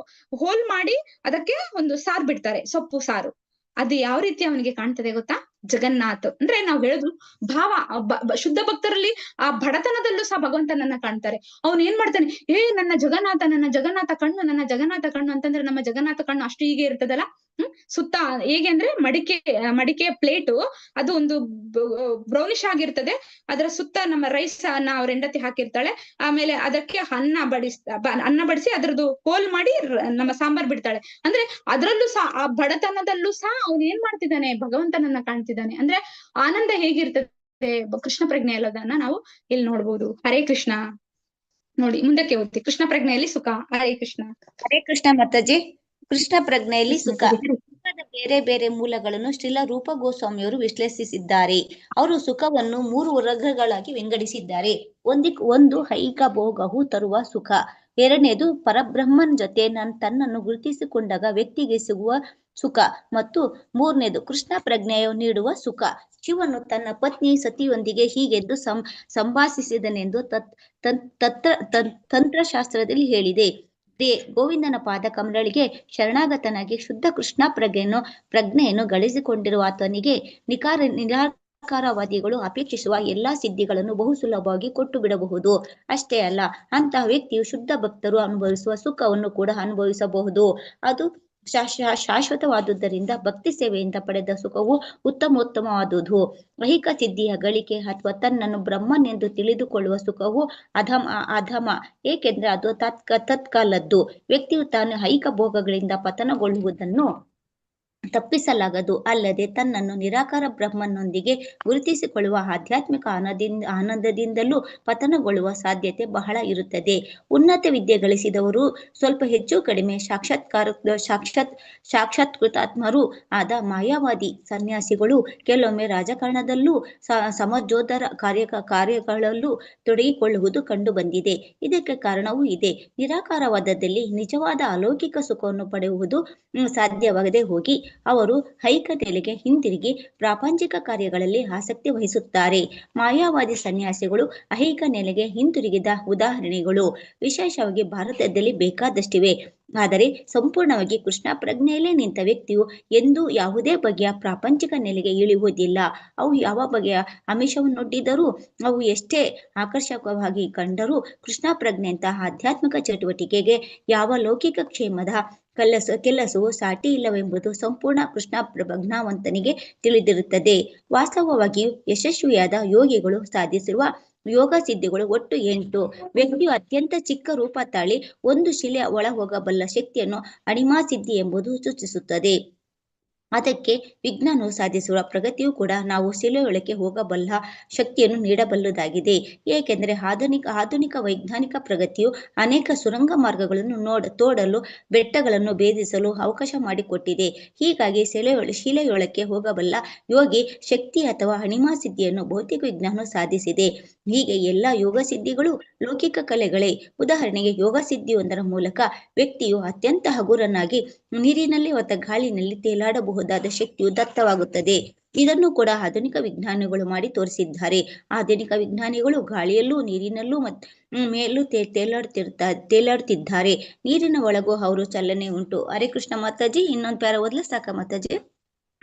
Speaker 2: ಹೋಲ್ ಮಾಡಿ ಅದಕ್ಕೆ ಒಂದು ಸಾರು ಬಿಡ್ತಾರೆ, ಸೊಪ್ಪು ಸಾರು. ಅದು ಯಾವ ರೀತಿ ಅವನಿಗೆ ಕಾಣ್ತದೆ ಗೊತ್ತಾ? ಜಗನ್ನಾಥ್. ಅಂದ್ರೆ ನಾವು ಹೇಳುದು ಭಾವ. ಶುದ್ಧ ಭಕ್ತರಲ್ಲಿ ಆ ಬಡತನದಲ್ಲೂ ಸಹ ಭಗವಂತನನ್ನ ಕಾಣ್ತಾರೆ. ಅವನ್ ಏನ್ ಮಾಡ್ತಾನೆ, ನನ್ನ ಜಗನ್ನಾಥ ಕಣ್ಣು, ನನ್ನ ಜಗನ್ನಾಥ ಕಣ್ಣು ಅಂತಂದ್ರೆ, ನಮ್ಮ ಜಗನ್ನಾಥ ಕಣ್ಣು ಅಷ್ಟು ಹೀಗೆ ಇರ್ತದಲ್ಲ, ಸುತ್ತ ಹೇಗೆ ಅಂದ್ರೆ ಮಡಿಕೆಯ ಪ್ಲೇಟು ಅದು ಒಂದು ಬ್ರೌನಿಶ್ ಆಗಿರ್ತದೆ. ಅದರ ಸುತ್ತ ನಮ್ಮ ರೈಸ್ ಅನ್ನ ಅವ್ರ ಹೆಂಡತಿ ಹಾಕಿರ್ತಾಳೆ. ಆಮೇಲೆ ಅದಕ್ಕೆ ಅನ್ನ ಬಡಿಸಿ ಅದ್ರದ್ದು ಹೋಲ್ ಮಾಡಿ ನಮ್ಮ ಸಾಂಬಾರ್ ಬಿಡ್ತಾಳೆ. ಅಂದ್ರೆ ಅದ್ರಲ್ಲೂ ಸಹ ಆ ಬಡತನದಲ್ಲೂ ಸಹ ಅವ್ನು ಏನ್ ಮಾಡ್ತಿದ್ದಾನೆ, ಭಗವಂತನನ್ನ ಕಾಣ್ತಿದ್ದಾನೆ. ಅಂದ್ರೆ ಆನಂದ ಹೇಗಿರ್ತದೆ ಕೃಷ್ಣ ಪ್ರಜ್ಞೆ ಅಲ್ಲದನ್ನ ನಾವು ಇಲ್ಲಿ ನೋಡ್ಬೋದು. ಹರೇ ಕೃಷ್ಣ. ನೋಡಿ ಮುಂದಕ್ಕೆ ಓದ್ತಿ. ಕೃಷ್ಣ ಪ್ರಜ್ಞೆಯಲ್ಲಿ ಸುಖ. ಹರೇ ಕೃಷ್ಣ.
Speaker 6: ಹರೇ ಕೃಷ್ಣ ಮಾತಾಜಿ. ಕೃಷ್ಣ ಪ್ರಜ್ಞೆಯಲ್ಲಿ ಸುಖ. ಸುಖದ ಬೇರೆ ಬೇರೆ ಮೂಲಗಳನ್ನು ಶ್ರೀಲ ರೂಪ ಗೋಸ್ವಾಮಿಯವರು ವಿಶ್ಲೇಷಿಸಿದ್ದಾರೆ. ಅವರು ಸುಖವನ್ನು 3 ವರ್ಗಗಳಾಗಿ ವಿಂಗಡಿಸಿದ್ದಾರೆ. ಒಂದು ಐಹಿಕ ಭೋಗವು ತರುವ ಸುಖ. ಎರಡನೇದು ಪರಬ್ರಹ್ಮನ್ ಜೊತೆ ತನ್ನನ್ನು ಗುರುತಿಸಿಕೊಂಡಾಗ ವ್ಯಕ್ತಿಗೆ ಸಿಗುವ ಸುಖ. ಮತ್ತು ಮೂರನೇದು ಕೃಷ್ಣ ಪ್ರಜ್ಞೆಯು ನೀಡುವ ಸುಖ. ಶಿವನು ತನ್ನ ಪತ್ನಿ ಸತಿಯೊಂದಿಗೆ ಹೀಗೆಂದು ಸಂಭಾಷಿಸಿದನೆಂದು ತಂತ್ರಶಾಸ್ತ್ರದಲ್ಲಿ ಹೇಳಿದೆ. ಗೋವಿಂದನ ಪಾದ ಕಮಲಳಿಗೆ ಶರಣಾಗತನಾಗಿ ಶುದ್ಧ ಕೃಷ್ಣ ಪ್ರಜ್ಞೆಯನ್ನು ಗಳಿಸಿಕೊಂಡಿರುವ ಆತನಿಗೆ ನಿರಾಕಾರವಾದಿಗಳು ಅಪೇಕ್ಷಿಸುವ ಎಲ್ಲಾ ಸಿದ್ಧಿಗಳನ್ನು ಬಹು ಸುಲಭವಾಗಿ ಕೊಟ್ಟು ಬಿಡಬಹುದು. ಅಷ್ಟೇ ಅಲ್ಲ, ಅಂತಹ ವ್ಯಕ್ತಿಯು ಶುದ್ಧ ಭಕ್ತರು ಅನುಭವಿಸುವ ಸುಖವನ್ನು ಕೂಡ ಅನುಭವಿಸಬಹುದು. ಅದು ಶಾಶ್ವತವಾದುದರಿಂದ ಭಕ್ತಿ ಸೇವೆಯಿಂದ ಪಡೆದ ಸುಖವು ಉತ್ತಮೋತ್ತಮವಾದುದು. ಐಹಿಕ ಸಿದ್ಧಿಯ ಗಳಿಕೆ ಅಥವಾ ತನ್ನನ್ನು ಬ್ರಹ್ಮನೆಂದು ತಿಳಿದುಕೊಳ್ಳುವ ಸುಖವು ಅಧಮ, ಏಕೆಂದ್ರೆ ಅದು ತತ್ಕಾಲದ್ದು. ವ್ಯಕ್ತಿಯು ತಾನು ಐಹಿಕ ಭೋಗಗಳಿಂದ ಪತನಗೊಳ್ಳುವುದನ್ನು ತಪ್ಪಿಸಲಾಗದು. ಅಲ್ಲದೆ ತನ್ನನ್ನು ನಿರಾಕಾರ ಬ್ರಹ್ಮನೊಂದಿಗೆ ಗುರುತಿಸಿಕೊಳ್ಳುವ ಆಧ್ಯಾತ್ಮಿಕ ಆನಂದದಿಂದಲೂ ಪತನಗೊಳ್ಳುವ ಸಾಧ್ಯತೆ ಬಹಳ ಇರುತ್ತದೆ. ಉನ್ನತ ವಿದ್ಯೆ ಗಳಿಸಿದವರು, ಸ್ವಲ್ಪ ಹೆಚ್ಚು ಕಡಿಮೆ ಸಾಕ್ಷಾತ್ಕೃತಾತ್ಮರೂ ಆದ ಮಾಯಾವಾದಿ ಸನ್ಯಾಸಿಗಳು ಕೆಲವೊಮ್ಮೆ ರಾಜಕಾರಣದಲ್ಲೂ ಸಮಾಜೋದ್ಧಾರ ಕಾರ್ಯಗಳಲ್ಲೂ ತೊಡಗಿಕೊಳ್ಳುವುದು ಕಂಡು ಬಂದಿದೆ. ಇದಕ್ಕೆ ಕಾರಣವೂ ಇದೆ. ನಿರಾಕಾರವಾದದಲ್ಲಿ ನಿಜವಾದ ಅಲೌಕಿಕ ಸುಖವನ್ನು ಪಡೆಯುವುದು ಸಾಧ್ಯವಾಗದೆ ಹೋಗಿ ಅವರು ಐಹಿಕ ನೆಲೆಗೆ ಹಿಂದಿರುಗಿ ಪ್ರಾಪಂಚಿಕ ಕಾರ್ಯಗಳಲ್ಲಿ ಆಸಕ್ತಿ ವಹಿಸುತ್ತಾರೆ. ಮಾಯಾವಾದಿ ಸನ್ಯಾಸಿಗಳು ಐಹಿಕ ನೆಲೆಗೆ ಹಿಂದಿರುಗಿದ ಉದಾಹರಣೆಗಳು ವಿಶೇಷವಾಗಿ ಭಾರತದಲ್ಲಿ ಬೇಕಾದಷ್ಟಿವೆ. ಆದರೆ ಸಂಪೂರ್ಣವಾಗಿ ಕೃಷ್ಣ ಪ್ರಜ್ಞೆಯಲ್ಲೇ ನಿಂತ ವ್ಯಕ್ತಿಯು ಎಂದೂ ಯಾವುದೇ ಬಗೆಯ ಪ್ರಾಪಂಚಿಕ ನೆಲೆಗೆ ಇಳಿಯುವುದಿಲ್ಲ. ಅವು ಯಾವ ಬಗೆಯ ಆಮಿಷವನ್ನೊಡ್ಡಿದರೂ, ಅವು ಎಷ್ಟೇ ಆಕರ್ಷಕವಾಗಿ ಕಂಡರೂ ಕೃಷ್ಣ ಪ್ರಜ್ಞೆಯಂತಹ ಆಧ್ಯಾತ್ಮಿಕ ಚಟುವಟಿಕೆಗೆ ಯಾವ ಲೌಕಿಕ ಕ್ಷೇಮದ ಕೆಲಸವೂ ಸಾಟಿ ಇಲ್ಲವೆಂಬುದು ಸಂಪೂರ್ಣ ಕೃಷ್ಣ ಪ್ರಜ್ಞಾವಂತನಿಗೆ ತಿಳಿದಿರುತ್ತದೆ. ವಾಸ್ತವವಾಗಿಯೂ ಯಶಸ್ವಿಯಾದ ಯೋಗಿಗಳು ಸಾಧಿಸಿರುವ ಯೋಗ ಸಿದ್ಧಿಗಳು ಒಟ್ಟು 8. ವ್ಯಕ್ತಿಯು ಅತ್ಯಂತ ಚಿಕ್ಕ ರೂಪ ತಾಳಿ ಒಂದು ಶಿಲೆ ಒಳ ಹೋಗಬಲ್ಲ ಶಕ್ತಿಯನ್ನು ಅಣಿಮಾ ಸಿದ್ಧಿ ಎಂಬುದು ಸೂಚಿಸುತ್ತದೆ. ಅದಕ್ಕೆ ವಿಜ್ಞಾನವು ಸಾಧಿಸುವ ಪ್ರಗತಿಯೂ ಕೂಡ ನಾವು ಶಿಲೆಯೊಳಕ್ಕೆ ಹೋಗಬಲ್ಲ ಶಕ್ತಿಯನ್ನು ನೀಡಬಲ್ಲುದಾಗಿದೆ. ಏಕೆಂದರೆ ಆಧುನಿಕ ವೈಜ್ಞಾನಿಕ ಪ್ರಗತಿಯು ಅನೇಕ ಸುರಂಗ ಮಾರ್ಗಗಳನ್ನು ತೋಡಲು, ಬೆಟ್ಟಗಳನ್ನು ಭೇದಿಸಲು ಅವಕಾಶ ಮಾಡಿಕೊಟ್ಟಿದೆ. ಹೀಗಾಗಿ ಶಿಲೆಯೊಳಕ್ಕೆ ಹೋಗಬಲ್ಲ ಯೋಗಿ ಶಕ್ತಿ ಅಥವಾ ಅಣಿಮಾ ಸಿದ್ಧಿಯನ್ನು ಭೌತಿಕ ವಿಜ್ಞಾನವು ಸಾಧಿಸಿದೆ. ಹೀಗೆ ಎಲ್ಲ ಯೋಗ ಸಿದ್ಧಿಗಳು ಲೌಕಿಕ ಕಲೆಗಳೇ. ಉದಾಹರಣೆಗೆ, ಯೋಗ ಸಿದ್ಧಿಯೊಂದರ ಮೂಲಕ ವ್ಯಕ್ತಿಯು ಅತ್ಯಂತ ಹಗುರನಾಗಿ ನೀರಿನಲ್ಲಿ ಅಥವಾ ಗಾಳಿನಲ್ಲಿ ತೇಲಾಡಬಹುದಾದ ಶಕ್ತಿಯು ದತ್ತವಾಗುತ್ತದೆ. ಇದನ್ನು ಕೂಡ ಆಧುನಿಕ ವಿಜ್ಞಾನಿಗಳು ಮಾಡಿ ತೋರಿಸಿದ್ದಾರೆ. ಆಧುನಿಕ ವಿಜ್ಞಾನಿಗಳು ಗಾಳಿಯಲ್ಲೂ ನೀರಿನಲ್ಲೂ ಮೇಲೂ ತೇಲಾಡುತ್ತಿದ್ದಾರೆ. ನೀರಿನ ಒಳಗೂ ಅವರು ಚಲನೆ ಉಂಟು. ಹರೇ ಕೃಷ್ಣ ಮಾತಾಜಿ. ಇನ್ನೊಂದು ಪ್ಯಾರ ಓದ್ಲಾ ಸಾಕ ಮಾತಾಜಿ?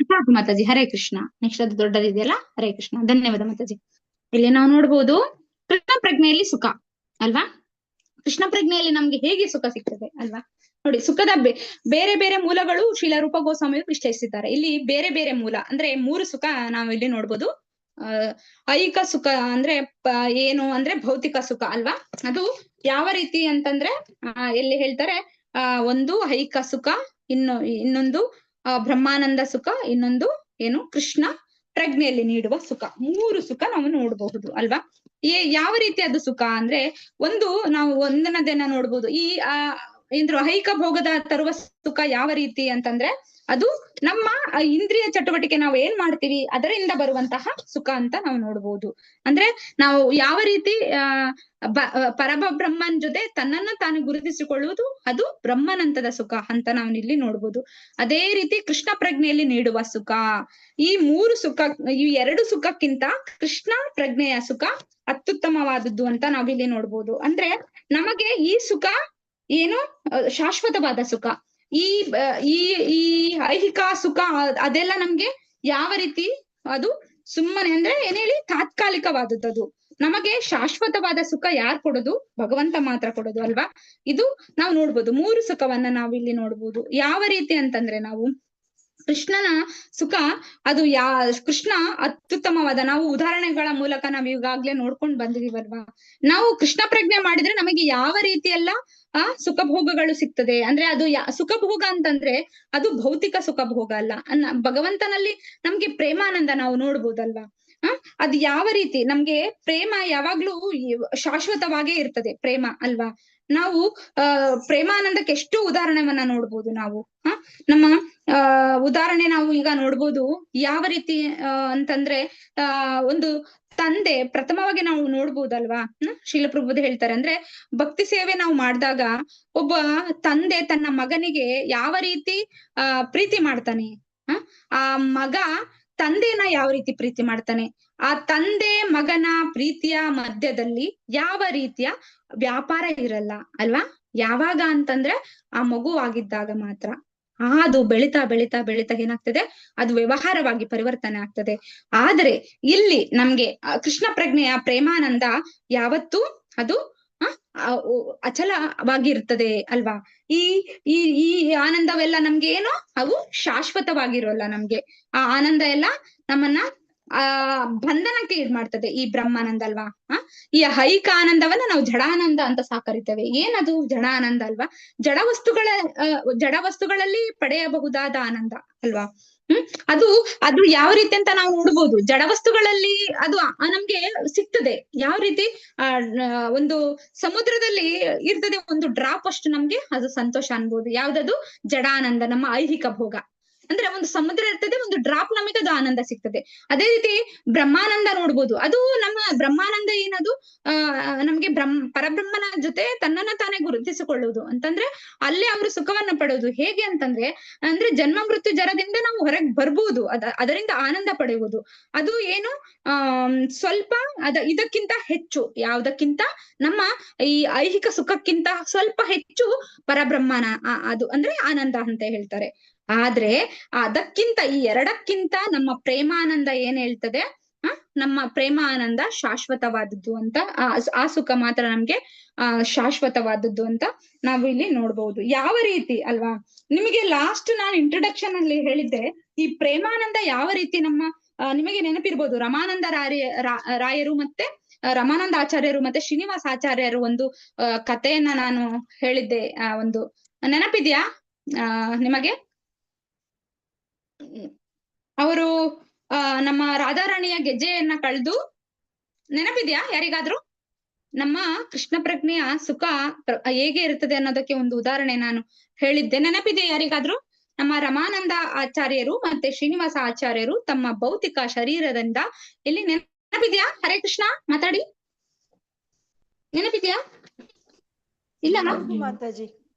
Speaker 2: ಸಾಕು ಮಾತಾಜಿ. ಹರೇ ಕೃಷ್ಣ. ನೆಕ್ಸ್ಟ್ ಅದು ದೊಡ್ಡದಿದೆಯಲ್ಲ. ಹರೇ ಕೃಷ್ಣ. ಧನ್ಯವಾದ ಮಾತಾಜಿ. ಇಲ್ಲಿ ನಾವು ನೋಡ್ಬೋದು ಕೃಷ್ಣ ಪ್ರಜ್ಞೆಯಲ್ಲಿ ಸುಖ ಅಲ್ವಾ. ಕೃಷ್ಣ ಪ್ರಜ್ಞೆಯಲ್ಲಿ ನಮ್ಗೆ ಹೇಗೆ ಸುಖ ಸಿಗ್ತದೆ ಅಲ್ವಾ. ನೋಡಿ, ಸುಖದ ಬೇರೆ ಬೇರೆ ಮೂಲಗಳು ಶ್ರೀಲ ರೂಪ ಗೋಸ್ವಾಮಿಯವರು ವಿಶ್ಲೇಷಿಸಿದ್ದಾರೆ. ಇಲ್ಲಿ ಬೇರೆ ಬೇರೆ ಮೂಲ ಅಂದ್ರೆ 3 ಸುಖ ನಾವು ಇಲ್ಲಿ ನೋಡ್ಬೋದು. ಐಹಿಕ ಸುಖ ಅಂದ್ರೆ ಏನು ಅಂದ್ರೆ ಭೌತಿಕ ಸುಖ ಅಲ್ವಾ. ಅದು ಯಾವ ರೀತಿ ಅಂತಂದ್ರೆ ಎಲ್ಲಿ ಹೇಳ್ತಾರೆ, ಒಂದು ಐಹಿಕ ಸುಖ, ಇನ್ನೊಂದು ಬ್ರಹ್ಮಾನಂದ ಸುಖ, ಇನ್ನೊಂದು ಏನು ಕೃಷ್ಣ ಪ್ರಜ್ಞೆಯಲ್ಲಿ ನೀಡುವ ಸುಖ. 3 ಸುಖ ನಾವು ನೋಡಬಹುದು ಅಲ್ವಾ. ಯಾವ ರೀತಿ ಅದು ಸುಖ ಅಂದ್ರೆ, ನಾವು ಒಂದನದನ್ನ ನೋಡ್ಬೋದು. ಈ ಐಹಿಕ ಭೋಗದ ತರುವ ಸುಖ ಯಾವ ರೀತಿ ಅಂತಂದ್ರೆ, ಅದು ನಮ್ಮ ಇಂದ್ರಿಯ ಚಟುವಟಿಕೆ ನಾವು ಏನ್ ಮಾಡ್ತೀವಿ ಅದರಿಂದ ಬರುವಂತಹ ಸುಖ ಅಂತ ನಾವು ನೋಡ್ಬೋದು. ಅಂದ್ರೆ ನಾವು ಯಾವ ರೀತಿ ಪರಬ್ರಹ್ಮನ್ ಜೊತೆ ತನ್ನನ್ನು ತಾನು ಗುರುತಿಸಿಕೊಳ್ಳುವುದು, ಅದು ಬ್ರಹ್ಮನಂತದ ಸುಖ ಅಂತ ನಾವು ಇಲ್ಲಿ ನೋಡ್ಬೋದು. ಅದೇ ರೀತಿ ಕೃಷ್ಣ ಪ್ರಜ್ಞೆಯಲ್ಲಿ ನೀಡುವ ಸುಖ. ಈ 3 ಸುಖ, ಈ 2 ಸುಖಕ್ಕಿಂತ ಕೃಷ್ಣ ಪ್ರಜ್ಞೆಯ ಸುಖ ಅತ್ಯುತ್ತಮವಾದದ್ದು ಅಂತ ನಾವಿಲ್ಲಿ ನೋಡ್ಬೋದು. ಅಂದ್ರೆ ನಮಗೆ ಈ ಸುಖ ಏನು ಶಾಶ್ವತವಾದ ಸುಖ. ಈ ಐಹಿಕ ಸುಖ ಅದೆಲ್ಲ ನಮ್ಗೆ ಯಾವ ರೀತಿ ಅದು ಸುಮ್ಮನೆ ಅಂದ್ರೆ ಏನ್ ಹೇಳಿ ತಾತ್ಕಾಲಿಕವಾದದ್ದು. ನಮಗೆ ಶಾಶ್ವತವಾದ ಸುಖ ಯಾರು ಕೊಡೋದು? ಭಗವಂತ ಮಾತ್ರ ಕೊಡೋದು ಅಲ್ವಾ. ಇದು ನಾವು ನೋಡ್ಬೋದು. 3 ಸುಖವನ್ನ ನಾವು ಇಲ್ಲಿ ನೋಡ್ಬೋದು. ಯಾವ ರೀತಿ ಅಂತಂದ್ರೆ, ನಾವು ಕೃಷ್ಣನ ಸುಖ ಅದು ಕೃಷ್ಣ ಅತ್ಯುತ್ತಮವಾದ, ನಾವು ಉದಾಹರಣೆಗಳ ಮೂಲಕ ನಾವು ಈಗಾಗ್ಲೇ ನೋಡ್ಕೊಂಡು ಬಂದಿದೀವಲ್ವಾ. ನಾವು ಕೃಷ್ಣ ಪ್ರಜ್ಞೆ ಮಾಡಿದ್ರೆ ನಮಗೆ ಯಾವ ರೀತಿ ಎಲ್ಲ ಸುಖ ಭೋಗಗಳು ಸಿಗ್ತದೆ ಅಂದ್ರೆ ಅದು ಸುಖ ಭೋಗ ಅಂತಂದ್ರೆ ಅದು ಭೌತಿಕ ಸುಖ ಭೋಗ ಅಲ್ಲ. ಭಗವಂತನಲ್ಲಿ ನಮ್ಗೆ ಪ್ರೇಮಾನಂದ ನಾವು ನೋಡ್ಬೋದಲ್ವಾ. ಅದು ಯಾವ ರೀತಿ ನಮ್ಗೆ ಪ್ರೇಮ ಯಾವಾಗ್ಲೂ ಶಾಶ್ವತವಾಗೇ ಇರ್ತದೆ ಪ್ರೇಮ ಅಲ್ವಾ. ನಾವು ಪ್ರೇಮಾನಂದಕ್ಕೆ ಎಷ್ಟು ಉದಾಹರಣೆವನ್ನ ನೋಡ್ಬೋದು ನಾವು. ನಮ್ಮ ಉದಾಹರಣೆ ನಾವು ಈಗ ನೋಡ್ಬೋದು ಯಾವ ರೀತಿ ಅಂತಂದ್ರೆ ಒಂದು ತಂದೆ ಪ್ರಥಮವಾಗಿ ನಾವು ನೋಡ್ಬೋದಲ್ವಾ. ಶೀಲಪ್ರಭುದು ಹೇಳ್ತಾರೆ ಅಂದ್ರೆ ಭಕ್ತಿ ಸೇವೆ ನಾವು ಮಾಡಿದಾಗ ಒಬ್ಬ ತಂದೆ ತನ್ನ ಮಗನಿಗೆ ಯಾವ ರೀತಿ ಪ್ರೀತಿ ಮಾಡ್ತಾನೆ, ಆ ಮಗ ತಂದೆನ ಯಾವ ರೀತಿ ಪ್ರೀತಿ ಮಾಡ್ತಾನೆ, ಆ ತಂದೆ ಮಗನ ಪ್ರೀತಿಯ ಮಧ್ಯದಲ್ಲಿ ಯಾವ ರೀತಿಯ ವ್ಯಾಪಾರ ಇರಲ್ಲ ಅಲ್ವಾ. ಯಾವಾಗ ಅಂತಂದ್ರೆ ಆ ಮಗುವಾಗಿದ್ದಾಗ ಮಾತ್ರ ಅದು ಬೆಳಿತಾ ಬೆಳಿತಾ ಬೆಳಿತಾ ಏನಾಗ್ತದೆ, ಅದು ವ್ಯವಹಾರವಾಗಿ ಪರಿವರ್ತನೆ ಆಗ್ತದೆ. ಆದ್ರೆ ಇಲ್ಲಿ ನಮ್ಗೆ ಕೃಷ್ಣ ಪ್ರಜ್ಞೆಯ ಪ್ರೇಮಾನಂದ ಯಾವತ್ತೂ ಅದು ಅಚಲವಾಗಿರ್ತದೆ ಅಲ್ವಾ. ಈ ಈ ಈ ಆನಂದವೆಲ್ಲ ನಮ್ಗೆ ಏನು, ಅವು ಶಾಶ್ವತವಾಗಿರೋಲ್ಲ. ನಮ್ಗೆ ಆ ಆನಂದ ಎಲ್ಲ ನಮ್ಮನ್ನ ಬಂಧನಕ್ಕೆ ಇದ್ ಮಾಡ್ತದೆ ಈ ಬ್ರಹ್ಮಾನಂದ ಅಲ್ವಾ. ಈ ಐಹಿಕ ಆನಂದವನ್ನ ನಾವು ಜಡಾನಂದ ಅಂತ ಕರಿತೇವೆ. ಏನದು ಜಡಾನಂದ ಅಲ್ವಾ. ಜಡ ವಸ್ತುಗಳಲ್ಲಿ ಪಡೆಯಬಹುದಾದ ಆನಂದ ಅಲ್ವಾ. ಅದು ಯಾವ ರೀತಿ ಅಂತ ನಾವು ನೋಡ್ಬೋದು. ಜಡ ವಸ್ತುಗಳಲ್ಲಿ ಅದು ನಮ್ಗೆ ಸಿಗ್ತದೆ. ಯಾವ ರೀತಿ ಒಂದು ಸಮುದ್ರದಲ್ಲಿ ಇರ್ತದೆ ಒಂದು ಡ್ರಾಪ್ ಅಷ್ಟು ನಮ್ಗೆ ಅದು ಸಂತೋಷ ಅನ್ಬೋದು. ಯಾವ್ದದು ಜಡಾನಂದ, ನಮ್ಮ ಐಹಿಕ ಭೋಗ. ಅಂದ್ರೆ ಒಂದು ಸಮುದ್ರ ಇರ್ತದೆ, ಒಂದು ಡ್ರಾಪ್ ನಮಗೆ ಅದು ಆನಂದ ಸಿಗ್ತದೆ. ಅದೇ ರೀತಿ ಬ್ರಹ್ಮಾನಂದ ನೋಡ್ಬೋದು. ಅದು ನಮ್ಮ ಬ್ರಹ್ಮಾನಂದ ಏನದು ನಮ್ಗೆ ಪರಬ್ರಹ್ಮನ ಜೊತೆ ತನ್ನನ್ನ ತಾನೇ ಗುರುತಿಸಿಕೊಳ್ಳುವುದು ಅಂತಂದ್ರೆ ಅಲ್ಲೇ ಅವರು ಸುಖವನ್ನ ಪಡೆಯುವುದು. ಹೇಗೆ ಅಂತಂದ್ರೆ ಅಂದ್ರೆ ಜನ್ಮ ಮೃತ್ಯು ಜರದಿಂದ ನಾವು ಹೊರಗೆ ಬರ್ಬೋದು, ಅದರಿಂದ ಆನಂದ ಪಡೆಯುವುದು. ಅದು ಏನು ಸ್ವಲ್ಪ ಇದಕ್ಕಿಂತ ಹೆಚ್ಚು, ಯಾವ್ದಕ್ಕಿಂತ ನಮ್ಮ ಈ ಐಹಿಕ ಸುಖಕ್ಕಿಂತ ಸ್ವಲ್ಪ ಹೆಚ್ಚು ಪರಬ್ರಹ್ಮನ ಅದು ಅಂದ್ರೆ ಆನಂದ ಅಂತ ಹೇಳ್ತಾರೆ. ಆದ್ರೆ ಅದಕ್ಕಿಂತ ಈ ಎರಡಕ್ಕಿಂತ ನಮ್ಮ ಪ್ರೇಮಾನಂದ ಏನ್ ಹೇಳ್ತದೆ, ನಮ್ಮ ಪ್ರೇಮಾನಂದ ಶಾಶ್ವತವಾದದ್ದು ಅಂತ, ಆ ಸುಖ ಮಾತ್ರ ನಮ್ಗೆ ಶಾಶ್ವತವಾದದ್ದು ಅಂತ ನಾವು ಇಲ್ಲಿ ನೋಡ್ಬಹುದು. ಯಾವ ರೀತಿ ಅಲ್ವಾ. ನಿಮಗೆ ಲಾಸ್ಟ್ ನಾನು ಇಂಟ್ರೊಡಕ್ಷನ್ ಅಲ್ಲಿ ಹೇಳಿದ್ದೆ ಈ ಪ್ರೇಮಾನಂದ ಯಾವ ರೀತಿ ನಮ್ಮ ನಿಮಗೆ ನೆನಪಿರ್ಬೋದು, ರಮಾನಂದ ರಾಯರು ಮತ್ತೆ ರಮಾನಂದ ಆಚಾರ್ಯರು ಮತ್ತೆ ಶ್ರೀನಿವಾಸ ಆಚಾರ್ಯರು ಒಂದು ಕಥೆಯನ್ನ ನಾನು ಹೇಳಿದ್ದೆ. ಒಂದು ನೆನಪಿದ್ಯಾ ನಿಮಗೆ? ಅವರು ನಮ್ಮ ರಾಧಾರಾಣಿಯ ಗೆಜ್ಜೆಯನ್ನ ಕಳೆದು, ನೆನಪಿದ್ಯಾ ಯಾರಿಗಾದ್ರೂ? ನಮ್ಮ ಕೃಷ್ಣ ಪ್ರಜ್ಞೆಯ ಸುಖ ಹೇಗೆ ಇರ್ತದೆ ಅನ್ನೋದಕ್ಕೆ ಒಂದು ಉದಾಹರಣೆ ನಾನು ಹೇಳಿದ್ದೆ. ನೆನಪಿದೆಯಾ ಯಾರಿಗಾದ್ರೂ? ನಮ್ಮ ರಮಾನಂದ ಆಚಾರ್ಯರು ಮತ್ತೆ ಶ್ರೀನಿವಾಸ ಆಚಾರ್ಯರು ತಮ್ಮ ಭೌತಿಕ ಶರೀರದಿಂದ ಇಲ್ಲಿ ನೆನಪಿದ್ಯಾ? ಹರೇ ಕೃಷ್ಣ ಮಾತಾಡಿ, ನೆನಪಿದ್ಯಾ? ಇಲ್ಲ
Speaker 5: ಮಾತಾಜಿ,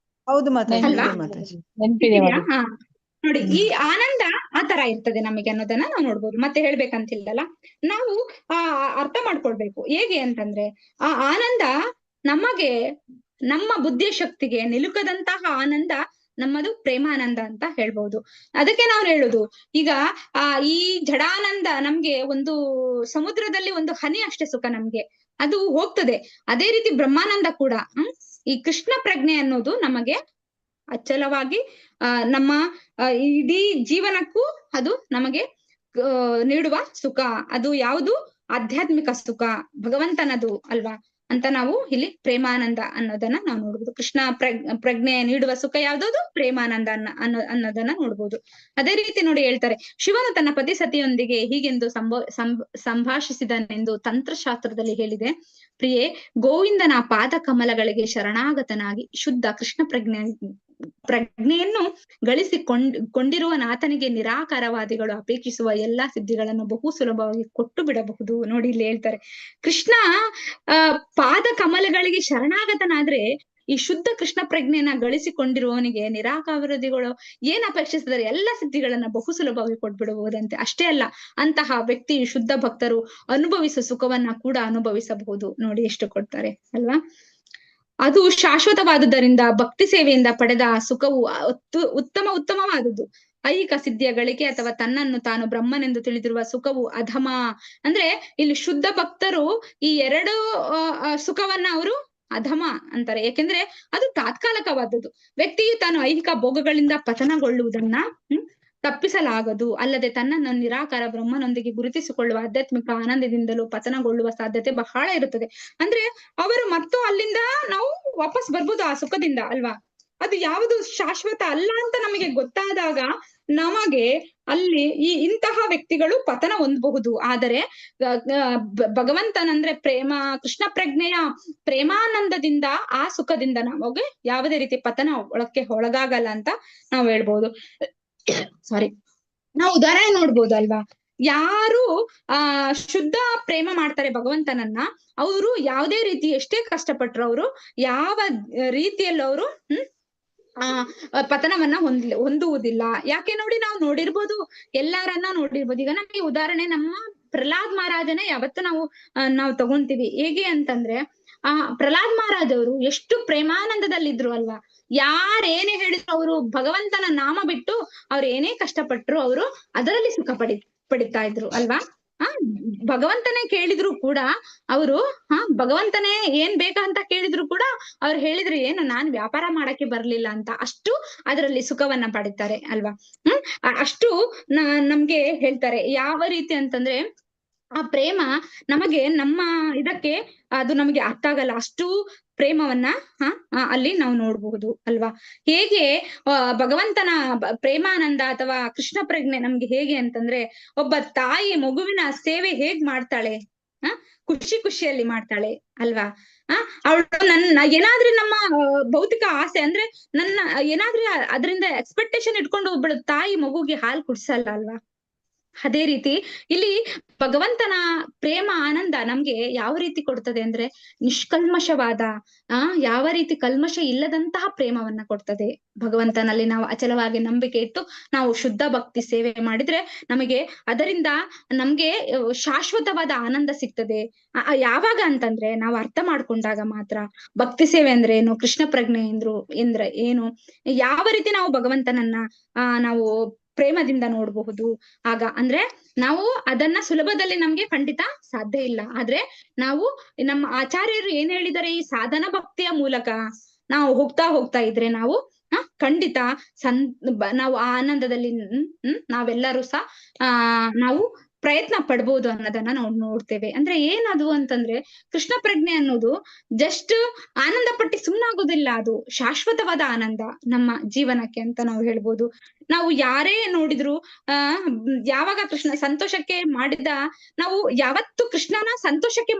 Speaker 5: ಹೌದು ಮಾತಾಜಿ,
Speaker 3: ನೆನಪಿದೆ.
Speaker 2: ನೋಡಿ, ಈ ಆನಂದ ಆ ತರ ಇರ್ತದೆ ನಮಗೆ ಅನ್ನೋದನ್ನ ನಾವು ನೋಡ್ಬೋದು. ಮತ್ತೆ ಹೇಳ್ಬೇಕಂತಿಲ್ಲಲ್ಲ, ನಾವು ಅರ್ಥ ಮಾಡ್ಕೊಳ್ಬೇಕು. ಹೇಗೆ ಅಂತಂದ್ರೆ ಆ ಆನಂದ ನಮಗೆ ನಮ್ಮ ಬುದ್ಧಿಯ ಶಕ್ತಿಗೆ ನಿಲುಕದಂತಹ ಆನಂದ ನಮ್ಮದು ಪ್ರೇಮಾನಂದ ಅಂತ ಹೇಳ್ಬಹುದು. ಅದಕ್ಕೆ ನಾವು ಹೇಳುದು, ಈಗ ಈ ಜಡಾನಂದ ನಮ್ಗೆ ಒಂದು ಸಮುದ್ರದಲ್ಲಿ ಒಂದು ಹನಿ ಅಷ್ಟೇ ಸುಖ ನಮ್ಗೆ ಅದು ಹೋಗ್ತದೆ. ಅದೇ ರೀತಿ ಬ್ರಹ್ಮಾನಂದ ಕೂಡ ಈ ಕೃಷ್ಣ ಪ್ರಜ್ಞೆ ಅನ್ನೋದು ನಮಗೆ ಅಚಲವಾಗಿ ನಮ್ಮ ಇಡೀ ಜೀವನಕ್ಕೂ ಅದು ನಮಗೆ ನೀಡುವ ಸುಖ. ಅದು ಯಾವುದು? ಆಧ್ಯಾತ್ಮಿಕ ಸುಖ, ಭಗವಂತನದು ಅಲ್ವಾ ಅಂತ ನಾವು ಇಲ್ಲಿ ಪ್ರೇಮಾನಂದ ಅನ್ನೋದನ್ನ ನಾವು ನೋಡ್ಬೋದು. ಕೃಷ್ಣ ಪ್ರಜ್ಞೆ ನೀಡುವ ಸುಖ ಯಾವ್ದದು? ಪ್ರೇಮಾನಂದ ಅನ್ನೋದನ್ನ ನೋಡ್ಬೋದು. ಅದೇ ರೀತಿ ನೋಡಿ ಹೇಳ್ತಾರೆ, ಶಿವನು ತನ್ನ ಪತಿ ಸತಿಯೊಂದಿಗೆ ಹೀಗೆಂದು ಸಂಭಾಷಿಸಿದನೆಂದು ತಂತ್ರಶಾಸ್ತ್ರದಲ್ಲಿ ಹೇಳಿದೆ. ಪ್ರಿಯೆ, ಗೋವಿಂದನ ಪಾದ ಕಮಲಗಳಿಗೆ ಶರಣಾಗತನಾಗಿ ಶುದ್ಧ ಕೃಷ್ಣ ಪ್ರಜ್ಞೆಯನ್ನು ಗಳಿಸಿಕೊಂಡಿರುವ ನಾಥನಿಗೆ ನಿರಾಕಾರವಾದಿಗಳು ಅಪೇಕ್ಷಿಸುವ ಎಲ್ಲಾ ಸಿದ್ಧಿಗಳನ್ನು ಬಹು ಸುಲಭವಾಗಿ ಕೊಟ್ಟು ಬಿಡಬಹುದು. ನೋಡಿ ಇಲ್ಲಿ ಹೇಳ್ತಾರೆ, ಕೃಷ್ಣ ಪಾದ ಕಮಲಗಳಿಗೆ ಶರಣಾಗತನಾದ್ರೆ ಈ ಶುದ್ಧ ಕೃಷ್ಣ ಪ್ರಜ್ಞೆಯನ್ನ ಗಳಿಸಿಕೊಂಡಿರುವವನಿಗೆ ನಿರಾಕಾರವಾದಿಗಳು ಏನ್ ಅಪೇಕ್ಷಿಸಿದರೆ ಎಲ್ಲಾ ಸಿದ್ಧಿಗಳನ್ನ ಬಹು ಸುಲಭವಾಗಿ ಕೊಟ್ಬಿಡಬಹುದಂತೆ. ಅಷ್ಟೇ ಅಲ್ಲ, ಅಂತಹ ವ್ಯಕ್ತಿ ಶುದ್ಧ ಭಕ್ತರು ಅನುಭವಿಸುವ ಸುಖವನ್ನ ಕೂಡ ಅನುಭವಿಸಬಹುದು. ನೋಡಿ ಎಷ್ಟು ಕೊಡ್ತಾರೆ ಅಲ್ವಾ. ಅದು ಶಾಶ್ವತವಾದುದರಿಂದ ಭಕ್ತಿ ಸೇವೆಯಿಂದ ಪಡೆದ ಸುಖವು ಉತ್ತಮವಾದದ್ದು. ಐಹಿಕ ಸಿದ್ಧಿಯ ಗಳಿಕೆ ಅಥವಾ ತನ್ನನ್ನು ತಾನು ಬ್ರಹ್ಮನೆಂದು ತಿಳಿದಿರುವ ಸುಖವು ಅಧಮ. ಅಂದ್ರೆ ಇಲ್ಲಿ ಶುದ್ಧ ಭಕ್ತರು ಈ ಎರಡು ಸುಖವನ್ನ ಅವರು ಅಧಮ ಅಂತಾರೆ. ಯಾಕೆಂದ್ರೆ ಅದು ತಾತ್ಕಾಲಿಕವಾದದ್ದು. ವ್ಯಕ್ತಿಯು ತಾನು ಐಹಿಕ ಭೋಗಗಳಿಂದ ಪತನಗೊಳ್ಳುವುದನ್ನ ತಪ್ಪಿಸಲಾಗದು. ಅಲ್ಲದೆ ತನ್ನನ್ನು ನಿರಾಕಾರ ಬ್ರಹ್ಮನೊಂದಿಗೆ ಗುರುತಿಸಿಕೊಳ್ಳುವ ಆಧ್ಯಾತ್ಮಿಕ ಆನಂದದಿಂದಲೂ ಪತನಗೊಳ್ಳುವ ಸಾಧ್ಯತೆ ಬಹಳ ಇರುತ್ತದೆ. ಅಂದ್ರೆ ಅವರು ಮತ್ತು ಅಲ್ಲಿಂದ ನಾವು ವಾಪಸ್ ಬರ್ಬೋದು ಆ ಸುಖದಿಂದ ಅಲ್ವಾ. ಅದು ಯಾವುದು ಶಾಶ್ವತ ಅಲ್ಲ ಅಂತ ನಮಗೆ ಗೊತ್ತಾದಾಗ ನಮಗೆ ಅಲ್ಲಿ ಇಂತಹ ವ್ಯಕ್ತಿಗಳು ಪತನ ಹೊಂದಬಹುದು. ಆದರೆ ಭಗವಂತನಂದ್ರೆ ಕೃಷ್ಣ ಪ್ರಜ್ಞೆಯ ಪ್ರೇಮಾನಂದದಿಂದ ಆ ಸುಖದಿಂದ ನಮಗೆ ಯಾವುದೇ ರೀತಿ ಪತನ ಒಳಗಾಗಲ್ಲ ಅಂತ ನಾವು ಹೇಳ್ಬೋದು. ಸಾರಿ, ನಾವು ಉದಾಹರಣೆ ನೋಡ್ಬೋದು ಅಲ್ವಾ. ಯಾರು ಶುದ್ಧ ಪ್ರೇಮ ಮಾಡ್ತಾರೆ ಭಗವಂತನನ್ನ, ಅವರು ಯಾವುದೇ ರೀತಿ ಎಷ್ಟೇ ಕಷ್ಟಪಟ್ರು ಅವರು ಯಾವ ರೀತಿಯಲ್ಲಿ ಅವರು ಪತನವನ್ನ ಹೊಂದುವುದಿಲ್ಲ. ಯಾಕೆ ನೋಡಿ, ನಾವು ನೋಡಿರ್ಬೋದು, ಎಲ್ಲಾರನ್ನ ನೋಡಿರ್ಬೋದು. ಈಗ ನಮಗೆ ಉದಾಹರಣೆ ನಮ್ಮ ಪ್ರಹ್ಲಾದ್ ಮಹಾರಾಜನೇ ಯಾವತ್ತು ನಾವು ತಗೊಂತೀವಿ. ಹೇಗೆ ಅಂತಂದ್ರೆ ಪ್ರಹ್ಲಾದ್ ಮಹಾರಾಜ್ ಅವರು ಎಷ್ಟು ಪ್ರೇಮಾನಂದದಲ್ಲಿದ್ರು ಅಲ್ವಾ. ಯಾರೇನೇ ಹೇಳಿದ್ರು ಅವರು ಭಗವಂತನ ನಾಮ ಬಿಟ್ಟು ಅವ್ರು ಏನೇ ಕಷ್ಟಪಟ್ರು ಅವರು ಅದರಲ್ಲಿ ಸುಖ ಪಡಿತಾ ಇದ್ರು ಅಲ್ವಾ. ಭಗವಂತನೇ ಕೇಳಿದ್ರು ಕೂಡ ಅವರು ಭಗವಂತನೇ ಏನ್ ಬೇಕಂತ ಕೇಳಿದ್ರು ಕೂಡ ಅವ್ರು ಹೇಳಿದ್ರು, ಏನು ನಾನ್ ವ್ಯಾಪಾರ ಮಾಡಕ್ಕೆ ಬರ್ಲಿಲ್ಲ ಅಂತ. ಅಷ್ಟು ಅದರಲ್ಲಿ ಸುಖವನ್ನ ಪಡಿತಾರೆ ಅಲ್ವಾ. ಅಷ್ಟು ನಮ್ಗೆ ಹೇಳ್ತಾರೆ. ಯಾವ ರೀತಿ ಅಂತಂದ್ರೆ ಆ ಪ್ರೇಮ ನಮಗೆ ನಮ್ಮ ಇದಕ್ಕೆ ಅದು ನಮಗೆ ಅರ್ಥ ಆಗಲ್ಲ. ಅಷ್ಟು ಪ್ರೇಮವನ್ನ ಅಲ್ಲಿ ನಾವು ನೋಡ್ಬಹುದು ಅಲ್ವಾ. ಹೇಗೆ ಭಗವಂತನ ಪ್ರೇಮಾನಂದ ಅಥವಾ ಕೃಷ್ಣ ಪ್ರಜ್ಞೆ ನಮ್ಗೆ ಹೇಗೆ ಅಂತಂದ್ರೆ, ಒಬ್ಬ ತಾಯಿ ಮಗುವಿನ ಸೇವೆ ಹೇಗ್ ಮಾಡ್ತಾಳೆ, ಖುಷಿಯಲ್ಲಿ ಮಾಡ್ತಾಳೆ ಅಲ್ವಾ. ಅವಳು ಏನಾದ್ರೂ ನಮ್ಮ ಭೌತಿಕ ಆಸೆ ಅಂದ್ರೆ ಏನಾದ್ರೂ ಅದರಿಂದ ಎಕ್ಸ್ಪೆಕ್ಟೇಷನ್ ಇಟ್ಕೊಂಡು ಒಬ್ಬಳು ತಾಯಿ ಮಗುಗೆ ಹಾಲು ಕುಡ್ಸಲ್ಲ ಅಲ್ವಾ. ಅದೇ ರೀತಿ ಇಲ್ಲಿ ಭಗವಂತನ ಪ್ರೇಮ ಆನಂದ ನಮ್ಗೆ ಯಾವ ರೀತಿ ಕೊಡ್ತದೆ ಅಂದ್ರೆ ನಿಷ್ಕಲ್ಮಶವಾದ ಯಾವ ರೀತಿ ಕಲ್ಮಶ ಇಲ್ಲದಂತಹ ಪ್ರೇಮವನ್ನ ಕೊಡ್ತದೆ. ಭಗವಂತನಲ್ಲಿ ನಾವು ಅಚಲವಾಗಿ ನಂಬಿಕೆ ಇಟ್ಟು ನಾವು ಶುದ್ಧ ಭಕ್ತಿ ಸೇವೆ ಮಾಡಿದ್ರೆ ಅದರಿಂದ ನಮ್ಗೆ ಶಾಶ್ವತವಾದ ಆನಂದ ಸಿಗ್ತದೆ. ಯಾವಾಗ ಅಂತಂದ್ರೆ ನಾವು ಅರ್ಥ ಮಾಡ್ಕೊಂಡಾಗ ಮಾತ್ರ ಭಕ್ತಿ ಸೇವೆ ಅಂದ್ರೆ ಏನು, ಕೃಷ್ಣ ಪ್ರಜ್ಞೆ ಎಂದ್ರೆ ಏನು, ಯಾವ ರೀತಿ ನಾವು ಭಗವಂತನನ್ನ ನಾವು ಪ್ರೇಮದಿಂದ ನೋಡಬಹುದು. ಆಗ ಅಂದ್ರೆ ನಾವು ಅದನ್ನ ಸುಲಭದಲ್ಲಿ ನಮ್ಗೆ ಖಂಡಿತ ಸಾಧ್ಯ ಇಲ್ಲ. ಆದ್ರೆ ನಾವು ನಮ್ಮ ಆಚಾರ್ಯರು ಏನ್ ಹೇಳಿದ್ದಾರೆ, ಈ ಸಾಧನ ಭಕ್ತಿಯ ಮೂಲಕ ನಾವು ಹೋಗ್ತಾ ಇದ್ರೆ ನಾವು ಖಂಡಿತ ನಾವು ಆ ಆನಂದದಲ್ಲಿ ನಾವೆಲ್ಲರೂ ಸಹ ನಾವು ಪ್ರಯತ್ನ ಪಡ್ಬೋದು ಅನ್ನೋದನ್ನ ನಾವು ನೋಡ್ತೇವೆ. ಅಂದ್ರೆ ಏನದು ಅಂತಂದ್ರೆ ಕೃಷ್ಣ ಪ್ರಜ್ಞೆ ಅನ್ನೋದು ಜಸ್ಟ್ ಆನಂದ ಪಟ್ಟಿ ಸುಮ್ಮನಾಗೋದಿಲ್ಲ, ಅದು ಶಾಶ್ವತವಾದ ಆನಂದ ನಮ್ಮ ಜೀವನಕ್ಕೆ ಅಂತ ನಾವು ಹೇಳ್ಬೋದು. ನಾವು ಯಾರೇ ನೋಡಿದ್ರು ಯಾವಾಗ ಕೃಷ್ಣ ಸಂತೋಷಕ್ಕೆ ಮಾಡಿದ, ನಾವು ಯಾವತ್ತು ಕೃಷ್ಣನ ಸಂತೋಷಕ್ಕೆ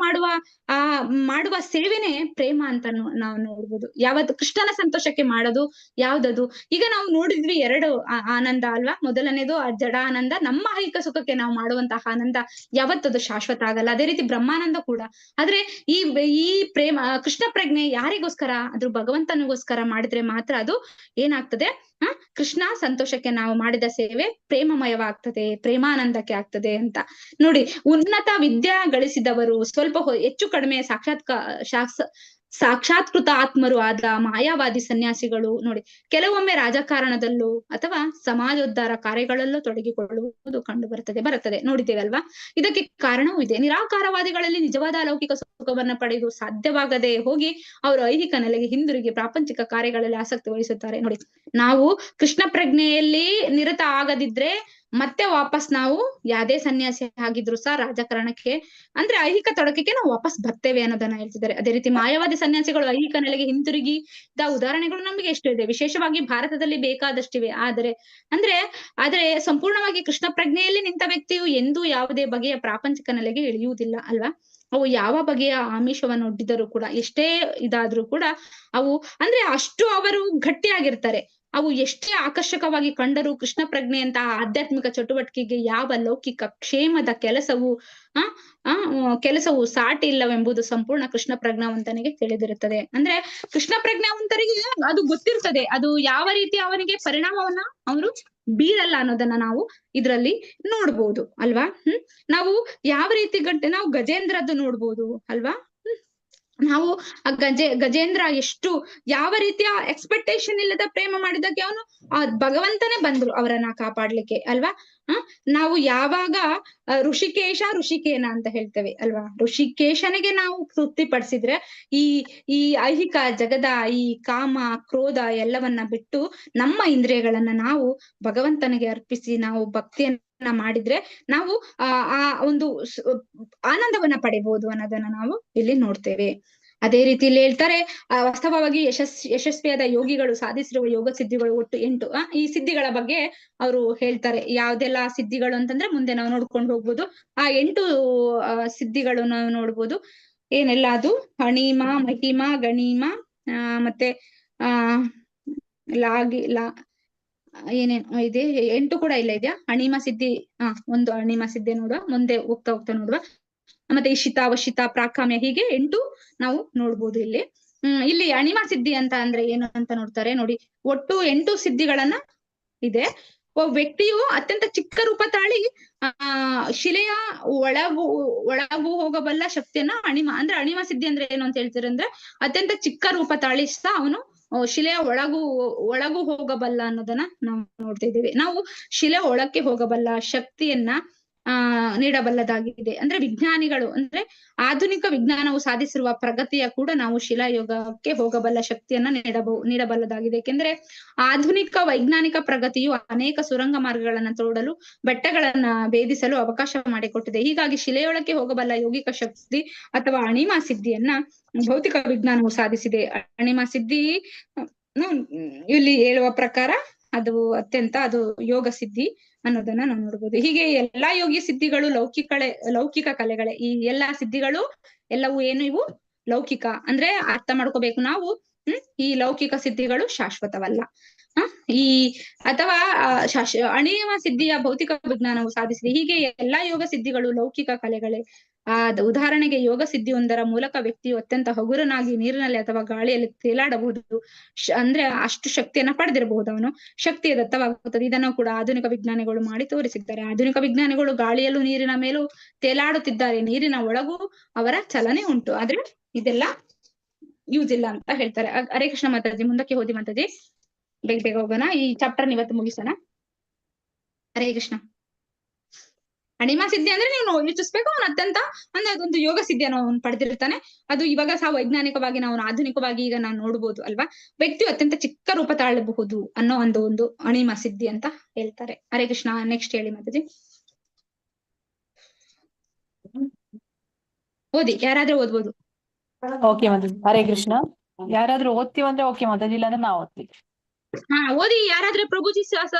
Speaker 2: ಮಾಡುವ ಸೇವೆನೇ ಪ್ರೇಮ ಅಂತ ನಾವು ನೋಡ್ಬೋದು. ಯಾವತ್ತು ಕೃಷ್ಣನ ಸಂತೋಷಕ್ಕೆ ಮಾಡೋದು ಯಾವ್ದದು. ಈಗ ನಾವು ನೋಡಿದ್ವಿ ಎರಡು ಆನಂದ ಅಲ್ವಾ. ಮೊದಲನೇದು ಆ ಜಡ ಆನಂದ, ನಮ್ಮ ಐಹಿಕ ಸುಖಕ್ಕೆ ನಾವು ಮಾಡುವಂತಹ ಆನಂದ ಯಾವತ್ತದು ಶಾಶ್ವತ ಆಗಲ್ಲ. ಅದೇ ರೀತಿ ಬ್ರಹ್ಮಾನಂದ ಕೂಡ. ಆದ್ರೆ ಈ ಪ್ರೇಮ ಕೃಷ್ಣ ಪ್ರಜ್ಞೆ ಯಾರಿಗೋಸ್ಕರ, ಅದ್ರ ಭಗವಂತನಿಗೋಸ್ಕರ ಮಾಡಿದ್ರೆ ಮಾತ್ರ ಅದು ಏನಾಗ್ತದೆ, ಕೃಷ್ಣ ಸಂತೋಷಕ್ಕೆ ನಾವು ಮಾಡಿದ ಸೇವೆ ಪ್ರೇಮಮಯವಾಗ್ತದೆ, ಪ್ರೇಮಾನಂದಕ್ಕೆ ಆಗ್ತದೆ ಅಂತ ನೋಡಿ. ಉನ್ನತ ವಿದ್ಯೆ ಗಳಿಸಿದವರು ಸ್ವಲ್ಪ ಹೆಚ್ಚು ಕಡಿಮೆ ಸಾಕ್ಷಾತ್ಕೃತ ಆತ್ಮರು ಆದ ಮಾಯಾವಾದಿ ಸನ್ಯಾಸಿಗಳು ನೋಡಿ ಕೆಲವೊಮ್ಮೆ ರಾಜಕಾರಣದಲ್ಲೂ ಅಥವಾ ಸಮಾಜೋದ್ಧಾರ ಕಾರ್ಯಗಳಲ್ಲೂ ತೊಡಗಿಕೊಳ್ಳುವುದು ಕಂಡು ಬರುತ್ತದೆ ನೋಡಿದ್ದೇವಲ್ವಾ. ಇದಕ್ಕೆ ಕಾರಣವೂ ಇದೆ. ನಿರಾಕಾರವಾದಿಗಳಲ್ಲಿ ನಿಜವಾದ ಅಲೌಕಿಕ ಸುಖವನ್ನು ಪಡೆಯುವುದು ಸಾಧ್ಯವಾಗದೆ ಹೋಗಿ ಅವರು ಐಹಿಕ ನೆಲೆಗೆ ಹಿಂದಿರುಗಿ ಪ್ರಾಪಂಚಿಕ ಕಾರ್ಯಗಳಲ್ಲಿ ಆಸಕ್ತಿ ವಹಿಸುತ್ತಾರೆ. ನೋಡಿ, ನಾವು ಕೃಷ್ಣ ಪ್ರಜ್ಞೆಯಲ್ಲಿ ನಿರತ ಆಗದಿದ್ರೆ ಮತ್ತೆ ವಾಪಸ್ ನಾವು ಯಾವ್ದೇ ಸನ್ಯಾಸಿ ಆಗಿದ್ರು ಸಹ ರಾಜಕಾರಣಕ್ಕೆ ಅಂದ್ರೆ ಐಹಿಕ ತೊಡಕಕ್ಕೆ ನಾವು ವಾಪಸ್ ಬರ್ತೇವೆ ಅನ್ನೋದನ್ನ ಹೇಳ್ತಿದ್ದಾರೆ. ಅದೇ ರೀತಿ ಮಾಯಾವಾದಿ ಸನ್ಯಾಸಿಗಳು ಐಹಿಕ ನೆಲೆಗೆ ಹಿಂತಿರುಗಿದ ಉದಾಹರಣೆಗಳು ನಮಗೆ ಎಷ್ಟು ಇದೆ, ವಿಶೇಷವಾಗಿ ಭಾರತದಲ್ಲಿ ಬೇಕಾದಷ್ಟಿವೆ. ಆದ್ರೆ ಸಂಪೂರ್ಣವಾಗಿ ಕೃಷ್ಣ ಪ್ರಜ್ಞೆಯಲ್ಲಿ ನಿಂತ ವ್ಯಕ್ತಿಯು ಎಂದೂ ಯಾವುದೇ ಬಗೆಯ ಪ್ರಾಪಂಚಿಕ ನೆಲೆಗೆ ಇಳಿಯುವುದಿಲ್ಲ ಅಲ್ವಾ. ಅವು ಯಾವ ಬಗೆಯ ಆಮಿಷವನ್ನು ಒಡ್ಡಿದರೂ ಕೂಡ, ಎಷ್ಟೇ ಇದಾದ್ರೂ ಕೂಡ ಅವು ಅಂದ್ರೆ ಅಷ್ಟು ಅವರು ಗಟ್ಟಿಯಾಗಿರ್ತಾರೆ. ಅವು ಎಷ್ಟೇ ಆಕರ್ಷಕವಾಗಿ ಕಂಡರೂ ಕೃಷ್ಣ ಪ್ರಜ್ಞೆ ಅಂತ ಆಧ್ಯಾತ್ಮಿಕ ಚಟುವಟಿಕೆಗೆ ಯಾವ ಲೌಕಿಕ ಕ್ಷೇಮದ ಕೆಲಸವು ಸಾಟಿ ಇಲ್ಲವೆಂಬುದು ಸಂಪೂರ್ಣ ಕೃಷ್ಣ ಪ್ರಜ್ಞಾವಂತನಿಗೆ ತಿಳಿದಿರುತ್ತದೆ. ಅಂದ್ರೆ ಕೃಷ್ಣ ಪ್ರಜ್ಞಾವಂತರಿಗೆ ಅದು ಗೊತ್ತಿರ್ತದೆ, ಅದು ಯಾವ ರೀತಿ ಅವನಿಗೆ ಪರಿಣಾಮವನ್ನ ಅವರು ಬೀರಲ್ಲ ಅನ್ನೋದನ್ನ ನಾವು ಇದ್ರಲ್ಲಿ ನೋಡ್ಬೋದು ಅಲ್ವಾ. ನಾವು ಯಾವ ರೀತಿ ನಾವು ಗಜೇಂದ್ರದ್ದು ನೋಡ್ಬೋದು ಅಲ್ವಾ. ನಾವು ಆ ಗಜೇಂದ್ರ ಎಷ್ಟು ಯಾವ ರೀತಿಯ ಎಕ್ಸ್ಪೆಕ್ಟೇಷನ್ ಇಲ್ಲದ ಪ್ರೇಮ ಮಾಡಿದಕ್ಕೆ ಅವನು ಆ ಭಗವಂತನೇ ಬಂದ್ರು ಅವರನ್ನ ಕಾಪಾಡ್ಲಿಕ್ಕೆ ಅಲ್ವಾ. ನಾವು ಯಾವಾಗ ಋಷಿಕೇಶ ಅಂತ ಹೇಳ್ತೇವೆ ಅಲ್ವಾ, ಋಷಿಕೇಶನಿಗೆ ನಾವು ತೃಪ್ತಿಪಡಿಸಿದ್ರೆ ಈ ಈ ಐಹಿಕ ಜಗದ ಈ ಕಾಮ ಕ್ರೋಧ ಎಲ್ಲವನ್ನ ಬಿಟ್ಟು ನಮ್ಮ ಇಂದ್ರಿಯಗಳನ್ನ ನಾವು ಭಗವಂತನಿಗೆ ಅರ್ಪಿಸಿ ನಾವು ಭಕ್ತಿಯನ್ನ ಮಾಡಿದ್ರೆ ನಾವು ಆ ಒಂದು ಆನಂದವನ್ನ ಪಡಿಬಹುದು ಅನ್ನೋದನ್ನ ನಾವು ಇಲ್ಲಿ ನೋಡ್ತೇವೆ. ಅದೇ ರೀತಿ ಇಲ್ಲಿ ಹೇಳ್ತಾರೆ, ವಾಸ್ತವವಾಗಿ ಯಶಸ್ವಿಯಾದ ಯೋಗಿಗಳು ಸಾಧಿಸಿರುವ ಯೋಗ ಸಿದ್ಧಿಗಳು ಒಟ್ಟು 8. ಈ ಸಿದ್ಧಿಗಳ ಬಗ್ಗೆ ಅವರು ಹೇಳ್ತಾರೆ. ಯಾವ್ದೆಲ್ಲ ಸಿದ್ಧಿಗಳು ಅಂತಂದ್ರೆ ಮುಂದೆ ನಾವು ನೋಡ್ಕೊಂಡು ಹೋಗ್ಬೋದು. ಆ 8 ಸಿದ್ಧಿಗಳು ನಾವು ನೋಡ್ಬೋದು. ಏನೆಲ್ಲ ಅದು ಹಣಿಮ, ಮಹಿಮ, ಗಣಿಮ, ಮತ್ತೆ ಏನೇನು ಇದೆ 8 ಕೂಡ ಇಲ್ಲ ಇದೆಯಾ. ಅಣಿಮ ಸಿದ್ಧಿ, ಒಂದು ಅಣಿಮ ಸಿದ್ಧಿ ನೋಡುವ, ಮುಂದೆ ಹೋಗ್ತಾ ನೋಡುವ. ಮತ್ತೆ ಇಶಿತ, ವಶಿತ, ಪ್ರಾಕಾಮ್ಯ, ಹೀಗೆ 8 ನಾವು ನೋಡ್ಬೋದು ಇಲ್ಲಿ. ಇಲ್ಲಿ ಅಣಿಮ ಸಿದ್ಧಿ ಅಂತ ಅಂದ್ರೆ ಏನು ಅಂತ ನೋಡ್ತಾರೆ ನೋಡಿ. ಒಟ್ಟು 8 ಸಿದ್ಧಿಗಳನ್ನ ಇದೆ. ಒಬ್ಬ ವ್ಯಕ್ತಿಯು ಅತ್ಯಂತ ಚಿಕ್ಕ ರೂಪ ತಾಳಿ ಶಿಲೆಯ ಒಳಗೂ ಹೋಗಬಲ್ಲ ಶಕ್ತಿಯನ್ನ ಅಣಿಮ ಸಿದ್ಧಿ ಅಂದ್ರೆ ಏನು ಅಂತ ಹೇಳ್ತಾರೆ ಅಂದ್ರೆ ಅತ್ಯಂತ ಚಿಕ್ಕ ರೂಪ ತಾಳಿಸ್ತಾ ಅವನು ಶಿಲೆಯ ಒಳಗೂ ಹೋಗಬಲ್ಲ ಅನ್ನೋದನ್ನ ನಾವು ನೋಡ್ತಾ ಇದ್ದೀವಿ. ನಾವು ಶಿಲೆ ಒಳಕ್ಕೆ ಹೋಗಬಲ್ಲ ಶಕ್ತಿಯನ್ನ ನೀಡಬಲ್ಲದಾಗಿದೆ. ಅಂದ್ರೆ ವಿಜ್ಞಾನಿಗಳು ಅಂದ್ರೆ ಆಧುನಿಕ ವಿಜ್ಞಾನವು ಸಾಧಿಸಿರುವ ಪ್ರಗತಿಯ ಕೂಡ ನಾವು ಶಿಲಾಯೋಗಕ್ಕೆ ಹೋಗಬಲ್ಲ ಶಕ್ತಿಯನ್ನ ನೀಡಬಲ್ಲದಾಗಿದೆ. ಯಾಕೆಂದ್ರೆ ಆಧುನಿಕ ವೈಜ್ಞಾನಿಕ ಪ್ರಗತಿಯು ಅನೇಕ ಸುರಂಗ ಮಾರ್ಗಗಳನ್ನ ತೋಡಲು, ಬೆಟ್ಟಗಳನ್ನ ಭೇದಿಸಲು ಅವಕಾಶ ಮಾಡಿಕೊಟ್ಟಿದೆ. ಹೀಗಾಗಿ ಶಿಲೆಯೊಳಕ್ಕೆ ಹೋಗಬಲ್ಲ ಯೋಗಿಕ ಶಕ್ತಿ ಅಥವಾ ಅಣಿಮ ಸಿದ್ಧಿಯನ್ನ ಭೌತಿಕ ವಿಜ್ಞಾನವು ಸಾಧಿಸಿದೆ. ಅಣಿಮ ಸಿದ್ಧಿ ಇಲ್ಲಿ ಹೇಳುವ ಪ್ರಕಾರ ಅದು ಅದು ಯೋಗ ಸಿದ್ಧಿ ಅನ್ನೋದನ್ನ ನಾವು ನೋಡ್ಬೋದು. ಹೀಗೆ ಎಲ್ಲಾ ಯೋಗಿ ಸಿದ್ಧಿಗಳು ಲೌಕಿಕ ಕಲೆಗಳೇ. ಈ ಎಲ್ಲಾ ಸಿದ್ಧಿಗಳು ಎಲ್ಲವೂ ಏನು, ಇವು ಲೌಕಿಕ. ಅಂದ್ರೆ ಅರ್ಥ ಮಾಡ್ಕೋಬೇಕು ನಾವು, ಈ ಲೌಕಿಕ ಸಿದ್ಧಿಗಳು ಶಾಶ್ವತವಲ್ಲ. ಅಥವಾ ಅಣಿಮ ಸಿದ್ಧಿಯ ಭೌತಿಕ ವಿಜ್ಞಾನವು ಸಾಧಿಸಿದೆ. ಹೀಗೆ ಎಲ್ಲಾ ಯೋಗ ಸಿದ್ಧಿಗಳು ಲೌಕಿಕ ಕಲೆಗಳೇ. ಉದಾಹರಣೆಗೆ ಯೋಗ ಸಿದ್ಧಿಯೊಂದರ ಮೂಲಕ ವ್ಯಕ್ತಿಯು ಅತ್ಯಂತ ಹಗುರನಾಗಿ ನೀರಿನಲ್ಲಿ ಅಥವಾ ಗಾಳಿಯಲ್ಲಿ ತೇಲಾಡಬಹುದು. ಅಂದ್ರೆ ಅಷ್ಟು ಶಕ್ತಿಯನ್ನ ಪಡೆದಿರಬಹುದು, ಅವನು ಶಕ್ತಿಯ ದತ್ತವಾಗುತ್ತದೆ. ಇದನ್ನು ಕೂಡ ಆಧುನಿಕ ವಿಜ್ಞಾನಿಗಳು ಮಾಡಿ ತೋರಿಸಿದ್ದಾರೆ. ಆಧುನಿಕ ವಿಜ್ಞಾನಿಗಳು ಗಾಳಿಯಲ್ಲೂ ನೀರಿನ ಮೇಲೂ ತೇಲಾಡುತ್ತಿದ್ದಾರೆ, ನೀರಿನ ಒಳಗೂ ಅವರ ಚಲನೆ ಉಂಟು, ಆದ್ರೆ ಇದೆಲ್ಲ ಯೂಸ್ ಇಲ್ಲ ಅಂತ ಹೇಳ್ತಾರೆ. ಹರೇ ಕೃಷ್ಣ ಮಾತಾಜಿ, ಮುಂದಕ್ಕೆ ಹೋದಿ ಮಾತಾಜಿ, ಬೇಗ ಹೋಗೋಣ. ಈ ಚಾಪ್ಟರ್ ಇವತ್ತು ಮುಗಿಸೋಣ. ಹರೇ ಕೃಷ್ಣ. ಅಣಿಮ ಸಿದ್ಧಿ ಅಂದ್ರೆ ನೀವು ಯೋಚಿಸ್ಬೇಕು, ಅವನು ಅತ್ಯಂತ ಅಂದ್ರೆ ಅದೊಂದು ಯೋಗ ಸಿದ್ಧಿಯನ್ನು ಅವನು ಪಡೆದಿರ್ತಾನೆ. ಅದು ಇವಾಗ ವೈಜ್ಞಾನಿಕವಾಗಿ ನಾವು ಆಧುನಿಕವಾಗಿ ಈಗ ನಾವು ನೋಡ್ಬೋದು ಅಲ್ವಾ. ವ್ಯಕ್ತಿಯು ಅತ್ಯಂತ ಚಿಕ್ಕ ರೂಪ ತಾಳಬಹುದು ಅನ್ನೋ ಒಂದು ಅಣಿಮ ಸಿದ್ಧಿ ಅಂತ ಹೇಳ್ತಾರೆ. ಹರೇ ಕೃಷ್ಣ. ನೆಕ್ಸ್ಟ್ ಹೇಳಿ ಮಾತಾಜಿ. ಓದಿ, ಯಾರಾದ್ರೂ ಓದ್ಬೋದು.
Speaker 3: ಓಕೆ ಮಾತಾಜಿ. ಹರೇ ಕೃಷ್ಣ. ಯಾರಾದ್ರೂ ಓದ್ತೀವಂದ್ರೆ ಓಕೆ ಮಾತಾಜಿ, ಇಲ್ಲ ಅಂದ್ರೆ ನಾವು ಓದ್ತೀವಿ.
Speaker 2: ಓದಿ. ಯಾರಾದ್ರೂ ಪ್ರಭುಜಿ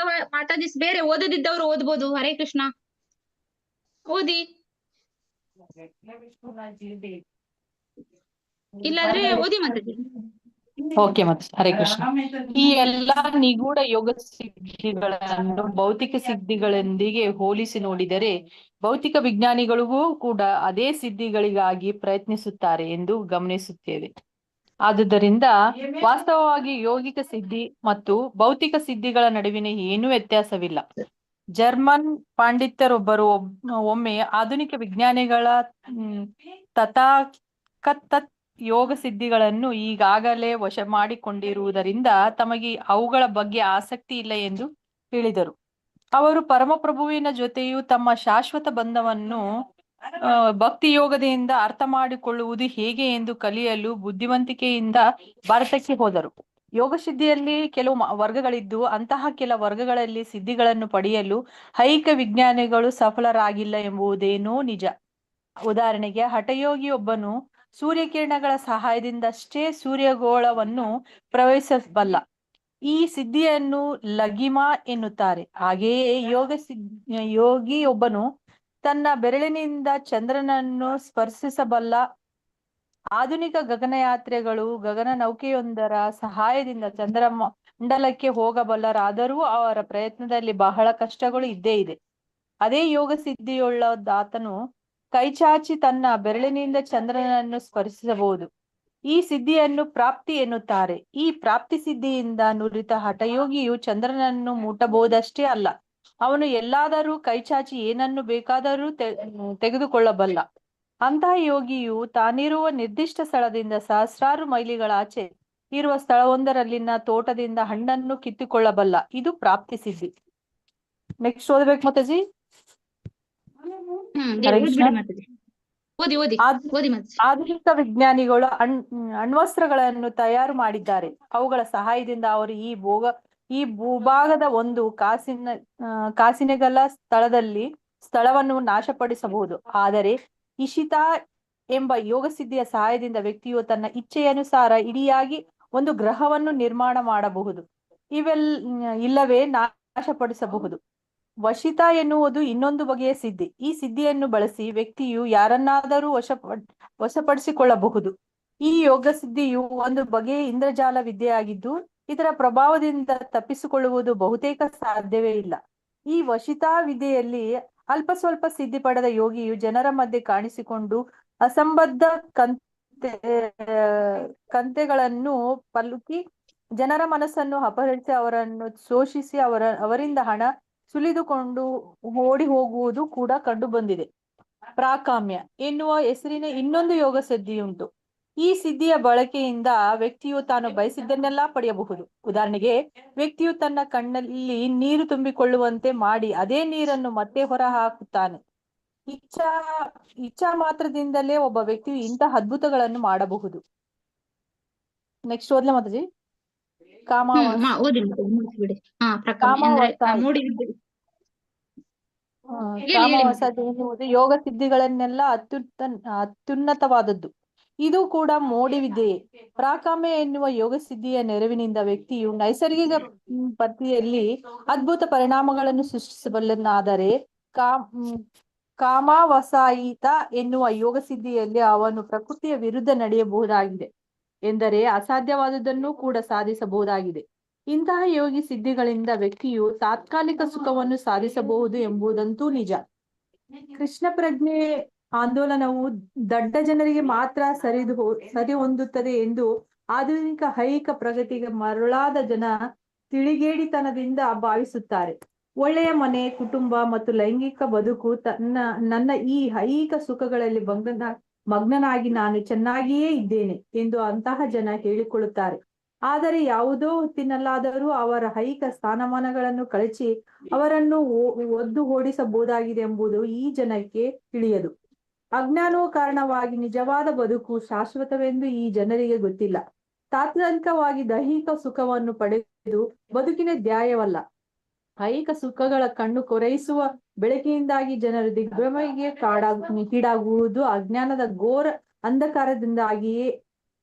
Speaker 2: ಮಾತಾಜಿ ಬೇರೆ ಓದದಿದ್ದವ್ರು ಓದ್ಬೋದು. ಹರೇ ಕೃಷ್ಣ, ಓದಿ. ಇಲ್ಲಾದ್ರೆ ಓದಿ ಮಾತಾಜಿ.
Speaker 3: ಓಕೆ ಮಾತಾಜಿ. ಹರೇ ಕೃಷ್ಣ. ಈ ಎಲ್ಲಾ ನಿಗೂಢ ಯೋಗ ಸಿದ್ಧಿಗಳನ್ನು ಭೌತಿಕ ಸಿದ್ಧಿಗಳೊಂದಿಗೆ ಹೋಲಿಸಿ ನೋಡಿದರೆ ಭೌತಿಕ ವಿಜ್ಞಾನಿಗಳಿಗೂ ಕೂಡ ಅದೇ ಸಿದ್ಧಿಗಳಿಗಾಗಿ ಪ್ರಯತ್ನಿಸುತ್ತಾರೆ ಎಂದು ಗಮನಿಸುತ್ತೇವೆ. ಆದುದರಿಂದ ವಾಸ್ತವವಾಗಿ ಯೋಗಿಕ ಸಿದ್ಧಿ ಮತ್ತು ಭೌತಿಕ ಸಿದ್ಧಿಗಳ ನಡುವಿನ ಏನೂ ವ್ಯತ್ಯಾಸವಿಲ್ಲ. ಜರ್ಮನ್ ಪಂಡಿತರೊಬ್ಬರು ಒಮ್ಮೆ ಆಧುನಿಕ ವಿಜ್ಞಾನಿಗಳ ತಥಾಕಥಿತ ಯೋಗ ಸಿದ್ಧಿಗಳನ್ನು ಈಗಾಗಲೇ ವಶ ಮಾಡಿಕೊಂಡಿರುವುದರಿಂದ ತಮಗೆ ಅವುಗಳ ಬಗ್ಗೆ ಆಸಕ್ತಿ ಇಲ್ಲ ಎಂದು ಹೇಳಿದರು. ಅವರು ಪರಮಪ್ರಭುವಿನ ಜೊತೆಯೂ ತಮ್ಮ ಶಾಶ್ವತ ಬಂಧವನ್ನು ಭಕ್ತಿ ಯೋಗದಿಂದ ಅರ್ಥ ಮಾಡಿಕೊಳ್ಳುವುದು ಹೇಗೆ ಎಂದು ಕಲಿಯಲು ಬುದ್ಧಿವಂತಿಕೆಯಿಂದ ಭಾರತಕ್ಕೆ ಹೋದರು. ಯೋಗ ಸಿದ್ಧಿಯಲ್ಲಿ ಕೆಲವು ವರ್ಗಗಳಿದ್ದು ಅಂತಹ ಕೆಲ ವರ್ಗಗಳಲ್ಲಿ ಸಿದ್ಧಿಗಳನ್ನು ಪಡೆಯಲು ಐಹಿಕ ವಿಜ್ಞಾನಿಗಳು ಸಫಲರಾಗಿಲ್ಲ ಎಂಬುದೇನೋ ನಿಜ. ಉದಾಹರಣೆಗೆ, ಹಠಯೋಗಿಯೊಬ್ಬನು ಸೂರ್ಯಕಿರಣಗಳ ಸಹಾಯದಿಂದಷ್ಟೇ ಸೂರ್ಯಗೋಳವನ್ನು ಪ್ರವೇಶಿಸಬಲ್ಲ. ಈ ಸಿದ್ಧಿಯನ್ನು ಲಗಿಮಾ ಎನ್ನುತ್ತಾರೆ. ಹಾಗೆಯೇ ಯೋಗಿಯೊಬ್ಬನು ತನ್ನ ಬೆರಳಿನಿಂದ ಚಂದ್ರನನ್ನು ಸ್ಪರ್ಶಿಸಬಲ್ಲ. ಆಧುನಿಕ ಗಗನಯಾತ್ರಿಗಳು ಗಗನ ನೌಕೆಯೊಂದರ ಸಹಾಯದಿಂದ ಚಂದ್ರಮಂಡಲಕ್ಕೆ ಹೋಗಬಲ್ಲರಾದರೂ ಅವರ ಪ್ರಯತ್ನದಲ್ಲಿ ಬಹಳ ಕಷ್ಟಗಳು ಇದ್ದೇ ಇದೆ. ಅದೇ ಯೋಗ ಸಿದ್ಧಿಯುಳ್ಳದಾತನು ಕೈಚಾಚಿ ತನ್ನ ಬೆರಳಿನಿಂದ ಚಂದ್ರನನ್ನು ಸ್ಪರ್ಶಿಸಬಹುದು. ಈ ಸಿದ್ಧಿಯನ್ನು ಪ್ರಾಪ್ತಿ ಎನ್ನುತ್ತಾರೆ. ಈ ಪ್ರಾಪ್ತಿ ಸಿದ್ಧಿಯಿಂದ ನುರಿತ ಹಠಯೋಗಿಯು ಚಂದ್ರನನ್ನು ಮುಟ್ಟಬಹುದಷ್ಟೇ ಅಲ್ಲ, ಅವನು ಎಲ್ಲಾದರೂ ಕೈಚಾಚಿ ಏನನ್ನು ಬೇಕಾದರೂ ತೆಗೆದುಕೊಳ್ಳಬಲ್ಲ. ಅಂತಹ ಯೋಗಿಯು ತಾನಿರುವ ನಿರ್ದಿಷ್ಟ ಸ್ಥಳದಿಂದ ಸಹಸ್ರಾರು ಮೈಲಿಗಳ ಆಚೆ ಇರುವ ಸ್ಥಳವೊಂದರಲ್ಲಿನ ತೋಟದಿಂದ ಹಣ್ಣನ್ನು ಕಿತ್ತುಕೊಳ್ಳಬಲ್ಲ. ಇದು ಪ್ರಾಪ್ತಿ ಸಿದ್ಧಿ. ನೆಕ್ಸ್ಟ್ ಓದ್ಬೇಕು ಮಾತಾಜಿ. ಹರೇ ಕೃಷ್ಣ.
Speaker 2: ಓದ್ಬಿಡಿ ಮಾತಾಜಿ. ಓದಿ ಓದಿ ಓದಿ ಮಾತಾಜಿ.
Speaker 3: ಆಧುನಿಕ ವಿಜ್ಞಾನಿಗಳು ಅಣ್ವಸ್ತ್ರಗಳನ್ನು ತಯಾರು ಮಾಡಿದ್ದಾರೆ. ಅವುಗಳ ಸಹಾಯದಿಂದ ಅವರು ಈ ಭೂಭಾಗದ ಒಂದು ಕಾಸಿನೆಗಲ ಸ್ಥಳವನ್ನು ನಾಶಪಡಿಸಬಹುದು. ಆದರೆ ಇಶಿತಾ ಎಂಬ ಯೋಗ ಸಿದ್ಧಿಯ ಸಹಾಯದಿಂದ ವ್ಯಕ್ತಿಯು ತನ್ನ ಇಚ್ಛೆಯನುಸಾರ ಇಡಿಯಾಗಿ ಒಂದು ಗ್ರಹವನ್ನು ನಿರ್ಮಾಣ ಮಾಡಬಹುದು, ಇಲ್ಲವೇ ನಾಶಪಡಿಸಬಹುದು. ವಶಿತ ಎನ್ನುವುದು ಇನ್ನೊಂದು ಬಗೆಯ ಸಿದ್ಧಿ. ಈ ಸಿದ್ಧಿಯನ್ನು ಬಳಸಿ ವ್ಯಕ್ತಿಯು ಯಾರನ್ನಾದರೂ ವಶಪಡಿಸಿಕೊಳ್ಳಬಹುದು. ಈ ಯೋಗ ಸಿದ್ಧಿಯು ಒಂದು ಬಗೆಯ ಇಂದ್ರಜಾಲ ವಿದ್ಯೆಯಾಗಿದ್ದು ಇದರ ಪ್ರಭಾವದಿಂದ ತಪ್ಪಿಸಿಕೊಳ್ಳುವುದು ಬಹುತೇಕ ಸಾಧ್ಯವೇ ಇಲ್ಲ. ಈ ವಶಿತಾ ವಿದ್ಯೆಯಲ್ಲಿ ಅಲ್ಪ ಸ್ವಲ್ಪ ಸಿದ್ಧಿ ಪಡೆದ ಯೋಗಿಯು ಜನರ ಮಧ್ಯೆ ಕಾಣಿಸಿಕೊಂಡು ಅಸಂಬದ್ಧ ಕಂತೆಗಳನ್ನು ಪಲುಕಿ ಜನರ ಮನಸ್ಸನ್ನು ಅಪಹರಿಸಿ ಅವರನ್ನು ಶೋಷಿಸಿ ಅವರಿಂದ ಹಣ ಸುಲಿದುಕೊಂಡು ಓಡಿ ಹೋಗುವುದು ಕೂಡ ಕಂಡು ಬಂದಿದೆ. ಪ್ರಾಕಾಮ್ಯ ಎನ್ನುವ ಹೆಸರಿನ ಇನ್ನೊಂದು ಯೋಗ ಸಿದ್ಧಿಯುಂಟು. ಈ ಸಿದ್ಧಿಯ ಬಳಕೆಯಿಂದ ವ್ಯಕ್ತಿಯು ತಾನು ಬಯಸಿದ್ದನ್ನೆಲ್ಲ ಪಡೆಯಬಹುದು. ಉದಾಹರಣೆಗೆ, ವ್ಯಕ್ತಿಯು ತನ್ನ ಕಣ್ಣಲ್ಲಿ ನೀರು ತುಂಬಿಕೊಳ್ಳುವಂತೆ ಮಾಡಿ ಅದೇ ನೀರನ್ನು ಮತ್ತೆ ಹೊರ ಹಾಕುತ್ತಾನೆ. ಇಚ್ಛಾ ಮಾತ್ರದಿಂದಲೇ ಒಬ್ಬ ವ್ಯಕ್ತಿಯು ಇಂತಹ ಅದ್ಭುತಗಳನ್ನು ಮಾಡಬಹುದು. ನೆಕ್ಸ್ಟ್ ಓದ್ಲಾ ಮಾತಾಜಿ. ಕಾಮವಸಾದಿ ಎನ್ನುವುದು ಯೋಗ ಸಿದ್ಧಿಗಳನ್ನೆಲ್ಲ ಅತ್ಯುನ್ನತವಾದದ್ದು. ಇದು ಕೂಡ ಮೋಡಿ ವಿದ್ಯೆಯೇ. ಪ್ರಾಕಾಮ್ಯ ಎನ್ನುವ ಯೋಗ ಸಿದ್ಧಿಯ ನೆರವಿನಿಂದ ವ್ಯಕ್ತಿಯು ನೈಸರ್ಗಿಕ ಪದ್ಧತಿಯಲ್ಲಿ ಅದ್ಭುತ ಪರಿಣಾಮಗಳನ್ನು ಸೃಷ್ಟಿಸಬಲ್ಲನಾದರೆ, ಕಾಮವಸಾಯಿತ ಎನ್ನುವ ಯೋಗ ಸಿದ್ಧಿಯಲ್ಲಿ ಅವನು ಪ್ರಕೃತಿಯ ವಿರುದ್ಧ ನಡೆಯಬಹುದಾಗಿದೆ, ಎಂದರೆ ಅಸಾಧ್ಯವಾದುದನ್ನು ಕೂಡ ಸಾಧಿಸಬಹುದಾಗಿದೆ. ಇಂತಹ ಯೋಗಿ ಸಿದ್ಧಿಗಳಿಂದ ವ್ಯಕ್ತಿಯು ತಾತ್ಕಾಲಿಕ ಸುಖವನ್ನು ಸಾಧಿಸಬಹುದು ಎಂಬುದಂತೂ ನಿಜ. ಕೃಷ್ಣ ಪ್ರಜ್ಞೆ ಆಂದೋಲನವು ದಡ್ಡ ಜನರಿಗೆ ಮಾತ್ರ ಸರಿ ಹೊಂದುತ್ತದೆ ಎಂದು ಆಧುನಿಕ ಐಹಿಕ ಪ್ರಗತಿಗೆ ಮರಳಾದ ಜನ ತಿಳಿಗೇಡಿತನದಿಂದ ಭಾವಿಸುತ್ತಾರೆ. ಒಳ್ಳೆಯ ಮನೆ, ಕುಟುಂಬ ಮತ್ತು ಲೈಂಗಿಕ ಬದುಕು ನನ್ನ ಈ ಐಹಿಕ ಸುಖಗಳಲ್ಲಿ ಮಗ್ನನಾಗಿ ನಾನು ಚೆನ್ನಾಗಿಯೇ ಇದ್ದೇನೆ ಎಂದು ಅಂತಹ ಜನ ಹೇಳಿಕೊಳ್ಳುತ್ತಾರೆ. ಆದರೆ ಯಾವುದೋ ಹೊತ್ತಿನಲ್ಲಾದರೂ ಅವರ ಐಹಿಕ ಸ್ಥಾನಮಾನಗಳನ್ನು ಕಳಚಿ ಅವರನ್ನು ಒದ್ದು ಓಡಿಸಬಹುದಾಗಿದೆ ಎಂಬುದು ಈ ಜನಕ್ಕೆ ತಿಳಿಯದು. ಅಜ್ಞಾನವು ಕಾರಣವಾಗಿ ನಿಜವಾದ ಬದುಕು ಶಾಶ್ವತವೆಂದು ಈ ಜನರಿಗೆ ಗೊತ್ತಿಲ್ಲ. ತಾತ್ಕಾಲಿಕವಾಗಿ ದೈಹಿಕ ಸುಖವನ್ನು ಪಡೆದು ಬದುಕಿನ ಧ್ಯಾಯವಲ್ಲ. ಐಹಿಕ ಸುಖಗಳ ಕಣ್ಣು ಕೊರೈಸುವ ಬೆಳಕಿನಿಂದಾಗಿ ಜನರು ದಿಗ್ಭ್ರಮೆಗೆ ಈಡಾಗುವುದು ಅಜ್ಞಾನದ ಘೋರ ಅಂಧಕಾರದಿಂದಾಗಿಯೇ.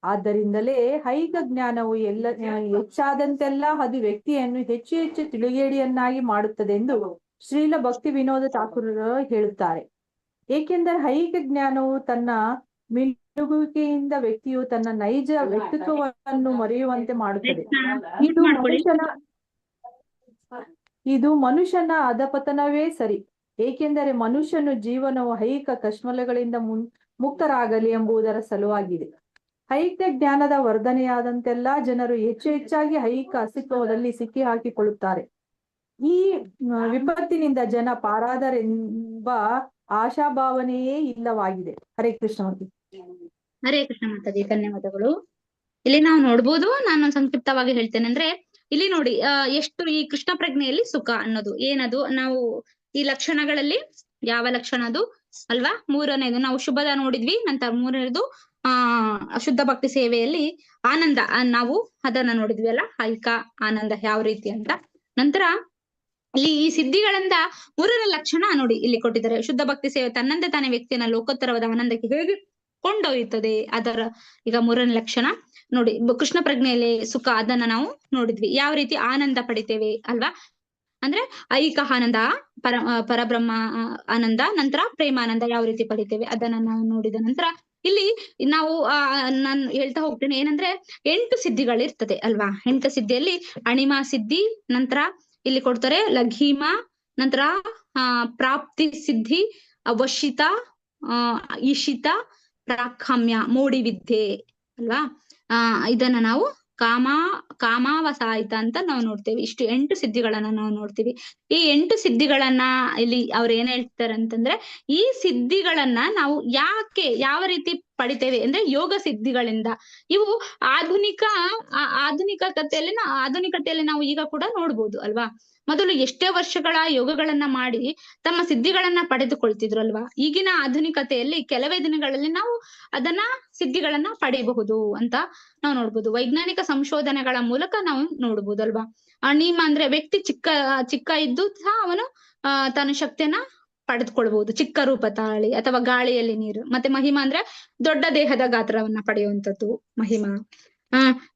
Speaker 3: ಆದ್ದರಿಂದಲೇ ಐಹಿಕ ಜ್ಞಾನವು ಹೆಚ್ಚಾದಂತೆಲ್ಲ ಅದು ವ್ಯಕ್ತಿಯನ್ನು ಹೆಚ್ಚು ಹೆಚ್ಚು ತಿಳಿಗೇಡಿಯನ್ನಾಗಿ ಮಾಡುತ್ತದೆ ಎಂದು ಶ್ರೀಲ ಭಕ್ತಿ ವಿನೋದ ಠಾಕೂರರು ಹೇಳುತ್ತಾರೆ. ಏಕೆಂದರೆ ಐಹಿಕ ಜ್ಞಾನವು ತನ್ನ ಮಿನುಗುವಿಕೆಯಿಂದ ವ್ಯಕ್ತಿಯು ತನ್ನ ನೈಜ ವ್ಯಕ್ತಿತ್ವವನ್ನು ಮರೆಯುವಂತೆ ಮಾಡುತ್ತದೆ. ಇದು ಮನುಷ್ಯನ ಅಧಪತನವೇ ಸರಿ. ಏಕೆಂದರೆ ಮನುಷ್ಯನು ಜೀವನವು ಐಹಿಕ ಕಶ್ಮಲಗಳಿಂದ ಮುಕ್ತರಾಗಲಿ ಎಂಬುದರ ಸಲುವಾಗಿದೆ. ಐಹಿಕ ಜ್ಞಾನದ ವರ್ಧನೆಯಾದಂತೆಲ್ಲ ಜನರು ಹೆಚ್ಚು ಹೆಚ್ಚಾಗಿ ಐಹಿಕ ಅಸ್ತಿತ್ವದಲ್ಲಿ ಸಿಕ್ಕಿ ಹಾಕಿಕೊಳ್ಳುತ್ತಾರೆ. ಈ ವಿಪತ್ತಿನಿಂದ ಜನ ಪಾರಾದರೆಂಬ ಆಶಾಭಾವನೆಯೇ ಇಲ್ಲವಾಗಿದೆ. ಹರೇ ಕೃಷ್ಣ.
Speaker 2: ಹರೇ ಕೃಷ್ಣ ಮಾತಾಜಿ, ಧನ್ಯವಾದಗಳು. ಇಲ್ಲಿ ನಾವು ನೋಡ್ಬೋದು, ನಾನು ಸಂಕ್ಷಿಪ್ತವಾಗಿ ಹೇಳ್ತೇನೆ. ಅಂದ್ರೆ ಇಲ್ಲಿ ನೋಡಿ, ಎಷ್ಟು ಈ ಕೃಷ್ಣ ಪ್ರಜ್ಞೆಯಲ್ಲಿ ಸುಖ ಅನ್ನೋದು ಏನದು, ನಾವು ಈ ಲಕ್ಷಣಗಳಲ್ಲಿ ಯಾವ ಲಕ್ಷಣ ಅದು ಅಲ್ವಾ? ಮೂರನೇದು ನಾವು ಶುಭದ ನೋಡಿದ್ವಿ. ನಂತರ ಮೂರನೇದು ಶುದ್ಧ ಭಕ್ತಿ ಸೇವೆಯಲ್ಲಿ ಆನಂದ, ನಾವು ಅದನ್ನ ನೋಡಿದ್ವಿ ಅಲ್ಲ, ಐಕ ಆನಂದ ಯಾವ ರೀತಿ ಅಂತ. ನಂತರ ಇಲ್ಲಿ ಈ ಸಿದ್ಧಿಗಳಿಂದ ಮೂರನೇ ಲಕ್ಷಣ ನೋಡಿ ಇಲ್ಲಿ ಕೊಟ್ಟಿದ್ದಾರೆ. ಶುದ್ಧ ಭಕ್ತಿ ಸೇವೆ ತನ್ನಂತೆ ತಾನೇ ವ್ಯಕ್ತಿಯನ್ನ ಲೋಕೋತ್ತರವಾದ ಆನಂದಕ್ಕೆ ಹೇಗೆ ಕೊಂಡೊಯ್ಯುತ್ತದೆ, ಅದರ ಈಗ ಮೂರನೇ ಲಕ್ಷಣ ನೋಡಿ. ಕೃಷ್ಣ ಪ್ರಜ್ಞೆಯಲ್ಲಿ ಸುಖ ಅದನ್ನ ನಾವು ನೋಡಿದ್ವಿ, ಯಾವ ರೀತಿ ಆನಂದ ಪಡಿತೇವೆ ಅಲ್ವಾ? ಅಂದ್ರೆ ಐಕ ಆನಂದ, ಪರಬ್ರಹ್ಮ ಆನಂದ, ನಂತರ ಪ್ರೇಮಾನಂದ ಯಾವ ರೀತಿ ಪಡಿತೇವೆ ಅದನ್ನ ನಾವು ನೋಡಿದ ನಂತರ ಇಲ್ಲಿ ನಾವು ನಾನು ಹೇಳ್ತಾ ಹೋಗ್ತೇನೆ. ಏನಂದ್ರೆ 8 ಸಿದ್ಧಿಗಳಿರ್ತದೆ ಅಲ್ವಾ? 8 ಸಿದ್ಧಿಯಲ್ಲಿ ಅಣಿಮಾ ಸಿದ್ಧಿ, ನಂತರ ಇಲ್ಲಿ ಕೊಡ್ತಾರೆ ಲಘೀಮಾ, ನಂತರ ಪ್ರಾಪ್ತಿ ಸಿದ್ಧಿ, ವಶಿತ, ಇಶಿತ, ಪ್ರಾಕಾಮ್ಯ, ಮೋಡಿ ವಿದ್ಯೆ ಅಲ್ವಾ? ಇದನ್ನ ನಾವು ಕಾಮಾವಸಾಯಿತ ಅಂತ ನಾವು ನೋಡ್ತೇವೆ. ಇಷ್ಟು 8 ಸಿದ್ಧಿಗಳನ್ನ ನಾವು ನೋಡ್ತೀವಿ. ಈ 8 ಸಿದ್ಧಿಗಳನ್ನ ಇಲ್ಲಿ ಅವ್ರು ಏನ್ ಹೇಳ್ತಾರೆ ಅಂತಂದ್ರೆ, ಈ ಸಿದ್ಧಿಗಳನ್ನ ನಾವು ಯಾವ ರೀತಿ ಪಡಿತೇವೆ ಅಂದ್ರೆ ಯೋಗ ಸಿದ್ಧಿಗಳಿಂದ. ಇವು ಆಧುನಿಕತೆಯಲ್ಲಿ ನಾವು ಈಗ ಕೂಡ ನೋಡ್ಬೋದು ಅಲ್ವಾ. ಮೊದಲು ಎಷ್ಟೇ ವರ್ಷಗಳ ಯೋಗಗಳನ್ನ ಮಾಡಿ ತಮ್ಮ ಸಿದ್ಧಿಗಳನ್ನ ಪಡೆದುಕೊಳ್ತಿದ್ರು ಅಲ್ವಾ. ಈಗಿನ ಆಧುನಿಕತೆಯಲ್ಲಿ ಕೆಲವೇ ದಿನಗಳಲ್ಲಿ ನಾವು ಅದನ್ನ ಸಿದ್ಧಿಗಳನ್ನ ಪಡೆಯಬಹುದು ಅಂತ ನಾವು ನೋಡ್ಬೋದು. ವೈಜ್ಞಾನಿಕ ಸಂಶೋಧನೆಗಳ ಮೂಲಕ ನಾವು ನೋಡ್ಬೋದು ಅಲ್ವಾ. ಅಣಿಮ ಅಂದ್ರೆ ವ್ಯಕ್ತಿ ಚಿಕ್ಕ ಇದ್ದು ಸಹ ಅವನು ತನ್ನ ಶಕ್ತಿಯನ್ನ ಪಡೆದುಕೊಳ್ಬಹುದು. ಚಿಕ್ಕ ರೂಪ ತಾಳಿ ಅಥವಾ ಗಾಳಿಯಲ್ಲಿ ನೀರು. ಮತ್ತೆ ಮಹಿಮಾ ಅಂದ್ರೆ ದೊಡ್ಡ ದೇಹದ ಗಾತ್ರವನ್ನ ಪಡೆಯುವಂಥದ್ದು ಮಹಿಮಾ.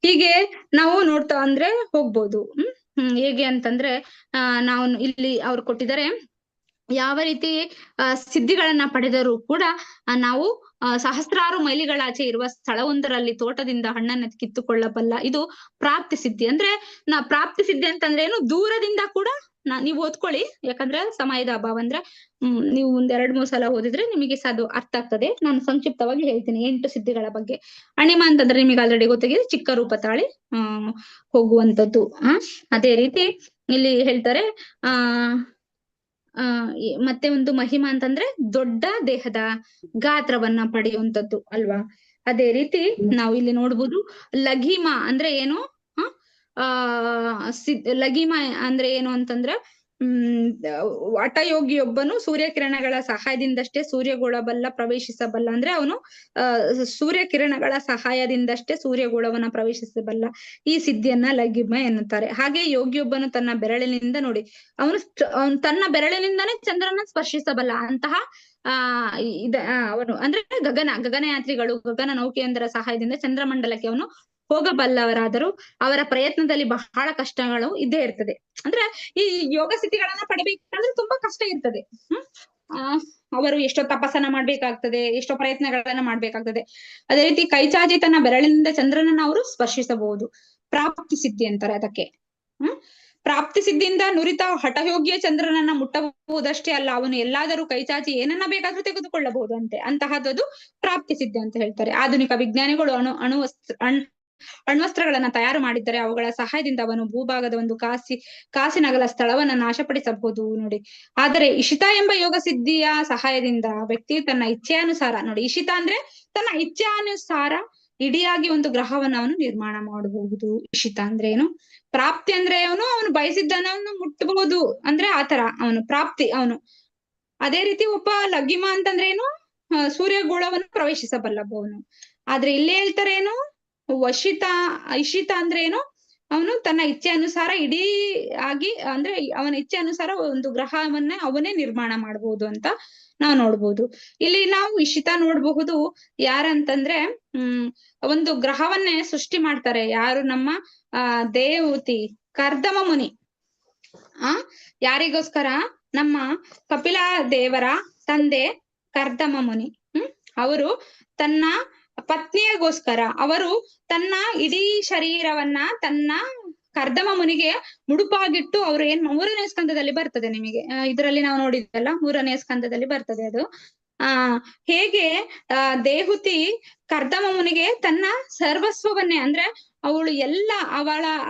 Speaker 2: ಹೀಗೆ ನಾವು ನೋಡ್ತಾ ಅಂದ್ರೆ ಹೋಗ್ಬೋದು. ಹೇಗೆ ಅಂತಂದ್ರೆ ನಾವು ಇಲ್ಲಿ ಅವ್ರು ಕೊಟ್ಟಿದ್ದಾರೆ ಯಾವ ರೀತಿ ಸಿದ್ಧಿಗಳನ್ನ ಪಡೆದರೂ ಕೂಡ ನಾವು ಸಹಸ್ರಾರು ಮೈಲಿಗಳಾಚೆ ಇರುವ ಸ್ಥಳವೊಂದರಲ್ಲಿ ತೋಟದಿಂದ ಹಣ್ಣನ್ನ ಕಿತ್ತುಕೊಳ್ಳಬಲ್ಲ. ಇದು ಪ್ರಾಪ್ತಿ ಸಿದ್ಧಿ. ಅಂದ್ರೆ ಪ್ರಾಪ್ತಿ ಸಿದ್ಧಿ ಅಂತಂದ್ರೆ ಏನು, ದೂರದಿಂದ ಕೂಡ ನೀವು ಓದ್ಕೊಳ್ಳಿ, ಯಾಕಂದ್ರೆ ಸಮಯದ ಅಭಾವ. ಅಂದ್ರೆ ನೀವು ಒಂದ್ 2-3 ಸಲ ಓದಿದ್ರೆ ನಿಮಗೆ ಅದು ಅರ್ಥ ಆಗ್ತದೆ. ನಾನು ಸಂಕ್ಷಿಪ್ತವಾಗಿ ಹೇಳ್ತೀನಿ 8 ಸಿದ್ಧಿಗಳ ಬಗ್ಗೆ. ಅಣಿಮ ಅಂತಂದ್ರೆ ನಿಮಗೆ ಆಲ್ರೆಡಿ ಗೊತ್ತಾಗಿದೆ, ಚಿಕ್ಕ ರೂಪ ತಾಳಿ ಹೋಗುವಂಥದ್ದು. ಅದೇ ರೀತಿ ಇಲ್ಲಿ ಹೇಳ್ತಾರೆ ಮತ್ತೆ ಒಂದು ಮಹಿಮಾ ಅಂತಂದ್ರೆ ದೊಡ್ಡ ದೇಹದ ಗಾತ್ರವನ್ನ ಪಡೆಯುವಂಥದ್ದು ಅಲ್ವಾ. ಅದೇ ರೀತಿ ನಾವು ಇಲ್ಲಿ ನೋಡ್ಬೋದು ಲಘಿಮಾ ಅಂದ್ರೆ ಏನು, ಲಘಿಮಾ ಅಂದ್ರೆ ಏನು ಅಂತಂದ್ರೆ ಹಠಯೋಗಿಯೊಬ್ಬನು ಸೂರ್ಯಕಿರಣಗಳ ಸಹಾಯದಿಂದಷ್ಟೇ ಸೂರ್ಯಗೋಳಬಲ್ಲ ಪ್ರವೇಶಿಸಬಲ್ಲ. ಅಂದ್ರೆ ಅವನು ಸೂರ್ಯಕಿರಣಗಳ ಸಹಾಯದಿಂದಷ್ಟೇ ಸೂರ್ಯಗೋಳವನ್ನ ಪ್ರವೇಶಿಸಬಲ್ಲ. ಈ ಸಿದ್ಧಿಯನ್ನ ಲಘಿಮ ಎನ್ನುತ್ತಾರೆ. ಹಾಗೆ ಯೋಗಿಯೊಬ್ಬನು ತನ್ನ ಬೆರಳಿನಿಂದ ನೋಡಿ ಅವನು ತನ್ನ ಬೆರಳಿನಿಂದನೇ ಚಂದ್ರನ ಸ್ಪರ್ಶಿಸಬಲ್ಲ. ಅಂತಹ ಅವನು ಅಂದ್ರೆ ಗಗನಯಾತ್ರಿಗಳು ಗಗನ ನೌಕೆಯೊಂದರ ಸಹಾಯದಿಂದ ಚಂದ್ರಮಂಡಲಕ್ಕೆ ಅವನು ಹೋಗಬಲ್ಲವರಾದರೂ ಅವರ ಪ್ರಯತ್ನದಲ್ಲಿ ಬಹಳ ಕಷ್ಟಗಳು ಇದ್ದೇ ಇರ್ತದೆ. ಅಂದ್ರೆ ಈ ಯೋಗ ಸ್ಥಿತಿಗಳನ್ನ ಪಡಿಬೇಕಂದ್ರೆ ತುಂಬಾ ಕಷ್ಟ ಇರ್ತದೆ. ಅವರು ಎಷ್ಟೋ ತಪಸ್ಸನ್ನ ಮಾಡ್ಬೇಕಾಗ್ತದೆ, ಎಷ್ಟೋ ಪ್ರಯತ್ನಗಳನ್ನ ಮಾಡ್ಬೇಕಾಗ್ತದೆ. ಅದೇ ರೀತಿ ಕೈಚಾಚಿ ತನ್ನ ಬೆರಳಿನಿಂದ ಚಂದ್ರನನ್ನ ಅವರು ಸ್ಪರ್ಶಿಸಬಹುದು. ಪ್ರಾಪ್ತಿ ಸಿದ್ಧಿ ಅಂತಾರೆ ಅದಕ್ಕೆ. ಪ್ರಾಪ್ತಿ ಸಿದ್ಧಿಯಿಂದ ನುರಿತ ಹಠಯೋಗಿಯ ಚಂದ್ರನನ್ನ ಮುಟ್ಟಬಹುದಷ್ಟೇ ಅಲ್ಲ, ಅವನು ಎಲ್ಲಾದರೂ ಕೈಚಾಚಿ ಏನನ್ನ ಬೇಕಾದ್ರೂ ತೆಗೆದುಕೊಳ್ಳಬಹುದು ಅಂತೆ. ಅಂತಹದ್ದು ಪ್ರಾಪ್ತಿ ಸಿದ್ಧಿ ಅಂತ ಹೇಳ್ತಾರೆ. ಆಧುನಿಕ ವಿಜ್ಞಾನಿಗಳು ಅಣ್ವಸ್ತ್ರಗಳನ್ನ ತಯಾರು ಮಾಡಿದ್ದಾರೆ. ಅವುಗಳ ಸಹಾಯದಿಂದ ಅವನು ಭೂಭಾಗದ ಒಂದು ಕಾಸಿನಗಲ ಸ್ಥಳವನ್ನ ನಾಶಪಡಿಸಬಹುದು ನೋಡಿ. ಆದರೆ ಇಶಿತಾ ಎಂಬ ಯೋಗ ಸಿದ್ಧಿಯ ಸಹಾಯದಿಂದ ವ್ಯಕ್ತಿ ತನ್ನ ಇಚ್ಛೆಯಾನುಸಾರ ನೋಡಿ, ಇಶಿತಾ ಅಂದ್ರೆ ತನ್ನ ಇಚ್ಛೆಯಾನುಸಾರ ಇಡಿಯಾಗಿ ಒಂದು ಗ್ರಹವನ್ನ ಅವನು ನಿರ್ಮಾಣ ಮಾಡಬಹುದು. ಇಶಿತಾ ಅಂದ್ರೆ ಏನು, ಪ್ರಾಪ್ತಿ ಅಂದ್ರೆ ಅವನು ಬಯಸಿದ್ದನ್ನು ಮುಟ್ಟಬಹುದು ಅಂದ್ರೆ ಆತರ ಅವನು ಪ್ರಾಪ್ತಿ ಅವನು. ಅದೇ ರೀತಿ ಒಬ್ಬ ಲಘಿಮ ಅಂತಂದ್ರೆ ಏನು, ಸೂರ್ಯಗೋಳವನ್ನು ಪ್ರವೇಶಿಸಬಲ್ಲವನು. ಆದ್ರೆ ಇಲ್ಲೇ ಹೇಳ್ತಾರೆ ಏನು, ಇಶಿತ ಅಂದ್ರೆ ಏನು, ಅವನು ತನ್ನ ಇಚ್ಛೆ ಅನುಸಾರ ಇಡೀ ಆಗಿ ಅಂದ್ರೆ ಅವನ ಇಚ್ಛೆ ಅನುಸಾರ ಒಂದು ಗ್ರಹವನ್ನ ಅವನೇ ನಿರ್ಮಾಣ ಮಾಡಬಹುದು ಅಂತ ನಾವು ನೋಡ್ಬೋದು. ಇಲ್ಲಿ ನಾವು ಇಶಿತ ನೋಡಬಹುದು ಯಾರಂತಂದ್ರೆ ಒಂದು ಗ್ರಹವನ್ನೇ ಸೃಷ್ಟಿ ಮಾಡ್ತಾರೆ. ಯಾರು, ನಮ್ಮ ದೇವತಿ ಕರ್ದಮ ಮುನಿ. ಯಾರಿಗೋಸ್ಕರ, ನಮ್ಮ ಕಪಿಲ ದೇವರ ತಂದೆ ಕರ್ದಮ ಮುನಿ. ಅವರು ತನ್ನ ಪತ್ನಿಯಗೋಸ್ಕರ ಅವರು ತನ್ನ ಇಡೀ ಶರೀರವನ್ನ ತನ್ನ ಕರ್ದಮ ಮುನಿಗೆ ಮುಡುಪಾಗಿಟ್ಟು ಅವ್ರು 3ನೇ ಸ್ಕಂದದಲ್ಲಿ ಬರ್ತದೆ ನಿಮಗೆ. ಇದರಲ್ಲಿ ನಾವು ನೋಡಿದ್ವಲ್ಲ, 3ನೇ ಸ್ಕಂದದಲ್ಲಿ ಬರ್ತದೆ ಅದು. ಹೇಗೆ ದೇಹುತಿ ಕರ್ದಮ ಮುನಿಗೆ ತನ್ನ ಸರ್ವಸ್ವವನ್ನೇ ಅಂದ್ರೆ ಅವಳು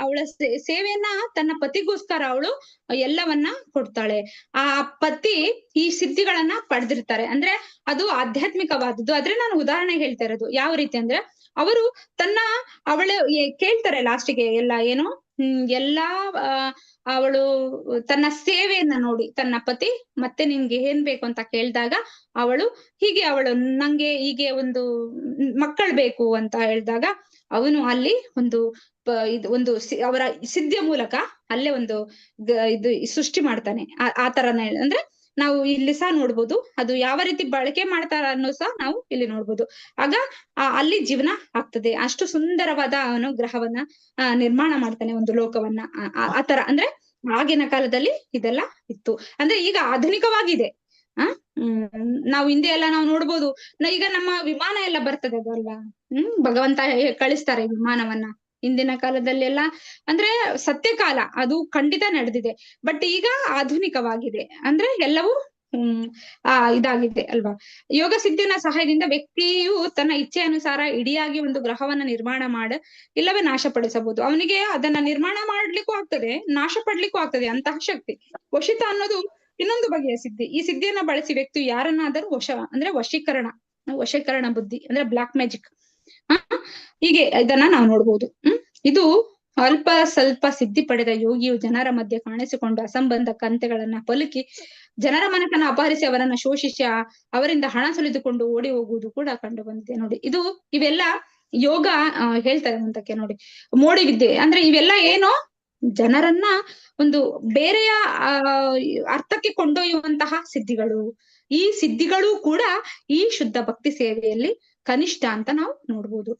Speaker 2: ಅವಳ ಸೇವೆಯನ್ನ ತನ್ನ ಪತಿಗೋಸ್ಕರ ಅವಳು ಎಲ್ಲವನ್ನ ಕೊಡ್ತಾಳೆ. ಆ ಪತಿ ಈ ಸಿದ್ಧಿಗಳನ್ನ ಪಡೆದಿರ್ತಾರೆ. ಅಂದ್ರೆ ಅದು ಆಧ್ಯಾತ್ಮಿಕವಾದದ್ದು. ಆದ್ರೆ ನಾನು ಉದಾಹರಣೆ ಹೇಳ್ತಾ ಇರೋದು ಯಾವ ರೀತಿ ಅಂದ್ರೆ, ಅವರು ಅವಳು ಕೇಳ್ತಾರೆ ಲಾಸ್ಟಿಗೆ ಎಲ್ಲ ಏನು ಅವಳು ತನ್ನ ಸೇವೆಯನ್ನ ನೋಡಿ ತನ್ನ ಪತಿ ಮತ್ತೆ ನಿನ್ಗೆ ಏನ್ ಬೇಕು ಅಂತ ಕೇಳಿದಾಗ ಅವಳು ನಂಗೆ ಹೀಗೆ ಒಂದು ಮಕ್ಕಳು ಬೇಕು ಅಂತ ಹೇಳಿದಾಗ ಅವನು ಅಲ್ಲಿ ಒಂದು ಅವರ ಸಿದ್ಧಿಯ ಮೂಲಕ ಅಲ್ಲೇ ಒಂದು ಇದು ಸೃಷ್ಟಿ ಮಾಡ್ತಾನೆ. ಆ ತರನ ಅಂದ್ರೆ ನಾವು ಇಲ್ಲಿ ಸಹ ನೋಡ್ಬೋದು. ಅದು ಯಾವ ರೀತಿ ಬಳಕೆ ಮಾಡ್ತಾರ ಅನ್ನೋ ಸಹ ನಾವು ಇಲ್ಲಿ ನೋಡ್ಬೋದು. ಆಗ ಅಲ್ಲಿ ಜೀವನ ಆಗ್ತದೆ. ಅಷ್ಟು ಸುಂದರವಾದ ಅವನು ಗ್ರಹವನ್ನ ನಿರ್ಮಾಣ ಮಾಡ್ತಾನೆ, ಒಂದು ಲೋಕವನ್ನ. ಆತರ ಅಂದ್ರೆ ಆಗಿನ ಕಾಲದಲ್ಲಿ ಇದೆಲ್ಲ ಇತ್ತು. ಅಂದ್ರೆ ಈಗ ಆಧುನಿಕವಾಗಿದೆ. ನಾವು ಹಿಂದೆ ಎಲ್ಲ ನಾವು ನೋಡ್ಬೋದು. ಈಗ ನಮ್ಮ ವಿಮಾನ ಎಲ್ಲ ಬರ್ತದೆ ಅದಲ್ವಾ. ಭಗವಂತ ಕಳಿಸ್ತಾರೆ ವಿಮಾನವನ್ನ. ಹಿಂದಿನ ಕಾಲದಲ್ಲಿ ಎಲ್ಲ ಅಂದ್ರೆ ಸತ್ಯಕಾಲ ಅದು ಖಂಡಿತ ನಡೆದಿದೆ. ಬಟ್ ಈಗ ಆಧುನಿಕವಾಗಿದೆ. ಅಂದ್ರೆ ಎಲ್ಲವೂ ಇದಾಗಿದೆ ಅಲ್ವಾ. ಯೋಗ ಸಿದ್ಧಿನ ಸಹಾಯದಿಂದ ವ್ಯಕ್ತಿಯು ತನ್ನ ಇಚ್ಛೆ ಅನುಸಾರ ಇಡಿಯಾಗಿ ಒಂದು ಗ್ರಹವನ್ನ ನಿರ್ಮಾಣ ಇಲ್ಲವೇ ನಾಶಪಡಿಸಬಹುದು. ಅವನಿಗೆ ಅದನ್ನ ನಿರ್ಮಾಣ ಮಾಡ್ಲಿಕ್ಕೂ ಆಗ್ತದೆ, ನಾಶ ಪಡ್ಲಿಕ್ಕೂ ಆಗ್ತದೆ ಅಂತಹ ಶಕ್ತಿ. ವಶಿತ ಅನ್ನೋದು ಇನ್ನೊಂದು ಬಗೆಯ ಸಿದ್ಧಿ. ಈ ಸಿದ್ಧಿಯನ್ನ ಬಳಸಿ ವ್ಯಕ್ತಿ ಯಾರನ್ನಾದರೂ ಅಂದ್ರೆ ವಶೀಕರಣ ಬುದ್ಧಿ ಅಂದ್ರೆ ಬ್ಲಾಕ್ ಮ್ಯಾಜಿಕ್ ಹೀಗೆ ಇದನ್ನ ನಾವು ನೋಡ್ಬೋದು. ಇದು ಅಲ್ಪ ಸ್ವಲ್ಪ ಸಿದ್ಧಿ ಪಡೆದ ಯೋಗಿಯು ಜನರ ಮಧ್ಯೆ ಕಾಣಿಸಿಕೊಂಡು ಅಸಂಬಂಧ ಕಂತೆಗಳನ್ನ ಪಲುಕಿ ಜನರ ಮನಕನ್ನ ಅಪಹರಿಸಿ ಅವರನ್ನ ಶೋಷಿಸಿ ಅವರಿಂದ ಹಣ ಸುಲಿದುಕೊಂಡು ಓಡಿ ಹೋಗುವುದು ಕೂಡ ಕಂಡು ಬಂದಿದೆ ನೋಡಿ. ಇವೆಲ್ಲ ಯೋಗ ಹೇಳ್ತಾರೆ ಮುಂದಕ್ಕೆ ನೋಡಿ. ಮೋಡಿ ವಿದ್ಯೆ ಅಂದ್ರೆ ಇವೆಲ್ಲ ಏನೋ ಜನರನ್ನ ಒಂದು ಬೇರೆಯ ಅರ್ಥಕ್ಕೆ ಕೊಂಡೊಯ್ಯುವಂತಹ ಸಿದ್ಧಿಗಳು. ಈ ಸಿದ್ಧಿಗಳು ಕೂಡ ಈ ಶುದ್ಧ ಭಕ್ತಿ ಸೇವೆಯಲ್ಲಿ ಕನಿಷ್ಠ ಅಂತ ನಾವು ನೋಡ್ಬೋದು.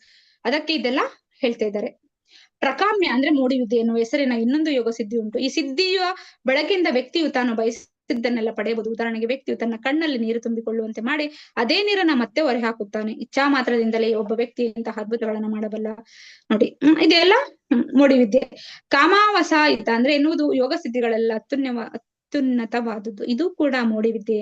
Speaker 2: ಅದಕ್ಕೆ ಇದೆಲ್ಲ ಹೇಳ್ತಾ ಇದ್ದಾರೆ. ಪ್ರಕಾಮ್ಯ ಅಂದ್ರೆ ಮೋಡಿ ವಿದ್ಯೆ ಎನ್ನುವ ಹೆಸರಿನ ಇನ್ನೊಂದು ಯೋಗ ಸಿದ್ಧಿ ಉಂಟು. ಈ ಸಿದ್ಧಿಯ ಬೆಳಕಿಂದ ವ್ಯಕ್ತಿಯು ತಾನು ಬಯಸಿದ್ದನ್ನೆಲ್ಲ ಪಡೆಯಬಹುದು. ಉದಾಹರಣೆಗೆ ವ್ಯಕ್ತಿಯು ತನ್ನ ಕಣ್ಣಲ್ಲಿ ನೀರು ತುಂಬಿಕೊಳ್ಳುವಂತೆ ಮಾಡಿ ಅದೇ ನೀರನ್ನ ಮತ್ತೆ ಹೊರೆ ಹಾಕುತ್ತಾನೆ. ಇಚ್ಛಾ ಮಾತ್ರದಿಂದಲೇ ಒಬ್ಬ ವ್ಯಕ್ತಿ ಇಂತಹ ಅದ್ಭುತಗಳನ್ನ ಮಾಡಬಲ್ಲ ನೋಡಿ. ಇದೆಲ್ಲ ಮೋಡಿ ವಿದ್ಯೆ. ಕಾಮಾವಸಾಯಿತ ಅಂದ್ರೆ ಎನ್ನುವುದು ಯೋಗ ಸಿದ್ಧಿಗಳೆಲ್ಲ ಅತ್ಯುನ್ನತವಾದದ್ದು. ಇದು ಕೂಡ ಮೋಡಿ ವಿದ್ಯೆ.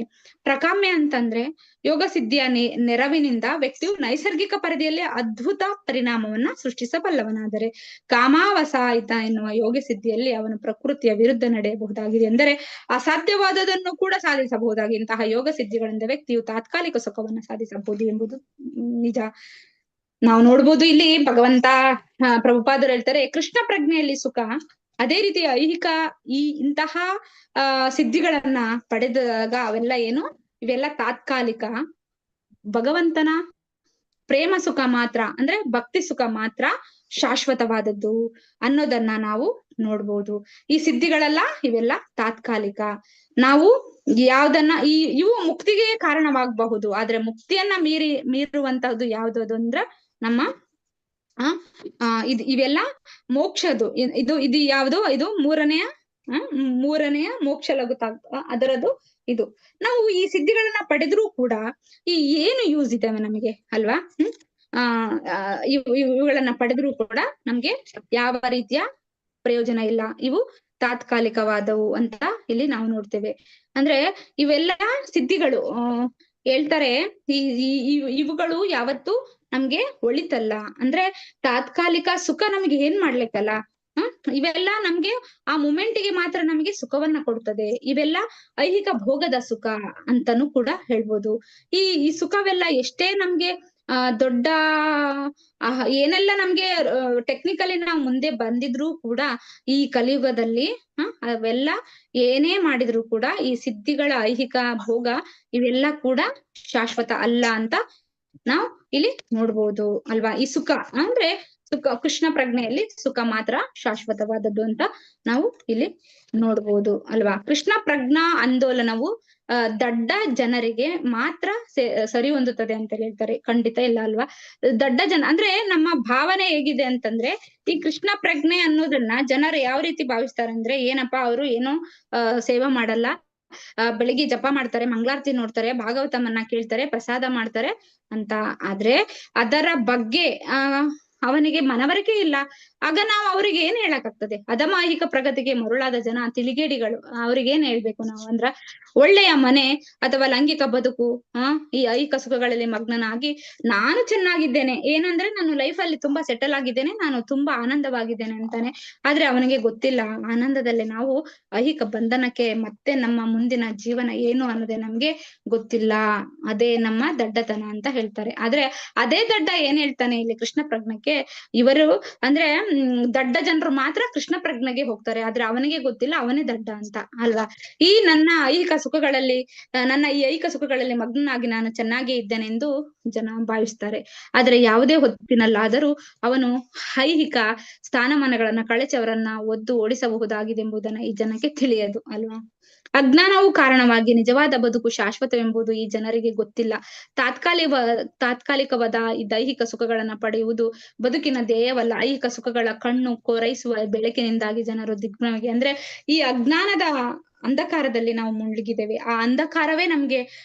Speaker 2: ಪ್ರಕಾಮ್ಯ ಅಂತಂದ್ರೆ ಯೋಗ ಸಿದ್ಧಿಯ ನೆರವಿನಿಂದ ವ್ಯಕ್ತಿಯು ನೈಸರ್ಗಿಕ ಪರಿಧಿಯಲ್ಲಿ ಅದ್ಭುತ ಪರಿಣಾಮವನ್ನ ಸೃಷ್ಟಿಸಬಲ್ಲವನಾದರೆ, ಕಾಮಾವಸಾಯಿತ ಎನ್ನುವ ಯೋಗ ಸಿದ್ಧಿಯಲ್ಲಿ ಅವನು ಪ್ರಕೃತಿಯ ವಿರುದ್ಧ ನಡೆಯಬಹುದಾಗಿದೆ. ಅಂದರೆ ಅಸಾಧ್ಯವಾದದನ್ನು ಕೂಡ ಸಾಧಿಸಬಹುದಾಗಿ ಇಂತಹ ಯೋಗ ಸಿದ್ಧಿಗಳಿಂದ ವ್ಯಕ್ತಿಯು ತಾತ್ಕಾಲಿಕ ಸುಖವನ್ನ ಸಾಧಿಸಬಹುದು ಎಂಬುದು ನಿಜ. ನಾವು ನೋಡ್ಬೋದು ಇಲ್ಲಿ ಭಗವಂತ ಪ್ರಭುಪಾದರು ಹೇಳ್ತಾರೆ, ಕೃಷ್ಣ ಪ್ರಜ್ಞೆಯಲ್ಲಿ ಸುಖ, ಅದೇ ರೀತಿ ಐಹಿಕ ಇಂತಹ ಸಿದ್ಧಿಗಳನ್ನ ಪಡೆದಾಗ ಅವೆಲ್ಲ ಏನು, ಇವೆಲ್ಲ ತಾತ್ಕಾಲಿಕ. ಭಗವಂತನ ಪ್ರೇಮ ಸುಖ ಮಾತ್ರ ಅಂದ್ರೆ ಭಕ್ತಿ ಸುಖ ಮಾತ್ರ ಶಾಶ್ವತವಾದದ್ದು ಅನ್ನೋದನ್ನ ನಾವು ನೋಡ್ಬೋದು. ಈ ಸಿದ್ಧಿಗಳೆಲ್ಲ ಇವೆಲ್ಲ ತಾತ್ಕಾಲಿಕ. ನಾವು ಯಾವ್ದನ್ನ ಇವು ಮುಕ್ತಿಗೆ ಕಾರಣವಾಗಬಹುದು, ಆದ್ರೆ ಮುಕ್ತಿಯನ್ನ ಮೀರುವಂತಹದ್ದು ಯಾವ್ದು ಅಂದ್ರ ನಮ್ಮ ಇವೆಲ್ಲ ಮೋಕ್ಷದು. ಇದು ಯಾವುದು, ಇದು ಮೂರನೆಯ ಮೋಕ್ಷ ಲಘುತ ಅದರದ್ದು ಇದು. ನಾವು ಈ ಸಿದ್ಧಿಗಳನ್ನ ಪಡೆದ್ರೂ ಕೂಡ ಈ ಏನು ಯೂಸ್ ಇದಾವೆ ನಮಗೆ ಅಲ್ವಾ. ಇವುಗಳನ್ನ ಪಡೆದ್ರೂ ಕೂಡ ನಮ್ಗೆ ಯಾವ ರೀತಿಯ ಪ್ರಯೋಜನ ಇಲ್ಲ, ಇವು ತಾತ್ಕಾಲಿಕವಾದವು ಅಂತ ಇಲ್ಲಿ ನಾವು ನೋಡ್ತೇವೆ. ಅಂದ್ರೆ ಇವೆಲ್ಲ ಸಿದ್ಧಿಗಳು ಹೇಳ್ತಾರೆ, ಇವುಗಳು ಯಾವತ್ತು ನಮ್ಗೆ ಒಳಿತಲ್ಲ. ಅಂದ್ರೆ ತಾತ್ಕಾಲಿಕ ಸುಖ ನಮ್ಗೆ ಏನ್ ಮಾಡ್ಲಿಕ್ಕಲ್ಲ, ಇವೆಲ್ಲ ನಮ್ಗೆ ಆ ಮೂಮೆಂಟಿಗೆ ಮಾತ್ರ ನಮ್ಗೆ ಸುಖವನ್ನ ಕೊಡ್ತದೆ. ಇವೆಲ್ಲ ಐಹಿಕ ಭೋಗದ ಸುಖ ಅಂತಾನು ಕೂಡ ಹೇಳ್ಬೋದು. ಈ ಸುಖವೆಲ್ಲ ಎಷ್ಟೇ ನಮ್ಗೆ ದೊಡ್ಡ ಏನೆಲ್ಲ ನಮ್ಗೆ ಟೆಕ್ನಿಕಲಿ ನಾವು ಮುಂದೆ ಬಂದಿದ್ರು ಕೂಡ ಈ ಕಲಿಯುಗದಲ್ಲಿ ಅವೆಲ್ಲ ಏನೇ ಮಾಡಿದ್ರು ಕೂಡ ಈ ಸಿದ್ಧಿಗಳ ಐಹಿಕ ಭೋಗ ಇವೆಲ್ಲ ಕೂಡ ಶಾಶ್ವತ ಅಲ್ಲ ಅಂತ ನಾವು ಇಲ್ಲಿ ನೋಡ್ಬೋದು ಅಲ್ವಾ. ಈ ಸುಖ ಅಂದ್ರೆ ಕೃಷ್ಣ ಪ್ರಜ್ಞೆಯಲ್ಲಿ ಸುಖ ಮಾತ್ರ ಶಾಶ್ವತವಾದದ್ದು ಅಂತ ನಾವು ಇಲ್ಲಿ ನೋಡ್ಬೋದು ಅಲ್ವಾ. ಕೃಷ್ಣ ಪ್ರಜ್ಞಾ ಆಂದೋಲನವು ದಡ್ಡ ಜನರಿಗೆ ಮಾತ್ರ ಸರಿ ಹೊಂದುತ್ತದೆ ಅಂತ ಹೇಳ್ತಾರೆ. ಖಂಡಿತ ಇಲ್ಲ ಅಲ್ವಾ. ದಡ್ಡ ಜನ ಅಂದ್ರೆ ನಮ್ಮ ಭಾವನೆ ಹೇಗಿದೆ ಅಂತಂದ್ರೆ, ಈ ಕೃಷ್ಣ ಪ್ರಜ್ಞೆ ಅನ್ನೋದನ್ನ ಜನರು ಯಾವ ರೀತಿ ಭಾವಿಸ್ತಾರೆ ಅಂದ್ರೆ, ಏನಪ್ಪಾ ಅವರು ಏನೋ ಸೇವೆ ಮಾಡಲ್ಲ, ಬೆಳಿಗ್ಗೆ ಜಪ ಮಾಡ್ತಾರೆ, ಮಂಗಳಾರತಿ ನೋಡ್ತಾರೆ, ಭಾಗವತಮನ್ನ ಕೇಳ್ತಾರೆ, ಪ್ರಸಾದ ಮಾಡ್ತಾರೆ ಅಂತ. ಆದ್ರೆ ಅದರ ಬಗ್ಗೆ ಅವನಿಗೆ ಮನವರಿಕೆ ಇಲ್ಲ. ಆಗ ನಾವು ಅವ್ರಿಗೆ ಏನ್ ಹೇಳಕ್ಕಾಗ್ತದೆ? ಅಧಮಾಹಿಕ ಪ್ರಗತಿಗೆ ಮರುಳಾದ ಜನ ತಿಳಿಗೇಡಿಗಳು. ಅವ್ರಿಗೆ ಏನ್ ಹೇಳ್ಬೇಕು ನಾವು ಅಂದ್ರ, ಒಳ್ಳೆಯ ಮನೆ ಅಥವಾ ಲೈಂಗಿಕ ಬದುಕು ಈ ಐಹಿಕ ಸುಖಗಳಲ್ಲಿ ಮಗ್ನನಾಗಿ ನಾನು ಚೆನ್ನಾಗಿದ್ದೇನೆ, ಏನಂದ್ರೆ ನಾನು ಲೈಫ್ ಅಲ್ಲಿ ತುಂಬಾ ಸೆಟಲ್ ಆಗಿದ್ದೇನೆ, ನಾನು ತುಂಬಾ ಆನಂದವಾಗಿದ್ದೇನೆ ಅಂತಾನೆ. ಆದ್ರೆ ಅವನಿಗೆ ಗೊತ್ತಿಲ್ಲ, ಆನಂದದಲ್ಲಿ ನಾವು ಐಹಿಕ ಬಂಧನಕ್ಕೆ ಮತ್ತೆ ನಮ್ಮ ಮುಂದಿನ ಜೀವನ ಏನು ಅನ್ನೋದೇ ನಮ್ಗೆ ಗೊತ್ತಿಲ್ಲ. ಅದೇ ನಮ್ಮ ದಡ್ಡತನ ಅಂತ ಹೇಳ್ತಾರೆ. ಆದ್ರೆ ಅದೇ ದಡ್ಡ ಏನ್ ಹೇಳ್ತಾನೆ ಇಲ್ಲಿ ಕೃಷ್ಣ ಪ್ರಜ್ಞೆಗೆ, ಇವರು ಅಂದ್ರೆ ದಡ್ಡ ಜನರು ಮಾತ್ರ ಕೃಷ್ಣ ಪ್ರಜ್ಞೆಗೆ ಹೋಗ್ತಾರೆ, ಆದ್ರೆ ಅವನಿಗೆ ಗೊತ್ತಿಲ್ಲ ಅವನೇ ದಡ್ಡ ಅಂತ ಅಲ್ವಾ. ನನ್ನ ಐಹಿಕ ಸುಖಗಳಲ್ಲಿ ಮಗ್ನಾಗಿ ನಾನು ಚೆನ್ನಾಗೇ ಇದ್ದೇನೆ ಎಂದು ಜನ ಭಾವಿಸ್ತಾರೆ. ಆದ್ರೆ ಯಾವುದೇ ಹೊತ್ತಿನಲ್ಲಾದರೂ ಅವನು ಐಹಿಕ ಸ್ಥಾನಮಾನಗಳನ್ನ ಕಳಚಿ ಅವರನ್ನ ಒದ್ದು ಓಡಿಸಬಹುದಾಗಿದೆ ಎಂಬುದನ್ನ ಈ ಜನಕ್ಕೆ ತಿಳಿಯದು ಅಲ್ವಾ. ಅಜ್ಞಾನವು ಕಾರಣವಾಗಿ ನಿಜವಾದ ಬದುಕು ಶಾಶ್ವತವೆಂಬುದು ಈ ಜನರಿಗೆ ಗೊತ್ತಿಲ್ಲ. ತಾತ್ಕಾಲಿಕವಾದ ಈ ದೈಹಿಕ ಸುಖಗಳನ್ನ ಪಡೆಯುವುದು ಬದುಕಿನ ಧ್ಯೇಯವಲ್ಲ. ಐಹಿಕ ಸುಖಗಳ ಕಣ್ಣು ಕೊರೈಸುವ ಬೆಳಕಿನಿಂದಾಗಿ ಜನರು ದಿಗ್ಭ್ರಮೆಗೆ ಅಂದ್ರೆ ಈ ಅಜ್ಞಾನದ ಅಂಧಕಾರದಲ್ಲಿ ನಾವು ಮುಳುಗಿದ್ದೇವೆ. ಆ ಅಂಧಕಾರವೇ ನಮ್ಗೆ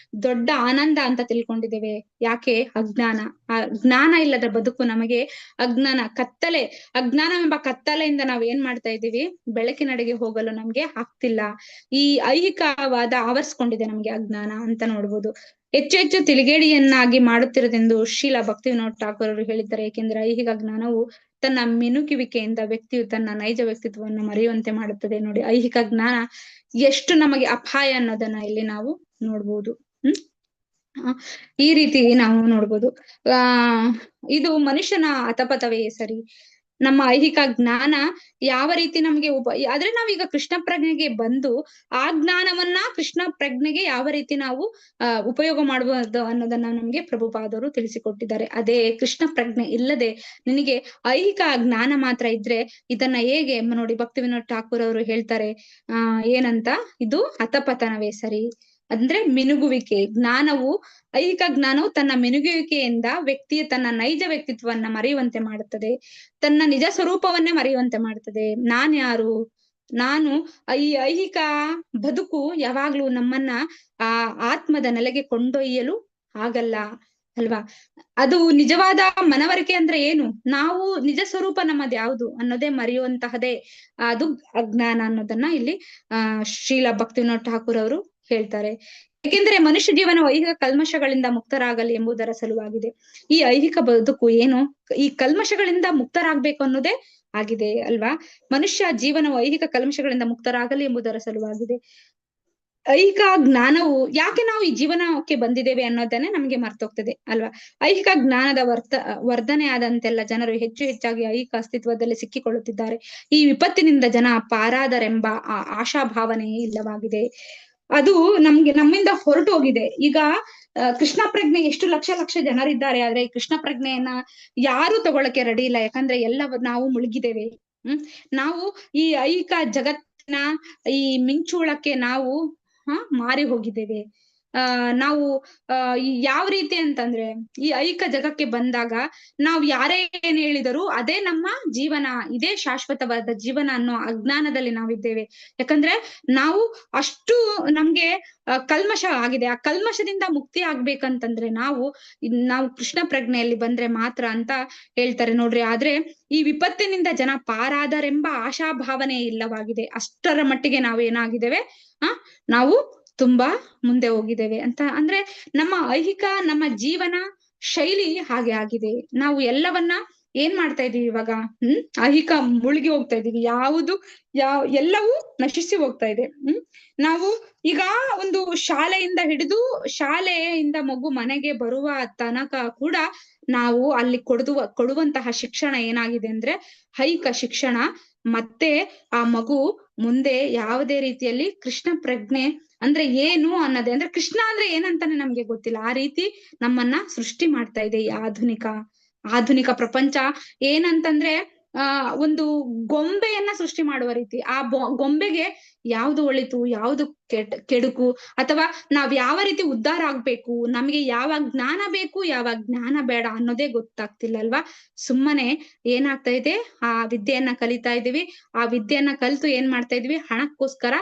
Speaker 2: ದೊಡ್ಡ ಆನಂದ ಅಂತ ತಿಳ್ಕೊಂಡಿದ್ದೇವೆ. ಯಾಕೆ? ಅಜ್ಞಾನ. ಆ ಜ್ಞಾನ ಇಲ್ಲದ ಬದುಕು ನಮಗೆ ಅಜ್ಞಾನ, ಕತ್ತಲೆ. ಅಜ್ಞಾನವೆಂಬ ಕತ್ತಲೆಯಿಂದ ನಾವ್ ಏನ್ ಮಾಡ್ತಾ ಇದ್ದೀವಿ? ಬೆಳಕಿನಡೆಗೆ ಹೋಗಲು ನಮ್ಗೆ ಆಗ್ತಿಲ್ಲ. ಈ ಐಹಿಕವಾದ ಆವರಿಸ್ಕೊಂಡಿದೆ ನಮ್ಗೆ ಅಜ್ಞಾನ ಅಂತ ನೋಡ್ಬೋದು. ಹೆಚ್ಚು ಹೆಚ್ಚು ತಿಳಿಗೇಡಿಯನ್ನಾಗಿ ಮಾಡುತ್ತಿರೋದೆಂದು ಶ್ರೀಲ ಭಕ್ತಿವಿನೋದ್ ಠಾಕೂರ್ ಅವರು ಹೇಳಿದ್ದಾರೆ. ಏಕೆಂದ್ರೆ ಐಹಿಕ ಜ್ಞಾನವು ತನ್ನ ಮಿನುಕುವಿಕೆಯಿಂದ ವ್ಯಕ್ತಿಯು ತನ್ನ ನೈಜ ವ್ಯಕ್ತಿತ್ವವನ್ನು ಮರೆಯುವಂತೆ ಮಾಡುತ್ತದೆ. ನೋಡಿ, ಐಹಿಕ ಜ್ಞಾನ ಎಷ್ಟು ನಮಗೆ ಅಪಾಯ ಅನ್ನೋದನ್ನ ಇಲ್ಲಿ ನಾವು ನೋಡ್ಬೋದು. ಈ ರೀತಿ ನಾವು ನೋಡ್ಬೋದು. ಇದು ಮನುಷ್ಯನ ಅತಪತವೇ ಸರಿ. ನಮ್ಮ ಐಹಿಕ ಜ್ಞಾನ ಯಾವ ರೀತಿ ನಮ್ಗೆ ಆದ್ರೆ ನಾವೀಗ ಕೃಷ್ಣ ಪ್ರಜ್ಞೆಗೆ ಬಂದು ಆ ಜ್ಞಾನವನ್ನ ಕೃಷ್ಣ ಪ್ರಜ್ಞೆಗೆ ಯಾವ ರೀತಿ ನಾವು ಉಪಯೋಗ ಮಾಡಬಹುದು ಅನ್ನೋದನ್ನ ನಮ್ಗೆ ಪ್ರಭುಪಾದರು ತಿಳಿಸಿಕೊಟ್ಟಿದ್ದಾರೆ. ಅದೇ ಕೃಷ್ಣ ಪ್ರಜ್ಞೆ ಇಲ್ಲದೆ ನಿನಗೆ ಐಹಿಕ ಜ್ಞಾನ ಮಾತ್ರ ಇದ್ರೆ ಇದನ್ನ ಹೇಗೆ ನೋಡಿ, ಭಕ್ತಿವಿನೋದ್ ಠಾಕೂರ್ ಅವರು ಹೇಳ್ತಾರೆ ಏನಂತ, ಇದು ಅತಪತನವೇ ಸರಿ. ಅಂದ್ರೆ ಮಿನುಗುವಿಕೆ. ಜ್ಞಾನವು, ಐಹಿಕ ಜ್ಞಾನವು ತನ್ನ ಮಿನುಗುವಿಕೆಯಿಂದ ವ್ಯಕ್ತಿಯ ತನ್ನ ನೈಜ ವ್ಯಕ್ತಿತ್ವವನ್ನ ಮರೆಯುವಂತೆ ಮಾಡುತ್ತದೆ, ತನ್ನ ನಿಜ ಸ್ವರೂಪವನ್ನೇ ಮರೆಯುವಂತೆ ಮಾಡುತ್ತದೆ. ನಾನ್ ಯಾರು? ನಾನು ಈ ಐಹಿಕ ಬದುಕು ಯಾವಾಗ್ಲೂ ನಮ್ಮನ್ನ ಆ ಆತ್ಮದ ನೆಲೆಗೆ ಕೊಂಡೊಯ್ಯಲು ಆಗಲ್ಲ ಅಲ್ವಾ? ಅದು ನಿಜವಾದ ಮನವರಿಕೆ ಅಂದ್ರೆ ಏನು? ನಾವು ನಿಜ ಸ್ವರೂಪ ನಮ್ಮದು ಯಾವುದು ಅನ್ನೋದೇ ಮರೆಯುವಂತಹದೇ ಅದು ಅಜ್ಞಾನ ಅನ್ನೋದನ್ನ ಇಲ್ಲಿ ಶ್ರೀಲ ಭಕ್ತಿವಿನೋದ್ ಠಾಕೂರ್ ಅವರು ಹೇಳ್ತಾರೆ. ಏಕೆಂದ್ರೆ ಮನುಷ್ಯ ಜೀವನ ಐಹಿಕ ಕಲ್ಮಶಗಳಿಂದ ಮುಕ್ತರಾಗಲಿ ಎಂಬುದರ ಸಲುವಾಗಿದೆ. ಈ ಐಹಿಕ ಬದುಕು ಏನು? ಈ ಕಲ್ಮಶಗಳಿಂದ ಮುಕ್ತರಾಗ್ಬೇಕು ಅನ್ನೋದೇ ಆಗಿದೆ ಅಲ್ವಾ? ಮನುಷ್ಯ ಜೀವನವು ಐಹಿಕ ಕಲ್ಮಶಗಳಿಂದ ಮುಕ್ತರಾಗಲಿ ಎಂಬುದರ ಸಲುವಾಗಿದೆ. ಐಹಿಕ ಜ್ಞಾನವು ಯಾಕೆ ನಾವು ಈ ಜೀವನಕ್ಕೆ ಬಂದಿದ್ದೇವೆ ಅನ್ನೋದನ್ನೇ ನಮ್ಗೆ ಮರ್ತೋಗ್ತದೆ ಅಲ್ವಾ? ಐಹಿಕ ಜ್ಞಾನದ ವರ್ಧನೆ ಆದಂತೆಲ್ಲ ಜನರು ಹೆಚ್ಚು ಹೆಚ್ಚಾಗಿ ಐಹಿಕ ಅಸ್ತಿತ್ವದಲ್ಲಿ ಸಿಕ್ಕಿಕೊಳ್ಳುತ್ತಿದ್ದಾರೆ. ಈ ವಿಪತ್ತಿನಿಂದ ಜನ ಪಾರಾದರೆಂಬ ಆಶಾಭಾವನೆಯೇ ಇಲ್ಲವಾಗಿದೆ. ಅದು ನಮ್ಮಿಂದ ಹೊರಟು ಹೋಗಿದೆ. ಈಗ ಕೃಷ್ಣ ಪ್ರಜ್ಞೆ ಎಷ್ಟು ಲಕ್ಷ ಲಕ್ಷ ಜನರಿದ್ದಾರೆ, ಆದ್ರೆ ಈ ಕೃಷ್ಣ ಪ್ರಜ್ಞೆಯನ್ನ ಯಾರು ತಗೊಳಕ್ಕೆ ರೆಡಿ ಇಲ್ಲ. ಯಾಕಂದ್ರೆ ಎಲ್ಲ ನಾವು ಮುಳುಗಿದ್ದೇವೆ. ನಾವು ಈ ಐಹಿಕ ಜಗತ್ತಿನ ಈ ಮಿಂಚುಳಕ್ಕೆ ನಾವು ಮಾರಿ ಹೋಗಿದ್ದೇವೆ. ನಾವು ಯಾವ ರೀತಿ ಅಂತಂದ್ರೆ, ಈ ಐಹಿಕ ಜಗಕ್ಕೆ ಬಂದಾಗ ನಾವು ಯಾರೇ ಏನ್ ಹೇಳಿದರೂ ಅದೇ ನಮ್ಮ ಜೀವನ, ಇದೇ ಶಾಶ್ವತವಾದ ಜೀವನ ಅನ್ನೋ ಅಜ್ಞಾನದಲ್ಲಿ ನಾವಿದ್ದೇವೆ. ಯಾಕಂದ್ರೆ ನಾವು ಅಷ್ಟು ನಮ್ಗೆ ಕಲ್ಮಶ ಆಗಿದೆ. ಆ ಕಲ್ಮಶದಿಂದ ಮುಕ್ತಿ ಆಗ್ಬೇಕಂತಂದ್ರೆ ನಾವು ಕೃಷ್ಣ ಪ್ರಜ್ಞೆಯಲ್ಲಿ ಬಂದ್ರೆ ಮಾತ್ರ ಅಂತ ಹೇಳ್ತಾರೆ ನೋಡ್ರಿ. ಆದ್ರೆ ಈ ವಿಪತ್ತಿನಿಂದ ಜನ ಪಾರಾದರೆಂಬ ಆಶಾಭಾವನೆ ಇಲ್ಲವಾಗಿದೆ. ಅಷ್ಟರ ಮಟ್ಟಿಗೆ ನಾವು ಏನಾಗಿದ್ದೇವೆ, ನಾವು ತುಂಬಾ ಮುಂದೆ ಹೋಗಿದ್ದೇವೆ ಅಂತ. ಅಂದ್ರೆ ನಮ್ಮ ಐಹಿಕ, ನಮ್ಮ ಜೀವನ ಶೈಲಿ ಹಾಗೆ ಆಗಿದೆ. ನಾವು ಎಲ್ಲವನ್ನ ಏನ್ ಮಾಡ್ತಾ ಇದೀವಿ ಇವಾಗ? ಐಹಿಕ ಮುಳುಗಿ ಹೋಗ್ತಾ ಇದೀವಿ. ಎಲ್ಲವೂ ನಶಿಸಿ ಹೋಗ್ತಾ ಇದೆ. ನಾವು ಈಗ ಒಂದು ಶಾಲೆಯಿಂದ ಹಿಡಿದು, ಶಾಲೆಯಿಂದ ಮಗು ಮನೆಗೆ ಬರುವ ತನಕ ಕೂಡ ನಾವು ಅಲ್ಲಿ ಕೊಡುವಂತಹ ಶಿಕ್ಷಣ ಏನಾಗಿದೆ ಅಂದ್ರೆ ಐಹಿಕ ಶಿಕ್ಷಣ. ಮತ್ತೆ ಆ ಮಗು ಮುಂದೆ ಯಾವುದೇ ರೀತಿಯಲ್ಲಿ ಕೃಷ್ಣ ಪ್ರಜ್ಞೆ ಅಂದ್ರೆ ಏನು ಅನ್ನೋದೇ, ಅಂದ್ರೆ ಕೃಷ್ಣ ಅಂದ್ರೆ ಏನಂತಾನೆ ನಮ್ಗೆ ಗೊತ್ತಿಲ್ಲ. ಆ ರೀತಿ ನಮ್ಮನ್ನ ಸೃಷ್ಟಿ ಮಾಡ್ತಾ ಇದೆ ಈ ಆಧುನಿಕ ಪ್ರಪಂಚ. ಏನಂತಂದ್ರೆ ಒಂದು ಗೊಂಬೆಯನ್ನ ಸೃಷ್ಟಿ ಮಾಡುವ ರೀತಿ. ಆ ಗೊಂಬೆಗೆ ಯಾವ್ದು ಒಳಿತು, ಯಾವ್ದು ಕೆಡುಕು, ಅಥವಾ ನಾವ್ ಯಾವ ರೀತಿ ಉದ್ಧಾರ ಆಗ್ಬೇಕು, ನಮ್ಗೆ ಯಾವ ಜ್ಞಾನ ಬೇಕು, ಯಾವ ಜ್ಞಾನ ಬೇಡ ಅನ್ನೋದೇ ಗೊತ್ತಾಗ್ತಿಲ್ಲ ಅಲ್ವಾ? ಸುಮ್ಮನೆ ಏನಾಗ್ತಾ ಇದೆ, ಆ ವಿದ್ಯೆಯನ್ನ ಕಲಿತಾ ಇದೀವಿ. ಆ ವಿದ್ಯೆಯನ್ನ ಕಲಿತು ಏನ್ ಮಾಡ್ತಾ ಇದೀವಿ? ಹಣಕ್ಕೋಸ್ಕರ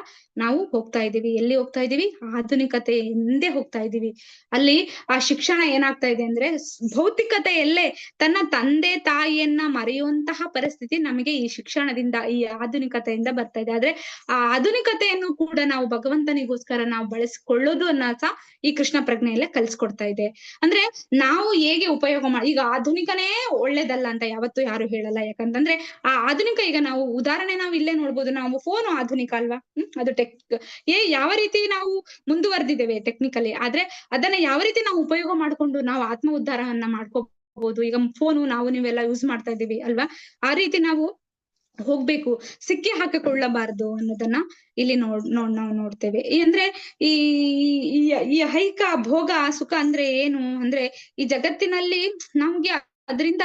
Speaker 2: ನಾವು ಹೋಗ್ತಾ ಇದೀವಿ. ಎಲ್ಲಿ ಹೋಗ್ತಾ ಇದೀವಿ? ಆಧುನಿಕತೆ ಹಿಂದೆ ಹೋಗ್ತಾ ಇದೀವಿ. ಅಲ್ಲಿ ಆ ಶಿಕ್ಷಣ ಏನಾಗ್ತಾ ಇದೆ ಅಂದ್ರೆ ಭೌತಿಕತೆಯಲ್ಲೇ ತನ್ನ ತಂದೆ ತಾಯಿಯನ್ನ ಮರೆಯುವಂತಹ ಪರಿಸ್ಥಿತಿ ನಮಗೆ ಈ ಶಿಕ್ಷಣದಿಂದ, ಈ ಆಧುನಿಕತೆಯಿಂದ ಬರ್ತಾ ಇದೆ. ಆದ್ರೆ ಆ ಆಧುನಿಕತೆಯನ್ನು ಕೂಡ ನಾವು ಭಗವಂತನಿಗೋಸ್ಕರ ನಾವು ಬಳಸಿಕೊಳ್ಳೋದು ಅನ್ನೋಸ ಈ ಕೃಷ್ಣ ಪ್ರಜ್ಞೆಯಲ್ಲೇ ಕಲ್ಸ್ಕೊಡ್ತಾ ಇದೆ. ಅಂದ್ರೆ ನಾವು ಹೇಗೆ ಉಪಯೋಗ ಈಗ ಆಧುನಿಕನೇ ಒಳ್ಳೇದಲ್ಲ ಅಂತ ಯಾವತ್ತೂ ಯಾರು ಹೇಳಲ್ಲ. ಯಾಕಂತಂದ್ರೆ ಆ ಆಧುನಿಕ, ಈಗ ನಾವು ಉದಾಹರಣೆ ನಾವು ಇಲ್ಲೇ ನೋಡ್ಬೋದು. ನಾವು ಫೋನ್ ಆಧುನಿಕ ಅಲ್ವಾ? ಅದು ಯಾವ ರೀತಿ ನಾವು ಮುಂದುವರೆದಿದ್ದೇವೆ ಟೆಕ್ನಿಕಲಿ, ಆದ್ರೆ ಅದನ್ನ ಯಾವ ರೀತಿ ನಾವು ಉಪಯೋಗ ಮಾಡ್ಕೊಂಡು ನಾವು ಆತ್ಮ ಉದ್ಧಾರವನ್ನ ಮಾಡ್ಕೋಬಹುದು. ಈಗ ಫೋನು ನಾವು ನೀವೆಲ್ಲ ಯೂಸ್ ಮಾಡ್ತಾ ಇದೀವಿ ಅಲ್ವಾ? ಆ ರೀತಿ ನಾವು ಹೋಗ್ಬೇಕು, ಸಿಕ್ಕಿ ಹಾಕಿಕೊಳ್ಳಬಾರದು ಅನ್ನೋದನ್ನ ಇಲ್ಲಿ ನಾವು ನೋಡ್ತೇವೆ. ಅಂದ್ರೆ ಈ ಐಹಿಕ ಭೋಗ ಸುಖ ಅಂದ್ರೆ ಏನು ಅಂದ್ರೆ, ಈ ಜಗತ್ತಿನಲ್ಲಿ ನಮ್ಗೆ ಅದರಿಂದ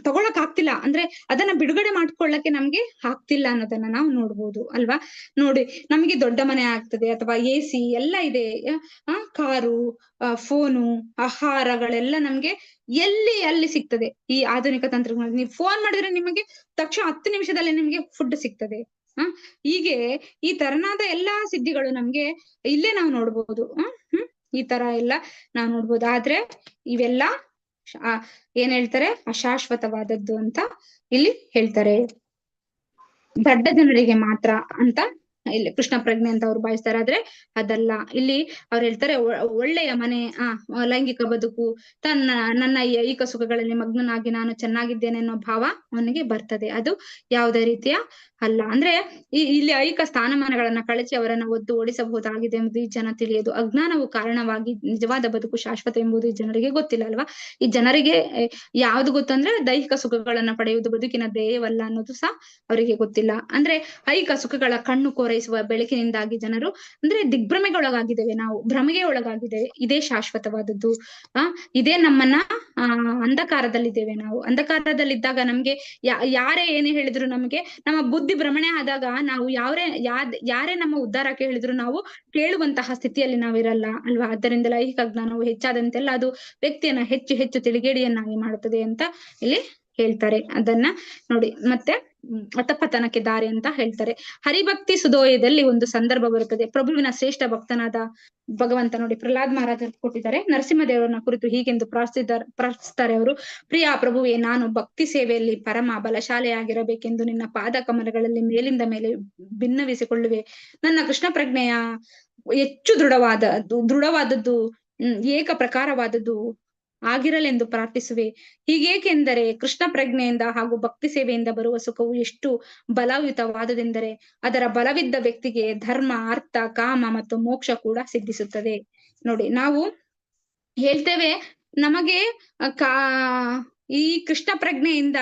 Speaker 2: ತಗೊಳಕ್ ಆಗ್ತಿಲ್ಲ. ಅಂದ್ರೆ ಅದನ್ನ ಬಿಡುಗಡೆ ಮಾಡ್ಕೊಳ್ಳಕ್ಕೆ ನಮ್ಗೆ ಆಗ್ತಿಲ್ಲ ಅನ್ನೋದನ್ನ ನಾವು ನೋಡ್ಬೋದು ಅಲ್ವಾ? ನೋಡಿ, ನಮ್ಗೆ ದೊಡ್ಡ ಮನೆ ಆಗ್ತದೆ, ಅಥವಾ AC ಎಲ್ಲ ಇದೆ, ಕಾರು, ಫೋನು, ಆಹಾರಗಳೆಲ್ಲ ನಮ್ಗೆ ಅಲ್ಲಿ ಸಿಗ್ತದೆ. ಈ ಆಧುನಿಕ ತಂತ್ರಜ್ಞಾನ, ನೀವು ಫೋನ್ ಮಾಡಿದ್ರೆ ನಿಮಗೆ ತಕ್ಷಣ 10 ನಿಮಿಷದಲ್ಲಿ ನಿಮ್ಗೆ ಫುಡ್ ಸಿಗ್ತದೆ. ಹೀಗೆ ಈ ತರನಾದ ಎಲ್ಲಾ ಸಿದ್ಧಿಗಳು ನಮ್ಗೆ ಇಲ್ಲೇ ನಾವು ನೋಡ್ಬೋದು. ಈ ತರ ಎಲ್ಲ ನಾವು ನೋಡ್ಬೋದು. ಆದ್ರೆ ಇವೆಲ್ಲ ಏನ್ ಹೇಳ್ತಾರೆ, ಅಶಾಶ್ವತವಾದದ್ದು ಅಂತ ಇಲ್ಲಿ ಹೇಳ್ತಾರೆ. ದಡ್ಡ ಜನರಿಗೆ ಮಾತ್ರ ಅಂತ ಇಲ್ಲಿ ಕೃಷ್ಣ ಪ್ರಜ್ಞೆ ಅಂತ ಅವ್ರು ಭಾವಿಸ್ತಾರೆ. ಆದ್ರೆ ಅದಲ್ಲ. ಇಲ್ಲಿ ಅವ್ರು ಹೇಳ್ತಾರೆ ಒಳ್ಳೆಯ ಮನೆ, ಲೈಂಗಿಕ ಬದುಕು, ನನ್ನ ಐಹಿಕ ಸುಖಗಳಲ್ಲಿ ಮಗ್ನನಾಗಿ ನಾನು ಚೆನ್ನಾಗಿದ್ದೇನೆ ಅನ್ನೋ ಭಾವ ಅವನಿಗೆ ಬರ್ತದೆ. ಅದು ಯಾವುದೇ ರೀತಿಯ ಅಲ್ಲ. ಅಂದ್ರೆ ಇಲ್ಲಿ ಐಹಿಕ ಸ್ಥಾನಮಾನಗಳನ್ನ ಕಳಚಿ ಅವರನ್ನ ಒದ್ದು ಓಡಿಸಬಹುದಾಗಿದೆ ಎಂಬುದು ಈ ಜನ ತಿಳಿಯೋದು. ಅಜ್ಞಾನವು ಕಾರಣವಾಗಿ ನಿಜವಾದ ಬದುಕು ಶಾಶ್ವತ ಎಂಬುದು ಈ ಜನರಿಗೆ ಗೊತ್ತಿಲ್ಲ ಅಲ್ವಾ. ಈ ಜನರಿಗೆ ಯಾವ್ದು ಗೊತ್ತಂದ್ರೆ ದೈಹಿಕ ಸುಖಗಳನ್ನ ಪಡೆಯುವುದು ಬದುಕಿನ ಧ್ಯೇಯವಲ್ಲ ಅನ್ನೋದು ಸಹ ಅವರಿಗೆ ಗೊತ್ತಿಲ್ಲ. ಅಂದ್ರೆ ಐಹಿಕ ಸುಖಗಳ ಕಣ್ಣು ಕೋರೈಸುವ ಬೆಳಕಿನಿಂದಾಗಿ ಜನರು ಅಂದ್ರೆ ದಿಗ್ಭ್ರಮೆಗೊಳಗಾಗಿದ್ದೇವೆ, ನಾವು ಭ್ರಮೆಗೆ ಒಳಗಾಗಿದ್ದೇವೆ. ಇದೇ ಶಾಶ್ವತವಾದದ್ದು. ಇದೇ ನಮ್ಮನ್ನ ಅಂಧಕಾರದಲ್ಲಿದ್ದೇವೆ. ನಾವು ಅಂಧಕಾರದಲ್ಲಿದ್ದಾಗ ನಮ್ಗೆ ಯಾರೇ ಏನೇ ಹೇಳಿದ್ರು, ನಮ್ಗೆ ನಮ್ಮ ಬುದ್ಧಿ ಭ್ರಮಣೆ ಆದಾಗ ನಾವು ಯಾರೇ ನಮ್ಮ ಉದ್ಧಾರಕ್ಕೆ ಹೇಳಿದ್ರು ನಾವು ಕೇಳುವಂತಹ ಸ್ಥಿತಿಯಲ್ಲಿ ನಾವಿರಲ್ಲ ಅಲ್ವಾ. ಆದ್ದರಿಂದ ಐಹಿಕ ಜ್ಞಾನವು ಹೆಚ್ಚಾದಂತೆಲ್ಲ ಅದು ವ್ಯಕ್ತಿಯನ್ನ ಹೆಚ್ಚು ಹೆಚ್ಚು ತಿಳಿಗೇಡಿಯನ್ನಾಗಿ ಮಾಡುತ್ತದೆ ಅಂತ ಇಲ್ಲಿ ಹೇಳ್ತಾರೆ. ಅದನ್ನ ನೋಡಿ. ಮತ್ತೆ ಅತಪತನಕ್ಕೆ ದಾರಿ ಅಂತ ಹೇಳ್ತಾರೆ. ಹರಿಭಕ್ತಿ ಸುಧೋಯದಲ್ಲಿ ಒಂದು ಸಂದರ್ಭ ಬರುತ್ತದೆ. ಪ್ರಭುವಿನ ಶ್ರೇಷ್ಠ ಭಕ್ತನಾದ ಭಗವಂತ ನೋಡಿ ಪ್ರಹ್ಲಾದ್ ಮಹಾರಾಜರು ಕೊಟ್ಟಿದ್ದಾರೆ. ನರಸಿಂಹದೇವರನ್ನ ಕುರಿತು ಹೀಗೆಂದು ಪ್ರಾರ್ಥಿಸ್ತಾರೆ ಅವರು. ಪ್ರಿಯ ಪ್ರಭುವೇ, ನಾನು ಭಕ್ತಿ ಸೇವೆಯಲ್ಲಿ ಪರಮ ಬಲಶಾಲಿಯಾಗಿರಬೇಕೆಂದು ನಿನ್ನ ಪಾದ ಕಮಲಗಳಲ್ಲಿ ಮೇಲಿಂದ ಮೇಲೆ ಭಿನ್ನವಿಸಿಕೊಳ್ಳುವೆ. ನನ್ನ ಕೃಷ್ಣ ಪ್ರಜ್ಞೆಯ ಹೆಚ್ಚು ದೃಢವಾದದ್ದು ಏಕ ಪ್ರಕಾರವಾದದ್ದು ಆಗಿರಲೆಂದು ಪ್ರಾರ್ಥಿಸುವೆ. ಹೀಗೇಕೆಂದರೆ ಕೃಷ್ಣ ಪ್ರಜ್ಞೆಯಿಂದ ಹಾಗೂ ಭಕ್ತಿ ಸೇವೆಯಿಂದ ಬರುವ ಸುಖವು ಎಷ್ಟು ಬಲಯುತವಾದದೆಂದರೆ ಅದರ ಬಲವಿದ್ದ ವ್ಯಕ್ತಿಗೆ ಧರ್ಮ, ಅರ್ಥ, ಕಾಮ ಮತ್ತು ಮೋಕ್ಷ ಕೂಡ ಸಿದ್ಧಿಸುತ್ತದೆ. ನೋಡಿ, ನಾವು ಹೇಳ್ತೇವೆ ನಮಗೆ ಈ ಕೃಷ್ಣ ಪ್ರಜ್ಞೆಯಿಂದ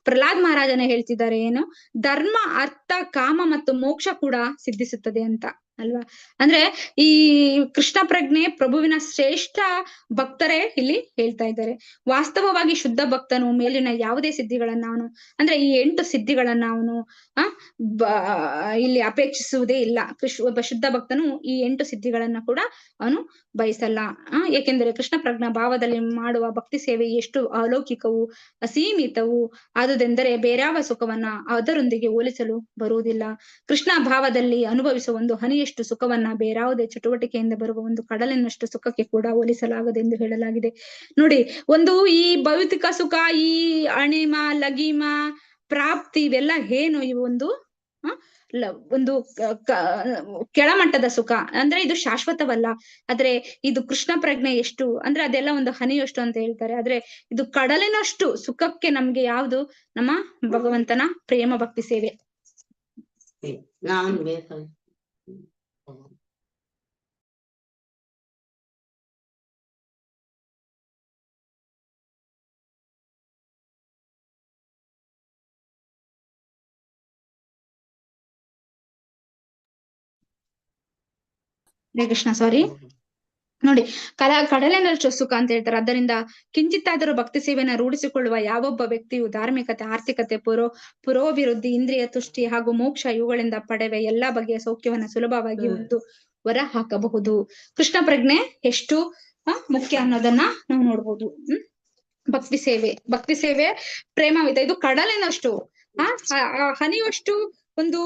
Speaker 2: ಪ್ರಹ್ಲಾದ್ ಮಹಾರಾಜನೇ ಹೇಳ್ತಿದ್ದಾರೆ ಏನು, ಧರ್ಮ, ಅರ್ಥ, ಕಾಮ ಮತ್ತು ಮೋಕ್ಷ ಕೂಡ ಸಿದ್ಧಿಸುತ್ತದೆ ಅಂತ ಅಲ್ವಾ. ಅಂದ್ರೆ ಈ ಕೃಷ್ಣ ಪ್ರಜ್ಞೆ ಪ್ರಭುವಿನ ಶ್ರೇಷ್ಠ ಭಕ್ತರೇ ಇಲ್ಲಿ ಹೇಳ್ತಾ ಇದ್ದಾರೆ. ವಾಸ್ತವವಾಗಿ ಶುದ್ಧ ಭಕ್ತನು ಮೇಲಿನ ಯಾವುದೇ ಸಿದ್ಧಿಗಳನ್ನ ಅವನು ಅಂದ್ರೆ ಈ 8 ಸಿದ್ಧಿಗಳನ್ನ ಅವನು ಇಲ್ಲಿ ಅಪೇಕ್ಷಿಸುವುದೇ ಇಲ್ಲ. ಒಬ್ಬ ಶುದ್ಧ ಭಕ್ತನು ಈ 8 ಸಿದ್ಧಿಗಳನ್ನ ಕೂಡ ಅವನು ಬಯಸಲ್ಲ. ಏಕೆಂದರೆ ಕೃಷ್ಣ ಪ್ರಜ್ಞಾ ಭಾವದಲ್ಲಿ ಮಾಡುವ ಭಕ್ತಿ ಸೇವೆ ಎಷ್ಟು ಅಲೌಕಿಕವು, ಅಸೀಮಿತವು ಆದುದೆಂದರೆ ಬೇರ್ಯಾವ ಸುಖವನ್ನ ಅದರೊಂದಿಗೆ ಹೋಲಿಸಲು ಬರುವುದಿಲ್ಲ. ಕೃಷ್ಣ ಭಾವದಲ್ಲಿ ಅನುಭವಿಸುವ ಒಂದು ಹನಿಯಷ್ಟು ಸುಖವನ್ನ ಬೇರಾವುದೇ ಚಟುವಟಿಕೆಯಿಂದ ಬರುವ ಒಂದು ಕಡಲಿನಷ್ಟು ಸುಖಕ್ಕೆ ಕೂಡ ಹೋಲಿಸಲಾಗದೆಂದು ಹೇಳಲಾಗಿದೆ. ನೋಡಿ, ಒಂದು ಈ ಭೌತಿಕ ಸುಖ, ಈ ಅಣಿಮ, ಲಗಿಮ, ಪ್ರಾಪ್ತಿ ಇವೆಲ್ಲ ಏನು, ಇವು ಒಂದು ಕೆಳಮಟ್ಟದ ಸುಖ. ಅಂದ್ರೆ ಇದು ಶಾಶ್ವತವಲ್ಲ. ಆದ್ರೆ ಇದು ಕೃಷ್ಣ ಪ್ರಜ್ಞೆ ಎಷ್ಟು ಅಂದ್ರೆ ಅದೆಲ್ಲ ಒಂದು ಹನಿಯಷ್ಟು ಅಂತ ಹೇಳ್ತಾರೆ. ಆದ್ರೆ ಇದು ಕಡಲಿನಷ್ಟು ಸುಖಕ್ಕೆ ನಮ್ಗೆ ಯಾವುದು, ನಮ್ಮ ಭಗವಂತನ ಪ್ರೇಮ ಭಕ್ತಿ ಸೇವೆ. ಹರೇ ಕೃಷ್ಣ. ಸಾರಿ ನೋಡಿ, ಕಡಲಿನಷ್ಟು ಸುಖ ಅಂತ ಹೇಳ್ತಾರೆ. ಆದ್ದರಿಂದ ಕಿಂಚಿತ್ತಾದರೂ ಭಕ್ತಿ ಸೇವೆಯನ್ನು ರೂಢಿಸಿಕೊಳ್ಳುವ ಯಾವೊಬ್ಬ ವ್ಯಕ್ತಿಯು ಧಾರ್ಮಿಕತೆ, ಆರ್ಥಿಕತೆ, ಪುರೋಭಿವೃದ್ಧಿ, ಇಂದ್ರಿಯ ತುಷ್ಟಿ ಹಾಗೂ ಮೋಕ್ಷ ಇವುಗಳಿಂದ ಪಡೆವ ಎಲ್ಲಾ ಬಗೆಯ ಸೌಖ್ಯವನ್ನ ಸುಲಭವಾಗಿ ಒಂದು ಹೊರ ಹಾಕಬಹುದು. ಕೃಷ್ಣ ಪ್ರಜ್ಞೆ ಎಷ್ಟು ಮುಖ್ಯ ಅನ್ನೋದನ್ನ ನಾವು ನೋಡ್ಬೋದು. ಭಕ್ತಿ ಸೇವೆ ಪ್ರೇಮವಿದೆ. ಇದು ಕಡಲಿನಷ್ಟು ಹನಿಯಷ್ಟು ಒಂದು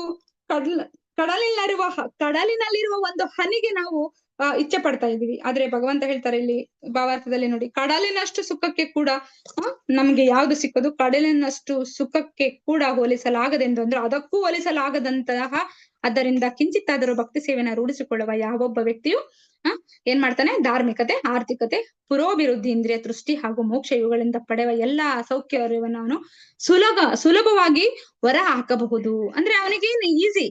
Speaker 2: ಕಡಲಿನಲ್ಲಿರುವ ಒಂದು ಹನಿಗೆ ನಾವು ಇಚ್ಛೆ ಪಡ್ತಾ ಇದೀವಿ. ಆದ್ರೆ ಭಗವಂತ ಹೇಳ್ತಾರೆ ಇಲ್ಲಿ ಭಾವಾರ್ಥದಲ್ಲಿ ನೋಡಿ, ಕಡಲಿನಷ್ಟು ಸುಖಕ್ಕೆ ಕೂಡ ನಮ್ಗೆ ಯಾವ್ದು ಸಿಕ್ಕೋದು, ಕಡಲಿನಷ್ಟು ಸುಖಕ್ಕೆ ಕೂಡ ಹೋಲಿಸಲಾಗದೆಂದು ಅಂದ್ರೆ ಅದಕ್ಕೂ ಹೋಲಿಸಲಾಗದಂತಹ ಅದರಿಂದ ಕಿಂಚಿತ್ತಾದರೂ ಭಕ್ತಿ ಸೇವೆನ ರೂಢಿಸಿಕೊಳ್ಳುವ ಯಾವೊಬ್ಬ ವ್ಯಕ್ತಿಯು ಏನ್ ಮಾಡ್ತಾನೆ, ಧಾರ್ಮಿಕತೆ, ಆರ್ಥಿಕತೆ, ಪುರೋಭಿವೃದ್ಧಿ, ಇಂದ್ರಿಯ ತೃಷ್ಟಿ ಹಾಗೂ ಮೋಕ್ಷ ಇವುಗಳಿಂದ ಪಡೆಯುವ ಎಲ್ಲಾ ಸೌಖ್ಯವನ್ನ ಅವನು ಸುಲಭವಾಗಿ ಹೊರ ಹಾಕಬಹುದು. ಅಂದ್ರೆ ಅವನಿಗೆ ಈಸಿ,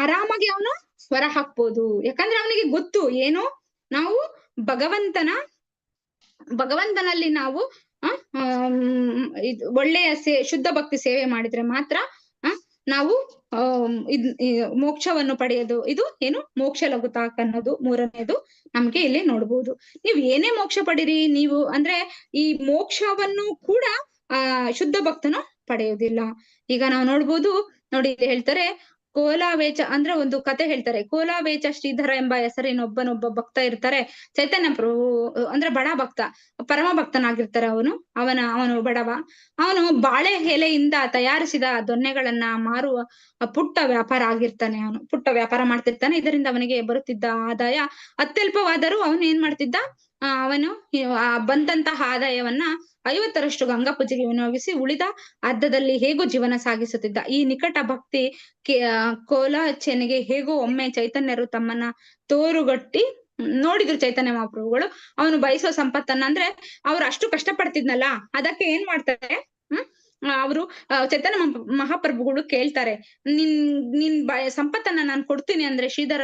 Speaker 2: ಆರಾಮಾಗಿ ಅವನು ಹೊರ ಹಾಕ್ಬೋದು. ಯಾಕಂದ್ರೆ ಅವನಿಗೆ ಗೊತ್ತು ಏನು, ನಾವು ಭಗವಂತನಲ್ಲಿ ನಾವು ಒಳ್ಳೆಯ ಶುದ್ಧ ಭಕ್ತಿ ಸೇವೆ ಮಾಡಿದ್ರೆ ಮಾತ್ರ ನಾವು ಮೋಕ್ಷವನ್ನು ಪಡೆಯೋದು. ಇದು ಏನು, ಮೋಕ್ಷ ಲಘುತಾಕ್ ಅನ್ನೋದು ಮೂರನೇದು ನಮ್ಗೆ ಇಲ್ಲಿ ನೋಡ್ಬೋದು. ನೀವ್ ಏನೇ ಮೋಕ್ಷ ಪಡೀರಿ, ನೀವು ಅಂದ್ರೆ ಈ ಮೋಕ್ಷವನ್ನು ಕೂಡ ಶುದ್ಧ ಭಕ್ತನು ಪಡೆಯುವುದಿಲ್ಲ. ಈಗ ನಾವು ನೋಡ್ಬೋದು ನೋಡಿ, ಹೇಳ್ತಾರೆ ಕೋಲಾವೇಚ ಅಂದ್ರೆ ಒಂದು ಕತೆ ಹೇಳ್ತಾರೆ. ಕೋಲಾವೇಚ ಶ್ರೀಧರ ಎಂಬ ಹೆಸರಿನೊಬ್ಬ ಭಕ್ತ ಇರ್ತಾರೆ. ಚೈತನ್ಯ ಪ್ರಭು ಅಂದ್ರೆ ಬಡ ಭಕ್ತ, ಪರಮ ಭಕ್ತನಾಗಿರ್ತಾರೆ. ಅವನು ಬಡವ. ಅವನು ಬಾಳೆ ಎಲೆಯಿಂದ ತಯಾರಿಸಿದ ದೊನ್ನೆಗಳನ್ನ ಮಾರುವ ಪುಟ್ಟ ವ್ಯಾಪಾರ ಆಗಿರ್ತಾನೆ. ಅವನು ಪುಟ್ಟ ವ್ಯಾಪಾರ ಮಾಡ್ತಿರ್ತಾನೆ. ಇದರಿಂದ ಅವನಿಗೆ ಬರುತ್ತಿದ್ದ ಆದಾಯ ಅತ್ಯಲ್ಪವಾದರೂ ಅವನು ಏನ್ ಮಾಡ್ತಿದ್ದ, ಅವನು ಬಂದಂತಹ ಆದಾಯವನ್ನ 50ರಷ್ಟು ಗಂಗಾ ಪೂಜೆಗೆ ವಿನಿಯೋಗಿಸಿ ಉಳಿದ ಅರ್ಧದಲ್ಲಿ ಹೇಗೂ ಜೀವನ ಸಾಗಿಸುತ್ತಿದ್ದ. ಈ ನಿಕಟ ಭಕ್ತಿ ಕೋಲಾಚೆನಿಗೆ ಹೇಗೋ ಒಮ್ಮೆ ಚೈತನ್ಯರು ತಮ್ಮನ್ನ ತೋರುಗಟ್ಟಿ ನೋಡಿದ್ರು. ಚೈತನ್ಯ ಮಹಾಪ್ರಭುಗಳು ಅವನು ಬಯಸೋ ಸಂಪತ್ತನ್ನ, ಅಂದ್ರೆ ಅವ್ರು ಅಷ್ಟು ಕಷ್ಟ ಪಡ್ತಿದ್ನಲ್ಲ, ಅದಕ್ಕೆ ಏನ್ ಮಾಡ್ತಾರೆ, ಅವರು ಚೈತನ್ಯ ಮಹಾಪ್ರಭುಗಳು ಕೇಳ್ತಾರೆ, ನಿನ್ ಸಂಪತ್ತನ್ನ ನಾನು ಕೊಡ್ತೀನಿ ಅಂದ್ರೆ ಶ್ರೀಧರ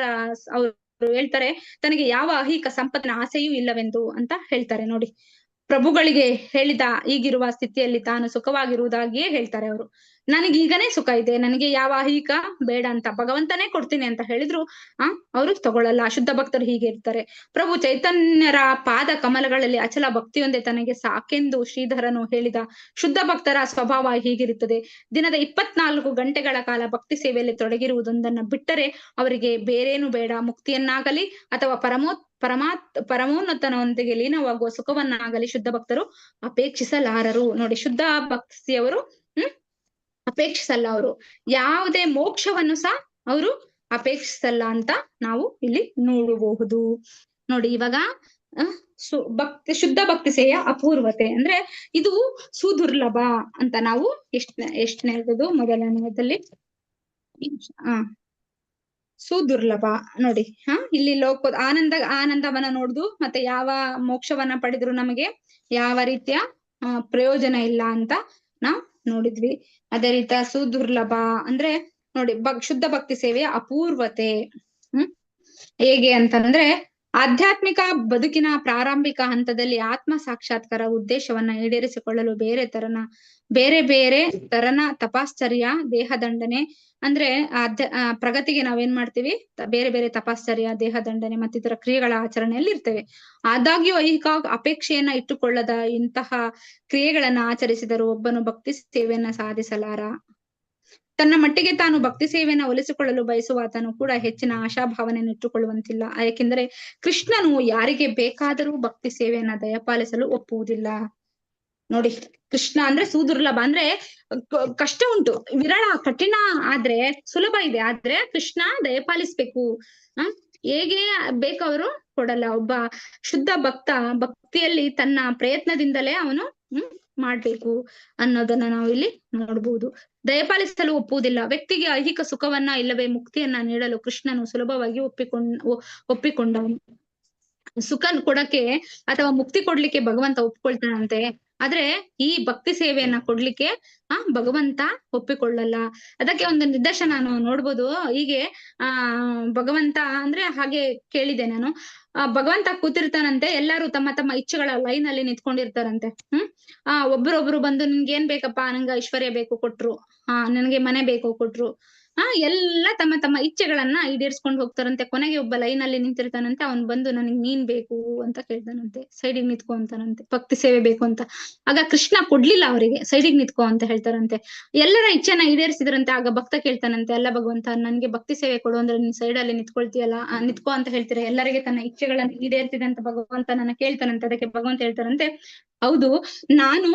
Speaker 2: ಅವರು ಹೇಳ್ತಾರೆ, ತನಗೆ ಯಾವ ಐಹಿಕ ಸಂಪತ್ತಿನ ಆಸೆಯೂ ಇಲ್ಲವೆಂದು ಅಂತ ಹೇಳ್ತಾರೆ. ನೋಡಿ, ಪ್ರಭುಗಳಿಗೆ ಹೇಳಿದ ಈಗಿರುವ ಸ್ಥಿತಿಯಲ್ಲಿ ತಾನು ಸುಖವಾಗಿರುವುದಾಗಿಯೇ ಹೇಳ್ತಾರೆ ಅವರು. ನನಗೀಗನೇ ಸುಖ ಇದೆ, ನನಗೆ ಯಾವ ಐಹಿಕ ಬೇಡ ಅಂತ ಭಗವಂತನೇ ಕೊಡ್ತೀನಿ ಅಂತ ಹೇಳಿದ್ರು ಅವರು ತಗೊಳ್ಳಲ್ಲ. ಶುದ್ಧ ಭಕ್ತರು ಹೀಗೆ ಇರ್ತಾರೆ. ಪ್ರಭು ಚೈತನ್ಯರ ಪಾದ ಕಮಲಗಳಲ್ಲಿ ಅಚಲ ಭಕ್ತಿಯೊಂದೇ ತನಗೆ ಸಾಕೆಂದು ಶ್ರೀಧರನು ಹೇಳಿದ. ಶುದ್ಧ ಭಕ್ತರ ಸ್ವಭಾವ ಹೀಗಿರುತ್ತದೆ. ದಿನದ 24 ಗಂಟೆಗಳ ಕಾಲ ಭಕ್ತಿ ಸೇವೆಯಲ್ಲಿ ತೊಡಗಿರುವುದೊಂದನ್ನ ಬಿಟ್ಟರೆ ಅವರಿಗೆ ಬೇರೇನು ಬೇಡ. ಮುಕ್ತಿಯನ್ನಾಗಲಿ ಅಥವಾ ಪರಮೋನ್ನತನೊಂದಿಗೆ ಲೀನವಾಗುವ ಸುಖವನ್ನಾಗಲಿ ಶುದ್ಧ ಭಕ್ತರು ಅಪೇಕ್ಷಿಸಲಾರರು. ನೋಡಿ, ಶುದ್ಧ ಭಕ್ತಿಯವರು ಅಪೇಕ್ಷಿಸಲ್ಲ. ಅವರು ಯಾವುದೇ ಮೋಕ್ಷವನ್ನು ಸಹ ಅವರು ಅಪೇಕ್ಷಿಸಲ್ಲ ಅಂತ ನಾವು ಇಲ್ಲಿ ನೋಡಬಹುದು. ನೋಡಿ, ಇವಾಗ ಶುದ್ಧ ಭಕ್ತಿ ಸೇವೆಯ ಅಪೂರ್ವತೆ ಅಂದ್ರೆ ಇದು ಸುದುರ್ಲಭ ಅಂತ ನಾವು ಎಷ್ಟನೇದು ಮೊದಲನೇದಲ್ಲಿ ಸುದುರ್ಲಭ. ನೋಡಿ, ಇಲ್ಲಿ ಆನಂದವನ್ನ ನೋಡುದು, ಮತ್ತೆ ಯಾವ ಮೋಕ್ಷವನ್ನ ಪಡೆದ್ರು ನಮಗೆ ಯಾವ ರೀತಿಯ ಪ್ರಯೋಜನ ಇಲ್ಲ ಅಂತ ನಾವು ನೋಡಿದ್ವಿ. ಅದೇ ರೀತಿ ಸುದುರ್ಲಭ ಅಂದ್ರೆ ನೋಡಿ, ಶುದ್ಧ ಭಕ್ತಿ ಸೇವೆಯ ಅಪೂರ್ವತೆ ಹೇಗೆ ಅಂತಂದ್ರೆ, ಆಧ್ಯಾತ್ಮಿಕ ಬದುಕಿನ ಪ್ರಾರಂಭಿಕ ಹಂತದಲ್ಲಿ ಆತ್ಮ ಸಾಕ್ಷಾತ್ಕಾರ ಉದ್ದೇಶವನ್ನ ಈಡೇರಿಸಿಕೊಳ್ಳಲು ಬೇರೆ ಬೇರೆ ತರನ ತಪಾಶ್ಚರ್ಯ, ದೇಹದಂಡನೆ ಅಂದ್ರೆ ಪ್ರಗತಿಗೆ ನಾವೇನ್ ಮಾಡ್ತೀವಿ, ಬೇರೆ ಬೇರೆ ತಪಾಶ್ಚರ್ಯ, ದೇಹದಂಡನೆ ಮತ್ತಿತರ ಕ್ರಿಯೆಗಳ ಆಚರಣೆಯಲ್ಲಿ ಇರ್ತೇವೆ. ಆದಾಗ್ಯೂ ಐಹಿಕ ಅಪೇಕ್ಷೆಯನ್ನ ಇಟ್ಟುಕೊಳ್ಳದ ಇಂತಹ ಕ್ರಿಯೆಗಳನ್ನ ಆಚರಿಸಿದರೂ ಒಬ್ಬನು ಭಕ್ತಿ ಸೇವೆಯನ್ನ ಸಾಧಿಸಲಾರ. ತನ್ನ ಮಟ್ಟಿಗೆ ತಾನು ಭಕ್ತಿ ಸೇವೆಯನ್ನ ಒಲಿಸಿಕೊಳ್ಳಲು ಬಯಸುವ ಆತನು ಕೂಡ ಹೆಚ್ಚಿನ ಆಶಾಭಾವನೆಯನ್ನು ಇಟ್ಟುಕೊಳ್ಳುವಂತಿಲ್ಲ. ಯಾಕೆಂದರೆ ಕೃಷ್ಣನು ಯಾರಿಗೆ ಬೇಕಾದರೂ ಭಕ್ತಿ ಸೇವೆಯನ್ನ ದಯಪಾಲಿಸಲು ಒಪ್ಪುವುದಿಲ್ಲ. ನೋಡಿ, ಕೃಷ್ಣ ಅಂದ್ರೆ ಸುದುರ್ಲಭ ಅಂದ್ರೆ ಕಷ್ಟ ಉಂಟು, ವಿರಳ, ಕಠಿಣ ಆದ್ರೆ ಸುಲಭ ಇದೆ. ಆದ್ರೆ ಕೃಷ್ಣ ದಯಪಾಲಿಸ್ಬೇಕು, ಹೇಗೆ ಬೇಕವರು ಕೊಡಲ್ಲ. ಒಬ್ಬ ಶುದ್ಧ ಭಕ್ತಿಯಲ್ಲಿ ತನ್ನ ಪ್ರಯತ್ನದಿಂದಲೇ ಅವನು ಮಾಡ್ಬೇಕು ಅನ್ನೋದನ್ನ ನಾವು ಇಲ್ಲಿ ನೋಡ್ಬೋದು. ದಯಪಾಲಿಸಲು ಒಪ್ಪುವುದಿಲ್ಲ. ವ್ಯಕ್ತಿಗೆ ಐಹಿಕ ಸುಖವನ್ನ ಇಲ್ಲವೇ ಮುಕ್ತಿಯನ್ನ ನೀಡಲು ಕೃಷ್ಣನು ಸುಲಭವಾಗಿ ಒಪ್ಪಿಕೊಂಡವನು. ಸುಖ ಕೊಡಕ್ಕೆ ಅಥವಾ ಮುಕ್ತಿ ಕೊಡ್ಲಿಕ್ಕೆ ಭಗವಂತ ಒಪ್ಕೊಳ್ತಾನಂತೆ. ಆದ್ರೆ ಈ ಭಕ್ತಿ ಸೇವೆಯನ್ನ ಕೊಡ್ಲಿಕ್ಕೆ ಭಗವಂತ ಒಪ್ಪಿಕೊಳ್ಳಲ್ಲ. ಅದಕ್ಕೆ ಒಂದು ನಿದರ್ಶನ ನಾನು ನೋಡ್ಬೋದು. ಹೀಗೆ ಭಗವಂತ ಅಂದ್ರೆ ಹಾಗೆ ಕೇಳಿದೆ ನಾನು, ಭಗವಂತ ಕೂತಿರ್ತಾನಂತೆ, ಎಲ್ಲಾರು ತಮ್ಮ ತಮ್ಮ ಇಚ್ಛೆಗಳ ಲೈನ್ ಅಲ್ಲಿ ನಿಂತ್ಕೊಂಡಿರ್ತಾರಂತೆ. ಒಬ್ರೊಬ್ರು ಬಂದು ನಿನ್ಗೆ ಏನ್ ಬೇಕಪ್ಪ, ನಂಗೆ ಐಶ್ವರ್ಯ ಬೇಕು ಕೊಟ್ರು, ನನ್ಗೆ ಮನೆ ಬೇಕು ಕೊಟ್ರು, ಎಲ್ಲ ತಮ್ಮ ತಮ್ಮ ಇಚ್ಛೆಗಳನ್ನ ಈಡೇರಿಸ್ಕೊಂಡು ಹೋಗ್ತಾರಂತೆ. ಕೊನೆಗೆ ಒಬ್ಬ ಲೈನ್ ಅಲ್ಲಿ ನಿಂತಿರ್ತಾನಂತೆ, ಅವ್ನ್ ಬಂದು ನನಗ್ ನೀನ್ ಬೇಕು ಅಂತ ಕೇಳ್ತಾನಂತೆ, ಸೈಡಿಗೆ ನಿಂತ್ಕೊ ಅಂತಾನಂತೆ, ಭಕ್ತಿ ಸೇವೆ ಬೇಕು ಅಂತ. ಆಗ ಕೃಷ್ಣ ಕೊಡ್ಲಿಲ್ಲ ಅವರಿಗೆ, ಸೈಡಿಗೆ ನಿಂತ್ಕೊ ಅಂತ ಹೇಳ್ತಾರಂತೆ. ಎಲ್ಲರ ಇಚ್ಛೆನ ಈಡೇರಿಸಿದ್ರಂತೆ. ಆಗ ಭಕ್ತ ಕೇಳ್ತಾನಂತೆ, ಅಲ್ಲ ಭಗವಂತ, ನನ್ಗೆ ಭಕ್ತಿ ಸೇವೆ ಕೊಡು ಅಂದ್ರೆ ನೀನ್ ಸೈಡ್ ಅಲ್ಲಿ ನಿಂತ್ಕೊಳ್ತೀಯಲ್ಲ, ನಿಂತ್ಕೊ ಅಂತ ಹೇಳ್ತೀರ. ಎಲ್ಲರಿಗೆ ತನ್ನ ಇಚ್ಛೆಗಳನ್ನ ಈಡೇರಿಸಿದೆ ಅಂತ ಭಗವಂತ ನನ್ನ ಕೇಳ್ತಾನಂತೆ. ಅದಕ್ಕೆ ಭಗವಂತ ಹೇಳ್ತಾರಂತೆ, ಹೌದು, ನಾನು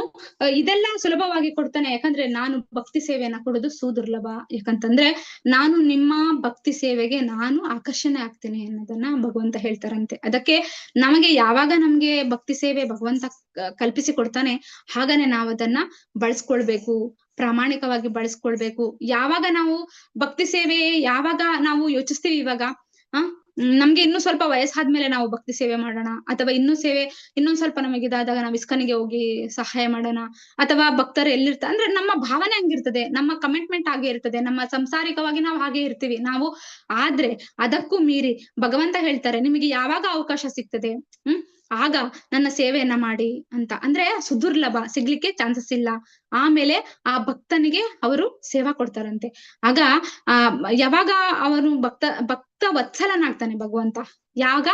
Speaker 2: ಇದೆಲ್ಲ ಸುಲಭವಾಗಿ ಕೊಡ್ತಾನೆ, ಯಾಕಂದ್ರೆ ನಾನು ಭಕ್ತಿ ಸೇವೆಯನ್ನ ಕೊಡೋದು ಸುದುರ್ಲಭ. ಯಾಕಂತಂದ್ರೆ ನಾನು ನಿಮ್ಮ ಭಕ್ತಿ ಸೇವೆಗೆ ನಾನು ಆಕರ್ಷಣೆ ಆಗ್ತೀನಿ ಅನ್ನೋದನ್ನ ಭಗವಂತ ಹೇಳ್ತಾರಂತೆ. ಅದಕ್ಕೆ ಯಾವಾಗ ನಮ್ಗೆ ಭಕ್ತಿ ಸೇವೆ ಭಗವಂತ ಕಲ್ಪಿಸಿ ಕೊಡ್ತಾನೆ, ಹಾಗನೆ ನಾವು ಅದನ್ನ ಬಳಸ್ಕೊಳ್ಬೇಕು, ಪ್ರಾಮಾಣಿಕವಾಗಿ ಬಳಸ್ಕೊಳ್ಬೇಕು. ಯಾವಾಗ ನಾವು ಭಕ್ತಿ ಸೇವೆ ಯಾವಾಗ ನಾವು ಯೋಚಿಸ್ತೀವಿ, ಇವಾಗ ನಮ್ಗೆ ಇನ್ನೂ ಸ್ವಲ್ಪ ವಯಸ್ಸಾದ್ಮೇಲೆ ನಾವು ಭಕ್ತಿ ಸೇವೆ ಮಾಡೋಣ, ಅಥವಾ ಇನ್ನೊಂದ್ ಸ್ವಲ್ಪ ನಮಗೆ ಇದಾದಾಗ ನಾವು ಇಸ್ಕನಿಗೆ ಹೋಗಿ ಸಹಾಯ ಮಾಡೋಣ, ಅಥವಾ ಭಕ್ತರು ಎಲ್ಲಿರ್ತಾರೆ ಅಂದ್ರೆ ನಮ್ಮ ಭಾವನೆ ಹಂಗಿರ್ತದೆ, ನಮ್ಮ ಕಮಿಟ್ಮೆಂಟ್ ಹಾಗೆ ಇರ್ತದೆ, ನಮ್ಮ ಸಂಸಾರಿಕವಾಗಿ ನಾವು ಹಾಗೆ ಇರ್ತೀವಿ ನಾವು. ಆದ್ರೆ ಅದಕ್ಕೂ ಮೀರಿ ಭಗವಂತ ಹೇಳ್ತಾರೆ, ನಿಮಗೆ ಯಾವಾಗ ಅವಕಾಶ ಸಿಗ್ತದೆ ಆಗ ನನ್ನ ಸೇವೆಯನ್ನ ಮಾಡಿ ಅಂತ. ಅಂದ್ರೆ ಸುದುರ್ಲಭ, ಸಿಗ್ಲಿಕ್ಕೆ ಚಾನ್ಸಸ್ ಇಲ್ಲ. ಆಮೇಲೆ ಆ ಭಕ್ತನಿಗೆ ಅವರು ಸೇವಾ ಕೊಡ್ತಾರಂತೆ. ಆಗ ಯಾವಾಗ ಅವನು ಭಕ್ತ ವತ್ಸಲನಾಗ್ತಾನೆ ಭಗವಂತ, ಯಾವಾಗ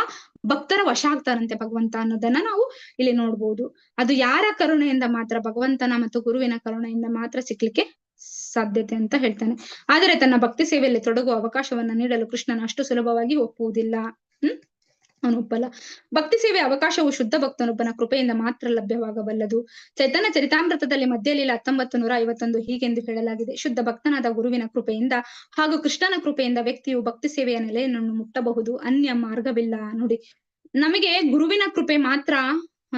Speaker 2: ಭಕ್ತರ ವಶ ಆಗ್ತಾರಂತೆ ಭಗವಂತ ಅನ್ನೋದನ್ನ ನಾವು ಇಲ್ಲಿ ನೋಡ್ಬೋದು. ಅದು ಯಾರ ಕರುಣೆಯಿಂದ ಮಾತ್ರ, ಭಗವಂತನ ಮತ್ತು ಗುರುವಿನ ಕರುಣೆಯಿಂದ ಮಾತ್ರ ಸಿಗ್ಲಿಕ್ಕೆ ಸಾಧ್ಯತೆ ಅಂತ ಹೇಳ್ತಾನೆ. ಆದರೆ ತನ್ನ ಭಕ್ತಿ ಸೇವೆಯಲ್ಲಿ ತೊಡಗುವ ಅವಕಾಶವನ್ನ ನೀಡಲು ಕೃಷ್ಣನ ಅಷ್ಟು ಸುಲಭವಾಗಿ ಒಪ್ಪುವುದಿಲ್ಲ. ಅವನು ಒಪ್ಪಲ್ಲ. ಭಕ್ತಿ ಸೇವೆ ಅವಕಾಶವು ಶುದ್ಧ ಭಕ್ತನೊಬ್ಬನ ಕೃಪೆಯಿಂದ ಮಾತ್ರ ಲಭ್ಯವಾಗಬಲ್ಲದು. ಚೈತನ್ಯ ಚರಿತಾಮೃತದಲ್ಲಿ ಮಧ್ಯಲೀಲ 1951 ಹೀಗೆಂದು ಹೇಳಲಾಗಿದೆ: ಶುದ್ಧ ಭಕ್ತನಾದ ಗುರುವಿನ ಕೃಪೆಯಿಂದ ಹಾಗೂ ಕೃಷ್ಣನ ಕೃಪೆಯಿಂದ ವ್ಯಕ್ತಿಯು ಭಕ್ತಿ ಸೇವೆಯ ನೆಲೆಯನ್ನು ಮುಟ್ಟಬಹುದು, ಅನ್ಯ ಮಾರ್ಗವಿಲ್ಲ. ನೋಡಿ, ನಮಗೆ ಗುರುವಿನ ಕೃಪೆ ಮಾತ್ರ.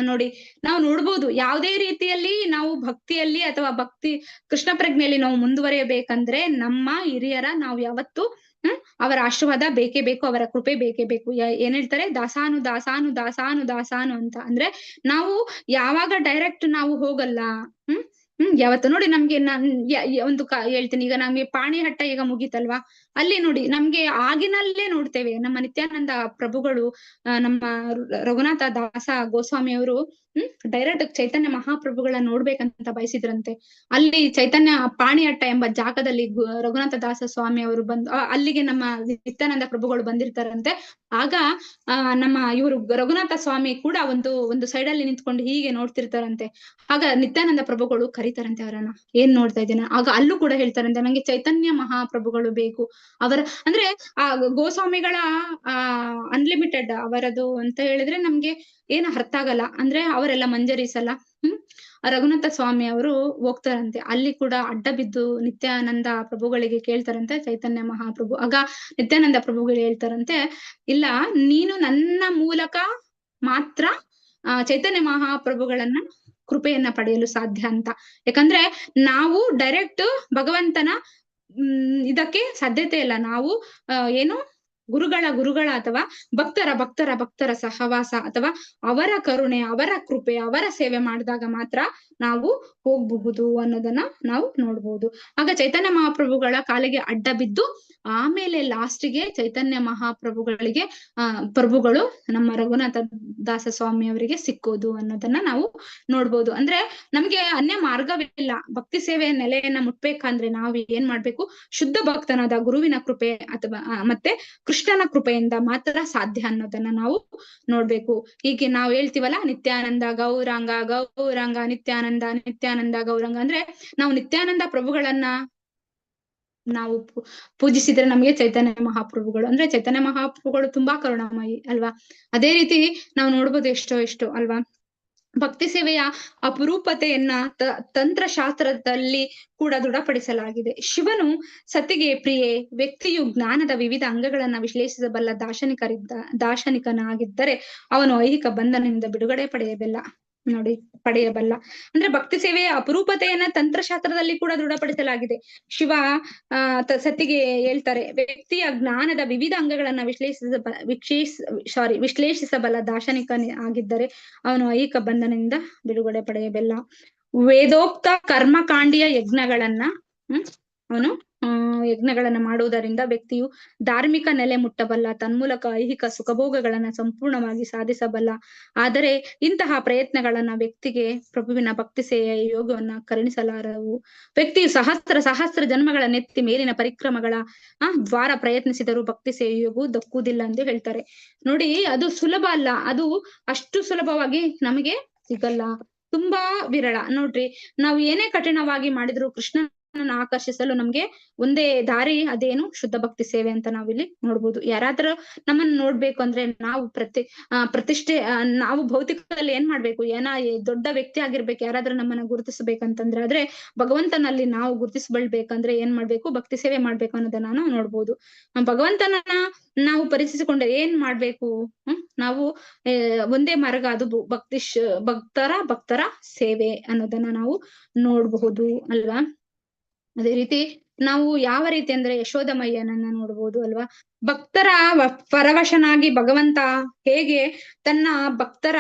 Speaker 2: ನೋಡಿ, ನಾವು ನೋಡ್ಬೋದು ಯಾವುದೇ ರೀತಿಯಲ್ಲಿ ನಾವು ಭಕ್ತಿಯಲ್ಲಿ ಅಥವಾ ಭಕ್ತಿ ಕೃಷ್ಣ ಪ್ರಜ್ಞೆಯಲ್ಲಿ ನಾವು ಮುಂದುವರಿಯಬೇಕಂದ್ರೆ ನಮ್ಮ ಹಿರಿಯರ ನಾವು ಯಾವತ್ತು ಅವರ ಆಶೀರ್ವಾದ ಬೇಕೇ ಬೇಕು, ಅವರ ಕೃಪೆ ಬೇಕೇ ಬೇಕು. ಏನ್ ಹೇಳ್ತಾರೆ? ದಾಸಾನು ದಾಸಾನು ದಾಸಾನು ದಾಸಾನು ಅಂತ. ಅಂದ್ರೆ ನಾವು ಯಾವಾಗ ಡೈರೆಕ್ಟ್ ನಾವು ಹೋಗಲ್ಲ. ಯಾವತ್ತು ನೋಡಿ ನಮ್ಗೆ ಒಂದು ಹೇಳ್ತೀನಿ, ಈಗ ನಮ್ಗೆ ಪಾಣಿಹಟ್ಟ ಈಗ ಮುಗೀತಲ್ವಾ, ಅಲ್ಲಿ ನೋಡಿ ನಮ್ಗೆ ಆಗಿನಲ್ಲೇ ನೋಡ್ತೇವೆ ನಮ್ಮ ನಿತ್ಯಾನಂದ ಪ್ರಭುಗಳು, ನಮ್ಮ ರಘುನಾಥ ದಾಸ ಗೋಸ್ವಾಮಿ ಅವರು ಡೈರೆಕ್ಟ್ ಚೈತನ್ಯ ಮಹಾಪ್ರಭುಗಳನ್ನ ನೋಡ್ಬೇಕಂತ ಬಯಸಿದ್ರಂತೆ. ಅಲ್ಲಿ ಚೈತನ್ಯ ಪಾಣಿಹಟ್ಟ ಎಂಬ ಜಾಗದಲ್ಲಿ ರಘುನಾಥ ದಾಸ ಸ್ವಾಮಿ ಅವರು ಬಂದು ಅಲ್ಲಿಗೆ ನಮ್ಮ ನಿತ್ಯಾನಂದ ಪ್ರಭುಗಳು ಬಂದಿರ್ತಾರಂತೆ. ಆಗ ನಮ್ಮ ಇವರು ರಘುನಾಥ ಸ್ವಾಮಿ ಕೂಡ ಒಂದು ಸೈಡ್ ಅಲ್ಲಿ ನಿಂತ್ಕೊಂಡು ಹೀಗೆ ನೋಡ್ತಿರ್ತಾರಂತೆ. ಆಗ ನಿತ್ಯಾನಂದ ಪ್ರಭುಗಳು ಕರೀತಾರಂತೆ ಅವರನ್ನ, ಏನ್ ನೋಡ್ತಾ ಇದ್ದೇನೆ? ಆಗ ಅಲ್ಲೂ ಕೂಡ ಹೇಳ್ತಾರಂತೆ, ನಂಗೆ ಚೈತನ್ಯ ಮಹಾಪ್ರಭುಗಳು ಬೇಕು. ಅವರ ಅಂದ್ರೆ ಆ ಗೋಸ್ವಾಮಿಗಳ ಅನ್ಲಿಮಿಟೆಡ್ ಅವರದು ಅಂತ ಹೇಳಿದ್ರೆ ನಮ್ಗೆ ಏನು ಅರ್ಥ ಆಗಲ್ಲ. ಅಂದ್ರೆ ಅವರೆಲ್ಲ ಮಂಜರಿಸಲ್ಲ. ರಘುನಾಥ ಸ್ವಾಮಿ ಅವರು ಹೋಗ್ತಾರಂತೆ, ಅಲ್ಲಿ ಕೂಡ ಅಡ್ಡ ಬಿದ್ದು ನಿತ್ಯಾನಂದ ಪ್ರಭುಗಳಿಗೆ ಕೇಳ್ತಾರಂತೆ ಚೈತನ್ಯ ಮಹಾಪ್ರಭು. ಆಗ ನಿತ್ಯಾನಂದ ಪ್ರಭುಗಳು ಹೇಳ್ತಾರಂತೆ, ಇಲ್ಲ, ನೀನು ನನ್ನ ಮೂಲಕ ಮಾತ್ರ ಚೈತನ್ಯ ಮಹಾಪ್ರಭುಗಳನ್ನ ಕೃಪೆಯನ್ನ ಪಡೆಯಲು ಸಾಧ್ಯ ಅಂತ. ಯಾಕಂದ್ರೆ ನಾವು ಡೈರೆಕ್ಟ್ ಭಗವಂತನ ಇದಕ್ಕೆ ಸಾಧ್ಯತೆ ಇಲ್ಲ. ನಾವು ಏನು ಗುರುಗಳ ಅಥವಾ ಭಕ್ತರ ಸಹವಾಸ ಅಥವಾ ಅವರ ಕರುಣೆ, ಅವರ ಕೃಪೆ, ಅವರ ಸೇವೆ ಮಾಡಿದಾಗ ಮಾತ್ರ ನಾವು ಹೋಗ್ಬಹುದು ಅನ್ನೋದನ್ನ ನಾವು ನೋಡ್ಬೋದು. ಆಗ ಚೈತನ್ಯ ಮಹಾಪ್ರಭುಗಳ ಕಾಲಿಗೆ ಅಡ್ಡ ಬಿದ್ದು ಆಮೇಲೆ ಲಾಸ್ಟಿಗೆ ಚೈತನ್ಯ ಮಹಾಪ್ರಭುಗಳಿಗೆ ಪ್ರಭುಗಳು ನಮ್ಮ ರಘುನಾಥ ದಾಸ ಸ್ವಾಮಿ ಅವರಿಗೆ ಸಿಕ್ಕೋದು ಅನ್ನೋದನ್ನ ನಾವು ನೋಡ್ಬೋದು. ಅಂದ್ರೆ ನಮ್ಗೆ ಅನ್ಯ ಮಾರ್ಗವಿಲ್ಲ. ಭಕ್ತಿ ಸೇವೆಯ ನೆಲೆಯನ್ನ ಮುಟ್ಬೇಕಂದ್ರೆ ನಾವು ಏನ್ ಮಾಡ್ಬೇಕು? ಶುದ್ಧ ಭಕ್ತನಾದ ಗುರುವಿನ ಕೃಪೆ ಅಥವಾ ಮತ್ತೆ ಕೃಷ್ಣನ ಕೃಪೆಯಿಂದ ಮಾತ್ರ ಸಾಧ್ಯ ಅನ್ನೋದನ್ನ ನಾವು ನೋಡ್ಬೇಕು. ಹೀಗೆ ನಾವು ಹೇಳ್ತೀವಲ್ಲ, ನಿತ್ಯಾನಂದ ಗೌರಾಂಗ ಗೌರಾಂಗ ನಿತ್ಯಾನಂದ ಗೌರಾಂಗ. ಅಂದ್ರೆ ನಾವು ನಿತ್ಯಾನಂದ ಪ್ರಭುಗಳನ್ನ ನಾವು ಪೂಜಿಸಿದ್ರೆ ನಮ್ಗೆ ಚೈತನ್ಯ ಮಹಾಪ್ರಭುಗಳು ಅಂದ್ರೆ ಚೈತನ್ಯ ಮಹಾಪ್ರಭುಗಳು ತುಂಬಾ ಕರುಣಾಮಯಿ ಅಲ್ವಾ. ಅದೇ ರೀತಿ ನಾವು ನೋಡ್ಬೋದು ಎಷ್ಟೋ ಅಲ್ವಾ. ಭಕ್ತಿ ಸೇವೆಯ ಅಪರೂಪತೆಯನ್ನ ತಂತ್ರಶಾಸ್ತ್ರದಲ್ಲಿ ಕೂಡ ದೃಢಪಡಿಸಲಾಗಿದೆ. ಶಿವನು ಸತಿಗೆ ಪ್ರಿಯೆ. ವ್ಯಕ್ತಿಯು ಜ್ಞಾನದ ವಿವಿಧ ಅಂಗಗಳನ್ನ ವಿಶ್ಲೇಷಿಸಬಲ್ಲ ದಾರ್ಶನಿಕನಾಗಿದ್ದರೆ ಅವನು ಐಹಿಕ ಬಂಧನದಿಂದ ಬಿಡುಗಡೆ ಪಡೆಯಬಲ್ಲ. ಅಂದ್ರೆ ಭಕ್ತಿ ಸೇವೆಯ ಅಪರೂಪತೆಯನ್ನ ತಂತ್ರಶಾಸ್ತ್ರದಲ್ಲಿ ಕೂಡ ದೃಢಪಡಿಸಲಾಗಿದೆ. ಶಿವ ಸತಿಗೆ ಹೇಳ್ತಾರೆ, ವ್ಯಕ್ತಿಯ ಜ್ಞಾನದ ವಿವಿಧ ಅಂಗಗಳನ್ನ ವಿಶ್ಲೇಷಿಸಬಲ್ಲ ದಾರ್ಶನಿಕನಾಗಿದ್ದರೆ ಅವನು ಐಹಿಕ ಬಂಧನದಿಂದ ಬಿಡುಗಡೆ ಪಡೆಯಬಲ್ಲ. ವೇದೋಕ್ತ ಕರ್ಮಕಾಂಡೀಯ ಯಜ್ಞಗಳನ್ನ ಮಾಡುವುದರಿಂದ ವ್ಯಕ್ತಿಯು ಧಾರ್ಮಿಕ ನೆಲೆ ಮುಟ್ಟಬಲ್ಲ, ತನ್ಮೂಲಕ ಐಹಿಕ ಸುಖಭೋಗಗಳನ್ನ ಸಂಪೂರ್ಣವಾಗಿ ಸಾಧಿಸಬಲ್ಲ. ಆದರೆ ಇಂತಹ ಪ್ರಯತ್ನಗಳನ್ನ ವ್ಯಕ್ತಿಗೆ ಪ್ರಭುವಿನ ಭಕ್ತಿ ಸೇವೆಯ ಯೋಗವನ್ನ ಕರುಣಿಸಲಾರವು. ವ್ಯಕ್ತಿಯು ಸಹಸ್ರ ಜನ್ಮಗಳ ನೆತ್ತಿ ಮೇಲಿನ ಪರಿಕ್ರಮಗಳ ದ್ವಾರ ಪ್ರಯತ್ನಿಸಿದರೂ ಭಕ್ತಿ ಸೇವೆಯ ಯೋಗವು ದಕ್ಕುವುದಿಲ್ಲ ಎಂದು ಹೇಳ್ತಾರೆ. ನೋಡಿ, ಅದು ಸುಲಭ ಅಲ್ಲ. ಅದು ಅಷ್ಟು ಸುಲಭವಾಗಿ ನಮಗೆ ಸಿಗಲ್ಲ, ತುಂಬಾ ವಿರಳ. ನೋಡ್ರಿ, ನಾವು ಏನೇ ಕಠಿಣವಾಗಿ ಮಾಡಿದ್ರು ಕೃಷ್ಣನ ಆಕರ್ಷಿಸಲು ನಮ್ಗೆ ಒಂದೇ ದಾರಿ, ಅದೇನು? ಶುದ್ಧ ಭಕ್ತಿ ಸೇವೆ ಅಂತ ನಾವಿಲ್ಲಿ ನೋಡ್ಬೋದು. ಯಾರಾದ್ರೂ ನಮ್ಮನ್ನ ನೋಡ್ಬೇಕು ಅಂದ್ರೆ ನಾವು ಪ್ರತಿಷ್ಠೆ ನಾವು ಭೌತಿಕದಲ್ಲಿ ಏನ್ ಮಾಡ್ಬೇಕು? ದೊಡ್ಡ ವ್ಯಕ್ತಿ ಆಗಿರ್ಬೇಕು. ಯಾರಾದ್ರೂ ನಮ್ಮನ್ನ ಗುರುತಿಸ್ಬೇಕಂತಂದ್ರೆ, ಆದ್ರೆ ಭಗವಂತನಲ್ಲಿ ನಾವು ಗುರುತಿಸ್ಕೊಳ್ಬೇಕಂದ್ರೆ ಏನ್ ಮಾಡ್ಬೇಕು? ಭಕ್ತಿ ಸೇವೆ ಮಾಡ್ಬೇಕು ಅನ್ನೋದನ್ನ ನಾವು ನೋಡ್ಬೋದು. ಭಗವಂತನನ್ನ ನಾವು ಪರಿಚಯಿಸಿಕೊಂಡ್ರೆ ಏನ್ ಮಾಡ್ಬೇಕು? ನಾವು ಒಂದೇ ಮಾರ್ಗ, ಅದು ಭಕ್ತರ ಸೇವೆ ಅನ್ನೋದನ್ನ ನಾವು ನೋಡಬಹುದು ಅಲ್ವಾ. ಅದೇ ರೀತಿ ನಾವು ಯಾವ ರೀತಿ ಅಂದ್ರೆ ಯಶೋದಮಯ್ಯನನ್ನ ನೋಡ್ಬೋದು ಅಲ್ವಾ. ಭಕ್ತರ ಪರವಶನಾಗಿ ಭಗವಂತ ಹೇಗೆ ತನ್ನ ಭಕ್ತರ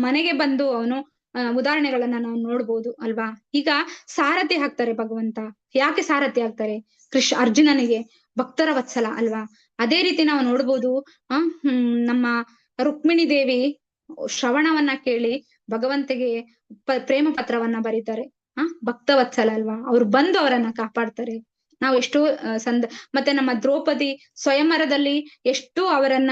Speaker 2: ಮನೆಗೆ ಬಂದು ಅವನು ಉದಾಹರಣೆಗಳನ್ನ ನಾವು ನೋಡ್ಬೋದು ಅಲ್ವಾ. ಈಗ ಸಾರಥಿ ಹಾಕ್ತಾರೆ ಭಗವಂತ. ಯಾಕೆ ಸಾರಥಿ ಆಗ್ತಾರೆ? ಅರ್ಜುನನಿಗೆ ಭಕ್ತರ ವತ್ಸಲ ಅಲ್ವಾ. ಅದೇ ರೀತಿ ನಾವು ನೋಡ್ಬೋದು ನಮ್ಮ ರುಕ್ಮಿಣಿ ದೇವಿ ಶ್ರವಣವನ್ನ ಕೇಳಿ ಭಗವಂತಗೆ ಪ್ರೇಮ ಪತ್ರವನ್ನ ಬರೀತಾರೆ. ಭಕ್ತವತ್ಸಲ ಅಲ್ವಾ. ಅವ್ರು ಬಂದು ಅವರನ್ನ ಕಾಪಾಡ್ತಾರೆ. ನಾವು ಎಷ್ಟು ಮತ್ತೆ ನಮ್ಮ ದ್ರೌಪದಿ ಸ್ವಯಂವರದಲ್ಲಿ ಎಷ್ಟು ಅವರನ್ನ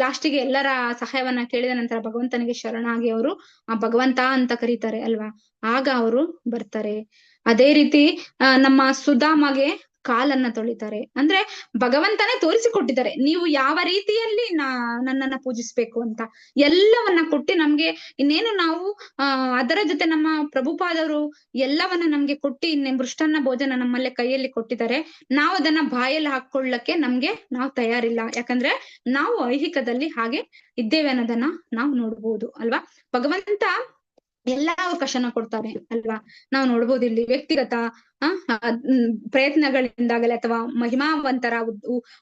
Speaker 2: ಲಾಸ್ಟಿಗೆ ಎಲ್ಲರ ಸಹಾಯವನ್ನ ಕೇಳಿದ ನಂತರ ಭಗವಂತನಿಗೆ ಶರಣಾಗಿ ಅವರು ಆ ಭಗವಂತ ಅಂತ ಕರೀತಾರೆ ಅಲ್ವಾ, ಆಗ ಅವರು ಬರ್ತಾರೆ. ಅದೇ ರೀತಿ ನಮ್ಮ ಸುಧಾಮಗೆ ಕಾಲನ್ನ ತೊಳಿತಾರೆ. ಅಂದ್ರೆ ಭಗವಂತನೇ ತೋರಿಸಿಕೊಟ್ಟಿದ್ದಾರೆ, ನೀವು ಯಾವ ರೀತಿಯಲ್ಲಿ ನನ್ನನ್ನ ಪೂಜಿಸ್ಬೇಕು ಅಂತ ಎಲ್ಲವನ್ನ ಕೊಟ್ಟು ನಮ್ಗೆ ಇನ್ನೇನು ನಾವು ಅದರ ಜೊತೆ ನಮ್ಮ ಪ್ರಭುಪಾದರು ಎಲ್ಲವನ್ನ ನಮ್ಗೆ ಕೊಟ್ಟು ಇನ್ನೇ ಮೃಷ್ಟನ್ನ ಭೋಜನ ನಮ್ಮಲ್ಲೇ ಕೈಯಲ್ಲಿ ಕೊಟ್ಟಿದ್ದಾರೆ. ನಾವು ಅದನ್ನ ಬಾಯಲ್ಲಿ ಹಾಕೊಳ್ಳಕ್ಕೆ ನಾವು ತಯಾರಿಲ್ಲ, ಯಾಕಂದ್ರೆ ನಾವು ಐಹಿಕದಲ್ಲಿ ಹಾಗೆ ಇದ್ದೇವೆ ಅನ್ನೋದನ್ನ ನಾವು ನೋಡ್ಬೋದು ಅಲ್ವಾ. ಭಗವಂತ ಎಲ್ಲಾ ಅವಕಾಶನ ಕೊಡ್ತಾರೆ ಅಲ್ವಾ. ನಾವು ನೋಡ್ಬೋದು ಇಲ್ಲಿ ವ್ಯಕ್ತಿಗತ ಪ್ರಯತ್ನಗಳಿಂದಾಗಲಿ ಅಥವಾ ಮಹಿಮಾವಂತರ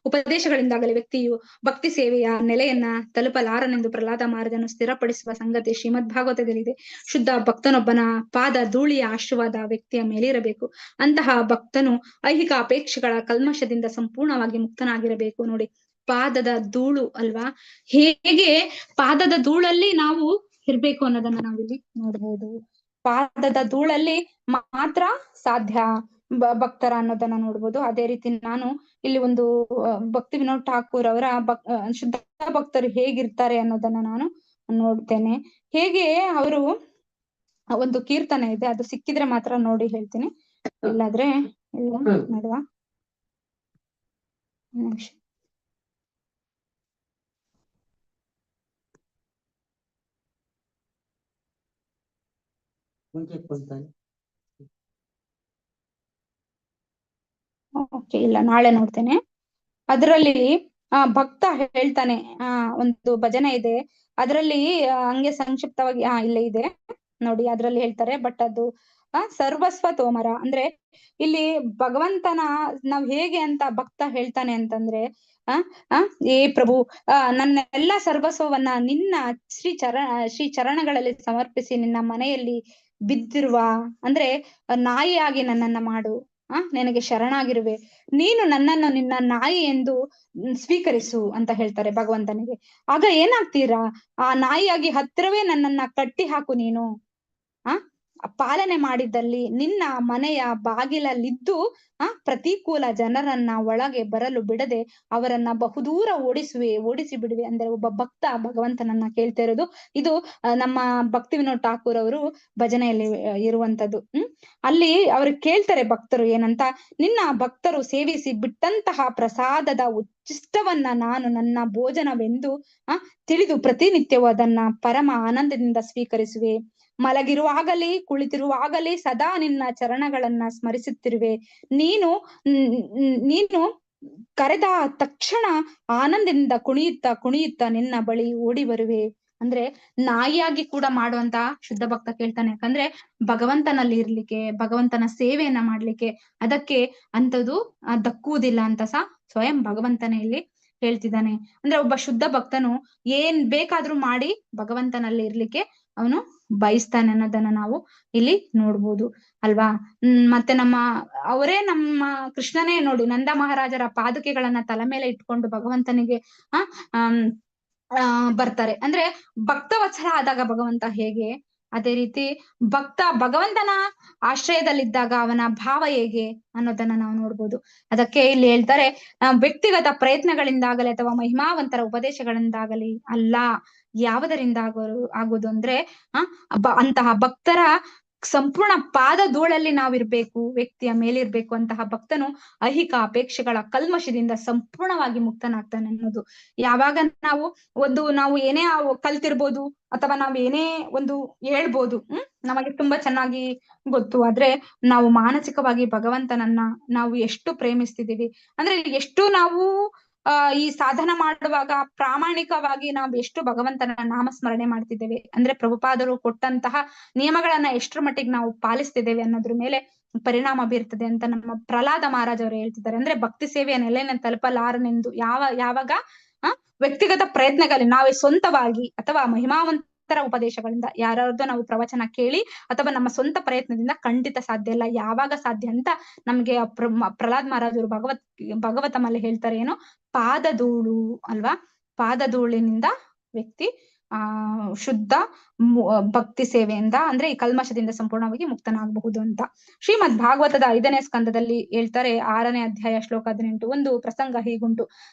Speaker 2: ಉಪದೇಶಗಳಿಂದಾಗಲಿ ವ್ಯಕ್ತಿಯು ಭಕ್ತಿ ಸೇವೆಯ ನೆಲೆಯನ್ನ ತಲುಪಲಾರನೆಂದು ಪ್ರಹ್ಲಾದ ಮಹಾರಾಜನು ಸ್ಥಿರಪಡಿಸುವ ಸಂಗತಿ ಶ್ರೀಮದ್ ಭಾಗವತದಲ್ಲಿದೆ. ಶುದ್ಧ ಭಕ್ತನೊಬ್ಬನ ಪಾದ ಧೂಳಿಯ ಆಶೀರ್ವಾದ ವ್ಯಕ್ತಿಯ ಮೇಲಿರಬೇಕು. ಅಂತಹ ಭಕ್ತನು ಐಹಿಕ ಅಪೇಕ್ಷೆಗಳ ಕಲ್ಮಶದಿಂದ ಸಂಪೂರ್ಣವಾಗಿ ಮುಕ್ತನಾಗಿರಬೇಕು. ನೋಡಿ, ಪಾದದ ಧೂಳು ಅಲ್ವಾ, ಹೇಗೆ ಪಾದದ ಧೂಳಲ್ಲಿ ನಾವು ಇರ್ಬೇಕು ಅನ್ನೋದನ್ನ ನಾವಿಲ್ಲಿ ನೋಡ್ಬೋದು. ಪಾದದ ಧೂಳಲ್ಲಿ ಮಾತ್ರ ಸಾಧ್ಯ ಭಕ್ತರ ಅನ್ನೋದನ್ನ ನೋಡ್ಬೋದು. ಅದೇ ರೀತಿ ನಾನು ಇಲ್ಲಿ ಒಂದು ಭಕ್ತಿ ವಿನೋದ್ ಠಾಕೂರ್ ಅವರ ಶುದ್ಧ ಭಕ್ತರು ಹೇಗಿರ್ತಾರೆ ಅನ್ನೋದನ್ನ ನಾನು ನೋಡ್ತೇನೆ. ಹೇಗೆ ಅವರು ಒಂದು ಕೀರ್ತನೆ ಇದೆ, ಅದು ಸಿಕ್ಕಿದ್ರೆ ಮಾತ್ರ ನೋಡಿ ಹೇಳ್ತೀನಿ, ಇಲ್ಲಾದ್ರೆ ಇಲ್ಲ ನೋಡುವ. ಓಕೆ, ಇಲ್ಲ ನಾಳೆ ನೋಡ್ತೇನೆ. ಅದರಲ್ಲಿ ಭಕ್ತ ಹೇಳ್ತಾನೆ, ಒಂದು ಭಜನೆ ಇದೆ ಅದರಲ್ಲಿ, ಹಂಗೆ ಸಂಕ್ಷಿಪ್ತವಾಗಿ ಇಲ್ಲೇ ಇದೆ ನೋಡಿ. ಅದ್ರಲ್ಲಿ ಹೇಳ್ತಾರೆ, ಬಟ್ ಅದು ಸರ್ವಸ್ವ ತೋಮರ ಅಂದ್ರೆ ಇಲ್ಲಿ ಭಗವಂತನ ನಾವ್ ಹೇಗೆ ಅಂತ ಭಕ್ತ ಹೇಳ್ತಾನೆ ಅಂತಂದ್ರೆ, ಏ ಪ್ರಭು, ನನ್ನ ಎಲ್ಲಾ ಸರ್ವಸ್ವವನ್ನ ನಿನ್ನ ಶ್ರೀ ಚರಣಗಳಲ್ಲಿ ಸಮರ್ಪಿಸಿ ನಿನ್ನ ಮನೆಯಲ್ಲಿ ಬಿದ್ದಿರುವ ಅಂದ್ರೆ ನಾಯಿಯಾಗಿ ನನ್ನನ್ನ ಮಾಡು, ನಿನಗೆ ಶರಣಾಗಿರುವೆ, ನೀನು ನನ್ನನ್ನು ನಿನ್ನ ನಾಯಿ ಎಂದು ಸ್ವೀಕರಿಸು ಅಂತ ಹೇಳ್ತಾರೆ ಭಗವಂತನಿಗೆ. ಆಗ ಏನಾಗ್ತೀರಾ, ಆ ನಾಯಿಯಾಗಿ ಹತ್ತಿರವೇ ನನ್ನನ್ನ ಕಟ್ಟಿ ಹಾಕು, ನೀನು ಪಾಲನೆ ಮಾಡಿದ್ದಲ್ಲಿ ನಿನ್ನ ಮನೆಯ ಬಾಗಿಲಲ್ಲಿದ್ದು ಪ್ರತಿಕೂಲ ಜನರನ್ನ ಒಳಗೆ ಬರಲು ಬಿಡದೆ ಅವರನ್ನ ಬಹುದೂರ ಓಡಿಸಿ ಬಿಡುವೆ. ಅಂದ್ರೆ ಒಬ್ಬ ಭಕ್ತ ಭಗವಂತನನ್ನ ಕೇಳ್ತಾ ಇರೋದು ಇದು. ನಮ್ಮ ಭಕ್ತಿ ವಿನೋದ್ ಠಾಕೂರ್ ಅವರು ಭಜನೆಯಲ್ಲಿ ಇರುವಂತದ್ದು. ಅಲ್ಲಿ ಅವ್ರು ಕೇಳ್ತಾರೆ ಭಕ್ತರು ಏನಂತ, ನಿನ್ನ ಭಕ್ತರು ಸೇವಿಸಿ ಬಿಟ್ಟಂತಹ ಪ್ರಸಾದದ ಉಚ್ಚಿಷ್ಟವನ್ನ ನಾನು ನನ್ನ ಭೋಜನವೆಂದು ತಿಳಿದು ಪ್ರತಿನಿತ್ಯವೂ ಅದನ್ನ ಪರಮ ಆನಂದದಿಂದ ಸ್ವೀಕರಿಸುವೆ. ಮಲಗಿರುವಾಗಲೇ ಕುಳಿತಿರುವಾಗಲೇ ಸದಾ ನಿನ್ನ ಚರಣಗಳನ್ನ ಸ್ಮರಿಸುತ್ತಿರುವೆ. ನೀನು ಕರೆದ ತಕ್ಷಣ ಆನಂದದಿಂದ ಕುಣಿಯುತ್ತಾ ನಿನ್ನ ಬಳಿ ಓಡಿ ಬರುವೆ. ಅಂದ್ರೆ ನಾಯಿಯಾಗಿ ಕೂಡ ಮಾಡುವಂತ ಶುದ್ಧ ಭಕ್ತ ಕೇಳ್ತಾನೆ, ಯಾಕಂದ್ರೆ ಭಗವಂತನಲ್ಲಿ ಇರ್ಲಿಕ್ಕೆ, ಭಗವಂತನ ಸೇವೆಯನ್ನ ಮಾಡ್ಲಿಕ್ಕೆ ಅದಕ್ಕೆ ಅಂಥದ್ದು ದಕ್ಕುವುದಿಲ್ಲ ಅಂತ ಸ್ವಯಂ ಭಗವಂತನೇ ಇಲ್ಲಿ ಹೇಳ್ತಿದ್ದಾನೆ. ಅಂದ್ರೆ ಒಬ್ಬ ಶುದ್ಧ ಭಕ್ತನು ಏನ್ ಬೇಕಾದ್ರೂ ಮಾಡಿ ಭಗವಂತನಲ್ಲಿ ಇರ್ಲಿಕ್ಕೆ ಅವನು ಬಯಸ್ತಾನೆ ಅನ್ನೋದನ್ನ ನಾವು ಇಲ್ಲಿ ನೋಡ್ಬೋದು ಅಲ್ವಾ. ಮತ್ತೆ ಅವರೇ ನಮ್ಮ ಕೃಷ್ಣನೇ ನೋಡಿ, ನಂದ ಮಹಾರಾಜರ ಪಾದುಕೆಗಳನ್ನ ತಲೆ ಮೇಲೆ ಇಟ್ಕೊಂಡು ಭಗವಂತನಿಗೆ ಬರ್ತಾರೆ. ಅಂದ್ರೆ ಭಕ್ತವತ್ಸಲ ಆದಾಗ ಭಗವಂತ ಹೇಗೆ, ಅದೇ ರೀತಿ ಭಗವಂತನ ಆಶ್ರಯದಲ್ಲಿದ್ದಾಗ ಅವನ ಭಾವ ಹೇಗೆ ಅನ್ನೋದನ್ನ ನಾವು ನೋಡ್ಬೋದು. ಅದಕ್ಕೆ ಇಲ್ಲಿ ಹೇಳ್ತಾರೆ, ವ್ಯಕ್ತಿಗತ ಪ್ರಯತ್ನಗಳಿಂದಾಗಲಿ ಅಥವಾ ಮಹಿಮಾವಂತರ ಉಪದೇಶಗಳಿಂದಾಗಲಿ ಅಲ್ಲ, ಯಾವುದರಿಂದ ಆಗೋದು ಅಂದ್ರೆ ಅಂತಹ ಭಕ್ತರ ಸಂಪೂರ್ಣ ಪಾದ ಧೂಳಲ್ಲಿ ನಾವಿರ್ಬೇಕು, ವ್ಯಕ್ತಿಯ ಮೇಲಿರ್ಬೇಕು. ಅಂತಹ ಭಕ್ತನು ಐಹಿಕ ಅಪೇಕ್ಷೆಗಳ ಕಲ್ಮಶದಿಂದ ಸಂಪೂರ್ಣವಾಗಿ ಮುಕ್ತನಾಗ್ತಾನೆ ಅನ್ನೋದು. ಯಾವಾಗ ನಾವು ಏನೇ ಕಲ್ತಿರ್ಬೋದು ಅಥವಾ ನಾವ್ ಏನೇ ಒಂದು ಹೇಳ್ಬೋದು, ನಮಗೆ ತುಂಬಾ ಚೆನ್ನಾಗಿ ಗೊತ್ತು, ಆದ್ರೆ ನಾವು ಮಾನಸಿಕವಾಗಿ ಭಗವಂತನನ್ನ ನಾವು ಎಷ್ಟು ಪ್ರೇಮಿಸ್ತಿದೀವಿ ಅಂದ್ರೆ, ಎಷ್ಟು ನಾವು ಈ ಸಾಧನ ಮಾಡುವಾಗ ಪ್ರಾಮಾಣಿಕವಾಗಿ ನಾವು ಎಷ್ಟು ಭಗವಂತನ ನಾಮಸ್ಮರಣೆ ಮಾಡ್ತಿದ್ದೇವೆ ಅಂದ್ರೆ, ಪ್ರಭುಪಾದರು ಕೊಟ್ಟಂತಹ ನಿಯಮಗಳನ್ನ ಎಷ್ಟರ ಮಟ್ಟಿಗೆ ನಾವು ಪಾಲಿಸ್ತಿದ್ದೇವೆ ಅನ್ನೋದ್ರ ಮೇಲೆ ಪರಿಣಾಮ ಬೀರ್ತದೆ ಅಂತ ನಮ್ಮ ಪ್ರಹ್ಲಾದ ಮಹಾರಾಜ್ ಅವರು ಹೇಳ್ತಿದ್ದಾರೆ. ಅಂದ್ರೆ ಭಕ್ತಿ ಸೇವೆಯ ನೆಲೆಯನ್ನು ತಲುಪಲಾರನೆಂದು ಯಾವಾಗ ವ್ಯಕ್ತಿಗತ ಪ್ರಯತ್ನಗಳಲ್ಲಿ ನಾವೇ ಸ್ವಂತವಾಗಿ ಅಥವಾ ಮಹಿಮಾವಂತರ ಉಪದೇಶಗಳಿಂದ ಯಾರಾದ್ರೂ ನಾವು ಪ್ರವಚನ ಕೇಳಿ ಅಥವಾ ನಮ್ಮ ಸ್ವಂತ ಪ್ರಯತ್ನದಿಂದ ಖಂಡಿತ ಸಾಧ್ಯ ಇಲ್ಲ. ಯಾವಾಗ ಸಾಧ್ಯ ಅಂತ ನಮ್ಗೆ ಪ್ರಹ್ಲಾದ್ ಮಹಾರಾಜರು ಭಾಗವತಮಲ್ಲಿ ಹೇಳ್ತಾರೆ, ಏನು ಪಾದಧೂಳು ಅಲ್ವಾ, ಪಾದಧೂಳಿನಿಂದ ವ್ಯಕ್ತಿ ಶುದ್ಧ ಭಕ್ತಿ ಸೇವೆಯಿಂದ ಅಂದ್ರೆ ಈ ಕಲ್ಮಶದಿಂದ ಸಂಪೂರ್ಣವಾಗಿ ಮುಕ್ತನಾಗಬಹುದು ಅಂತ. ಶ್ರೀಮದ್ ಭಾಗವತದ 5ನೇ ಸ್ಕಂದದಲ್ಲಿ ಹೇಳ್ತಾರೆ, 6ನೇ ಅಧ್ಯಾಯ ಶ್ಲೋಕ 18, ಒಂದು ಪ್ರಸಂಗ ಹೀಗುಂಟು.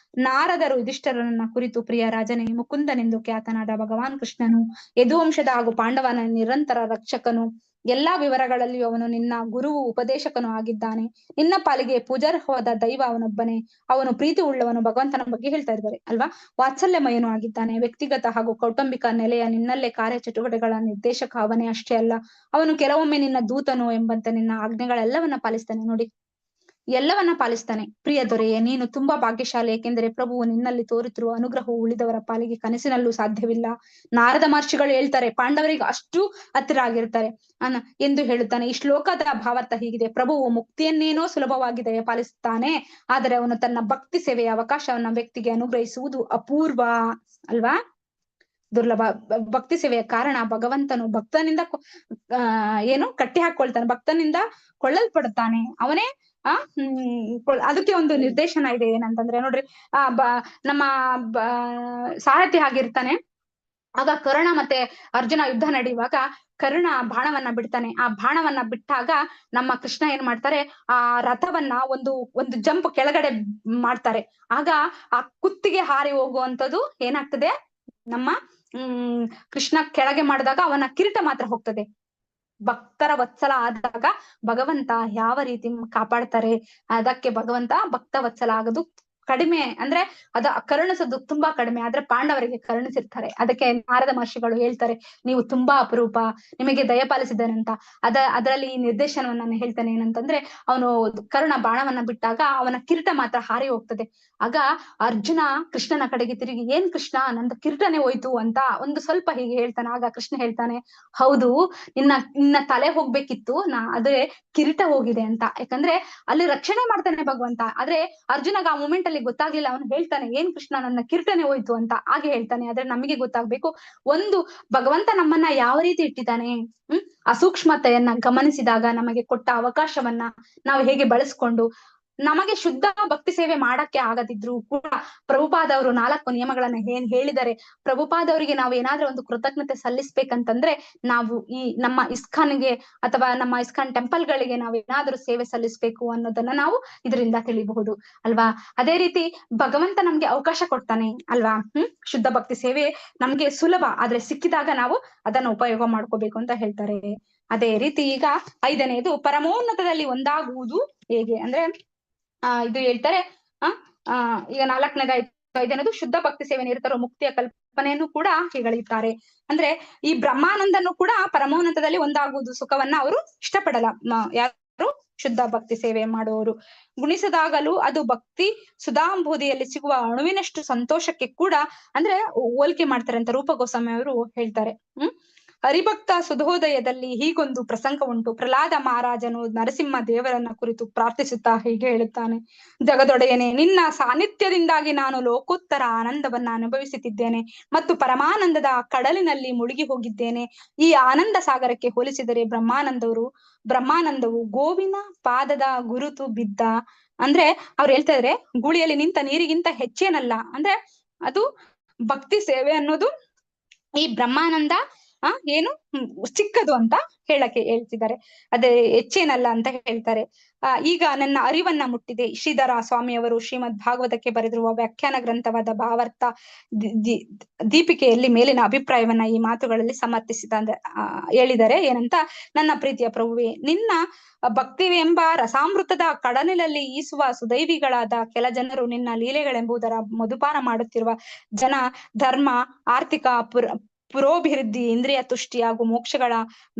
Speaker 2: ನಾರದರು ಯುಧಿಷ್ಠಿರನನ್ನ ಕುರಿತು, ಪ್ರಿಯ ರಾಜನೇ, ಮುಕುಂದನೆಂದು ಖ್ಯಾತನಾದ ಭಗವಾನ್ ಕೃಷ್ಣನು ಯದುವಂಶದ ಹಾಗೂ ಪಾಂಡವನ ನಿರಂತರ ರಕ್ಷಕನು. ಎಲ್ಲಾ ವಿವರಗಳಲ್ಲಿಯೂ ಅವನು ನಿನ್ನ ಗುರುವು ಉಪದೇಶಕನು ಆಗಿದ್ದಾನೆ. ನಿನ್ನ ಪಾಲಿಗೆ ಪೂಜಾರ್ಹವಾದ ದೈವ ಅವನೊಬ್ಬನೇ. ಅವನು ಪ್ರೀತಿ ಉಳ್ಳವನು. ಭಗವಂತನ ಬಗ್ಗೆ ಹೇಳ್ತಾ ಇದ್ದಾರೆ ಅಲ್ವಾ. ವಾತ್ಸಲ್ಯಮಯನು ಆಗಿದ್ದಾನೆ. ವ್ಯಕ್ತಿಗತ ಹಾಗೂ ಕೌಟುಂಬಿಕ ನೆಲೆಯ ನಿನ್ನಲ್ಲೇ ಕಾರ್ಯ ಚಟುವಟಿಕೆಗಳ ನಿರ್ದೇಶಕ ಅವನೇ ಅಷ್ಟೇ ಅಲ್ಲ, ಅವನು ಕೆಲವೊಮ್ಮೆ ನಿನ್ನ ದೂತನು ಎಂಬಂತೆ ನಿನ್ನ ಆಜ್ಞೆಗಳೆಲ್ಲವನ್ನ ಪಾಲಿಸ್ತಾನೆ. ನೋಡಿ, ಎಲ್ಲವನ್ನ ಪಾಲಿಸ್ತಾನೆ. ಪ್ರಿಯ ದೊರೆಯೇ, ನೀನು ತುಂಬಾ ಭಾಗ್ಯಶಾಲಿ, ಏಕೆಂದರೆ ಪ್ರಭುವು ನಿನ್ನಲ್ಲಿ ತೋರುತ್ತಿರುವ ಅನುಗ್ರಹವು ಉಳಿದವರ ಪಾಲಿಗೆ ಕನಸಿನಲ್ಲೂ ಸಾಧ್ಯವಿಲ್ಲ. ನಾರದ ಮಹರ್ಷಿಗಳು ಹೇಳ್ತಾರೆ, ಪಾಂಡವರಿಗೆ ಅಷ್ಟು ಹತ್ತಿರ ಆಗಿರ್ತಾರೆ ಎಂದು ಹೇಳುತ್ತಾನೆ. ಈ ಶ್ಲೋಕದ ಭಾವಾರ್ಥ ಹೀಗಿದೆ: ಪ್ರಭುವು ಮುಕ್ತಿಯನ್ನೇನೋ ಸುಲಭವಾಗಿ ದಯಪಾಲಿಸುತ್ತಾನೆ, ಆದರೆ ಅವನು ತನ್ನ ಭಕ್ತಿ ಸೇವೆಯ ಅವಕಾಶವನ್ನ ವ್ಯಕ್ತಿಗೆ ಅನುಗ್ರಹಿಸುವುದು ಅಪೂರ್ವ ಅಲ್ವಾ, ದುರ್ಲಭ. ಭಕ್ತಿ ಸೇವೆಯ ಕಾರಣ ಭಗವಂತನು ಭಕ್ತನಿಂದ ಕಟ್ಟಿ ಹಾಕೊಳ್ತಾನೆ, ಭಕ್ತನಿಂದ ಕೊಳ್ಳಲ್ಪಡುತ್ತಾನೆ. ಅವನೇ ಅದಕ್ಕೆ ಒಂದು ನಿರ್ದೇಶನ ಇದೆ. ಏನಂತಂದ್ರೆ ನೋಡ್ರಿ, ನಮ್ಮ ಸಾರಥಿ ಆಗಿರ್ತಾನೆ. ಆಗ ಕರ್ಣ ಮತ್ತೆ ಅರ್ಜುನ ಯುದ್ಧ ನಡೆಯುವಾಗ ಕರ್ಣ ಬಾಣವನ್ನ ಬಿಡ್ತಾನೆ. ಆ ಬಾಣವನ್ನ ಬಿಟ್ಟಾಗ ನಮ್ಮ ಕೃಷ್ಣ ಏನ್ ಮಾಡ್ತಾರೆ, ಆ ರಥವನ್ನ ಒಂದು ಜಂಪ್ ಕೆಳಗಡೆ ಮಾಡ್ತಾರೆ. ಆಗ ಆ ಕುತ್ತಿಗೆ ಹಾರಿ ಹೋಗುವಂಥದ್ದು ಏನಾಗ್ತದೆ, ನಮ್ಮ ಕೃಷ್ಣ ಕೆಳಗೆ ಮಾಡಿದಾಗ ಅವನ ಕಿರೀಟ ಮಾತ್ರ ಹೋಗ್ತದೆ. ಭಕ್ತರ ವತ್ಸಲ ಆದಾಗ ಭಗವಂತ ಯಾವ ರೀತಿ ಕಾಪಾಡ್ತಾರೆ, ಅದಕ್ಕೆ ಭಗವಂತ ಭಕ್ತ ವತ್ಸಲ ಆಗೋದು ಕಡಿಮೆ, ಅಂದ್ರೆ ಕರುಣಿಸೋದು ತುಂಬಾ ಕಡಿಮೆ, ಆದ್ರೆ ಪಾಂಡವರಿಗೆ ಕರುಣಿಸಿರ್ತಾರೆ. ಅದಕ್ಕೆ ನಾರದ ಮಹರ್ಷಿಗಳು ಹೇಳ್ತಾರೆ, ನೀವು ತುಂಬಾ ಅಪರೂಪ, ನಿಮಗೆ ದಯಪಾಲಿಸಿದ್ದಾನೆ ಅಂತ. ಅದರಲ್ಲಿ ಈ ನಿರ್ದೇಶನವನ್ನ ನಾನು ಹೇಳ್ತೇನೆ. ಏನಂತಂದ್ರೆ, ಅವನು ಕರ್ಣ ಬಾಣವನ್ನ ಬಿಟ್ಟಾಗ ಅವನ ಕಿರೀಟ ಮಾತ್ರ ಹಾರಿ ಹೋಗ್ತದೆ. ಆಗ ಅರ್ಜುನ ಕೃಷ್ಣನ ಕಡೆಗೆ ತಿರುಗಿ, ಏನ್ ಕೃಷ್ಣ, ನಂದು ಕಿರೀಟನೇ ಹೋಯ್ತು ಅಂತ ಒಂದು ಸ್ವಲ್ಪ ಹೀಗೆ ಹೇಳ್ತಾನೆ. ಆಗ ಕೃಷ್ಣ ಹೇಳ್ತಾನೆ, ಹೌದು, ನಿನ್ನ ತಲೆ ಹೋಗ್ಬೇಕಿತ್ತು, ಅದೇ ಕಿರೀಟ ಹೋಗಿದೆ ಅಂತ. ಯಾಕಂದ್ರೆ ಅಲ್ಲಿ ರಕ್ಷಣೆ ಮಾಡ್ತಾನೆ ಭಗವಂತ. ಆದ್ರೆ ಅರ್ಜುನಗ ಆ ಮೂಮೆಂಟ್ ಅಲ್ಲಿ ಗೊತ್ತಾಗ್ಲಿಲ್ಲ. ಅವನು ಹೇಳ್ತಾನೆ, ಏನ್ ಕೃಷ್ಣ, ನನ್ನ ಕಿರೀಟನೇ ಹೋಯ್ತು ಅಂತ ಹಾಗೆ ಹೇಳ್ತಾನೆ. ಆದ್ರೆ ನಮಗೆ ಗೊತ್ತಾಗ್ಬೇಕು, ಒಂದು ಭಗವಂತ ನಮ್ಮನ್ನ ಯಾವ ರೀತಿ ಇಟ್ಟಿದ್ದಾನೆ, ಆ ಸೂಕ್ಷ್ಮತೆಯನ್ನ ಗಮನಿಸಿದಾಗ ನಮಗೆ ಕೊಟ್ಟ ಅವಕಾಶವನ್ನ ನಾವು ಹೇಗೆ ಬಳಸ್ಕೊಂಡು, ನಮಗೆ ಶುದ್ಧ ಭಕ್ತಿ ಸೇವೆ ಮಾಡಕ್ಕೆ ಆಗದಿದ್ರು ಕೂಡ ಪ್ರಭುಪಾದವರು 4 ನಿಯಮಗಳನ್ನ ಏನ್ ಹೇಳಿದರೆ, ಪ್ರಭುಪಾದವರಿಗೆ ನಾವು ಏನಾದ್ರೂ ಒಂದು ಕೃತಜ್ಞತೆ ಸಲ್ಲಿಸ್ಬೇಕಂತಂದ್ರೆ ನಾವು ಈ ನಮ್ಮ ಇಸ್ಕಾನ್ಗೆ ಅಥವಾ ನಮ್ಮ ಇಸ್ಕಾನ್ ಟೆಂಪಲ್ ಗಳಿಗೆ ನಾವು ಏನಾದ್ರೂ ಸೇವೆ ಸಲ್ಲಿಸ್ಬೇಕು ಅನ್ನೋದನ್ನ ನಾವು ಇದರಿಂದ ತಿಳಿಬಹುದು ಅಲ್ವಾ. ಅದೇ ರೀತಿ ಭಗವಂತ ನಮ್ಗೆ ಅವಕಾಶ ಕೊಡ್ತಾನೆ ಅಲ್ವಾ. ಶುದ್ಧ ಭಕ್ತಿ ಸೇವೆ ನಮ್ಗೆ ಸುಲಭ, ಆದ್ರೆ ಸಿಕ್ಕಿದಾಗ ನಾವು ಅದನ್ನ ಉಪಯೋಗ ಮಾಡ್ಕೋಬೇಕು ಅಂತ ಹೇಳ್ತಾರೆ. ಅದೇ ರೀತಿ ಈಗ 5ನೇದು ಪರಮೋನ್ನತದಲ್ಲಿ ಒಂದಾಗುವುದು ಹೇಗೆ ಅಂದ್ರೆ, ಇದು ಹೇಳ್ತಾರೆ. ಈಗ 4ನೇದು 5ನೇದು ಶುದ್ಧ ಭಕ್ತಿ ಸೇವೆ ನಿರತರು ಮುಕ್ತಿಯ ಕಲ್ಪನೆಯನ್ನು ಕೂಡ ಹೇಳುತ್ತಾರೆ. ಅಂದ್ರೆ ಈ ಬ್ರಹ್ಮಾನಂದನು ಕೂಡ ಪರಮೋನ್ನತದಲ್ಲಿ ಒಂದಾಗುವುದು ಸುಖವನ್ನ ಅವರು ಇಷ್ಟಪಡಲ್ಲ. ಯಾರು ಶುದ್ಧ ಭಕ್ತಿ ಸೇವೆ ಮಾಡುವವರು ಗುಣಿಸದಾಗಲೂ ಅದು ಭಕ್ತಿ ಸುಧಾಂಬೂದಿಯಲ್ಲಿ ಸಿಗುವ ಅಣುವಿನಷ್ಟು ಸಂತೋಷಕ್ಕೆ ಕೂಡ ಅಂದ್ರೆ ಹೋಲಿಕೆ ಮಾಡ್ತಾರೆ ಅಂತ ರೂಪ ಗೋಸ್ವಾಮಿ ಅವರು ಹೇಳ್ತಾರೆ. ಹರಿಭಕ್ತ ಸುಧೋದಯದಲ್ಲಿ ಹೀಗೊಂದು ಪ್ರಸಂಗ ಉಂಟು. ಪ್ರಹ್ಲಾದ ಮಹಾರಾಜನು ನರಸಿಂಹ ದೇವರನ್ನ ಕುರಿತು ಪ್ರಾರ್ಥಿಸುತ್ತಾ ಹೀಗೆ ಹೇಳುತ್ತಾನೆ, ಜಗದೊಡೆಯನೆ, ನಿನ್ನ ಸಾನ್ನಿಧ್ಯದಿಂದಾಗಿ ನಾನು ಲೋಕೋತ್ತರ ಆನಂದವನ್ನ ಅನುಭವಿಸುತ್ತಿದ್ದೇನೆ ಮತ್ತು ಪರಮಾನಂದದ ಕಡಲಿನಲ್ಲಿ ಮುಳುಗಿ ಹೋಗಿದ್ದೇನೆ. ಈ ಆನಂದ ಸಾಗರಕ್ಕೆ ಹೋಲಿಸಿದರೆ ಬ್ರಹ್ಮಾನಂದವು ಗೋವಿನ ಪಾದದ ಗುರುತು ಬಿದ್ದ, ಅಂದ್ರೆ ಅವ್ರು ಹೇಳ್ತಾ ಇದ್ರೆ ಗೂಳಿಯಲ್ಲಿ ನಿಂತ ನೀರಿಗಿಂತ ಹೆಚ್ಚೇನಲ್ಲ. ಅಂದ್ರೆ ಅದು ಭಕ್ತಿ ಸೇವೆ ಅನ್ನೋದು ಈ ಬ್ರಹ್ಮಾನಂದ ಏನು ಚಿಕ್ಕದು ಅಂತ ಹೇಳ್ತಿದ್ದಾರೆ, ಅದೇ ಹೆಚ್ಚೇನಲ್ಲ ಅಂತ ಹೇಳ್ತಾರೆ. ಈಗ ನನ್ನ ಅರಿವನ್ನ ಮುಟ್ಟಿದೆ. ಶ್ರೀಧರ ಸ್ವಾಮಿಯವರು ಶ್ರೀಮದ್ ಭಾಗವತಕ್ಕೆ ಬರೆದಿರುವ ವ್ಯಾಖ್ಯಾನ ಗ್ರಂಥವಾದ ಭಾವಾರ್ಥ ದೀಪಿಕೆಯಲ್ಲಿ ಮೇಲಿನ ಅಭಿಪ್ರಾಯವನ್ನ ಈ ಮಾತುಗಳಲ್ಲಿ ಹೇಳಿದ್ದಾರೆ. ಏನಂತ, ನನ್ನ ಪ್ರೀತಿಯ ಪ್ರಭುವೇ, ನಿನ್ನ ಭಕ್ತಿವೆಂಬ ರಸಾಮೃತದ ಕಡಲಿನಲ್ಲಿ ಈಸುವ ಸುದೈವಿಗಳಾದ ಕೆಲ ಜನರು ನಿನ್ನ ಲೀಲೆಗಳೆಂಬುದರ ಮಧುಪಾನ ಮಾಡುತ್ತಿರುವ ಜನ ಧರ್ಮ, ಆರ್ಥಿಕ ಪುರೋಭಿವೃದ್ಧಿ, ಇಂದ್ರಿಯ ತುಷ್ಟಿ ಹಾಗೂ ಮೋಕ್ಷಗಳ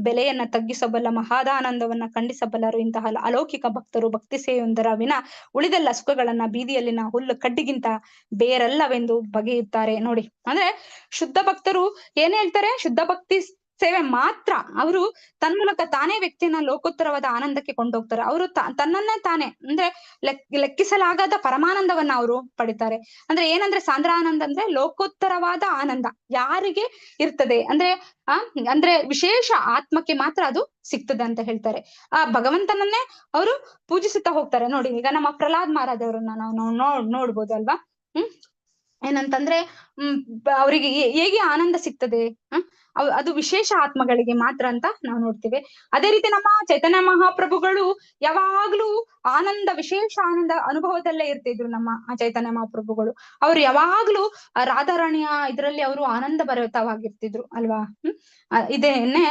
Speaker 2: ಬೆಲೆಯನ್ನ ತಗ್ಗಿಸಬಲ್ಲ ಮಹಾದಾನಂದವನ್ನ ಖಂಡಿಸಬಲ್ಲರು. ಇಂತಹ ಅಲೌಕಿಕ ಭಕ್ತರು ಭಕ್ತಿ ಸೇವೆಯೊಂದರ ವಿನ ಉಳಿದೆಲ್ಲ ಸುಖಗಳನ್ನ ಬೀದಿಯಲ್ಲಿನ ಹುಲ್ಲು ಕಡ್ಡಿಗಿಂತ ಬೇರಲ್ಲವೆಂದು ಬಗೆಯುತ್ತಾರೆ. ನೋಡಿ, ಅಂದ್ರೆ ಶುದ್ಧ ಭಕ್ತರು ಏನ್ ಹೇಳ್ತಾರೆ, ಶುದ್ಧ ಭಕ್ತಿ ಸೇವೆ ಮಾತ್ರ ಅವರು ತನ್ಮೂಲಕ ತಾನೇ ವ್ಯಕ್ತಿಯನ್ನ ಲೋಕೋತ್ತರವಾದ ಆನಂದಕ್ಕೆ ಕೊಂಡೋಗ್ತಾರೆ. ಅವರು ತನ್ನನ್ನೇ ತಾನೇ ಅಂದ್ರೆ ಲೆಕ್ಕಿಸಲಾಗದ ಪರಮಾನಂದವನ್ನ ಅವರು ಪಡಿತಾರೆ. ಅಂದ್ರೆ ಏನಂದ್ರೆ ಸಾಂದ್ರ ಆನಂದ ಅಂದ್ರೆ ಲೋಕೋತ್ತರವಾದ ಆನಂದ ಯಾರಿಗೆ ಇರ್ತದೆ ಅಂದ್ರೆ ವಿಶೇಷ ಆತ್ಮಕ್ಕೆ ಮಾತ್ರ ಅದು ಸಿಗ್ತದೆ ಅಂತ ಹೇಳ್ತಾರೆ. ಆ ಭಗವಂತನನ್ನೇ ಅವರು ಪೂಜಿಸುತ್ತಾ ಹೋಗ್ತಾರೆ. ನೋಡಿ, ಈಗ ನಮ್ಮ ಪ್ರಹ್ಲಾದ್ ಮಹಾರಾಜ್ ಅವರನ್ನ ನಾವು ನೋಡ್ಬೋದು ಅಲ್ವಾ. ಏನಂತಂದ್ರೆ ಅವರಿಗೆ ಹೇಗೆ ಆನಂದ ಸಿಗ್ತದೆ, ಅದು ವಿಶೇಷ ಆತ್ಮಗಳಿಗೆ ಮಾತ್ರ ಅಂತ ನಾವು ನೋಡ್ತೇವೆ. ಅದೇ ರೀತಿ ನಮ್ಮ ಚೈತನ್ಯ ಮಹಾಪ್ರಭುಗಳು ಯಾವಾಗ್ಲೂ ವಿಶೇಷ ಆನಂದ ಅನುಭವದಲ್ಲೇ ಇರ್ತಿದ್ರು. ನಮ್ಮ ಚೈತನ್ಯ ಮಹಾಪ್ರಭುಗಳು ಅವ್ರು ಯಾವಾಗ್ಲೂ ರಾಧಾರಾಣಿಯ ಇದರಲ್ಲಿ ಅವರು ಆನಂದ ಭರಿತವಾಗಿರ್ತಿದ್ರು ಅಲ್ವಾ. ಇದೇನೆ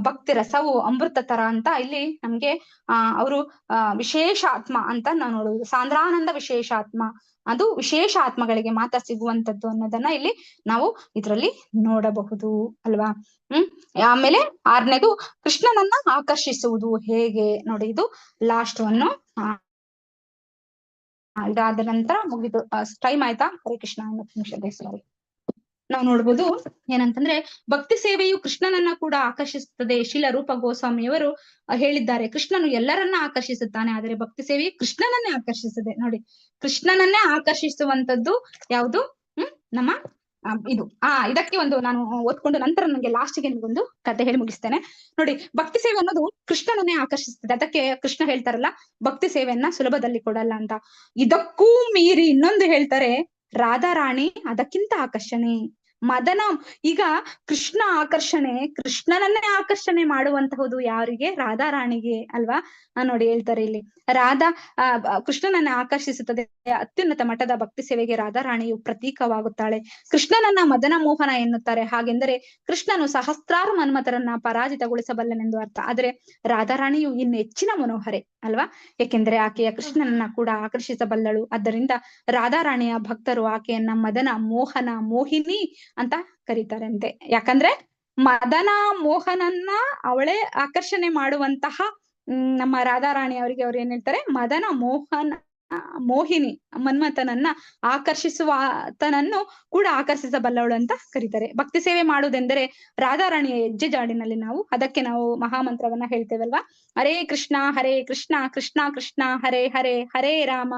Speaker 2: ಭಕ್ತಿ ರಸವು ಅಮೃತ ತರ ಅಂತ ಇಲ್ಲಿ ನಮ್ಗೆ ಅವರು ವಿಶೇಷ ಆತ್ಮ ಅಂತ ನಾವು ನೋಡುವುದು. ಸಾಂದ್ರಾನಂದ ವಿಶೇಷ ಆತ್ಮ, ಅದು ವಿಶೇಷ ಆತ್ಮಗಳಿಗೆ ಮಾತ್ರ ಸಿಗುವಂತದ್ದು ಅನ್ನೋದನ್ನ ಇಲ್ಲಿ ನಾವು ಇದರಲ್ಲಿ ನೋಡಬಹುದು ಅಲ್ವಾ. ಆಮೇಲೆ 6ನೇದು ಕೃಷ್ಣನನ್ನ ಆಕರ್ಷಿಸುವುದು ಹೇಗೆ ನೋಡಿ. ಇದು ಲಾಸ್ಟ್ ಒನ್ನು. ಇದಾದ ನಂತರ ಮುಗಿದು ಟೈಮ್ ಆಯ್ತಾ? ಹರೇ ಕೃಷ್ಣ. 10 ನಿಮಿಷದ ಸಾರಿ. ನಾವು ನೋಡ್ಬೋದು ಏನಂತಂದ್ರೆ ಭಕ್ತಿ ಸೇವೆಯು ಕೃಷ್ಣನನ್ನ ಕೂಡ ಆಕರ್ಷಿಸುತ್ತದೆ. ಶ್ರೀಲ ರೂಪ ಗೋಸ್ವಾಮಿಯವರು ಹೇಳಿದ್ದಾರೆ, ಕೃಷ್ಣನು ಎಲ್ಲರನ್ನ ಆಕರ್ಷಿಸುತ್ತಾನೆ, ಆದರೆ ಭಕ್ತಿ ಸೇವೆಯು ಕೃಷ್ಣನನ್ನೇ ಆಕರ್ಷಿಸುತ್ತದೆ. ನೋಡಿ, ಕೃಷ್ಣನನ್ನೇ ಆಕರ್ಷಿಸುವಂತದ್ದು ಯಾವುದು? ನಮ್ಮ ಇದು ಇದಕ್ಕೆ ಒಂದು ನಾನು ಓದ್ಕೊಂಡು ನಂತರ ನನಗೆ ಲಾಸ್ಟ್ಗೆ ಒಂದು ಕತೆ ಹೇಳಿ ಮುಗಿಸ್ತೇನೆ ನೋಡಿ. ಭಕ್ತಿ ಸೇವೆ ಅನ್ನೋದು ಕೃಷ್ಣನನ್ನೇ ಆಕರ್ಷಿಸ್ತದೆ. ಅದಕ್ಕೆ ಕೃಷ್ಣ ಹೇಳ್ತಾರಲ್ಲ, ಭಕ್ತಿ ಸೇವೆಯನ್ನ ಸುಲಭದಲ್ಲಿ ಕೊಡಲ್ಲ ಅಂತ. ಇದಕ್ಕೂ ಮೀರಿ ಇನ್ನೊಂದು ಹೇಳ್ತಾರೆ, ರಾಧಾರಾಣಿ ಅದಕ್ಕಿಂತ ಆಕರ್ಷಣೆ. ಮದನ ಈಗ ಕೃಷ್ಣ ಆಕರ್ಷಣೆ, ಕೃಷ್ಣನನ್ನೇ ಆಕರ್ಷಣೆ ಮಾಡುವಂತಹುದು ಯಾರಿಗೆ? ರಾಧಾರಾಣಿಗೆ ಅಲ್ವಾ. ನೋಡಿ ಹೇಳ್ತಾರೆ ಇಲ್ಲಿ, ಕೃಷ್ಣನನ್ನ ಆಕರ್ಷಿಸುತ್ತದೆ. ಅತ್ಯುನ್ನತ ಮಟ್ಟದ ಭಕ್ತಿ ಸೇವೆಗೆ ರಾಧಾರಾಣಿಯು ಪ್ರತೀಕವಾಗುತ್ತಾಳೆ. ಕೃಷ್ಣನನ್ನ ಮದನ ಮೋಹನ ಎನ್ನುತ್ತಾರೆ. ಹಾಗೆಂದರೆ ಕೃಷ್ಣನು ಸಹಸ್ರಾರು ಮನ್ಮಥರನ್ನ ಪರಾಜಿತಗೊಳಿಸಬಲ್ಲನೆಂದು ಅರ್ಥ. ಆದ್ರೆ ರಾಧಾರಾಣಿಯು ಇನ್ನು ಹೆಚ್ಚಿನ ಮನೋಹರೆ ಅಲ್ವಾ, ಏಕೆಂದರೆ ಆಕೆಯ ಕೃಷ್ಣನನ್ನ ಕೂಡ ಆಕರ್ಷಿಸಬಲ್ಲಳು. ಆದ್ದರಿಂದ ರಾಧಾರಾಣಿಯ ಭಕ್ತರು ಆಕೆಯನ್ನ ಮದನ ಮೋಹನ ಮೋಹಿನಿ ಅಂತ ಕರೀತಾರಂತೆ. ಯಾಕಂದ್ರೆ ಮದನ ಮೋಹನನ್ನ ಅವಳೇ ಆಕರ್ಷಣೆ ಮಾಡುವಂತಹ ನಮ್ಮ ರಾಧಾರಾಣಿ ಅವರಿಗೆ ಅವ್ರು ಏನ್ ಹೇಳ್ತಾರೆ, ಮದನ ಮೋಹಿನಿ ಮನ್ಮಥನನ್ನ ಆಕರ್ಷಿಸುವಾತನನ್ನು ಕೂಡ ಆಕರ್ಷಿಸಬಲ್ಲವಳು ಅಂತ ಕರೀತಾರೆ. ಭಕ್ತಿ ಸೇವೆ ಮಾಡುವುದೆಂದರೆ ರಾಧಾರಾಣಿಯ ಹೆಜ್ಜೆ ಜಾಡಿನಲ್ಲಿ ಅದಕ್ಕೆ ನಾವು ಮಹಾಮಂತ್ರವನ್ನ ಹೇಳ್ತೇವಲ್ವಾ, ಹರೇ ಕೃಷ್ಣ ಕೃಷ್ಣ ಕೃಷ್ಣ ಹರೇ ಹರೇ, ಹರೇ ರಾಮ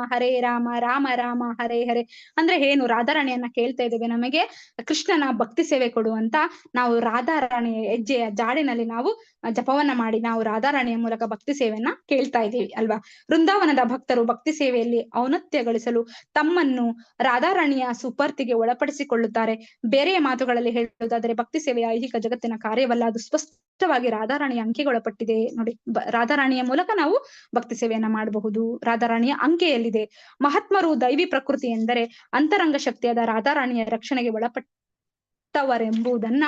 Speaker 2: ರಾಮ ರಾಮ ಹರೇ ಹರೇ. ಅಂದ್ರೆ ಏನು? ರಾಧಾರಾಣಿಯನ್ನ ಕೇಳ್ತಾ ಇದ್ದೇವೆ, ನಮಗೆ ಕೃಷ್ಣನ ಭಕ್ತಿ ಸೇವೆ ಕೊಡು ಅಂತ. ನಾವು ರಾಧಾರಾಣಿಯ ಹೆಜ್ಜೆಯ ಜಾಡಿನಲ್ಲಿ ನಾವು ಜಪವನ್ನ ಮಾಡಿ ನಾವು ರಾಧಾರಾಣಿಯ ಮೂಲಕ ಭಕ್ತಿ ಸೇವೆಯನ್ನ ಕೇಳ್ತಾ ಇದ್ದೀವಿ ಅಲ್ವಾ. ವೃಂದಾವನದ ಭಕ್ತರು ಭಕ್ತಿ ಸೇವೆಯಲ್ಲಿ ಔನ್ನತ್ಯಗೊಳಿಸಲು ತಮ್ಮನ್ನು ರಾಧಾರಾಣಿಯ ಸುಪರ್ತಿಗೆ ಒಳಪಡಿಸಿಕೊಳ್ಳುತ್ತಾರೆ. ಬೇರೆಯ ಮಾತುಗಳಲ್ಲಿ ಹೇಳುವುದಾದರೆ ಭಕ್ತಿ ಸೇವೆಯ ಐಹಿಕ ಜಗತ್ತಿನ ಕಾರ್ಯವಲ್ಲ, ಅದು ಸ್ಪಷ್ಟವಾಗಿ ರಾಧಾರಾಣಿಯ ಅಂಕೆಗೆ ಒಳಪಟ್ಟಿದೆ. ನೋಡಿ, ರಾಧಾರಾಣಿಯ ಮೂಲಕ ನಾವು ಭಕ್ತಿ ಸೇವೆಯನ್ನ ಮಾಡಬಹುದು. ರಾಧಾರಾಣಿಯ ಅಂಕೆಯಲ್ಲಿದೆ. ಮಹಾತ್ಮರು ದೈವಿ ಪ್ರಕೃತಿ ಎಂದರೆ ಅಂತರಂಗ ಶಕ್ತಿಯಾದ ರಾಧಾರಾಣಿಯ ರಕ್ಷಣೆಗೆ ಒಳಪಟ್ಟವರೆಂಬುದನ್ನ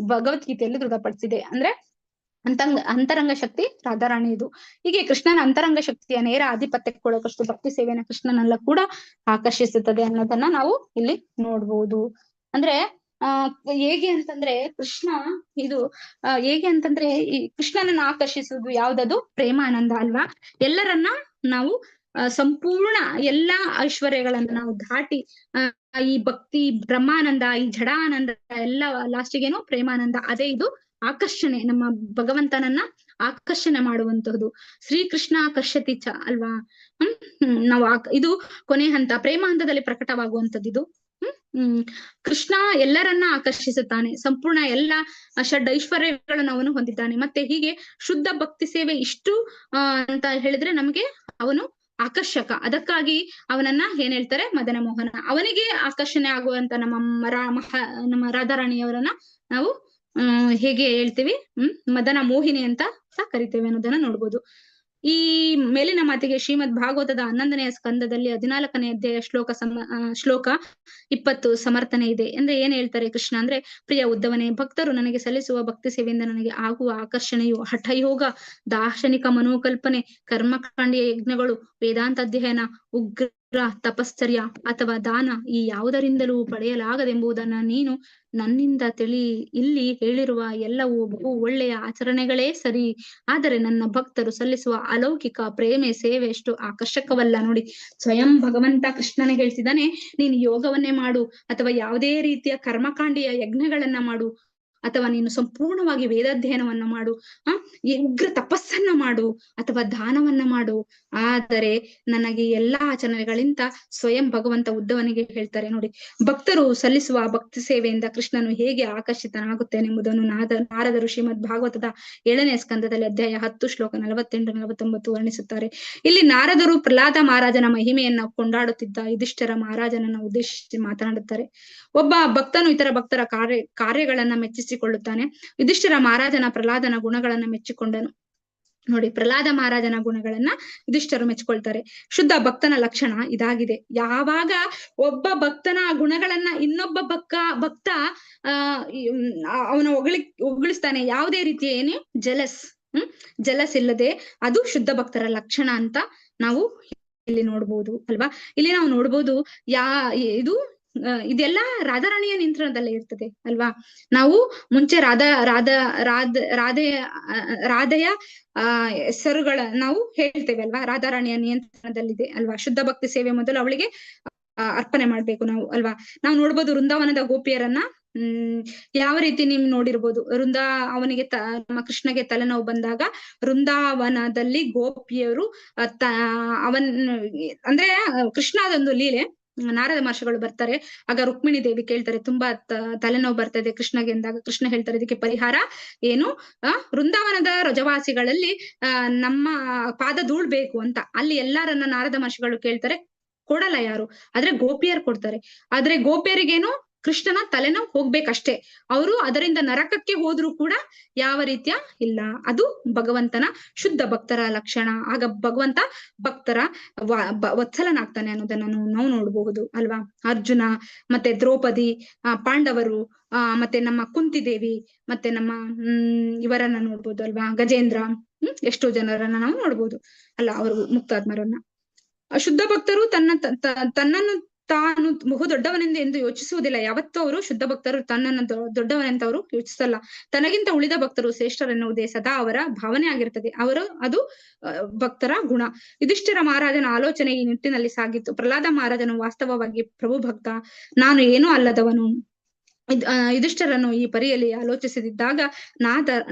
Speaker 2: ಭಗವದ್ಗೀತೆಯಲ್ಲಿ ದೃಢಪಡಿಸಿದೆ. ಅಂದ್ರೆ ಅಂತರಂಗ ಶಕ್ತಿ ರಾಧಾರಾಣಿ ಇದು. ಹೀಗೆ ಕೃಷ್ಣನ ಅಂತರಂಗ ಶಕ್ತಿಯ ನೇರ ಆಧಿಪತ್ಯಕ್ಕೊಳಗಷ್ಟು ಭಕ್ತಿ ಸೇವೆನ ಕೃಷ್ಣನೆಲ್ಲ ಕೂಡ ಆಕರ್ಷಿಸುತ್ತದೆ ಅನ್ನೋದನ್ನ ನಾವು ಇಲ್ಲಿ ನೋಡ್ಬೋದು. ಅಂದ್ರೆ ಹೇಗೆ ಅಂತಂದ್ರೆ ಕೃಷ್ಣ ಇದು ಹೇಗೆ ಅಂತಂದ್ರೆ ಈ ಕೃಷ್ಣನನ್ನ ಆಕರ್ಷಿಸುವುದು ಯಾವ್ದದು? ಪ್ರೇಮಾನಂದ ಅಲ್ವಾ. ಎಲ್ಲರನ್ನ ನಾವು ಸಂಪೂರ್ಣ ಎಲ್ಲಾ ಐಶ್ವರ್ಯಗಳನ್ನ ನಾವು ದಾಟಿ ಈ ಭಕ್ತಿ ಬ್ರಹ್ಮಾನಂದ, ಈ ಜಡಾನಂದ ಎಲ್ಲ ಲಾಸ್ಟಿಗೇನು ಪ್ರೇಮಾನಂದ. ಅದೇ ಇದು ಆಕರ್ಷಣೆ, ನಮ್ಮ ಭಗವಂತನನ್ನ ಆಕರ್ಷಣೆ ಮಾಡುವಂತಹದ್ದು. ಶ್ರೀಕೃಷ್ಣ ಆಕರ್ಷತಿ ಚ ಅಲ್ವಾ. ನಾವು ಇದು ಕೊನೆ ಹಂತ, ಪ್ರೇಮ ಹಂತದಲ್ಲಿ ಪ್ರಕಟವಾಗುವಂತದ್ದು ಇದು. ಕೃಷ್ಣ ಎಲ್ಲರನ್ನ ಆಕರ್ಷಿಸುತ್ತಾನೆ, ಸಂಪೂರ್ಣ ಎಲ್ಲ ಷಡ್ಐಶ್ವರ್ಯಗಳನ್ನು ಅವನು ಹೊಂದಿದ್ದಾನೆ. ಮತ್ತೆ ಹೀಗೆ ಶುದ್ಧ ಭಕ್ತಿ ಸೇವೆ ಇಷ್ಟು ಅಂತ ಹೇಳಿದ್ರೆ ನಮ್ಗೆ ಅವನು ಆಕರ್ಷಕ. ಅದಕ್ಕಾಗಿ ಅವನನ್ನ ಏನ್ ಹೇಳ್ತಾರೆ? ಮದನ ಮೋಹನ. ಅವನಿಗೆ ಆಕರ್ಷಣೆ ಆಗುವಂತ ನಮ್ಮ ರಾಧಾರಾಣಿಯವರನ್ನ ನಾವು ಹೇಗೆ ಹೇಳ್ತೀವಿ? ಮದನ ಮೋಹಿನಿ ಅಂತ ಕರಿತೇವೆ ಅನ್ನೋದನ್ನ ನೋಡ್ಬೋದು. ಈ ಮೇಲಿನ ಮಾತಿಗೆ ಶ್ರೀಮದ್ ಭಾಗವತದ 11ನೇ ಸ್ಕಂದದಲ್ಲಿ 14ನೇ ಅಧ್ಯಾಯ ಶ್ಲೋಕ 20 ಸಮರ್ಥನೆ ಇದೆ. ಅಂದ್ರೆ ಏನ್ ಹೇಳ್ತಾರೆ ಕೃಷ್ಣ ಅಂದ್ರೆ, ಪ್ರಿಯ ಉದ್ದವನೇ, ಭಕ್ತರು ನನಗೆ ಸಲ್ಲಿಸುವ ಭಕ್ತಿ ಸೇವೆಯಿಂದ ನನಗೆ ಆಗುವ ಆಕರ್ಷಣೆಯು ಹಠಯೋಗ, ದಾರ್ಶನಿಕ ಮನೋಕಲ್ಪನೆ, ಕರ್ಮಕಾಂಡೀಯ ಯಜ್ಞಗಳು, ವೇದಾಂತ ಅಧ್ಯಯನ, ಉಗ್ರ ತಪಶ್ಚರ್ಯ ಅಥವಾ ದಾನ ಈ ಯಾವುದರಿಂದಲೂ ಪಡೆಯಲಾಗದೆಂಬುದನ್ನ ನೀನು ನನ್ನಿಂದ ತಿಳಿ. ಇಲ್ಲಿ ಹೇಳಿರುವ ಎಲ್ಲವೂ ಬಹು ಒಳ್ಳೆಯ ಆಚರಣೆಗಳೇ ಸರಿ, ಆದರೆ ನನ್ನ ಭಕ್ತರು ಸಲ್ಲಿಸುವ ಅಲೌಕಿಕ ಪ್ರೇಮೆ ಸೇವೆ ಎಷ್ಟು ಆಕರ್ಷಕವಲ್ಲ. ನೋಡಿ, ಸ್ವಯಂ ಭಗವಂತ ಕೃಷ್ಣನೇ ಹೇಳ್ತಿದ್ದಾನೆ, ನೀನು ಯೋಗವನ್ನೇ ಮಾಡು ಅಥವಾ ಯಾವುದೇ ರೀತಿಯ ಕರ್ಮಕಾಂಡೀಯ ಯಜ್ಞಗಳನ್ನ ಮಾಡು, ಅಥವಾ ನೀನು ಸಂಪೂರ್ಣವಾಗಿ ವೇದಾಧ್ಯಯನವನ್ನ ಮಾಡು, ಉಗ್ರ ತಪಸ್ಸನ್ನ ಮಾಡು, ಅಥವಾ ದಾನವನ್ನ ಮಾಡು. ಆದರೆ ನನಗೆ ಎಲ್ಲಾ ಆಚರಣೆಗಳಿಂದ ಸ್ವಯಂ ಭಗವಂತ ಉದ್ಧವನಿಗೆ ಹೇಳ್ತಾರೆ ನೋಡಿ, ಭಕ್ತರು ಸಲ್ಲಿಸುವ ಭಕ್ತಿ ಸೇವೆಯಿಂದ ಕೃಷ್ಣನು ಹೇಗೆ ಆಕರ್ಷಿತನಾಗುತ್ತೇನೆಂಬುದನ್ನು ನಾರದರು ಶ್ರೀಮದ್ ಭಾಗವತದ 7ನೇ ಸ್ಕಂದದಲ್ಲಿ ಅಧ್ಯಾಯ 10 ಶ್ಲೋಕ 48-49 ವರ್ಣಿಸುತ್ತಾರೆ. ಇಲ್ಲಿ ನಾರದರು ಪ್ರಹ್ಲಾದ ಮಹಾರಾಜನ ಮಹಿಮೆಯನ್ನ ಕೊಂಡಾಡುತ್ತಿದ್ದ ಯುಧಿಷ್ಠಿರ ಮಹಾರಾಜನನ್ನ ಉದ್ದೇಶಿಸಿ ಮಾತನಾಡುತ್ತಾರೆ. ಒಬ್ಬ ಭಕ್ತನು ಇತರ ಭಕ್ತರ ಕಾರ್ಯಗಳನ್ನ ಮೆಚ್ಚಿಸಿಕೊಳ್ಳುತ್ತಾನೆ. ಯುಧಿಷ್ಠಿರ ಮಹಾರಾಜನ ಪ್ರಹ್ಲಾದನ ಗುಣಗಳನ್ನ ಮೆಚ್ಚಿಕೊಂಡನು. ನೋಡಿ, ಪ್ರಹ್ಲಾದ ಮಹಾರಾಜನ ಗುಣಗಳನ್ನ ಯುಧಿಷ್ಠರು ಮೆಚ್ಚಿಕೊಳ್ತಾರೆ. ಶುದ್ಧ ಭಕ್ತನ ಲಕ್ಷಣ ಇದಾಗಿದೆ. ಯಾವಾಗ ಒಬ್ಬ ಭಕ್ತನ ಗುಣಗಳನ್ನ ಇನ್ನೊಬ್ಬ ಭಕ್ತ ಅವನ ಹೊಗಳಿಸ್ತಾನೆ, ಯಾವುದೇ ರೀತಿಯ ಏನು ಜಲಸ್ ಇಲ್ಲದೆ, ಅದು ಶುದ್ಧ ಭಕ್ತರ ಲಕ್ಷಣ ಅಂತ ನಾವು ಇಲ್ಲಿ ನೋಡ್ಬೋದು ಅಲ್ವಾ. ಇಲ್ಲಿ ನಾವು ನೋಡ್ಬೋದು ಇದೆಲ್ಲ ರಾಧಾರಾಣಿಯ ನಿಯಂತ್ರಣದಲ್ಲೇ ಇರ್ತದೆ ಅಲ್ವಾ. ನಾವು ಮುಂಚೆ ರಾಧೆಯ ಹೆಸರುಗಳ ನಾವು ಹೇಳ್ತೇವೆ ಅಲ್ವಾ, ರಾಧಾರಾಣಿಯ ನಿಯಂತ್ರಣದಲ್ಲಿದೆ ಅಲ್ವಾ. ಶುದ್ಧ ಭಕ್ತಿ ಸೇವೆ ಮೊದಲು ಅವಳಿಗೆ ಅರ್ಪಣೆ ಮಾಡ್ಬೇಕು ನಾವು ಅಲ್ವಾ. ನಾವು ನೋಡ್ಬೋದು ವೃಂದಾವನದ ಗೋಪಿಯರನ್ನ ಯಾವ ರೀತಿ ನೀವು ನೋಡಿರ್ಬೋದು. ಅವನಿಗೆ ನಮ್ಮ ಕೃಷ್ಣಗೆ ತಲೆನೋವು ಬಂದಾಗ ವೃಂದಾವನದಲ್ಲಿ ಗೋಪಿಯರು ಅಂದ್ರೆ ಕೃಷ್ಣ ಅದೊಂದು ಲೀಲೆ. ನಾರದ ಮಹರ್ಷಿಗಳು ಬರ್ತಾರೆ, ಆಗ ರುಕ್ಮಿಣಿ ದೇವಿ ಕೇಳ್ತಾರೆ, ತುಂಬಾ ತಲೆನೋವು ಬರ್ತಾ ಇದೆ ಕೃಷ್ಣಗೆ ಎಂದಾಗ ಕೃಷ್ಣ ಹೇಳ್ತಾರೆ, ಇದಕ್ಕೆ ಪರಿಹಾರ ಏನು, ವೃಂದಾವನದ ರಜವಾಸಿಗಳಲ್ಲಿ ನಮ್ಮ ಪಾದ ಧೂಳ್ಬೇಕು ಅಂತ. ಅಲ್ಲಿ ಎಲ್ಲಾರನ್ನ ನಾರದ ಮಹರ್ಷಿಗಳು ಕೇಳ್ತಾರೆ, ಕೊಡಲ್ಲ ಯಾರು, ಆದ್ರೆ ಗೋಪಿಯರು ಕೊಡ್ತಾರೆ. ಆದ್ರೆ ಗೋಪಿಯರಿಗೇನು ಕೃಷ್ಣನ ತಲೆನೋವು ಹೋಗ್ಬೇಕಷ್ಟೇ, ಅವರು ಅದರಿಂದ ನರಕಕ್ಕೆ ಹೋದ್ರೂ ಕೂಡ ಯಾವ ರೀತಿಯ ಇಲ್ಲ. ಅದು ಭಗವಂತನ ಶುದ್ಧ ಭಕ್ತರ ಲಕ್ಷಣ. ಆಗ ಭಗವಂತ ಭಕ್ತರ ವತ್ಸಲನಾಗ್ತಾನೆ ಅನ್ನೋದನ್ನ ನಾವು ನೋಡಬಹುದು ಅಲ್ವಾ. ಅರ್ಜುನ ಮತ್ತೆ ದ್ರೌಪದಿ, ಪಾಂಡವರು, ಮತ್ತೆ ನಮ್ಮ ಕುಂತಿದೇವಿ, ಮತ್ತೆ ನಮ್ಮ ಇವರನ್ನ ನೋಡ್ಬೋದು ಅಲ್ವಾ, ಗಜೇಂದ್ರ, ಎಷ್ಟೋ ಜನರನ್ನ ನಾವು ನೋಡ್ಬೋದು ಅಲ್ಲ, ಅವರು ಮುಕ್ತಾತ್ಮರನ್ನ. ಶುದ್ಧ ಭಕ್ತರು ತನ್ನನ್ನು ತಾನು ಬಹು ದೊಡ್ಡವನೆಂದು ಎಂದು ಯೋಚಿಸುವುದಿಲ್ಲ. ಯಾವತ್ತೂ ಅವರು ಶುದ್ಧ ಭಕ್ತರು ತನ್ನನ್ನು ದೊಡ್ಡವನೆಂತ ಅವರು ಯೋಚಿಸಲ್ಲ. ತನಗಿಂತ ಉಳಿದ ಭಕ್ತರು ಶ್ರೇಷ್ಠರೆನ್ನುವುದೇ ಸದಾ ಅವರ ಭಾವನೆ ಆಗಿರ್ತದೆ. ಅದು ಭಕ್ತರ ಗುಣ. ಯುಧಿಷ್ಠಿರ ಮಹಾರಾಜನ ಆಲೋಚನೆ ಈ ನಿಟ್ಟಿನಲ್ಲಿ ಸಾಗಿತ್ತು. ಪ್ರಹ್ಲಾದ ಮಹಾರಾಜನು ವಾಸ್ತವವಾಗಿ ಪ್ರಭು ಭಕ್ತ, ನಾನು ಏನೂ ಅಲ್ಲದವನು. ಯುಧಿಷ್ಠರನ್ನು ಈ ಪರಿಯಲ್ಲಿ ಆಲೋಚಿಸಿದಾಗ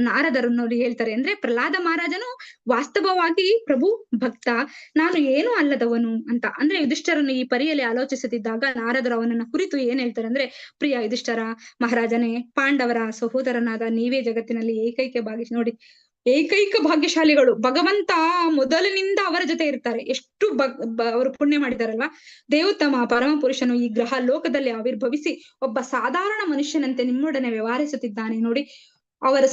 Speaker 2: ನಾರದರು ನೋಡಿ ಹೇಳ್ತಾರೆ, ಅಂದ್ರೆ ಪ್ರಹ್ಲಾದ ಮಹಾರಾಜನು ವಾಸ್ತವವಾಗಿ ಪ್ರಭು ಭಕ್ತ, ನಾನು ಏನೂ ಅಲ್ಲದವನು ಅಂತ. ಅಂದ್ರೆ ಯುಧಿಷ್ಠರನ್ನು ಈ ಪರಿಯಲ್ಲಿ ಆಲೋಚಿಸುತ್ತಿದ್ದಾಗ ನಾರದರು ಅವನನ್ನ ಕುರಿತು ಏನ್ ಹೇಳ್ತಾರೆ ಅಂದ್ರೆ, ಪ್ರಿಯ ಯುಧಿಷ್ಠರ ಮಹಾರಾಜನೇ, ಪಾಂಡವರ ಸಹೋದರನಾದ ನೀವೇ ಜಗತ್ತಿನಲ್ಲಿ ಏಕೈಕ ಭಾಗ್ಯಶಾಲಿಗಳು. ಭಗವಂತ ಮೊದಲಿನಿಂದ ಅವರ ಜೊತೆ ಇರ್ತಾರೆ. ಎಷ್ಟು ಅವರು ಪುಣ್ಯ ಮಾಡಿದಾರಲ್ವಾ. ದೇವೋತ್ತಮ ಪರಮ ಪುರುಷನು ಈ ಗ್ರಹ ಲೋಕದಲ್ಲಿ ಆವಿರ್ಭವಿಸಿ ಒಬ್ಬ ಸಾಧಾರಣ ಮನುಷ್ಯನಂತೆ ನಿಮ್ಮೊಡನೆ ವ್ಯವಹರಿಸುತ್ತಿದ್ದಾನೆ ನೋಡಿ. ಅವರ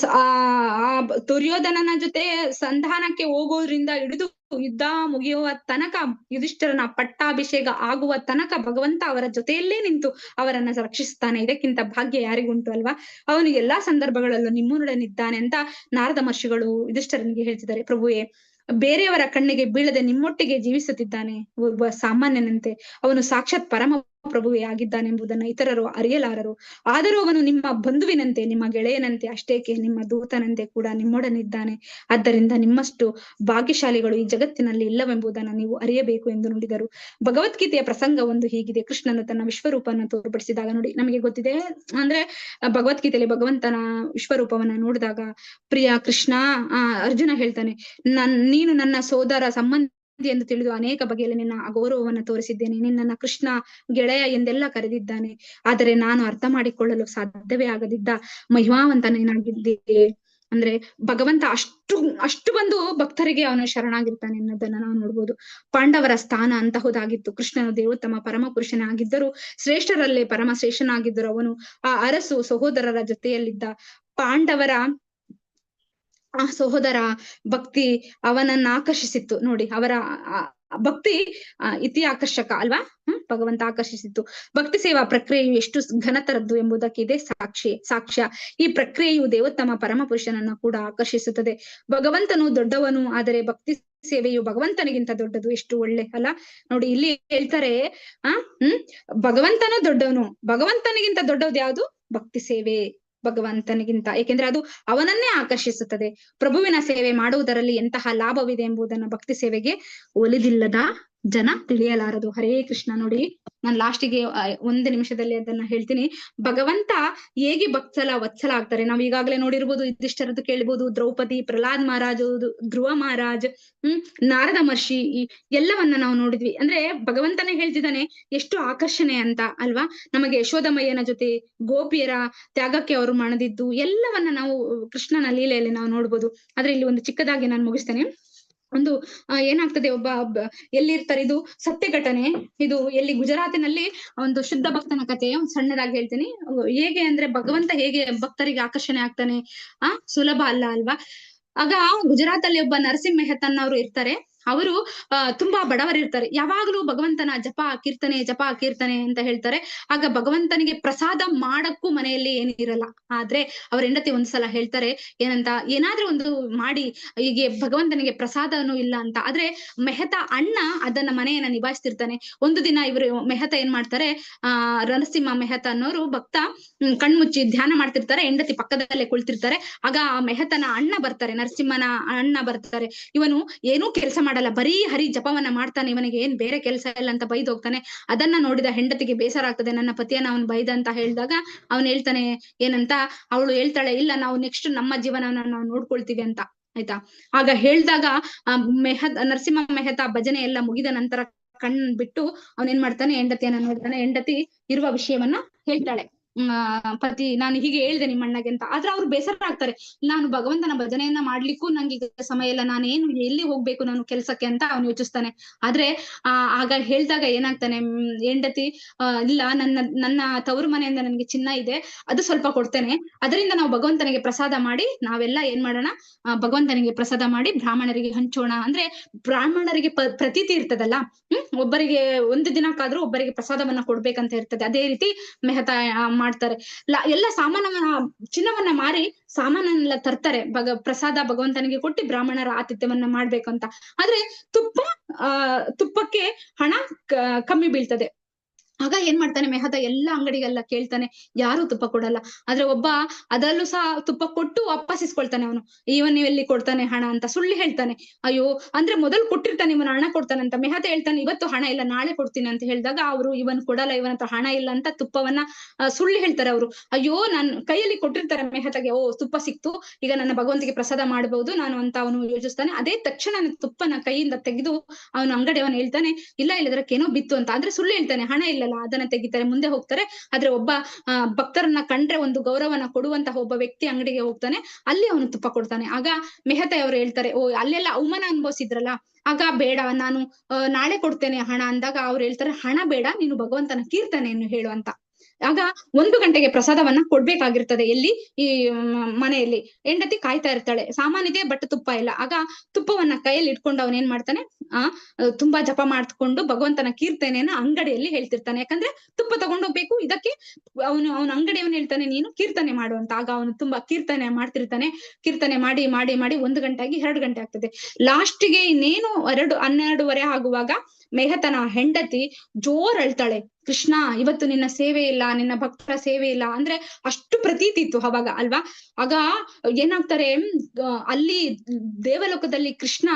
Speaker 2: ದುರ್ಯೋಧನನ ಜೊತೆ ಸಂಧಾನಕ್ಕೆ ಹೋಗೋದ್ರಿಂದ ಹಿಡಿದು ಯುದ್ಧ ಮುಗಿಯುವ ತನಕ, ಯುಧಿಷ್ಠಿರನ ಪಟ್ಟಾಭಿಷೇಕ ಆಗುವ ತನಕ ಭಗವಂತ ಅವರ ಜೊತೆಯಲ್ಲೇ ನಿಂತು ಅವರನ್ನ ರಕ್ಷಿಸ್ತಾನೆ. ಇದಕ್ಕಿಂತ ಭಾಗ್ಯ ಯಾರಿಗುಂಟು ಅಲ್ವಾ. ಅವನು ಎಲ್ಲಾ ಸಂದರ್ಭಗಳಲ್ಲೂ ನಿಮ್ಮೊಡನಿದ್ದಾನೆ ಅಂತ ನಾರದ ಮಹರ್ಷಿಗಳು ಯುಧಿಷ್ಠಿರನಿಗೆ ಹೇಳ್ತಿದ್ದಾರೆ. ಪ್ರಭುವೇ, ಬೇರೆಯವರ ಕಣ್ಣಿಗೆ ಬೀಳದೆ ನಿಮ್ಮೊಟ್ಟಿಗೆ ಜೀವಿಸುತ್ತಿದ್ದಾನೆ ಒಬ್ಬ ಸಾಮಾನ್ಯನಂತೆ. ಅವನು ಸಾಕ್ಷಾತ್ ಪರಮ ಪ್ರಭುವೇ ಆಗಿದ್ದಾನೆಂಬುದನ್ನ ಇತರರು ಅರಿಯಲಾರರು. ಆದರೂ ಅವನು ನಿಮ್ಮ ಬಂಧುವಿನಂತೆ, ನಿಮ್ಮ ಗೆಳೆಯನಂತೆ, ಅಷ್ಟೇಕೆ ನಿಮ್ಮ ದೂತನಂತೆ ಕೂಡ ನಿಮ್ಮೊಡನಿದ್ದಾನೆ. ಆದ್ದರಿಂದ ನಿಮ್ಮಷ್ಟು ಭಾಗ್ಯಶಾಲಿಗಳು ಈ ಜಗತ್ತಿನಲ್ಲಿ ಇಲ್ಲವೆಂಬುದನ್ನು ನೀವು ಅರಿಯಬೇಕು ಎಂದು ನುಡಿದರು. ಭಗವದ್ಗೀತೆಯ ಪ್ರಸಂಗ ಒಂದು ಹೀಗಿದೆ. ಕೃಷ್ಣನು ತನ್ನ ವಿಶ್ವರೂಪವನ್ನು ತೋರ್ಪಡಿಸಿದಾಗ ನೋಡಿ, ನಮಗೆ ಗೊತ್ತಿದೆ ಅಂದ್ರೆ ಭಗವದ್ಗೀತೆಯಲ್ಲಿ ಭಗವಂತನ ವಿಶ್ವರೂಪವನ್ನ ನೋಡಿದಾಗ, ಪ್ರಿಯ ಕೃಷ್ಣ, ಅರ್ಜುನ ಹೇಳ್ತಾನೆ, ನೀನು ನನ್ನ ಸೋದರ ಸಂಬಂಧ ಎಂದು ತಿಳಿದು ಅನೇಕ ಬಗೆಯಲ್ಲಿ ನಿನ್ನ ಅಗೌರವವನ್ನು ತೋರಿಸಿದ್ದೇನೆ. ನಿನ್ನನ್ನ ಕೃಷ್ಣ ಗೆಳೆಯ ಎಂದೆಲ್ಲ ಕರೆದಿದ್ದಾನೆ. ಆದರೆ ನಾನು ಅರ್ಥ ಮಾಡಿಕೊಳ್ಳಲು ಸಾಧ್ಯವೇ ಆಗದಿದ್ದ ಮಹಿಮಾವಂತನೇನಾಗಿದ್ದೆ. ಅಂದ್ರೆ ಭಗವಂತ ಅಷ್ಟು ಬಂದು ಭಕ್ತರಿಗೆ ಅವನು ಶರಣಾಗಿರ್ತಾನೆ ಅನ್ನೋದನ್ನ ನಾವು ನೋಡ್ಬೋದು. ಪಾಂಡವರ ಸ್ಥಾನ ಅಂತಹುದಾಗಿತ್ತು. ಕೃಷ್ಣನು ದೇವೋತ್ತಮ ಪರಮ ಪುರುಷನಾಗಿದ್ದರು, ಶ್ರೇಷ್ಠರಲ್ಲೇ ಪರಮ ಶ್ರೇಷ್ಠನಾಗಿದ್ದರು. ಅವನು ಆ ಅರಸು ಸಹೋದರರ ಜೊತೆಯಲ್ಲಿದ್ದ. ಪಾಂಡವರ ಸಹೋದರ ಭಕ್ತಿ ಅವನನ್ನ ಆಕರ್ಷಿಸಿತ್ತು ನೋಡಿ. ಅವರ ಭಕ್ತಿ ಇತಿ ಆಕರ್ಷಕ ಅಲ್ವಾ. ಭಗವಂತ ಆಕರ್ಷಿಸಿತ್ತು. ಭಕ್ತಿ ಸೇವಾ ಪ್ರಕ್ರಿಯೆಯು ಎಷ್ಟು ಘನತರದ್ದು ಎಂಬುದಕ್ಕೆ ಇದೆ ಸಾಕ್ಷ್ಯ. ಈ ಪ್ರಕ್ರಿಯೆಯು ದೇವೋತ್ತಮ ಪರಮ ಪುರುಷನನ್ನ ಕೂಡ ಆಕರ್ಷಿಸುತ್ತದೆ. ಭಗವಂತನು ದೊಡ್ಡವನು, ಆದರೆ ಭಕ್ತಿ ಸೇವೆಯು ಭಗವಂತನಿಗಿಂತ ದೊಡ್ಡದು. ಎಷ್ಟು ಒಳ್ಳೆ ಅಲ್ಲ ನೋಡಿ. ಇಲ್ಲಿ ಹೇಳ್ತಾರೆ, ಭಗವಂತನು ದೊಡ್ಡವನು, ಭಗವಂತನಿಗಿಂತ ದೊಡ್ಡದು ಯಾವುದು? ಭಕ್ತಿ ಸೇವೆ ಭಗವಂತನಿಗಿಂತ. ಏಕೆಂದ್ರೆ ಅದು ಅವನನ್ನೇ ಆಕರ್ಷಿಸುತ್ತದೆ. ಪ್ರಭುವಿನ ಸೇವೆ ಮಾಡುವುದರಲ್ಲಿ ಎಂತಹ ಲಾಭವಿದೆ ಎಂಬುದನ್ನು ಭಕ್ತಿ ಸೇವೆಗೆ ಒಲಿದಿಲ್ಲದ ಜನ ತಿಳಿಯಲಾರದು. ಹರೇ ಕೃಷ್ಣ. ನೋಡಿ, ನಾನು ಲಾಸ್ಟಿಗೆ ಒಂದು ನಿಮಿಷದಲ್ಲಿ ಅದನ್ನ ಹೇಳ್ತೀನಿ. ಭಗವಂತ ಹೇಗೆ ವತ್ಸಲ ಆಗ್ತಾರೆ. ನಾವ್ ಈಗಾಗಲೇ ನೋಡಿರ್ಬೋದು, ಯುಧಿಷ್ಠಿರದ್ದು ಕೇಳ್ಬೋದು, ದ್ರೌಪದಿ, ಪ್ರಹ್ಲಾದ್ ಮಹಾರಾಜ್, ಧ್ರುವ ಮಹಾರಾಜ್, ನಾರದ ಮಹರ್ಷಿ, ಎಲ್ಲವನ್ನ ನಾವು ನೋಡಿದ್ವಿ. ಅಂದ್ರೆ ಭಗವಂತನೇ ಹೇಳ್ತಿದ್ದಾನೆ ಎಷ್ಟು ಆಕರ್ಷಣೆ ಅಂತ ಅಲ್ವಾ. ನಮಗೆ ಯಶೋದಮಯ್ಯನ ಜೊತೆ ಗೋಪಿಯರ ತ್ಯಾಗಕ್ಕೆ ಅವರು ಮಣದಿದ್ದು ಎಲ್ಲವನ್ನ ನಾವು ಕೃಷ್ಣನ ಲೀಲೆಯಲ್ಲಿ ನಾವು ನೋಡ್ಬೋದು. ಆದ್ರೆ ಇಲ್ಲಿ ಒಂದು ಚಿಕ್ಕದಾಗಿ ನಾನು ಮುಗಿಸ್ತೇನೆ. ಒಂದು ಏನಾಗ್ತದೆ, ಎಲ್ಲಿರ್ತಾರೆ, ಇದು ಸತ್ಯ ಘಟನೆ. ಇದು ಎಲ್ಲಿ ಗುಜರಾತಿನಲ್ಲಿ ಒಂದು ಶುದ್ಧ ಭಕ್ತನ ಕಥೆ. ಒಂದು ಸಣ್ಣದಾಗಿ ಹೇಳ್ತೀನಿ. ಹೇಗೆ ಅಂದ್ರೆ ಭಗವಂತ ಹೇಗೆ ಭಕ್ತರಿಗೆ ಆಕರ್ಷಣೆ ಆಗ್ತಾನೆ, ಸುಲಭ ಅಲ್ಲ ಅಲ್ವಾ. ಆಗ ಗುಜರಾತ್ ಅಲ್ಲಿ ಒಬ್ಬ ನರಸಿಂಹ ಮೆಹತನ್ ಅವರು ಇರ್ತಾರೆ. ಅವರು ತುಂಬಾ ಬಡವರಿರ್ತಾರೆ. ಯಾವಾಗ್ಲೂ ಭಗವಂತನ ಜಪ ಕೀರ್ತನೆ ಅಂತ ಹೇಳ್ತಾರೆ. ಆಗ ಭಗವಂತನಿಗೆ ಪ್ರಸಾದ ಮಾಡಕ್ಕೂ ಮನೆಯಲ್ಲಿ ಏನಿರಲ್ಲ. ಆದ್ರೆ ಅವ್ರ ಹೆಂಡತಿ ಒಂದ್ಸಲ ಹೇಳ್ತಾರೆ ಏನಂತ, ಏನಾದ್ರೂ ಒಂದು ಮಾಡಿ, ಹೀಗೆ ಭಗವಂತನಿಗೆ ಪ್ರಸಾದನೂ ಇಲ್ಲ ಅಂತ. ಆದ್ರೆ ಮೆಹತಾ ಅಣ್ಣ ಅದನ್ನ ಮನೆಯನ್ನ ನಿಭಾಯಿಸ್ತಿರ್ತಾನೆ. ಒಂದು ದಿನ ಇವರು ಮೆಹತಾ ಏನ್ ಮಾಡ್ತಾರೆ, ನರಸಿಂಹ ಮೆಹತಾ ಅನ್ನೋರು ಭಕ್ತ ಕಣ್ಮುಚ್ಚಿ ಧ್ಯಾನ ಮಾಡ್ತಿರ್ತಾರೆ. ಹೆಂಡತಿ ಪಕ್ಕದಲ್ಲೇ ಕುಳಿತಿರ್ತಾರೆ. ಆಗ ಆ ಮೆಹತನ ಅಣ್ಣ ಬರ್ತಾರೆ, ನರಸಿಂಹನ ಅಣ್ಣ ಬರ್ತಾರೆ. ಇವನು ಏನೂ ಕೆಲಸ ಮಾಡಲ್ಲ, ಬರೀ ಹರಿ ಜಪವನ್ನ ಮಾಡ್ತಾನೆ, ಇವನಿಗೆ ಏನ್ ಬೇರೆ ಕೆಲಸ ಇಲ್ಲ ಅಂತ ಬೈದ್ ಹೋಗ್ತಾನೆ. ಅದನ್ನ ನೋಡಿದ ಹೆಂಡತಿಗೆ ಬೇಸರ ಆಗ್ತದೆ, ನನ್ನ ಪತಿಯನ್ನ ಅವನು ಬೈದ ಅಂತ ಹೇಳಿದಾಗ ಅವನು ಹೇಳ್ತಾನೆ ಏನಂತ, ಅವಳು ಹೇಳ್ತಾಳೆ, ಇಲ್ಲ ನಾವು ನೆಕ್ಸ್ಟ್ ನಮ್ಮ ಜೀವನವನ್ನ ನಾವು ನೋಡ್ಕೊಳ್ತೀವಿ ಅಂತ. ಆಯ್ತಾ. ಆಗ ಹೇಳ್ದಾಗ ನರಸಿಂಹ ಮೆಹತಾ ಭಜನೆ ಎಲ್ಲ ಮುಗಿದ ನಂತರ ಕಣ್ ಬಿಟ್ಟು ಅವನೇನ್ ಮಾಡ್ತಾನೆ, ಹೆಂಡತಿಯನ್ನ ನೋಡ್ತಾನೆ. ಹೆಂಡತಿ ಇರುವ ವಿಷಯವನ್ನ ಹೇಳ್ತಾಳೆ, ಪತಿ ನಾನು ಹೀಗೆ ಹೇಳ್ದೆ ನಿಮ್ಮ ಅಣ್ಣಗೆ ಅಂತ. ಆದ್ರೆ ಅವ್ರು ಬೇಸರ ಆಗ್ತಾರೆ, ನಾನು ಭಗವಂತನ ಭಜನೆಯನ್ನ ಮಾಡ್ಲಿಕ್ಕೂ ನಂಗೆ ಈಗ ಸಮಯ ಇಲ್ಲ, ನಾನೇನು ಎಲ್ಲಿ ಹೋಗ್ಬೇಕು ನಾನು ಕೆಲ್ಸಕ್ಕೆ ಅಂತ ಅವನು ಯೋಚಿಸ್ತಾನೆ. ಆದ್ರೆ ಆಗ ಹೇಳ್ದಾಗ ಏನಾಗ್ತಾನೆ, ಹೆಂಡತಿ ಇಲ್ಲ, ನನ್ನ ತವರು ಮನೆಯಿಂದ ನನಗೆ ಚಿನ್ನ ಇದೆ, ಅದು ಸ್ವಲ್ಪ ಕೊಡ್ತೇನೆ, ಅದರಿಂದ ನಾವು ಭಗವಂತನಿಗೆ ಪ್ರಸಾದ ಮಾಡಿ ನಾವೆಲ್ಲ ಏನ್ ಮಾಡೋಣ, ಭಗವಂತನಿಗೆ ಪ್ರಸಾದ ಮಾಡಿ ಬ್ರಾಹ್ಮಣರಿಗೆ ಹಂಚೋಣ. ಅಂದ್ರೆ ಬ್ರಾಹ್ಮಣರಿಗೆ ಪ್ರತೀತಿ ಇರ್ತದಲ್ಲ, ಒಬ್ಬರಿಗೆ ಒಂದು ದಿನಕ್ಕಾದ್ರೂ ಒಬ್ಬರಿಗೆ ಪ್ರಸಾದವನ್ನ ಕೊಡ್ಬೇಕಂತ ಇರ್ತದೆ. ಅದೇ ರೀತಿ ಮೆಹತಾ ಮಾಡ್ತಾರೆ. ಎಲ್ಲ ಚಿನ್ನವನ್ನ ಮಾರಿ ಸಾಮಾನನ್ನೆಲ್ಲ ತರ್ತಾರೆ, ಪ್ರಸಾದ ಭಗವಂತನಿಗೆ ಕೊಟ್ಟು ಬ್ರಾಹ್ಮಣರ ಆತಿಥ್ಯವನ್ನ ಮಾಡ್ಬೇಕು ಅಂತ. ಆದ್ರೆ ತುಪ್ಪಕ್ಕೆ ಹಣ ಕಮ್ಮಿ ಬೀಳ್ತದೆ. ಆಗ ಏನ್ ಮಾಡ್ತಾನೆ ಮೆಹತಾ, ಎಲ್ಲಾ ಅಂಗಡಿಗೆಲ್ಲ ಕೇಳ್ತಾನೆ, ಯಾರು ತುಪ್ಪ ಕೊಡಲ್ಲ. ಆದ್ರೆ ಒಬ್ಬ ಅದರಲ್ಲೂ ಸಹ ತುಪ್ಪ ಕೊಟ್ಟು ವಾಪಸ್ಸಿಸ್ಕೊಳ್ತಾನೆ. ಅವನು ಇವನ್ ಎಲ್ಲಿ ಕೊಡ್ತಾನೆ ಹಣ ಅಂತ ಸುಳ್ಳು ಹೇಳ್ತಾನೆ. ಅಯ್ಯೋ, ಅಂದ್ರೆ ಮೊದಲು ಕೊಟ್ಟಿರ್ತಾನೆ, ಇವನು ಹಣ ಕೊಡ್ತಾನೆ ಅಂತ. ಮೆಹತಾ ಹೇಳ್ತಾನೆ, ಇವತ್ತು ಹಣ ಇಲ್ಲ, ನಾಳೆ ಕೊಡ್ತೀನಿ ಅಂತ ಹೇಳಿದಾಗ ಅವರು ಇವನ್ ಕೊಡಲ್ಲ, ಇವನ ಹತ್ರ ಹಣ ಇಲ್ಲ ಅಂತ ತುಪ್ಪವನ್ನ ಸುಳ್ಳು ಹೇಳ್ತಾರೆ ಅವರು. ಅಯ್ಯೋ, ನಾನ್ ಕೈಯಲ್ಲಿ ಕೊಟ್ಟಿರ್ತಾರೆ ಮೆಹತಾಗೆ, ಓ ತುಪ್ಪ ಸಿಕ್ತು, ಈಗ ನನ್ನ ಭಗವಂತಿಗೆ ಪ್ರಸಾದ ಮಾಡಬಹುದು ನಾನು ಅಂತ ಅವನು ಯೋಚಿಸ್ತಾನೆ. ಅದೇ ತಕ್ಷಣ ತುಪ್ಪನ ಕೈಯಿಂದ ತೆಗೆದು ಅವನು ಅಂಗಡಿಯವನು ಹೇಳ್ತಾನೆ, ಇಲ್ಲ ಇಲ್ಲದ್ರಕ್ಕೇನೋ ಬಿತ್ತು ಅಂತ. ಅಂದ್ರೆ ಸುಳ್ಳು ಹೇಳ್ತಾನೆ, ಹಣ ಇಲ್ಲ, ಅದನ್ನ ತೆಗಿತಾರೆ, ಮುಂದೆ ಹೋಗ್ತಾರೆ. ಆದ್ರೆ ಒಬ್ಬ ಭಕ್ತರನ್ನ ಕಂಡ್ರೆ ಒಂದು ಗೌರವನ ಕೊಡುವಂತಹ ಒಬ್ಬ ವ್ಯಕ್ತಿ ಅಂಗಡಿಗೆ ಹೋಗ್ತಾನೆ, ಅಲ್ಲಿ ಅವನು ತುಪ್ಪ ಕೊಡ್ತಾನೆ. ಆಗ ಮೆಹತಾ ಅವರು ಹೇಳ್ತಾರೆ, ಓ ಅಲ್ಲೆಲ್ಲ ಅವಮಾನ ಅನುಭವಿಸಿದ್ರಲ್ಲ, ಆಗ ಬೇಡ, ನಾನು ನಾಳೆ ಕೊಡ್ತೇನೆ ಹಣ ಅಂದಾಗ ಅವ್ರು ಹೇಳ್ತಾರೆ, ಹಣ ಬೇಡ, ನೀನು ಭಗವಂತನ ಕೀರ್ತನೆಯನ್ನು ಹೇಳು ಅಂತ. ಆಗ 1 ಗಂಟೆಗೆ ಪ್ರಸಾದವನ್ನ ಕೊಡ್ಬೇಕಾಗಿರ್ತದೆ. ಎಲ್ಲಿ, ಈ ಮನೆಯಲ್ಲಿ. ಹೆಂಡತಿ ಕಾಯ್ತಾ ಇರ್ತಾಳೆ, ಸಾಮಾನಿದೆ ಬಟ್ ತುಪ್ಪ ಇಲ್ಲ. ಆಗ ತುಪ್ಪವನ್ನ ಕೈಯಲ್ಲಿ ಇಟ್ಕೊಂಡು ಅವನೇನ್ ಮಾಡ್ತಾನೆ, ತುಂಬಾ ಜಪ ಮಾಡ್ಕೊಂಡು ಭಗವಂತನ ಕೀರ್ತನೆಯನ್ನ ಅಂಗಡಿಯಲ್ಲಿ ಹೇಳ್ತಿರ್ತಾನೆ. ಯಾಕಂದ್ರೆ ತುಪ್ಪ ತಗೊಂಡೋಗ್ಬೇಕು, ಇದಕ್ಕೆ ಅವನ ಅಂಗಡಿಯವನು ಹೇಳ್ತಾನೆ, ನೀನು ಕೀರ್ತನೆ ಮಾಡು ಅಂತ. ಆಗ ಅವನು ತುಂಬಾ ಕೀರ್ತನೆ ಮಾಡ್ತಿರ್ತಾನೆ. ಕೀರ್ತನೆ ಮಾಡಿ ಮಾಡಿ ಮಾಡಿ 1 ಗಂಟೆ ಆಗಿ 2 ಗಂಟೆ ಆಗ್ತದೆ. ಲಾಸ್ಟ್ಗೆ ಇನ್ನೇನು 12:30 ಆಗುವಾಗ ಮೆಹತನ ಹೆಂಡತಿ ಜೋರ್ ಅಳ್ತಾಳೆ, ಕೃಷ್ಣ ಇವತ್ತು ನಿನ್ನ ಸೇವೆ ಇಲ್ಲ, ನಿನ್ನ ಭಕ್ತರ ಸೇವೆ ಇಲ್ಲ. ಅಂದ್ರೆ ಅಷ್ಟು ಪ್ರತೀತಿ ಇತ್ತು ಅವಾಗ ಅಲ್ವಾ. ಆಗ ಏನಾಗ್ತಾರೆ, ಅಲ್ಲಿ ದೇವಲೋಕದಲ್ಲಿ ಕೃಷ್ಣ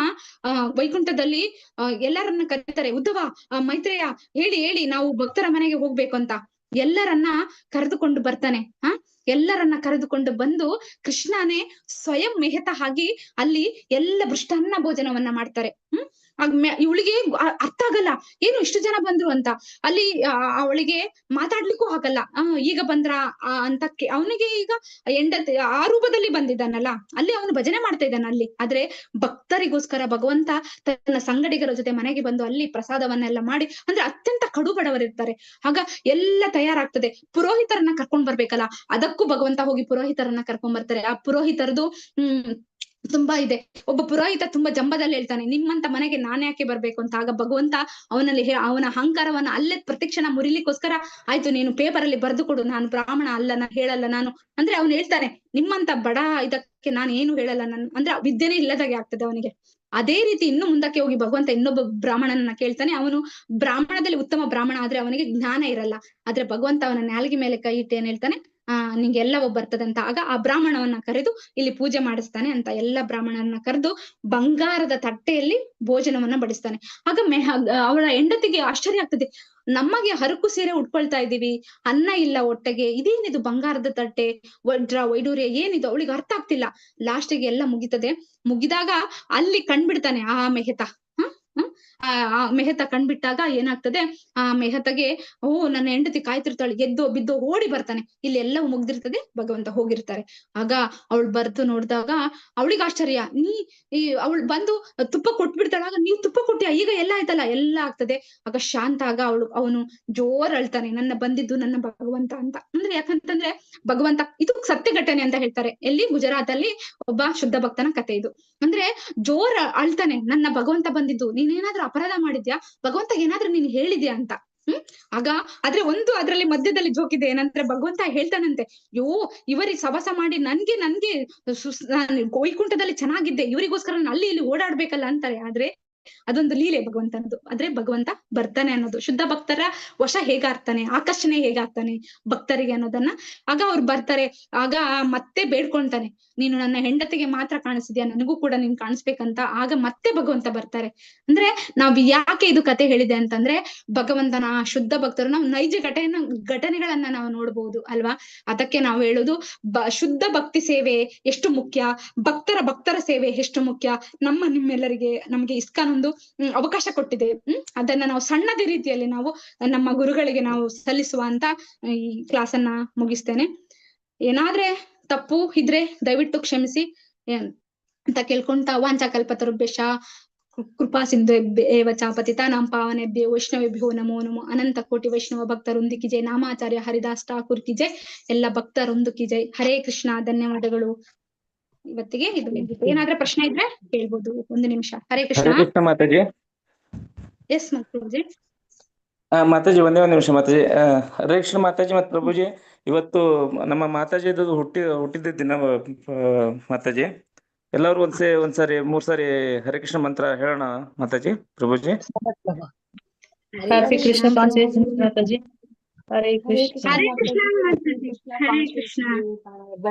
Speaker 2: ವೈಕುಂಠದಲ್ಲಿ ಎಲ್ಲರನ್ನ ಕರೀತಾರೆ, ಉದ್ಧವ, ಮೈತ್ರೇಯ, ಹೇಳಿ ನಾವು ಭಕ್ತರ ಮನೆಗೆ ಹೋಗ್ಬೇಕು ಅಂತ. ಎಲ್ಲರನ್ನ ಕರೆದುಕೊಂಡು ಬರ್ತಾನೆ. ಎಲ್ಲರನ್ನ ಕರೆದುಕೊಂಡು ಬಂದು ಕೃಷ್ಣನೇ ಸ್ವಯಂ ಮೆಹತಾ ಆಗಿ ಅಲ್ಲಿ ಎಲ್ಲ ಮೃಷ್ಟಾನ್ನ ಭೋಜನವನ್ನ ಮಾಡ್ತಾರೆ. ಇವಳಿಗೆ ಅರ್ಥ ಆಗಲ್ಲ, ಏನು ಇಷ್ಟು ಜನ ಬಂದ್ರು ಅಂತ. ಅಲ್ಲಿ ಅವಳಿಗೆ ಮಾತಾಡ್ಲಿಕ್ಕೂ ಆಗಲ್ಲ. ಈಗ ಬಂದ್ರ ಅಂತ ಅವನಿಗೆ ಈಗ ಹೆಂಡತಿ ಆ ರೂಪದಲ್ಲಿ ಬಂದಿದ್ದಾನಲ್ಲ, ಅಲ್ಲಿ ಅವನು ಭಜನೆ ಮಾಡ್ತಾ ಇದ್ದಾನ ಅಲ್ಲಿ. ಆದ್ರೆ ಭಕ್ತರಿಗೋಸ್ಕರ ಭಗವಂತ ತನ್ನ ಸಂಗಡಿಗರ ಜೊತೆ ಮನೆಗೆ ಬಂದು ಅಲ್ಲಿ ಪ್ರಸಾದವನ್ನೆಲ್ಲ ಮಾಡಿ, ಅಂದ್ರೆ ಅತ್ಯಂತ ಕಡು ಬಡವರಿರ್ತಾರೆ. ಆಗ ಎಲ್ಲ ತಯಾರಾಗ್ತದೆ, ಪುರೋಹಿತರನ್ನ ಕರ್ಕೊಂಡ್ ಬರ್ಬೇಕಲ್ಲ, ಅದಕ್ಕೂ ಭಗವಂತ ಹೋಗಿ ಪುರೋಹಿತರನ್ನ ಕರ್ಕೊಂಡ್ ಬರ್ತಾರೆ. ಆ ಪುರೋಹಿತರದು ತುಂಬಾ ಇದೆ. ಒಬ್ಬ ಪುರೋಹಿತ ತುಂಬಾ ಜಂಬದಲ್ಲಿ ಹೇಳ್ತಾನೆ, ನಿಮ್ಮಂತ ಮನೆಗೆ ನಾನ್ ಯಾಕೆ ಬರ್ಬೇಕು ಅಂತ. ಆಗ ಭಗವಂತ ಅವನಲ್ಲಿ ಅವನ ಅಹಂಕಾರವನ್ನ ಅಲ್ಲೇ ಪ್ರತಿಕ್ಷಣ ಮುರಿಲಿಕ್ಕೋಸ್ಕರ, ಆಯ್ತು ನೀನು ಪೇಪರ್ ಅಲ್ಲಿ ಬರ್ದು ಕೊಡು, ನಾನು ಬ್ರಾಹ್ಮಣ ಅಲ್ಲ, ನಾನು ಹೇಳಲ್ಲ ನಾನು ಅಂದ್ರೆ. ಅವನು ಹೇಳ್ತಾನೆ, ನಿಮ್ಮಂತ ಬಡ ಇದಕ್ಕೆ ನಾನು ಏನು ಹೇಳಲ್ಲ, ನಾನು ಅಂದ್ರೆ ವಿದ್ಯೆನೇ ಇಲ್ಲದಾಗೆ ಆಗ್ತದೆ ಅವನಿಗೆ. ಅದೇ ರೀತಿ ಇನ್ನು ಮುಂದಕ್ಕೆ ಹೋಗಿ ಭಗವಂತ ಇನ್ನೊಬ್ಬ ಬ್ರಾಹ್ಮಣನನ್ನ ಕೇಳ್ತಾನೆ. ಅವನು ಬ್ರಾಹ್ಮಣದಲ್ಲಿ ಉತ್ತಮ ಬ್ರಾಹ್ಮಣ, ಆದ್ರೆ ಅವನಿಗೆ ಜ್ಞಾನ ಇರಲ್ಲ. ಆದ್ರೆ ಭಗವಂತ ಅವನ ನಾಲಿಗೆ ಮೇಲೆ ಕೈ ಇಟ್ಟು ಏನ್ ಹೇಳ್ತಾನೆ, ನಿಂಗೆಲ್ಲ ಬರ್ತದೆ ಅಂತ. ಆಗ ಆ ಬ್ರಾಹ್ಮಣವನ್ನ ಕರೆದು ಇಲ್ಲಿ ಪೂಜೆ ಮಾಡಿಸ್ತಾನೆ ಅಂತ. ಎಲ್ಲ ಬ್ರಾಹ್ಮಣರನ್ನ ಕರೆದು ಬಂಗಾರದ ತಟ್ಟೆಯಲ್ಲಿ ಭೋಜನವನ್ನ ಬಡಿಸ್ತಾನೆ. ಆಗ ಅವಳ ಹೆಂಡತಿಗೆ ಆಶ್ಚರ್ಯ ಆಗ್ತದೆ, ನಮಗೆ ಹರಕು ಸೀರೆ ಉಟ್ಕೊಳ್ತಾ ಇದೀವಿ, ಅನ್ನ ಇಲ್ಲ ಹೊಟ್ಟೆಗೆ, ಇದೇನಿದು ಬಂಗಾರದ ತಟ್ಟೆ, ವಜ್ರ ವೈಡೂರ್ಯ ಏನಿದು, ಅವಳಿಗೆ ಅರ್ಥ ಆಗ್ತಿಲ್ಲ. ಲಾಸ್ಟಿಗೆ ಎಲ್ಲ ಮುಗಿದಾಗ ಅಲ್ಲಿ ಕಂಡ್ಬಿಡ್ತಾನೆ ಆ ಮೆಹತ. ಆ ಮೆಹತ ಕಂಡ್ಬಿಟ್ಟಾಗ ಏನಾಗ್ತದೆ, ಆ ಮೆಹತಗೆ ನನ್ನ ಹೆಂಡತಿ ಕಾಯ್ತಿರ್ತಾಳೆ, ಎದ್ದೋ ಬಿದ್ದೋ ಓಡಿ ಬರ್ತಾನೆ. ಇಲ್ಲಿ ಎಲ್ಲವೂ ಮುಗ್ದಿರ್ತದೆ, ಭಗವಂತ ಹೋಗಿರ್ತಾರೆ. ಆಗ ಅವಳು ಬರ್ದು ನೋಡಿದಾಗ ಅವಳಿಗೆ ಆಶ್ಚರ್ಯ, ಅವಳು ಬಂದು ತುಪ್ಪ ಕೊಟ್ಬಿಡ್ತಾಳ. ಆಗ ನೀವು ತುಪ್ಪ ಕೊಟ್ಟಿಯಾ, ಈಗ ಎಲ್ಲ ಆಯ್ತಲ್ಲ, ಎಲ್ಲ ಆಗ್ತದೆ. ಆಗ ಶಾಂತ ಆಗ ಅವನು ಜೋರ್ ಅಳ್ತಾನೆ, ನನ್ನ ಬಂದಿದ್ದು ನನ್ನ ಭಗವಂತ ಅಂತ. ಅಂದ್ರೆ ಯಾಕಂತಂದ್ರೆ ಭಗವಂತ, ಇದು ಸತ್ಯ ಘಟನೆ ಅಂತ ಹೇಳ್ತಾರೆ. ಎಲ್ಲಿ, ಗುಜರಾತ್ ಅಲ್ಲಿ ಒಬ್ಬ ಶುದ್ಧ ಭಕ್ತನ ಕಥೆ ಇದು. ಅಂದ್ರೆ ಜೋರ್ ಅಳ್ತಾನೆ, ನನ್ನ ಭಗವಂತ ಬಂದಿದ್ದು, ನೀನೇನಾದ್ರೂ ಅಪರಾಧ ಮಾಡಿದ್ಯಾ, ಭಗವಂತ ಏನಾದ್ರೂ ನೀನ್ ಹೇಳಿದ್ಯಾ ಅಂತ. ಆಗ ಅದ್ರಲ್ಲಿ ಮಧ್ಯದಲ್ಲಿ ಜೋಕಿದೆ, ಏನಂದ್ರೆ ಭಗವಂತ ಹೇಳ್ತಾನಂತೆ, ಇವರಿಗೆ ಸವಸ ಮಾಡಿ ನನ್ಗೆ ವೈಕುಂಠದಲ್ಲಿ ಚೆನ್ನಾಗಿದ್ದೆ, ಇವರಿಗೋಸ್ಕರ ನಾನು ಅಲ್ಲಿ ಇಲ್ಲಿ ಓಡಾಡ್ಬೇಕಲ್ಲ ಅಂತಾರೆ. ಆದ್ರೆ ಅದೊಂದು ಲೀಲೆ ಭಗವಂತನದು. ಆದ್ರೆ ಭಗವಂತ ಬರ್ತಾನೆ ಅನ್ನೋದು, ಶುದ್ಧ ಭಕ್ತರ ವಶ ಹೇಗಾಗ್ತಾನೆ, ಆಕರ್ಷಣೆ ಹೇಗಾಗ್ತಾನೆ ಭಕ್ತರಿಗೆ ಅನ್ನೋದನ್ನ. ಆಗ ಅವ್ರು ಬರ್ತಾರೆ. ಆಗ ಮತ್ತೆ ಬೇಡ್ಕೊಳ್ತಾನೆ, ನೀನು ನನ್ನ ಹೆಂಡತಿಗೆ ಮಾತ್ರ ಕಾಣಿಸಿದ್ಯಾ, ನನಗೂ ಕೂಡ ನೀನ್ ಕಾಣಿಸ್ಬೇಕಂತ. ಆಗ ಮತ್ತೆ ಭಗವಂತ ಬರ್ತಾರೆ. ಅಂದ್ರೆ ನಾವ್ ಯಾಕೆ ಇದು ಕತೆ ಹೇಳಿದೆ ಅಂತಂದ್ರೆ, ಭಗವಂತನ ಶುದ್ಧ ಭಕ್ತರು ನಾವು ನೈಜ ಘಟನೆಗಳನ್ನ ನಾವು ನೋಡ್ಬಹುದು ಅಲ್ವಾ. ಅದಕ್ಕೆ ನಾವು ಹೇಳುದು, ಶುದ್ಧ ಭಕ್ತಿ ಸೇವೆ ಎಷ್ಟು ಮುಖ್ಯ, ಭಕ್ತರ ಸೇವೆ ಎಷ್ಟು ಮುಖ್ಯ. ನಿಮ್ಮೆಲ್ಲರಿಗೆ ನಮ್ಗೆ ಇಸ್ಕಾನ್ ಒಂದು ಅವಕಾಶ ಕೊಟ್ಟಿದೆ. ಅದನ್ನ ನಾವು ಸಣ್ಣದ ರೀತಿಯಲ್ಲಿ ನಾವು ನಮ್ಮ ಗುರುಗಳಿಗೆ ನಾವು ಸಲ್ಲಿಸುವ ಅಂತ ಈ ಕ್ಲಾಸ್ ಅನ್ನ ಮುಗಿಸ್ತೇನೆ. ಏನಾದ್ರೆ ತಪ್ಪು ಇದ್ರೆ ದಯವಿಟ್ಟು ಕ್ಷಮಿಸಿ ಅಂತ ಕೇಳ್ಕೊಂತ, ವಾಂಚಾಕಲ್ಪತರುಭ್ಯಶ್ಚ ಕೃಪಾ ಸಿಂಧು ಏವ ಚ ಪತಿತಾನಾಂ ಪಾವನೇಭ್ಯೋ ವೈಷ್ಣವೇಭ್ಯೋ ನಮೋ ನಮೋ. ಅನಂತ ಕೋಟಿ ವೈಷ್ಣವ ಭಕ್ತರೊಂದಿಗೆ ಜೈ. ನಾಮಾಚಾರ್ಯ ಹರಿದಾಸ್ ಠಾಕೂರ್ ಕಿ ಜೈ. ಎಲ್ಲ ಭಕ್ತರೊಂದಿಗೆ ಜೈ. ಹರೇ ಕೃಷ್ಣ. ಧನ್ಯವಾದಗಳು. ಇವತ್ತಿಗೆ ಇದು ಮುಗಿತು. ಏನಾದ್ರೂ ಪ್ರಶ್ನೆ ಇದ್ರೆ ಕೇಳ್ಬೋದು. 1 ನಿಮಿಷ. ಹರೇ ಕೃಷ್ಣ.
Speaker 7: ಹರೇ ಕೃಷ್ಣ ಮಾತಾಜಿ.
Speaker 2: ಎಸ್ ಮಾತಾಜಿ.
Speaker 7: ಮಾತಾಜಿ ಒಂದೇ ಒಂದು ನಿಮಿಷ ಮಾತಾಜಿ. ಹರೇ ಕೃಷ್ಣ ಮಾತಾಜಿ ಮತ್ತು ಪ್ರಭುಜಿ, ಇವತ್ತು ನಮ್ಮ ಮಾತಾಜಿ ಹುಟ್ಟಿದ ದಿನ ಮಾತಾಜಿ. ಎಲ್ಲರೂ ಒಂದ್ಸಾರಿ 3 ಸಾರಿ ಹರೇ ಕೃಷ್ಣ ಮಂತ್ರ ಹೇಳೋಣ ಮಾತಾಜಿ, ಪ್ರಭುಜಿ.
Speaker 3: ಹರೇ ಕೃಷ್ಣ ಮಾತಾಜಿ. ಹರೇ ಕೃಷ್ಣ.
Speaker 2: ಹರೇ ಕೃಷ್ಣ ಮಾತಾಜಿ. ಹರೇ ಕೃಷ್ಣ.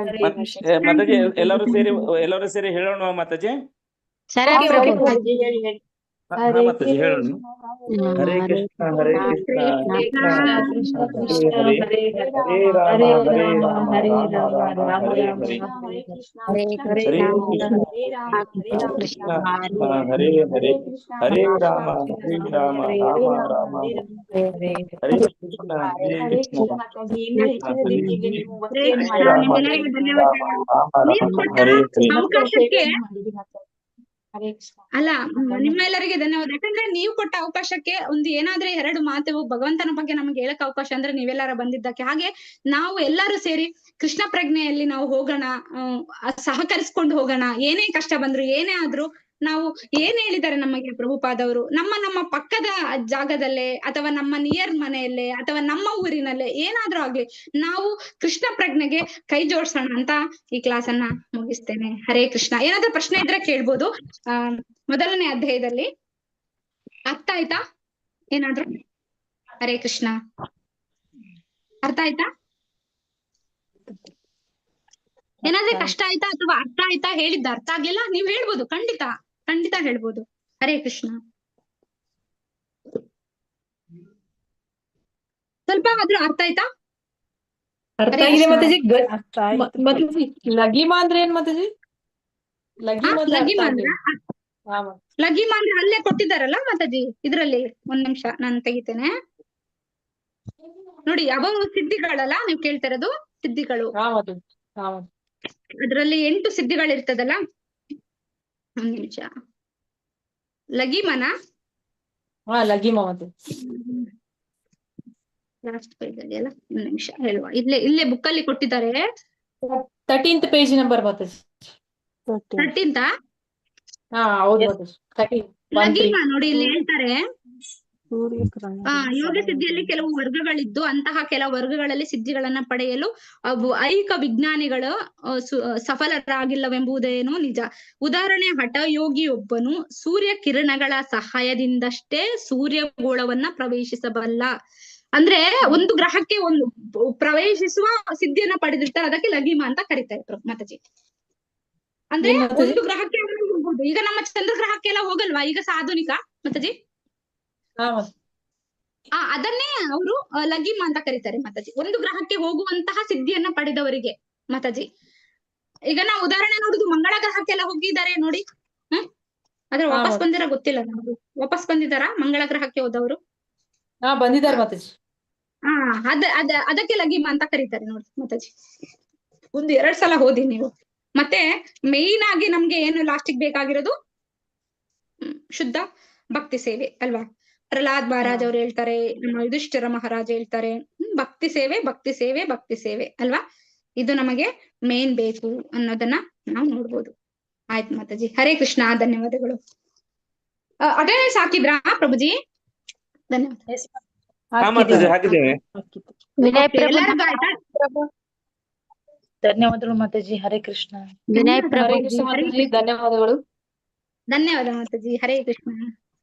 Speaker 7: ಮಾತಾಜಿ ಎಲ್ಲರೂ ಸೇರಿ ಹೇಳೋಣ ಮಾತಾಜಿ. ಮಾತಾಜಿ ಹೇಳೋಣ. ಹರೇ ಕೃಷ್ಣ ಹರೇ ಕೃಷ್ಣ ಕೃಷ್ಣ ಹರೇ ಹರೇ, ಹರೇ ರಾಮ ಹರೇ ರಾಮ ರಾಮ ರಾಮ ಹರೇ ಹರೇ, ಹರೇ ಕೃಷ್ಣ ಹರೇ ಹರೇ, ಹರೇ ರಾಮ ರಾಮ ರಾಮ ಹರೇ ಕೃಷ್ಣ ಹರೇ ಕೃಷ್ಣ
Speaker 2: ನಿಮ್ಮೆಲ್ಲರಿಗೂ ಧನ್ಯವಾದಗಳು. ಅವಕಾಶಕ್ಕೆ ಅಲ್ಲ, ನಿಮ್ಮೆಲ್ಲರಿಗೆ ಧನ್ಯವಾದ. ಯಾಕಂದ್ರೆ ನೀವು ಕೊಟ್ಟ ಅವಕಾಶಕ್ಕೆ ಒಂದು ಏನಾದ್ರೆ 2 ಮಾತು ಭಗವಂತನ ಬಗ್ಗೆ ನಮ್ಗೆ ಹೇಳಕ್ ಅವಕಾಶ ಅಂದ್ರೆ ನೀವೆಲ್ಲಾರ ಬಂದಿದ್ದಕ್ಕೆ. ಹಾಗೆ ನಾವು ಎಲ್ಲರೂ ಸೇರಿ ಕೃಷ್ಣ ಪ್ರಜ್ಞೆಯಲ್ಲಿ ನಾವು ಹೋಗೋಣ, ಸಹಕರಿಸ್ಕೊಂಡು ಹೋಗೋಣ. ಏನೇ ಕಷ್ಟ ಬಂದ್ರು ಏನೇ ಆದ್ರೂ ನಾವು ಏನ್ ಹೇಳಿದ್ದಾರೆ ನಮಗೆ ಪ್ರಭುಪಾದವರು, ನಮ್ಮ ಪಕ್ಕದ ಜಾಗದಲ್ಲೇ ಅಥವಾ ನಮ್ಮ ನಿಯರ್ ಮನೆಯಲ್ಲೇ ಅಥವಾ ನಮ್ಮ ಊರಿನಲ್ಲೇ ಏನಾದ್ರೂ ಆಗ್ಲಿ ನಾವು ಕೃಷ್ಣ ಪ್ರಜ್ಞೆಗೆ ಕೈ ಜೋಡ್ಸೋಣ ಅಂತ ಈ ಕ್ಲಾಸ್ ಅನ್ನ ಮುಗಿಸ್ತೇನೆ. ಹರೇ ಕೃಷ್ಣ. ಏನಾದ್ರೂ ಪ್ರಶ್ನೆ ಇದ್ರೆ ಕೇಳ್ಬೋದು. ಮೊದಲನೇ ಅಧ್ಯಾಯದಲ್ಲಿ ಅರ್ಥ ಆಯ್ತಾ ಏನಾದ್ರೂ? ಹರೇ ಕೃಷ್ಣ. ಅರ್ಥ ಆಯ್ತಾ? ಏನಾದ್ರೆ ಕಷ್ಟ ಆಯ್ತಾ ಅಥವಾ ಅರ್ಥ ಆಯ್ತಾ? ಹೇಳಿದ್ದ ಅರ್ಥ ಆಗ್ಲಿಲ್ಲ ನೀವ್ ಹೇಳ್ಬೋದು, ಖಂಡಿತ ಹೇಳ್ಬೋದು. ಹರೇ ಕೃಷ್ಣ. ಸ್ವಲ್ಪ ಆದ್ರೂ ಅರ್ಥ ಆಯ್ತಾ?
Speaker 3: ಅರ್ಥ ಆಗಿದೆ ಮಾತಾಜಿ. ಲಗೀಮಾ ಅಂದ್ರೆ ಏನ್ ಮಾತಾಜಿ?
Speaker 2: ಲಗೀಮಾ ಅಂದ್ರೆ ಅಲ್ಲೇ ಕೊಟ್ಟಿದ್ದಾರಲ್ಲ ಮಾತಾಜಿ ಇದ್ರಲ್ಲಿ. 1 ನಿಮಿಷ ನಾನು ತೆಗಿತೇನೆ ನೋಡಿ. ಅವು ಸಿದ್ಧಿಗಳಲ್ಲ ನೀವು ಕೇಳ್ತಿರೋದು, ಸಿದ್ಧಿಗಳು. ಅದ್ರಲ್ಲಿ 8 ಸಿದ್ಧಿಗಳಿರ್ತದಲ್ಲ. 1 ನಿಮಿಷ. ಲಗೀಮನ
Speaker 3: ಲಗೀಮಾ ಮತ್ತೆ
Speaker 2: ಲಾಸ್ಟ್ ಪೇಜ್ ಅಲ್ಲಿ ಅಲ್ಲ. 1 ನಿಮಿಷ ಹೇಳುವ. ಇಲ್ಲೇ ಬುಕ್ ಅಲ್ಲಿ ಕೊಟ್ಟಿದ್ದಾರೆ.
Speaker 3: 13th page number Mataji.
Speaker 2: 13th
Speaker 3: ಹೌದು ಮಾತಾಜಿ.
Speaker 2: ಲಗೀಮಾ ನೋಡಿ ಇಲ್ಲಿ ಹೇಳ್ತಾರೆ, ಯೋಗ ಸಿದ್ಧಿಯಲ್ಲಿ ಕೆಲವು ವರ್ಗಗಳಿದ್ದು ಅಂತಹ ಕೆಲವು ವರ್ಗಗಳಲ್ಲಿ ಸಿದ್ಧಿಗಳನ್ನ ಪಡೆಯಲು ಐಹಿಕ ವಿಜ್ಞಾನಿಗಳು ಸಫಲರಾಗಿಲ್ಲವೆಂಬುದೇನೋ ನಿಜ. ಉದಾಹರಣೆ, ಹಠಯೋಗಿಯೊಬ್ಬನು ಸೂರ್ಯ ಕಿರಣಗಳ ಸಹಾಯದಿಂದಷ್ಟೇ ಸೂರ್ಯಗೋಳವನ್ನ ಪ್ರವೇಶಿಸಬಲ್ಲ. ಅಂದ್ರೆ ಒಂದು ಗ್ರಹಕ್ಕೆ ಒಂದು ಪ್ರವೇಶಿಸುವ ಸಿದ್ಧಿಯನ್ನ ಪಡೆದಿರ್ತಾರೆ, ಅದಕ್ಕೆ ಲಘಿಮ ಅಂತ ಕರೀತಾರೆ ಮಾತಾಜಿ. ಅಂದ್ರೆ
Speaker 3: ಏನ್ ಮಾತಾಜಿ?
Speaker 2: ಒಂದು ಗ್ರಹಕ್ಕೆ ಅವ್ರು ಹೋಗ್ಬೋದು. ಈಗ ನಮ್ಮ ಚಂದ್ರ ಗ್ರಹಕ್ಕೆಲ್ಲ ಹೋಗಲ್ವಾ ಈಗ ಆಧುನಿಕ ಮಾತಾಜಿ?
Speaker 3: ಹಾ
Speaker 2: ಅದನ್ನೇ ಅವರು ಲಘಿಮ ಅಂತ ಕರೀತಾರೆ ಮಾತಾಜಿ. ಒಂದು ಗ್ರಹಕ್ಕೆ ಹೋಗುವಂತಹ ಸಿದ್ಧಿಯನ್ನ ಪಡೆದವರಿಗೆ ಮಾತಾಜಿ. ಈಗ ನಾವು ಉದಾಹರಣೆ ನೋಡುದು ಮಂಗಳ ಗ್ರಹಕ್ಕೆಲ್ಲ ಹೋಗಿದ್ದಾರೆ ನೋಡಿ. ಆದ್ರೆ
Speaker 3: ಹಾ,
Speaker 2: ವಾಪಸ್
Speaker 3: ಮಾತಾಜಿ.
Speaker 2: ಬಂದಿರ ಗೊತ್ತಿಲ್ಲ ನಮ್ಗೆ. ವಾಪಸ್ ಬಂದಿದಾರಾ ಮಂಗಳ ಗ್ರಹಕ್ಕೆ ಹೋದವರು?
Speaker 3: ಹಾ ಬಂದಿದ್ದಾರೆ ಮಾತಾಜಿ.
Speaker 2: ಅದಕ್ಕೆ ಲಘಿಮ ಅಂತ ಕರೀತಾರೆ ನೋಡಿ ಮಾತಾಜಿ. 1-2 ಸಲ ಹೋದಿ ನೀವು. ಮತ್ತೆ ಮೇಯ್ನ್ ಆಗಿ ನಮ್ಗೆ ಏನು ಲಾಸ್ಟಿಗೆ ಬೇಕಾಗಿರೋದು ಶುದ್ಧ ಭಕ್ತಿ ಸೇವೆ ಅಲ್ವಾ? ಪ್ರಹ್ಲಾದ್ ಮಹಾರಾಜ್ ಅವ್ರು ಹೇಳ್ತಾರೆ, ನಮ್ಮ ಯುಧಿಷ್ಠಿರ ಮಹಾರಾಜ್ ಹೇಳ್ತಾರೆ, ಭಕ್ತಿ ಸೇವೆ ಭಕ್ತಿ ಸೇವೆ ಭಕ್ತಿ ಸೇವೆ ಅಲ್ವಾ? ಇದು ನಮಗೆ ಮೇನ್ ಬೇಕು ಅನ್ನೋದನ್ನ ನಾವು ನೋಡ್ಬೋದು. ಆಯ್ತು ಮಾತಾಜಿ, ಹರೇ ಕೃಷ್ಣ, ಧನ್ಯವಾದಗಳು. ಅಟೆಂಡೆನ್ಸ್ ಹಾಕಿದ್ರಾ ಪ್ರಭುಜಿ? ಧನ್ಯವಾದ.
Speaker 7: ಹಾ ಮಾತಾಜಿ ಹಾಕಿದ್ದೇವೆ.
Speaker 8: ವಿನಯ್ ಪ್ರಭು
Speaker 2: ಎಲ್ಲರಿಗೂ ಆಯ್ತಾ?
Speaker 1: ಧನ್ಯವಾದಗಳು ಮಾತಾಜಿ. ಹರೇ ಕೃಷ್ಣ.
Speaker 8: ವಿನಯ್
Speaker 3: ಹರೇ
Speaker 8: ಪ್ರಭು
Speaker 3: ಕೃಷ್ಣ ಮಾತಾಜಿ, ಧನ್ಯವಾದಗಳು.
Speaker 2: ಧನ್ಯವಾದ ಮಾತಾಜಿ. ಹರೇ ಕೃಷ್ಣ.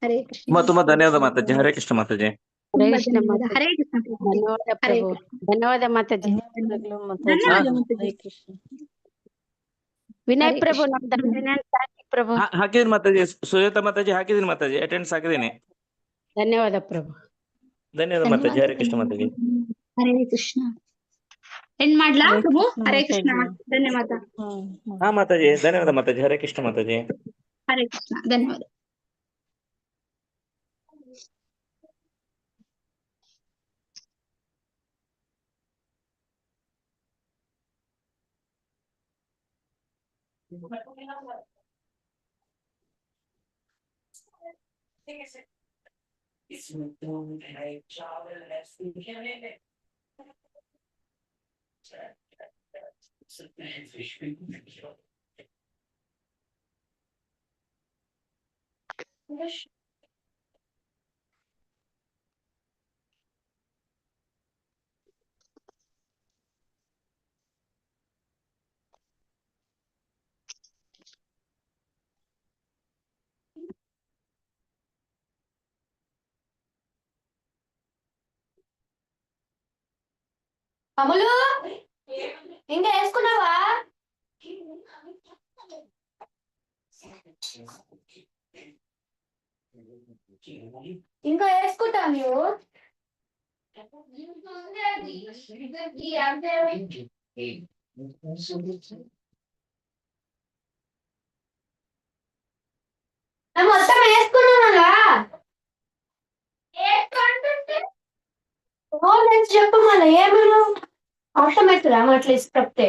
Speaker 2: ಹರೇ ಕೃಷ್ಣ.
Speaker 7: ತುಂಬಾ ಧನ್ಯವಾದ ಮಾತಾಜಿ. ಹರೇ ಕೃಷ್ಣ ಮಾತಾಜಿ.
Speaker 8: ಹರೇ
Speaker 2: ತುಂಬಾ
Speaker 8: ಕೃಷ್ಣ
Speaker 2: ಧನ್ಯವಾದ.
Speaker 8: ಮಾತಾಜಿ.
Speaker 2: ಹರೇ ಕೃಷ್ಣ ಪ್ರಭುಜಿ.
Speaker 8: ಧನ್ಯವಾದ
Speaker 2: ಹರೇ
Speaker 8: ಪ್ರಭು.
Speaker 2: ಕೃಷ್ಣ.
Speaker 8: ಧನ್ಯವಾದ ಮಾತಾಜಿ.
Speaker 5: ಧನ್ಯವಾದಗಳು ಮಾತಾಜಿ.
Speaker 2: ಧನ್ಯವಾದ ಮಾತಾಜಿ.
Speaker 5: ಹರೇ ಕೃಷ್ಣ.
Speaker 8: ವಿನಯ್
Speaker 2: ಹರೇ
Speaker 8: ಪ್ರಭು
Speaker 2: ಕೃಷ್ಣ.
Speaker 8: ನಮ್ದು ಅಟೆಂಡೆನ್ಸ್ ಹಾಕಿ ಪ್ರಭು.
Speaker 7: ಹಾಕಿದೀನಿ ಮಾತಾಜಿ. ಸುಜಾತ ಮಾತಾಜಿ ಹಾಕಿದೀನಿ ಮಾತಾಜಿ. ಅಟೆಂಡೆನ್ಸ್ ಹಾಕಿದೀನಿ.
Speaker 8: ಧನ್ಯವಾದ ಪ್ರಭು.
Speaker 7: ಧನ್ಯವಾದ ಮಾತಾಜಿ. ಹರೇ ಕೃಷ್ಣ ಮಾತಾಜಿ.
Speaker 2: ಹರೇ ಕೃಷ್ಣ. ಎಂಡ್ ಮಾಡ್ಲಾ
Speaker 5: ಹರೇ
Speaker 2: ಪ್ರಭು?
Speaker 5: ಕೃಷ್ಣ
Speaker 2: ಹರೇ ಕೃಷ್ಣ.
Speaker 5: ಮಾತಾಜಿ.
Speaker 2: ಧನ್ಯವಾದ.
Speaker 7: ಹಾ ಮಾತಾಜಿ, ಧನ್ಯವಾದ ಮಾತಾಜಿ. ಹರೇ ಕೃಷ್ಣ ಮಾತಾಜಿ.
Speaker 2: ಹರೇ ಕೃಷ್ಣ. ಧನ್ಯವಾದ.
Speaker 9: అమలు ఇంకా వేసుకున్నావా? ఇంకా వేసుకుంటా నువ్వు? మొత్తం వేసుకున్నావా? చెప్పమన్నా ఏమన్నా ఆటోమేటిక్ అట్లా చెప్తే